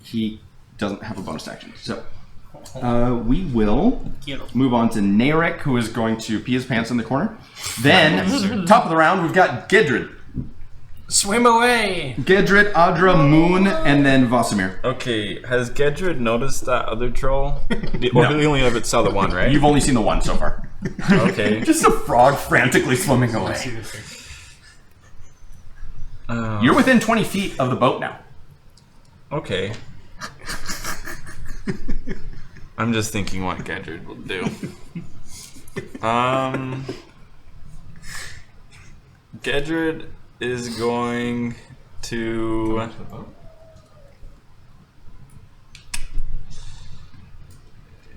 [SPEAKER 1] He doesn't have a bonus action. So we will move on to Narek, who is going to pee his pants in the corner. Then, top of the round, we've got Gedrid.
[SPEAKER 12] swim away.
[SPEAKER 1] Gedrid, Adra, Moon, and then Vosimir.
[SPEAKER 9] Okay, has Gedrid noticed that other troll? Or he only ever saw the one, right?
[SPEAKER 1] You've only seen the one so far.
[SPEAKER 9] Okay.
[SPEAKER 1] Just a frog frantically swimming away. You're within 20 feet of the boat now.
[SPEAKER 9] Okay. I'm just thinking what Gedrid will do. Gedrid is going to...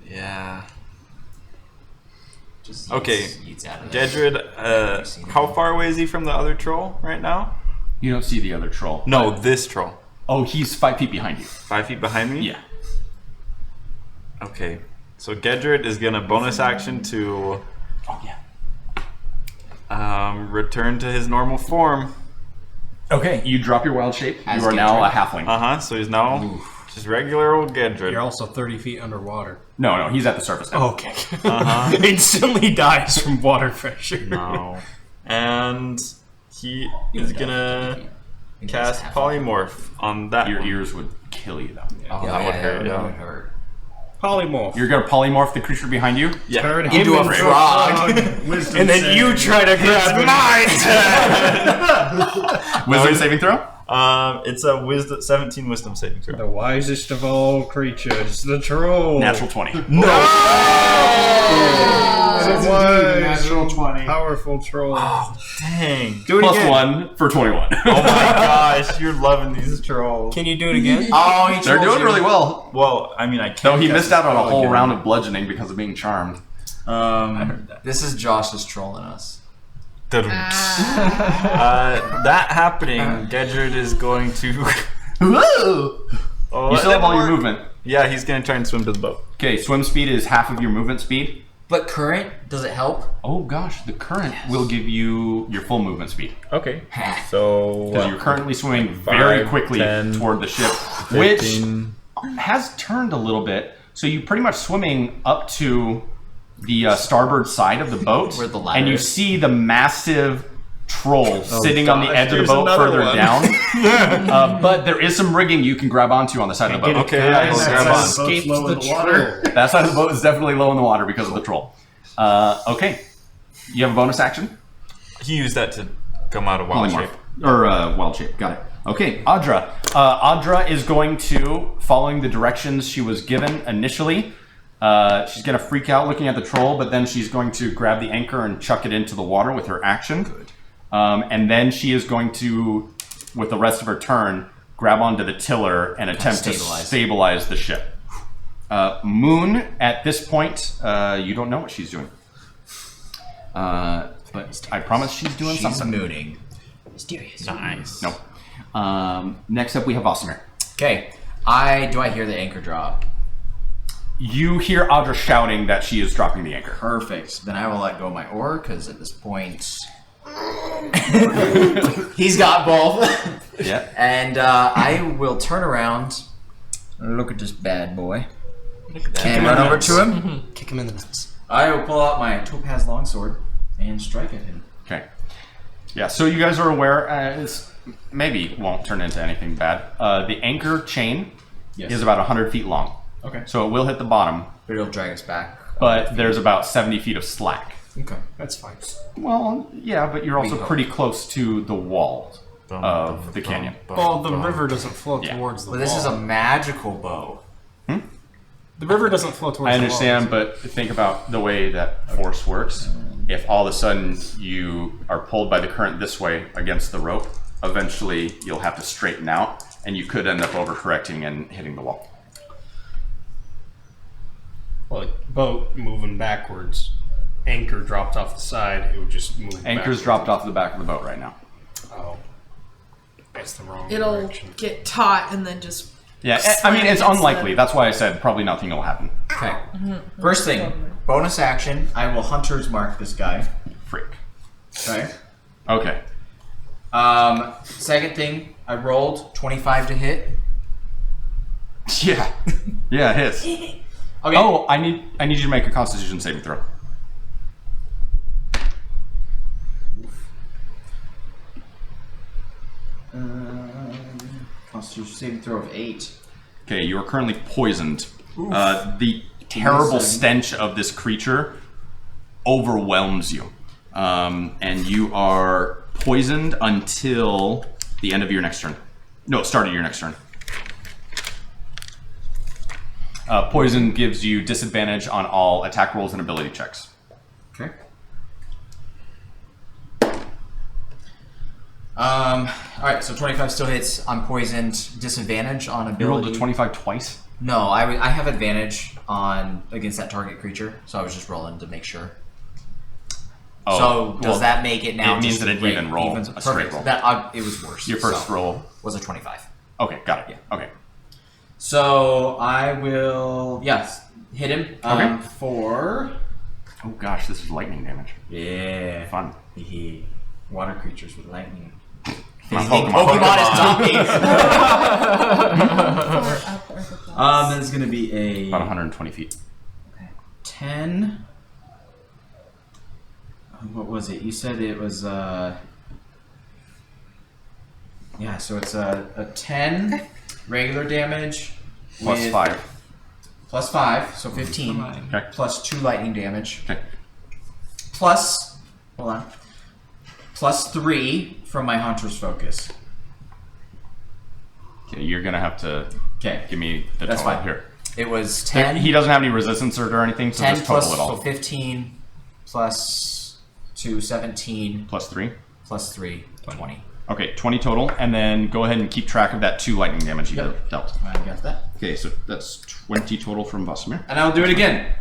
[SPEAKER 9] Yeah.
[SPEAKER 6] Just
[SPEAKER 9] Okay,
[SPEAKER 6] eats out of it.
[SPEAKER 9] Gedrid, how far away is he from the other troll right now?
[SPEAKER 1] You don't see the other troll.
[SPEAKER 9] No, this troll.
[SPEAKER 1] Oh, he's 5 feet behind you.
[SPEAKER 9] 5 feet behind me?
[SPEAKER 1] Yeah.
[SPEAKER 9] Okay, so Gedrid is gonna bonus action to
[SPEAKER 1] Oh, yeah.
[SPEAKER 9] return to his normal form.
[SPEAKER 1] Okay, you drop your wild shape.
[SPEAKER 6] As
[SPEAKER 1] You are now a
[SPEAKER 6] Gedrid.
[SPEAKER 1] halfling.
[SPEAKER 9] So he's now just regular old Gedrid.
[SPEAKER 12] You're also 30 feet underwater.
[SPEAKER 1] No, he's at the surface now.
[SPEAKER 12] Okay. Instantly dies from water pressure.
[SPEAKER 9] No. And he is gonna cast polymorph on that
[SPEAKER 1] Your
[SPEAKER 9] one.
[SPEAKER 1] ears would kill you, though.
[SPEAKER 6] Oh,
[SPEAKER 9] that would hurt,
[SPEAKER 6] that
[SPEAKER 9] yeah.
[SPEAKER 6] would hurt.
[SPEAKER 12] Polymorph.
[SPEAKER 1] You're gonna polymorph the creature behind you?
[SPEAKER 9] Yeah.
[SPEAKER 12] Turn
[SPEAKER 6] Into
[SPEAKER 12] him
[SPEAKER 6] a frog.
[SPEAKER 12] and then you try to grab mine.
[SPEAKER 1] Wisdom saving throw?
[SPEAKER 9] It's a 17 wisdom saving throw.
[SPEAKER 12] The wisest of all creatures, the troll.
[SPEAKER 1] Natural 20.
[SPEAKER 7] Natural 20.
[SPEAKER 12] Powerful troll.
[SPEAKER 9] Dang.
[SPEAKER 12] Do it
[SPEAKER 1] Plus
[SPEAKER 12] again.
[SPEAKER 1] 1 for 21.
[SPEAKER 9] Oh my gosh, you're loving these trolls.
[SPEAKER 12] Can you do it again?
[SPEAKER 6] Oh, he
[SPEAKER 1] They're
[SPEAKER 6] trolls
[SPEAKER 1] doing
[SPEAKER 6] you.
[SPEAKER 1] really well.
[SPEAKER 9] Well, I mean, I can't.
[SPEAKER 1] Though he
[SPEAKER 9] cast
[SPEAKER 1] missed out on a
[SPEAKER 9] spell
[SPEAKER 1] whole
[SPEAKER 9] again.
[SPEAKER 1] round of bludgeoning because of being charmed.
[SPEAKER 6] This is Josh's trolling us.
[SPEAKER 9] That happening, Gedrid is going to
[SPEAKER 1] Whoa!
[SPEAKER 9] Oh,
[SPEAKER 1] You still have all your
[SPEAKER 9] more.
[SPEAKER 1] movement.
[SPEAKER 9] Yeah, he's gonna try and swim to the boat.
[SPEAKER 1] Okay, swim speed is half of your movement speed.
[SPEAKER 6] But current, does it help?
[SPEAKER 1] Oh gosh, the current will give you your full movement speed.
[SPEAKER 9] Okay. So
[SPEAKER 1] Because you're currently swimming very
[SPEAKER 9] 5,
[SPEAKER 1] quickly
[SPEAKER 9] 10,
[SPEAKER 1] toward the ship,
[SPEAKER 9] 15.
[SPEAKER 1] which has turned a little bit. So you're pretty much swimming up to the starboard side of the boat,
[SPEAKER 6] Where the ladder
[SPEAKER 1] and you
[SPEAKER 6] is.
[SPEAKER 1] see the massive troll sitting on the
[SPEAKER 9] gosh,
[SPEAKER 1] edge of the
[SPEAKER 9] there's
[SPEAKER 1] boat
[SPEAKER 9] another
[SPEAKER 1] further
[SPEAKER 9] one.
[SPEAKER 1] down. But there is some rigging you can grab onto on the side of the boat.
[SPEAKER 9] Okay, I will
[SPEAKER 7] That
[SPEAKER 9] grab
[SPEAKER 7] side
[SPEAKER 9] on.
[SPEAKER 7] of the boat's
[SPEAKER 12] Escaped
[SPEAKER 7] low in
[SPEAKER 12] the
[SPEAKER 7] the water.
[SPEAKER 1] That side of the boat is definitely low in the water because of the troll. Okay, you have a bonus action?
[SPEAKER 9] He used that to come out of wild shape.
[SPEAKER 1] Wild shape, got it. Okay, Audra. Audra is going to, following the directions she was given initially, she's going to freak out looking at the troll, but then she's going to grab the anchor and chuck it into the water with her action. And then she is going to, with the rest of her turn, grab onto the tiller and attempt to stabilize the ship. Moon, at this point, you don't know what she's doing. But I promise she's doing something.
[SPEAKER 6] She's mooning.
[SPEAKER 5] Mysterious. Nice.
[SPEAKER 1] No. Next up, we have Vosimir.
[SPEAKER 6] Okay. Do I hear the anchor drop?
[SPEAKER 1] You hear Audra shouting that she is dropping the anchor.
[SPEAKER 6] Perfect. Then I will let go of my oar, because at this point... he's got both.
[SPEAKER 1] Yeah.
[SPEAKER 6] And I will turn around and look at this bad boy. And run over to him.
[SPEAKER 12] Kick him in the nuts.
[SPEAKER 6] I will pull out my topaz longsword and strike at him.
[SPEAKER 1] Okay. Yeah, so you guys are aware, it's maybe won't turn into anything bad. The anchor chain is about 100 feet long.
[SPEAKER 6] Okay.
[SPEAKER 1] So it will hit the bottom,
[SPEAKER 6] But it'll drag us back.
[SPEAKER 1] but there's about 70 feet of slack.
[SPEAKER 6] Okay.
[SPEAKER 12] That's fine.
[SPEAKER 1] Well, yeah, but you're also pretty close to the wall of the canyon.
[SPEAKER 12] Well, the river doesn't flow
[SPEAKER 1] Yeah.
[SPEAKER 12] towards the
[SPEAKER 6] But this
[SPEAKER 12] wall.
[SPEAKER 6] is a magical bow.
[SPEAKER 12] The river doesn't flow towards
[SPEAKER 1] I
[SPEAKER 12] the
[SPEAKER 1] understand,
[SPEAKER 12] wall.
[SPEAKER 1] but think about the way that force works. If all of a sudden you are pulled by the current this way against the rope, eventually you'll have to straighten out, and you could end up overcorrecting and hitting the wall.
[SPEAKER 12] Well, boat moving backwards. Anchor dropped off the side. It would just move.
[SPEAKER 1] Anchor's
[SPEAKER 12] backwards.
[SPEAKER 1] dropped off the back of the boat right now.
[SPEAKER 12] Oh, that's the wrong
[SPEAKER 3] It'll
[SPEAKER 12] direction.
[SPEAKER 3] get taut and then just.
[SPEAKER 1] Yeah, I mean, it's
[SPEAKER 3] Against
[SPEAKER 1] unlikely.
[SPEAKER 3] the-
[SPEAKER 1] That's why I said probably nothing will happen.
[SPEAKER 6] Okay. First thing, bonus action. I will hunter's mark this guy.
[SPEAKER 1] Freak.
[SPEAKER 6] Okay.
[SPEAKER 1] Okay.
[SPEAKER 6] Second thing, I rolled 25 to hit.
[SPEAKER 1] Yeah. Yeah, it hits.
[SPEAKER 6] Okay.
[SPEAKER 1] Oh, I need you to make a Constitution saving throw.
[SPEAKER 6] Constitution saving throw of 8.
[SPEAKER 1] Okay, you are currently poisoned. The terrible stench of this creature overwhelms you. And you are poisoned until the end of your next turn. No, start of your next turn. Poison gives you disadvantage on all attack rolls and ability checks.
[SPEAKER 6] Okay. Alright, so 25 still hits. I'm poisoned. Disadvantage on ability.
[SPEAKER 1] You rolled a 25 twice?
[SPEAKER 6] No, I have advantage on against that target creature, so I was just rolling to make sure.
[SPEAKER 1] Oh,
[SPEAKER 6] So does
[SPEAKER 1] well,
[SPEAKER 6] that make it now?
[SPEAKER 1] it means
[SPEAKER 6] just
[SPEAKER 1] that an
[SPEAKER 6] rate
[SPEAKER 1] even roll,
[SPEAKER 6] evens?
[SPEAKER 1] a straight
[SPEAKER 6] Perfect.
[SPEAKER 1] roll.
[SPEAKER 6] That it was worse.
[SPEAKER 1] Your first
[SPEAKER 6] so
[SPEAKER 1] roll.
[SPEAKER 6] was a 25.
[SPEAKER 1] Okay, got it. Yeah. Okay.
[SPEAKER 6] So I will hit him
[SPEAKER 1] Okay.
[SPEAKER 6] for
[SPEAKER 1] Oh gosh, this is lightning damage.
[SPEAKER 6] fun.
[SPEAKER 1] Fun.
[SPEAKER 6] Water creatures with lightning.
[SPEAKER 1] My
[SPEAKER 6] Pokemon is taught me.
[SPEAKER 3] Up or below.
[SPEAKER 6] That is going to be a
[SPEAKER 1] About 120 feet.
[SPEAKER 6] 10. What was it? You said it was yeah, so it's a 10 regular damage
[SPEAKER 1] Plus
[SPEAKER 6] with
[SPEAKER 1] 5.
[SPEAKER 6] plus 5, so 15.
[SPEAKER 1] Okay.
[SPEAKER 6] Plus 2 lightning damage.
[SPEAKER 1] Okay.
[SPEAKER 6] Plus plus 3 from my hunter's focus.
[SPEAKER 1] Okay, you're gonna have to
[SPEAKER 6] Okay.
[SPEAKER 1] give me the
[SPEAKER 6] That's
[SPEAKER 1] total
[SPEAKER 6] fine.
[SPEAKER 1] here.
[SPEAKER 6] It was 10.
[SPEAKER 1] He doesn't have any resistance or anything, so
[SPEAKER 6] 10
[SPEAKER 1] just total
[SPEAKER 6] plus
[SPEAKER 1] it all.
[SPEAKER 6] so 15 plus 2, 17
[SPEAKER 1] Plus 3.
[SPEAKER 6] plus 3, 20.
[SPEAKER 1] Okay, 20 total, and then go ahead and keep track of that 2 lightning damage you dealt.
[SPEAKER 6] I got that.
[SPEAKER 1] Okay, so that's 20 total from Vosimir.
[SPEAKER 6] And I'll do it again.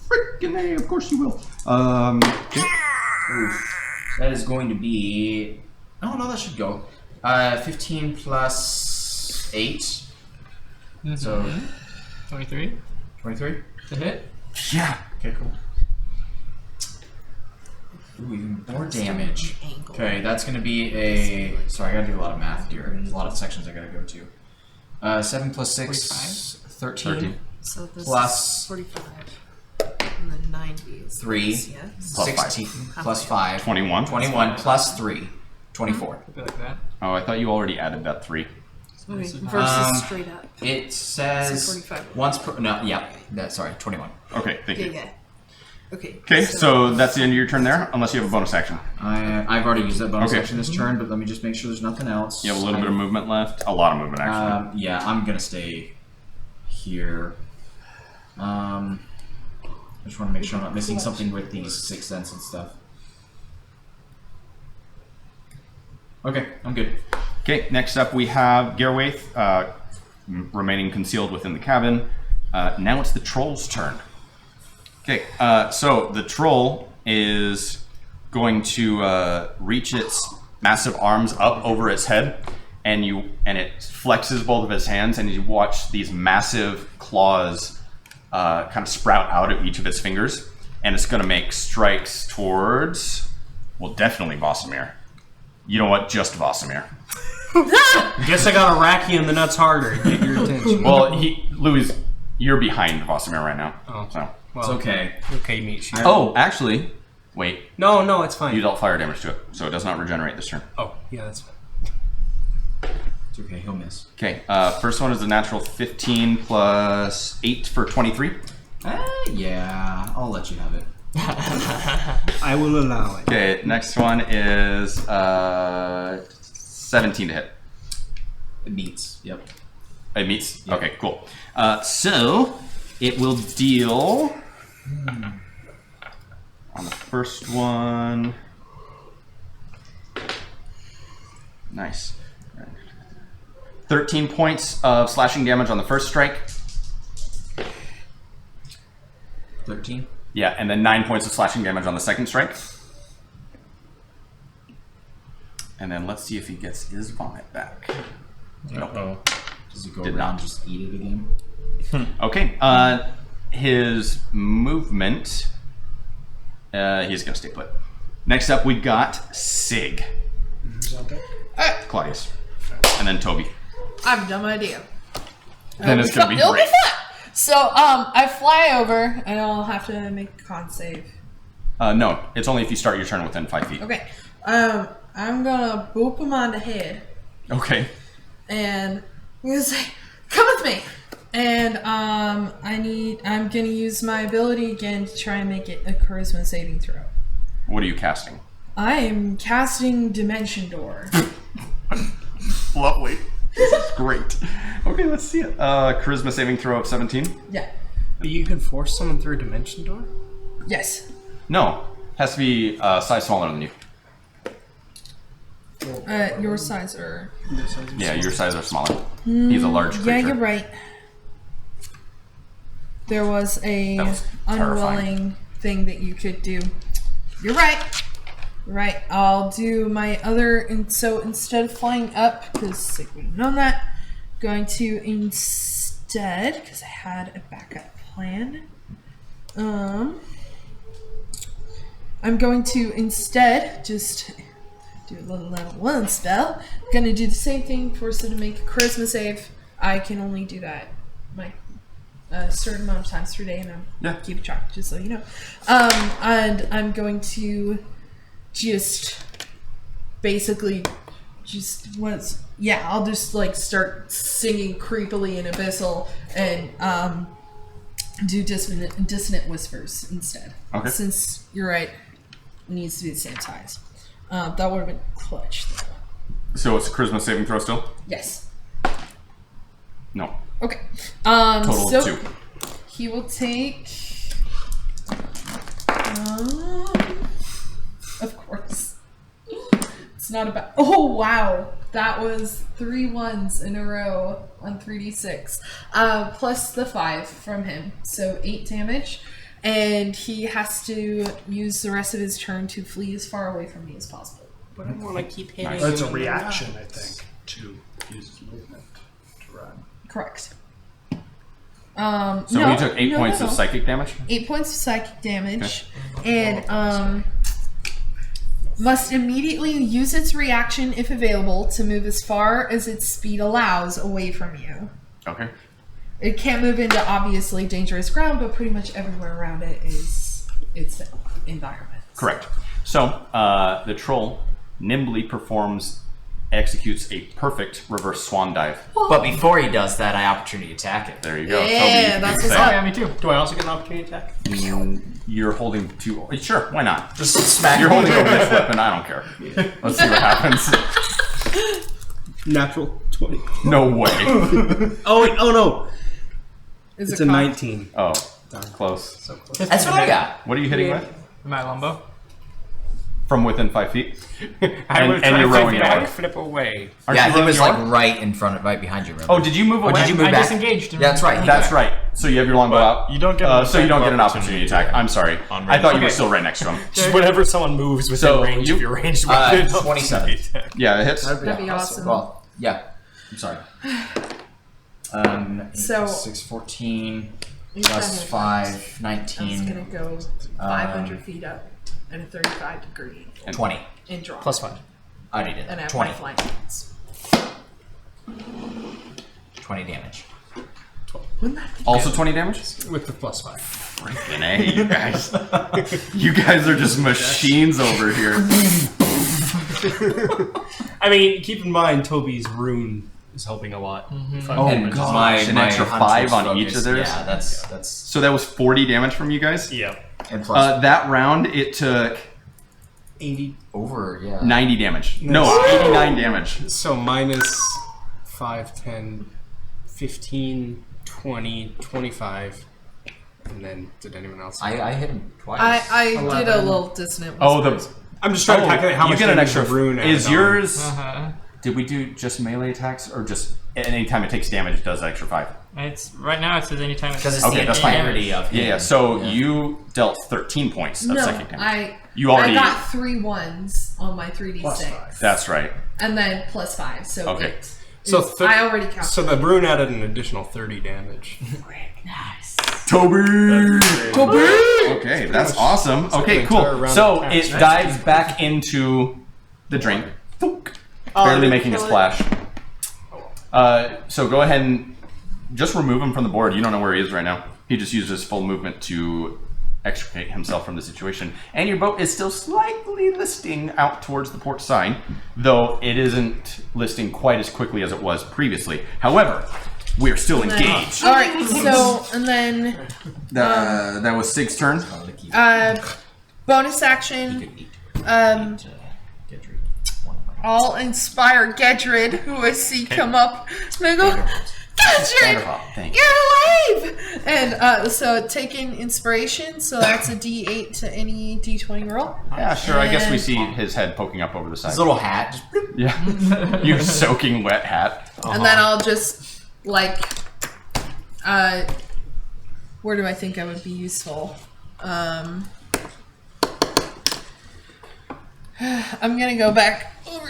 [SPEAKER 1] Frickin' A, of course you will. Okay.
[SPEAKER 6] That is going to be... Oh, no, that should go. 15 plus 8. So
[SPEAKER 4] 23
[SPEAKER 6] 23.
[SPEAKER 4] to hit.
[SPEAKER 8] Yeah.
[SPEAKER 6] Okay, cool. Ooh, even more damage. Okay, that's gonna be a. Sorry, I gotta do a lot of math here. There's a lot of sections I gotta go to. 7 plus 6, 13.
[SPEAKER 3] So this
[SPEAKER 6] Plus-
[SPEAKER 3] is 45. And then 90 is
[SPEAKER 6] 3,
[SPEAKER 3] this, yes.
[SPEAKER 8] Plus
[SPEAKER 6] 16, plus 5.
[SPEAKER 8] 21.
[SPEAKER 6] 21 plus 3, 24.
[SPEAKER 4] Like that.
[SPEAKER 8] Oh, I thought you already added that 3.
[SPEAKER 3] Okay, versus straight up.
[SPEAKER 6] It says
[SPEAKER 3] 45.
[SPEAKER 6] once per. No, yeah. Sorry, 21.
[SPEAKER 8] Okay, thank you.
[SPEAKER 3] Yeah. Okay.
[SPEAKER 8] Okay, so that's the end of your turn there, unless you have a bonus action.
[SPEAKER 6] I've already used that bonus
[SPEAKER 8] Okay.
[SPEAKER 6] action this turn, but let me just make sure there's nothing else.
[SPEAKER 8] You have a little bit of movement left. A lot of movement, actually.
[SPEAKER 6] Yeah, I'm gonna stay here. I just want to make sure I'm not missing something with these sixth sense and stuff. Okay, I'm good.
[SPEAKER 8] Okay, next up we have Gerwaith, remaining concealed within the cabin. Now it's the troll's turn. Okay, so the troll is going to reach its massive arms up over its head, and it flexes both of its hands, and you watch these massive claws kind of sprout out of each of its fingers, and it's going to make strikes towards, well, definitely Vosamir. You know what? Just Vosamir.
[SPEAKER 12] Guess I gotta rack you in the nuts harder. Get your attention.
[SPEAKER 8] Well, Louis, you're behind Vosamir right now.
[SPEAKER 12] Oh.
[SPEAKER 8] So.
[SPEAKER 6] It's okay.
[SPEAKER 12] Okay, meat shoot.
[SPEAKER 8] Oh, actually, wait.
[SPEAKER 12] No, it's fine.
[SPEAKER 8] You dealt fire damage to it, so it does not regenerate this turn.
[SPEAKER 12] Oh, yeah, that's fine.
[SPEAKER 6] It's okay, he'll miss.
[SPEAKER 8] Okay, first one is a natural 15 plus 8 for 23.
[SPEAKER 6] Yeah, I'll let you have it.
[SPEAKER 12] I will allow it.
[SPEAKER 8] Okay, next one is 17 to hit.
[SPEAKER 6] It meets. Yep.
[SPEAKER 8] It meets? Yep. Okay, cool. So, it will deal... On the first one... Nice. 13 points of slashing damage on the first strike.
[SPEAKER 6] 13?
[SPEAKER 8] Yeah, and then 9 points of slashing damage on the second strike. And then let's see if he gets his vomit back.
[SPEAKER 9] Uh-oh.
[SPEAKER 6] Does he go
[SPEAKER 8] Did
[SPEAKER 6] around
[SPEAKER 8] not.
[SPEAKER 6] just eat it again?
[SPEAKER 8] Okay, his movement, he's going to stay put. Next up, we got Sig. Claudius. And then Toby.
[SPEAKER 3] I have no idea.
[SPEAKER 8] Then it's going to be
[SPEAKER 3] It'll be
[SPEAKER 8] great.
[SPEAKER 3] fun. So, I fly over, and I'll have to make a con save.
[SPEAKER 8] No, it's only if you start your turn within 5 feet.
[SPEAKER 3] Okay. I'm gonna boop him on the head,
[SPEAKER 8] Okay.
[SPEAKER 3] and I'm gonna say, "Come with me." And I'm gonna use my ability again to try and make it a charisma saving throw.
[SPEAKER 8] What are you casting?
[SPEAKER 3] I am casting Dimension Door.
[SPEAKER 8] Lovely. This is great. Okay, let's see it. Charisma saving throw of 17.
[SPEAKER 3] Yeah.
[SPEAKER 12] But you can force someone through a dimension door?
[SPEAKER 3] Yes.
[SPEAKER 8] No, has to be size smaller than you.
[SPEAKER 3] Your size or...
[SPEAKER 8] Yeah, your size are smaller. He's a large creature.
[SPEAKER 3] Yeah, you're right. There was a
[SPEAKER 8] That was terrifying.
[SPEAKER 3] unwilling thing that you could do. You're right. Right. I'll do my other, and so instead of flying up, because I would have known that, going to instead, because I had a backup plan. I'm going to instead just do a little level 1 spell. I'm going to do the same thing, force it to make a charisma save. I can only do that a certain amount of times per day, and I'm keep track, just so you know. And I'm going to just basically I'll just like start singing creepily in Abyssal and do dissonant whispers instead.
[SPEAKER 8] Okay.
[SPEAKER 3] Since you're right, it needs to be the same size. That would have been clutch though.
[SPEAKER 8] So it's a charisma saving throw still?
[SPEAKER 3] Yes.
[SPEAKER 8] No.
[SPEAKER 3] Okay.
[SPEAKER 8] Total
[SPEAKER 3] so
[SPEAKER 8] of 2.
[SPEAKER 3] he will take. Of course. It's not about. Oh wow, that was 3 1s in a row on 3d6, plus the 5 from him, so 8 damage, and he has to use the rest of his turn to flee as far away from me as possible.
[SPEAKER 12] But I want to keep hitting.
[SPEAKER 7] That's a reaction, I think, to use his movement to run.
[SPEAKER 3] Correct.
[SPEAKER 1] So
[SPEAKER 3] no,
[SPEAKER 1] you took 8
[SPEAKER 3] no,
[SPEAKER 1] points
[SPEAKER 3] no,
[SPEAKER 1] of
[SPEAKER 3] no.
[SPEAKER 1] psychic damage?
[SPEAKER 3] 8 points of psychic damage, and must immediately use its reaction if available to move as far as its speed allows away from you.
[SPEAKER 1] Okay.
[SPEAKER 3] It can't move into obviously dangerous ground, but pretty much everywhere around it is its environment.
[SPEAKER 1] Correct. So the troll nimbly executes a perfect reverse swan dive.
[SPEAKER 6] But before he does that, I opportunity attack it.
[SPEAKER 1] There you go.
[SPEAKER 3] Yeah,
[SPEAKER 1] Toby, you can
[SPEAKER 3] that's
[SPEAKER 1] do the
[SPEAKER 3] what's
[SPEAKER 1] same.
[SPEAKER 3] up.
[SPEAKER 4] me too.
[SPEAKER 12] Do I also get an opportunity attack?
[SPEAKER 1] You're holding two. Sure, why not?
[SPEAKER 6] Just smack
[SPEAKER 1] You're
[SPEAKER 6] him.
[SPEAKER 1] holding a rich weapon. I don't care. Let's see what happens.
[SPEAKER 12] Natural 20.
[SPEAKER 1] No way.
[SPEAKER 12] Oh, wait, oh no.
[SPEAKER 3] Is
[SPEAKER 12] It's
[SPEAKER 3] it
[SPEAKER 12] a
[SPEAKER 3] cocked?
[SPEAKER 12] 19.
[SPEAKER 1] Oh, close.
[SPEAKER 6] That's what I got.
[SPEAKER 1] What are you hitting with?
[SPEAKER 4] My Lumbo.
[SPEAKER 1] From within 5 feet.
[SPEAKER 11] I was
[SPEAKER 1] and you're rowing
[SPEAKER 11] I
[SPEAKER 1] away.
[SPEAKER 11] flip away.
[SPEAKER 1] Aren't
[SPEAKER 6] Yeah,
[SPEAKER 1] you
[SPEAKER 6] he
[SPEAKER 1] rowing
[SPEAKER 6] was
[SPEAKER 1] your
[SPEAKER 6] like
[SPEAKER 1] oar?
[SPEAKER 6] right in front of, right behind you. Remember?
[SPEAKER 1] Oh, did you move away?
[SPEAKER 6] did you move
[SPEAKER 4] I
[SPEAKER 6] back?
[SPEAKER 4] disengaged.
[SPEAKER 6] Yeah, that's right.
[SPEAKER 1] That's right. So you have your longbow out.
[SPEAKER 9] You don't get
[SPEAKER 1] So you don't get an opportunity attack. I'm sorry.
[SPEAKER 9] On
[SPEAKER 1] I thought you were
[SPEAKER 9] range.
[SPEAKER 1] still right next to him.
[SPEAKER 11] Just whenever someone moves within
[SPEAKER 1] So
[SPEAKER 11] range
[SPEAKER 1] you-
[SPEAKER 11] of your ranged weapon.
[SPEAKER 6] 27.
[SPEAKER 1] Yeah, it hits.
[SPEAKER 3] That'd be awesome.
[SPEAKER 6] Well, yeah. I'm sorry.
[SPEAKER 3] So-
[SPEAKER 6] 6, 14,
[SPEAKER 3] He's
[SPEAKER 6] plus
[SPEAKER 3] gonna-
[SPEAKER 6] 5,
[SPEAKER 3] That's
[SPEAKER 6] 19,
[SPEAKER 3] gonna go 500 feet up at a 35-degree
[SPEAKER 6] 20.
[SPEAKER 3] and drop.
[SPEAKER 11] Plus 5.
[SPEAKER 6] I already did.
[SPEAKER 3] And I have
[SPEAKER 6] 20.
[SPEAKER 3] my flying hands.
[SPEAKER 6] 20 damage.
[SPEAKER 1] Also 20 damage?
[SPEAKER 12] With the plus 5.
[SPEAKER 1] Freaking A, you guys. You guys are just machines over here.
[SPEAKER 12] I mean, keep in mind, Toby's rune is helping a lot.
[SPEAKER 1] Oh,
[SPEAKER 6] And
[SPEAKER 1] gosh. An extra 5
[SPEAKER 6] hunter's
[SPEAKER 1] on each
[SPEAKER 6] focus,
[SPEAKER 1] of theirs?
[SPEAKER 6] Yeah, that's.
[SPEAKER 1] So that was 40 damage from you guys?
[SPEAKER 12] Yeah.
[SPEAKER 6] And plus
[SPEAKER 1] That round, it took
[SPEAKER 12] 80.
[SPEAKER 6] over, yeah.
[SPEAKER 1] 90 damage. No, 89 damage.
[SPEAKER 12] So minus 5, 10, 15, 20, 25. And then, did anyone else?
[SPEAKER 6] I hit him twice.
[SPEAKER 3] I did a
[SPEAKER 12] 11.
[SPEAKER 3] little dissonant.
[SPEAKER 1] Oh,
[SPEAKER 3] whispers.
[SPEAKER 12] I'm just trying to calculate how
[SPEAKER 1] you
[SPEAKER 12] much
[SPEAKER 1] get an
[SPEAKER 12] damage
[SPEAKER 1] extra
[SPEAKER 12] the rune
[SPEAKER 1] Is
[SPEAKER 12] added on.
[SPEAKER 1] yours...
[SPEAKER 4] Uh-huh.
[SPEAKER 1] Did we do just melee attacks, or just anytime it takes damage, it does an extra 5?
[SPEAKER 4] It's right now. It says anytime.
[SPEAKER 6] Because it's
[SPEAKER 1] Okay,
[SPEAKER 6] the
[SPEAKER 1] that's fine.
[SPEAKER 6] entirety of him.
[SPEAKER 1] Yeah, so you dealt 13 points of
[SPEAKER 3] No,
[SPEAKER 1] psychic damage. You
[SPEAKER 3] I
[SPEAKER 1] already...
[SPEAKER 3] got 3 1s on my 3d6.
[SPEAKER 1] That's right.
[SPEAKER 3] And then plus 5. So
[SPEAKER 1] Okay.
[SPEAKER 12] So
[SPEAKER 3] I already counted.
[SPEAKER 12] So the rune added an additional 30 damage.
[SPEAKER 1] Toby! Okay, that's awesome. Okay,
[SPEAKER 12] an
[SPEAKER 1] cool.
[SPEAKER 12] entire round
[SPEAKER 1] So
[SPEAKER 12] of
[SPEAKER 1] it
[SPEAKER 12] attacks.
[SPEAKER 1] dives back into the drink, barely making a splash. So go ahead and just remove him from the board. You don't know where he is right now. He just used his full movement to extricate himself from the situation. And your boat is still slightly listing out towards the port side, though it isn't listing quite as quickly as it was previously. However, we're still engaged.
[SPEAKER 3] All right. So and then
[SPEAKER 1] That was Sig's turn.
[SPEAKER 3] bonus action. I'll inspire Gedrid, who I see come up, and I go, Gedrid,
[SPEAKER 1] Thank
[SPEAKER 3] you're alive! And so taking inspiration, so that's a D8 to any D20 roll.
[SPEAKER 1] Yeah, sure. I guess we
[SPEAKER 3] And-
[SPEAKER 1] see his head poking up over the side.
[SPEAKER 6] His little hat. Just,
[SPEAKER 1] Yeah. Your soaking wet hat.
[SPEAKER 3] And then I'll just, like, where do I think I would be useful? I'm gonna go back over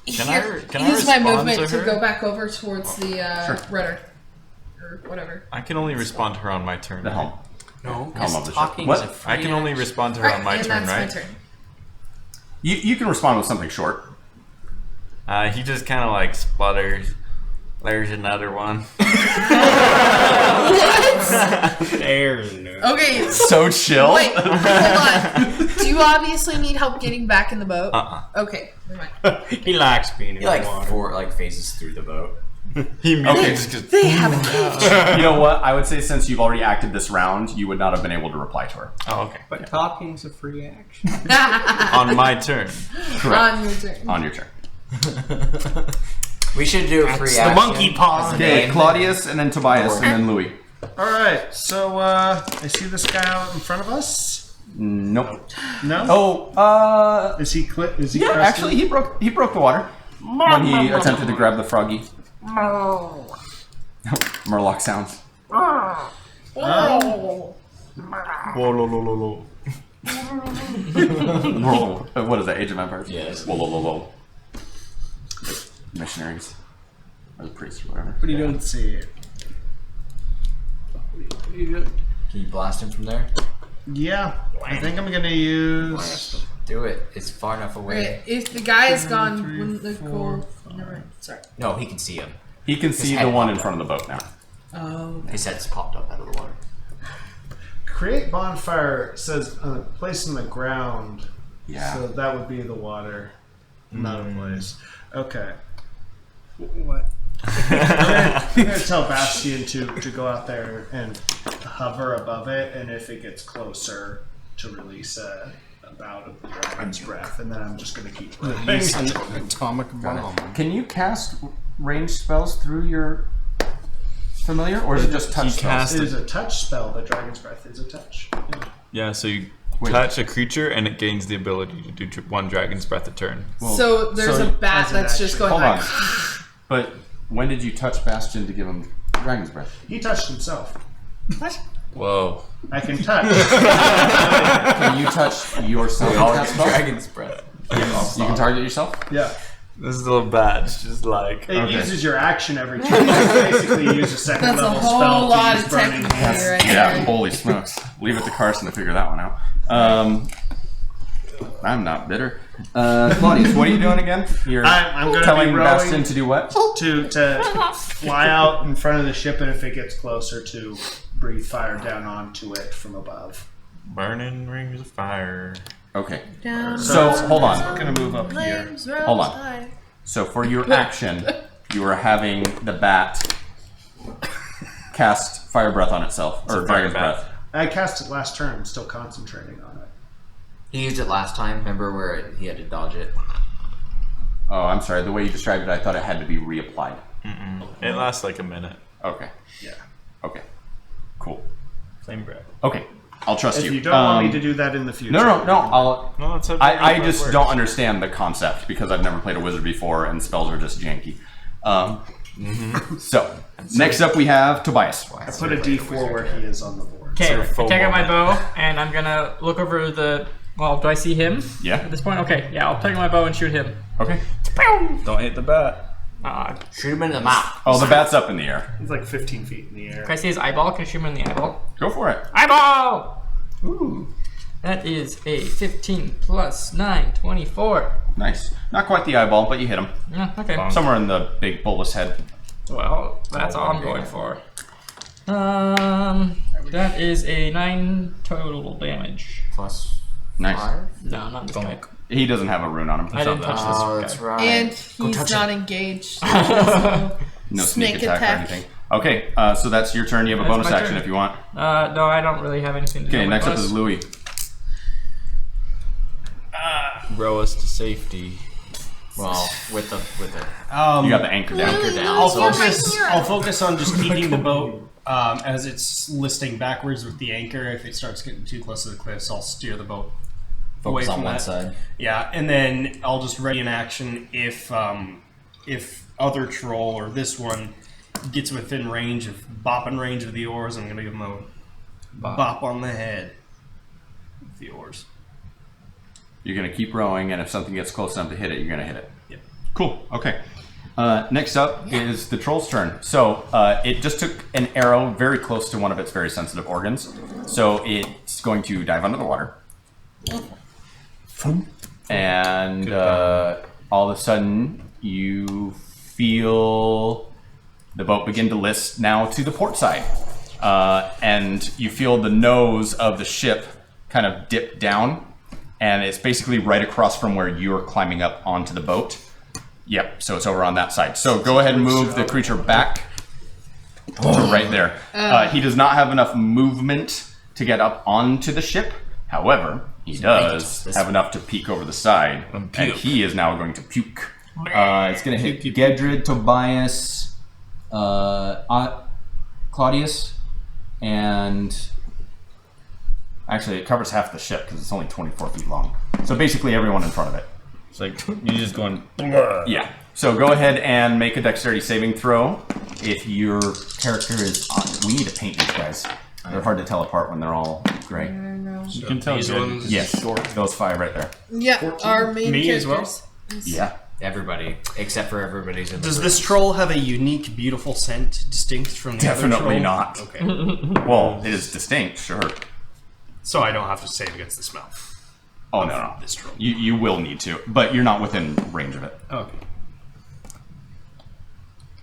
[SPEAKER 3] here.
[SPEAKER 9] Can I
[SPEAKER 3] Use my
[SPEAKER 9] respond
[SPEAKER 3] movement
[SPEAKER 9] to
[SPEAKER 3] to
[SPEAKER 9] her?
[SPEAKER 3] go back over towards the rudder. Or whatever.
[SPEAKER 9] I can only respond to her on my turn.
[SPEAKER 1] The
[SPEAKER 9] right?
[SPEAKER 1] helm.
[SPEAKER 11] No,
[SPEAKER 1] Helm of the ship.
[SPEAKER 6] talking
[SPEAKER 1] What?
[SPEAKER 6] is a free
[SPEAKER 9] I can only respond to her on my
[SPEAKER 3] and
[SPEAKER 9] turn,
[SPEAKER 3] that's
[SPEAKER 9] right?
[SPEAKER 3] my turn.
[SPEAKER 1] You can respond with something short.
[SPEAKER 9] He just kind of like sputters. There's another one.
[SPEAKER 12] There's no.
[SPEAKER 3] Okay,
[SPEAKER 1] So chill.
[SPEAKER 3] wait, hold on. Do you obviously need help getting back in the boat? Okay, never mind.
[SPEAKER 12] He likes being in
[SPEAKER 6] He like
[SPEAKER 12] the water.
[SPEAKER 6] 4 phases through the boat.
[SPEAKER 9] He immediately just goes,
[SPEAKER 3] They have a cage.
[SPEAKER 1] You know what? I would say since you've already acted this round, you would not have been able to reply to her.
[SPEAKER 9] oh, okay.
[SPEAKER 12] But talking's a free action.
[SPEAKER 9] On my turn.
[SPEAKER 1] Correct.
[SPEAKER 3] On your turn.
[SPEAKER 1] On your turn.
[SPEAKER 6] We should do a free
[SPEAKER 12] the
[SPEAKER 6] action.
[SPEAKER 12] monkey paw.
[SPEAKER 1] Okay, Claudius, and then Tobias, and then Louis.
[SPEAKER 7] All right, so I see this guy out in front of us.
[SPEAKER 1] Nope.
[SPEAKER 7] No.
[SPEAKER 1] Oh,
[SPEAKER 7] Is he clip? Is he?
[SPEAKER 1] yeah.
[SPEAKER 7] crested?
[SPEAKER 1] Actually, he broke the water when he attempted to grab the froggy. Murloc sounds.
[SPEAKER 3] Oh.
[SPEAKER 9] Whoa, lo, lo, lo, lo.
[SPEAKER 1] Whoa. What is that? Age of Empires?
[SPEAKER 6] Yes.
[SPEAKER 1] Whoa, whoa, whoa, whoa. Missionaries. Or the priests or whatever.
[SPEAKER 7] What are you doing? See it.
[SPEAKER 6] Can you blast him from there?
[SPEAKER 7] Yeah, I think I'm gonna use.
[SPEAKER 6] Do it. It's far enough away.
[SPEAKER 3] Right, if the guy is gone, wouldn't the goal? Never mind. Sorry.
[SPEAKER 6] No, he can see him.
[SPEAKER 1] He can see the one in front of the boat now.
[SPEAKER 3] Oh.
[SPEAKER 6] His head's popped up out of the water.
[SPEAKER 7] Create bonfire says place in the ground.
[SPEAKER 1] Yeah.
[SPEAKER 7] So that would be the water, not a place. Okay.
[SPEAKER 2] What?
[SPEAKER 7] I'm gonna tell Bastion to go out there and hover above it, and if it gets closer, to release a bout of the dragon's breath, and then I'm just gonna keep running.
[SPEAKER 12] An atomic bomb.
[SPEAKER 1] Can you cast ranged spells through your familiar, or is it just touch spells?
[SPEAKER 7] It is a touch spell. The dragon's breath is a touch.
[SPEAKER 9] Yeah, so you touch a creature and it gains the ability to do one dragon's breath a turn.
[SPEAKER 1] Well,
[SPEAKER 3] So there's a bat
[SPEAKER 7] as an
[SPEAKER 3] that's just
[SPEAKER 7] action.
[SPEAKER 3] going
[SPEAKER 1] Hold
[SPEAKER 3] like.
[SPEAKER 1] on. But when did you touch Bastion to give him dragon's breath?
[SPEAKER 7] He touched himself.
[SPEAKER 3] What?
[SPEAKER 9] Whoa.
[SPEAKER 7] I can touch.
[SPEAKER 1] Can you touch yourself?
[SPEAKER 6] We all
[SPEAKER 1] with that
[SPEAKER 6] get
[SPEAKER 1] spell?
[SPEAKER 6] dragon's breath.
[SPEAKER 1] You can target yourself?
[SPEAKER 7] Yeah.
[SPEAKER 9] This is a little bad. It's just like.
[SPEAKER 7] It uses your action every turn. You basically use a second
[SPEAKER 3] That's a
[SPEAKER 7] level
[SPEAKER 3] whole
[SPEAKER 7] spell
[SPEAKER 3] lot
[SPEAKER 7] to use
[SPEAKER 3] of
[SPEAKER 7] burning
[SPEAKER 3] technique
[SPEAKER 7] hands.
[SPEAKER 3] right
[SPEAKER 1] Yeah,
[SPEAKER 3] there.
[SPEAKER 1] holy smokes. Leave it to Carson to figure that one out. I'm not bitter. Claudius, what are you doing again? You're
[SPEAKER 7] I'm going to
[SPEAKER 1] telling
[SPEAKER 7] be rowing
[SPEAKER 1] Bastion to do what?
[SPEAKER 7] to fly out in front of the ship, and if it gets closer, to breathe fire down onto it from above.
[SPEAKER 9] Burning rings of fire.
[SPEAKER 1] Okay.
[SPEAKER 3] Down
[SPEAKER 1] So, hold on.
[SPEAKER 7] I'm going to move up here.
[SPEAKER 3] flames rose
[SPEAKER 1] Hold on.
[SPEAKER 3] high.
[SPEAKER 1] So for your action, you are having the bat cast fire breath on itself, or
[SPEAKER 9] a
[SPEAKER 1] dragon's
[SPEAKER 9] fire bat.
[SPEAKER 1] breath.
[SPEAKER 7] I cast it last turn. I'm still concentrating on it.
[SPEAKER 6] He used it last time. Remember where he had to dodge it?
[SPEAKER 1] Oh, I'm sorry. The way you described it, I thought it had to be reapplied.
[SPEAKER 9] It lasts like a minute.
[SPEAKER 1] Okay.
[SPEAKER 7] Yeah.
[SPEAKER 1] Okay. Cool.
[SPEAKER 9] Flame breath.
[SPEAKER 1] Okay. I'll trust
[SPEAKER 7] If
[SPEAKER 1] you.
[SPEAKER 7] you don't want me to do that in the future.
[SPEAKER 1] No. I'll.
[SPEAKER 9] No, that's how
[SPEAKER 1] I
[SPEAKER 9] dragon's breath
[SPEAKER 1] just
[SPEAKER 9] works.
[SPEAKER 1] don't understand the concept because I've never played a wizard before and spells are just janky. So next up we have Tobias.
[SPEAKER 7] I put a D4 where he is on the board.
[SPEAKER 4] Okay, I
[SPEAKER 9] full
[SPEAKER 4] take out my
[SPEAKER 9] moment.
[SPEAKER 4] bow and I'm gonna look over the. Well, do I see him?
[SPEAKER 1] Yeah.
[SPEAKER 4] At this point, okay. Yeah, I'll take out my bow and shoot him.
[SPEAKER 1] Okay.
[SPEAKER 9] Don't hit the bat.
[SPEAKER 6] Shoot him in the mouth.
[SPEAKER 1] Oh, the bat's up in the air.
[SPEAKER 7] He's like 15 feet in the air.
[SPEAKER 4] Can I see his eyeball? Can I shoot him in the eyeball?
[SPEAKER 1] Go for it.
[SPEAKER 4] Eyeball! Ooh. That is a 15 plus 9, 24.
[SPEAKER 1] Nice. Not quite the eyeball, but you hit him.
[SPEAKER 4] Yeah, okay.
[SPEAKER 1] Somewhere in the big bulbous head.
[SPEAKER 4] Well, that's all I'm going for. That is a 9 total damage.
[SPEAKER 6] Plus
[SPEAKER 1] Nice.
[SPEAKER 6] 5?
[SPEAKER 4] No, not this guy.
[SPEAKER 1] He doesn't have a rune on him.
[SPEAKER 4] I didn't touch this
[SPEAKER 6] Oh,
[SPEAKER 4] guy.
[SPEAKER 6] that's right.
[SPEAKER 3] And
[SPEAKER 6] Go
[SPEAKER 3] he's
[SPEAKER 6] touch
[SPEAKER 3] not
[SPEAKER 6] him.
[SPEAKER 3] engaged. So there's
[SPEAKER 1] No
[SPEAKER 3] snake
[SPEAKER 1] sneak attack or anything. Okay, so that's your turn. You have a
[SPEAKER 4] That's
[SPEAKER 1] bonus
[SPEAKER 4] my
[SPEAKER 1] action
[SPEAKER 4] turn.
[SPEAKER 1] if you want.
[SPEAKER 4] No, I don't really have anything to do
[SPEAKER 1] Okay,
[SPEAKER 4] with
[SPEAKER 1] next up
[SPEAKER 4] bonus.
[SPEAKER 1] is Louis.
[SPEAKER 9] Row us to safety.
[SPEAKER 6] Well, with the
[SPEAKER 1] You got the anchor down.
[SPEAKER 6] anchor down.
[SPEAKER 12] I'll
[SPEAKER 6] so
[SPEAKER 12] focus on just keeping the boat as it's listing backwards with the anchor. If it starts getting too close to the cliffs, I'll steer the boat away
[SPEAKER 6] focus on
[SPEAKER 12] from
[SPEAKER 6] one
[SPEAKER 12] that.
[SPEAKER 6] side.
[SPEAKER 12] Yeah, and then I'll just ready an action if other troll or this one gets within range of range of the oars. I'm gonna give him a bop on the head with the oars.
[SPEAKER 1] You're going to keep rowing, and if something gets close enough to hit it, you're going to hit it.
[SPEAKER 12] Yep.
[SPEAKER 1] Cool. Okay. Next up is the troll's turn. So it just took an arrow very close to one of its very sensitive organs. So it's going to dive under the water. And all of a sudden, you feel the boat begin to list now to the port side. And you feel the nose of the ship kind of dip down. And it's basically right across from where you're climbing up onto the boat. Yep, so it's over on that side. So go ahead and move the creature back to right there. He does not have enough movement to get up onto the ship. However, he does have enough to peek over the side. And he is now going to puke. It's going to hit Gedrid, Tobias, Claudius, and... Actually, it covers half the ship because it's only 24 feet long. So basically everyone in front of it.
[SPEAKER 9] It's like you're just going.
[SPEAKER 1] Yeah. So go ahead and make a dexterity saving throw. If your character is... we need to paint these guys. They're hard to tell apart when they're all gray.
[SPEAKER 9] You can tell
[SPEAKER 12] These
[SPEAKER 9] good.
[SPEAKER 12] ones.
[SPEAKER 1] Yes, those 5 right there.
[SPEAKER 3] Yeah, our main
[SPEAKER 12] Me as well?
[SPEAKER 3] characters.
[SPEAKER 1] Yeah.
[SPEAKER 6] Everybody, except for everybody's in the
[SPEAKER 12] Does
[SPEAKER 6] room.
[SPEAKER 12] this troll have a unique, beautiful scent distinct from the other
[SPEAKER 1] Definitely
[SPEAKER 12] troll?
[SPEAKER 1] not.
[SPEAKER 12] Okay.
[SPEAKER 1] Well, it is distinct, sure.
[SPEAKER 12] So I don't have to save against the smell.
[SPEAKER 1] Oh, no.
[SPEAKER 12] This troll.
[SPEAKER 1] You will need to, but you're not within range of it.
[SPEAKER 12] Okay.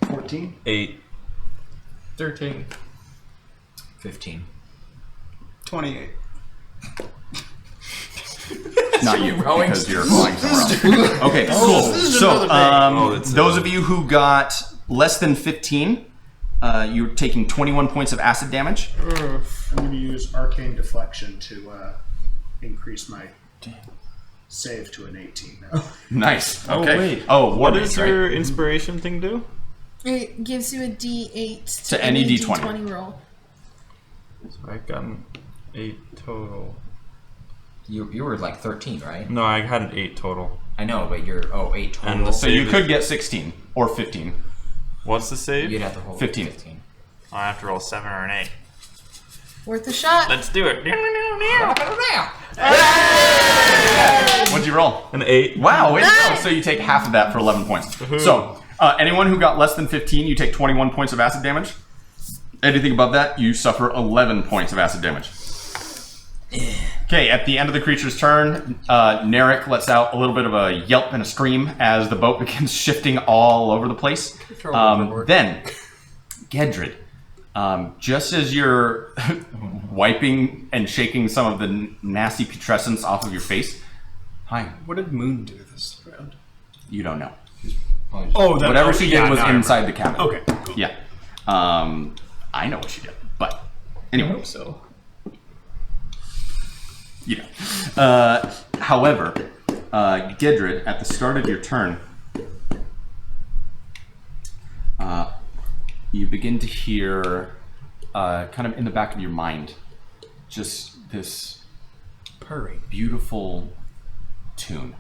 [SPEAKER 7] 14.
[SPEAKER 9] 8.
[SPEAKER 4] 13.
[SPEAKER 6] 15.
[SPEAKER 7] 28.
[SPEAKER 1] Not you,
[SPEAKER 6] Rowing.
[SPEAKER 1] because you're flying somewhere else. Okay, cool. So, those of you who got less than 15, you're taking 21 points of acid damage.
[SPEAKER 7] I'm going to use Arcane Deflection to increase my save to an 18 now.
[SPEAKER 1] Nice.
[SPEAKER 9] Oh,
[SPEAKER 1] Okay.
[SPEAKER 9] wait.
[SPEAKER 1] Oh,
[SPEAKER 9] What
[SPEAKER 1] Warmage,
[SPEAKER 9] does
[SPEAKER 1] right?
[SPEAKER 9] your inspiration thing do?
[SPEAKER 3] It gives you a D8
[SPEAKER 1] To any D20.
[SPEAKER 3] D20 roll.
[SPEAKER 9] So I got an 8 total.
[SPEAKER 6] You were like 13, right?
[SPEAKER 9] No, I had an 8 total.
[SPEAKER 6] I know, but you're 8 total.
[SPEAKER 9] And the
[SPEAKER 1] So you
[SPEAKER 9] save
[SPEAKER 1] could
[SPEAKER 9] is-
[SPEAKER 1] get 16 or 15.
[SPEAKER 9] What's the save?
[SPEAKER 6] You'd have to roll
[SPEAKER 1] 15.
[SPEAKER 6] 15.
[SPEAKER 5] I have to roll 7 or an 8.
[SPEAKER 3] Worth a shot.
[SPEAKER 5] Let's do it.
[SPEAKER 1] What'd you roll?
[SPEAKER 9] An 8.
[SPEAKER 1] Wow, way to go. So you take half of that for 11 points. So, anyone who got less than 15, you take 21 points of acid damage. Anything above that, you suffer 11 points of acid damage. Okay, at the end of the creature's turn, Narek lets out a little bit of a yelp and a scream as the boat begins shifting all over the place. Then, Gedrid, just as you're wiping and shaking some of the nasty putrescence off of your face, hi,
[SPEAKER 12] What did Moon do this round?
[SPEAKER 1] you don't know.
[SPEAKER 12] Oh, that,
[SPEAKER 1] Whatever she did was
[SPEAKER 12] now I
[SPEAKER 1] inside the cabin.
[SPEAKER 12] remember. Okay, cool.
[SPEAKER 1] Yeah. I know what she did, but anyway.
[SPEAKER 4] So.
[SPEAKER 1] You know. However, Gedrid, at the start of your turn, you begin to hear, kind of in the back of your mind, just this
[SPEAKER 12] Purring.
[SPEAKER 1] beautiful tune,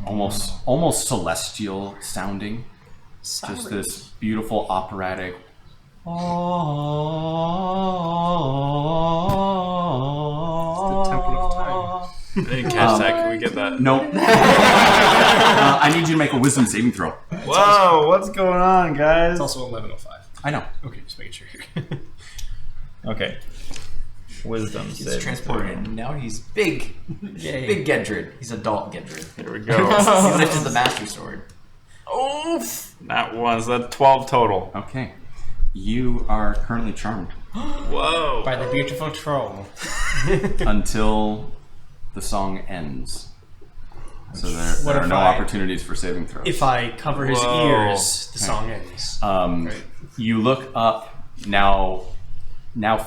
[SPEAKER 1] almost celestial sounding. Just this beautiful operatic.
[SPEAKER 9] I didn't catch that. Can we get that?
[SPEAKER 1] Nope. I need you to make a wisdom saving throw.
[SPEAKER 9] Whoa, what's going on, guys?
[SPEAKER 12] It's also 11:05.
[SPEAKER 1] I know.
[SPEAKER 12] Okay, just making sure.
[SPEAKER 9] Okay. Wisdom
[SPEAKER 6] He's
[SPEAKER 9] saving
[SPEAKER 6] transported.
[SPEAKER 9] throw.
[SPEAKER 6] Now he's big. Big Gedrid. He's adult Gedrid.
[SPEAKER 9] Here we go.
[SPEAKER 6] He lifted the Master Sword.
[SPEAKER 9] Oof! That was a 12 total.
[SPEAKER 1] Okay. You are currently charmed
[SPEAKER 9] Whoa.
[SPEAKER 12] By the beautiful troll.
[SPEAKER 1] until the song ends. So there are
[SPEAKER 12] if
[SPEAKER 1] no
[SPEAKER 12] I-
[SPEAKER 1] opportunities for saving throws.
[SPEAKER 12] If I cover his
[SPEAKER 9] Whoa.
[SPEAKER 12] ears, the song ends.
[SPEAKER 1] You look up now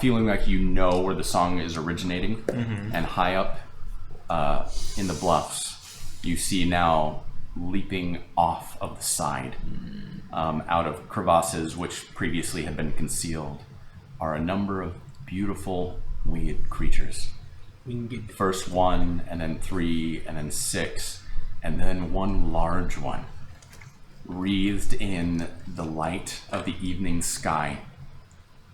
[SPEAKER 1] feeling like you know where the song is originating, and high up in the bluffs, you see now leaping off of the side, out of crevasses which previously had been concealed, are a number of beautiful winged creatures. First 1, and then 3, and then 6, and then one large one, wreathed in the light of the evening sky,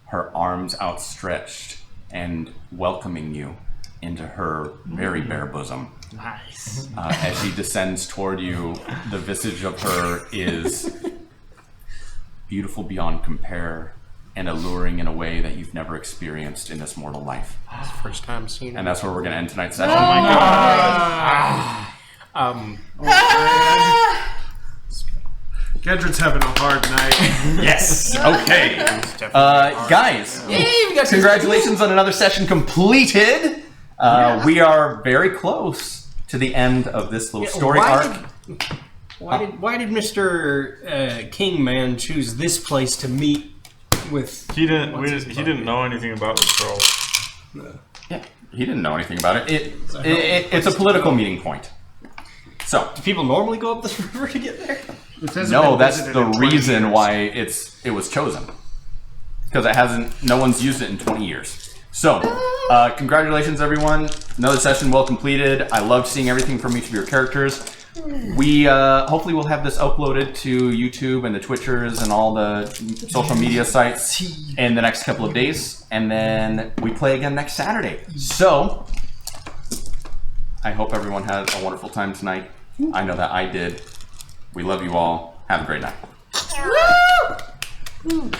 [SPEAKER 1] her arms outstretched and welcoming you into her very bare bosom.
[SPEAKER 4] Nice.
[SPEAKER 1] As she descends toward you, the visage of her is beautiful beyond compare and alluring in a way that you've never experienced in this mortal life.
[SPEAKER 12] It's the first time seeing
[SPEAKER 1] And that's where we're going to end tonight's session.
[SPEAKER 7] Gedrid's having a hard night.
[SPEAKER 1] Yes. Okay. Guys, congratulations on another session completed. We are very close to the end of this little story arc.
[SPEAKER 12] Why did Mr. Kingman choose this place to meet with?
[SPEAKER 9] He didn't know anything about the troll.
[SPEAKER 1] Yeah, he didn't know anything about it. It's a political meeting point. So,
[SPEAKER 12] Do people normally go up this river to get there?
[SPEAKER 1] no, that's the reason why it was chosen. Because no one's used it in 20 years. So, congratulations everyone. Another session well completed. I loved seeing everything from each of your characters. We hopefully will have this uploaded to YouTube and the Twitchers and all the social media sites in the next couple of days. And then we play again next Saturday. So, I hope everyone had a wonderful time tonight. I know that I did. We love you all. Have a great night.
[SPEAKER 3] Woo!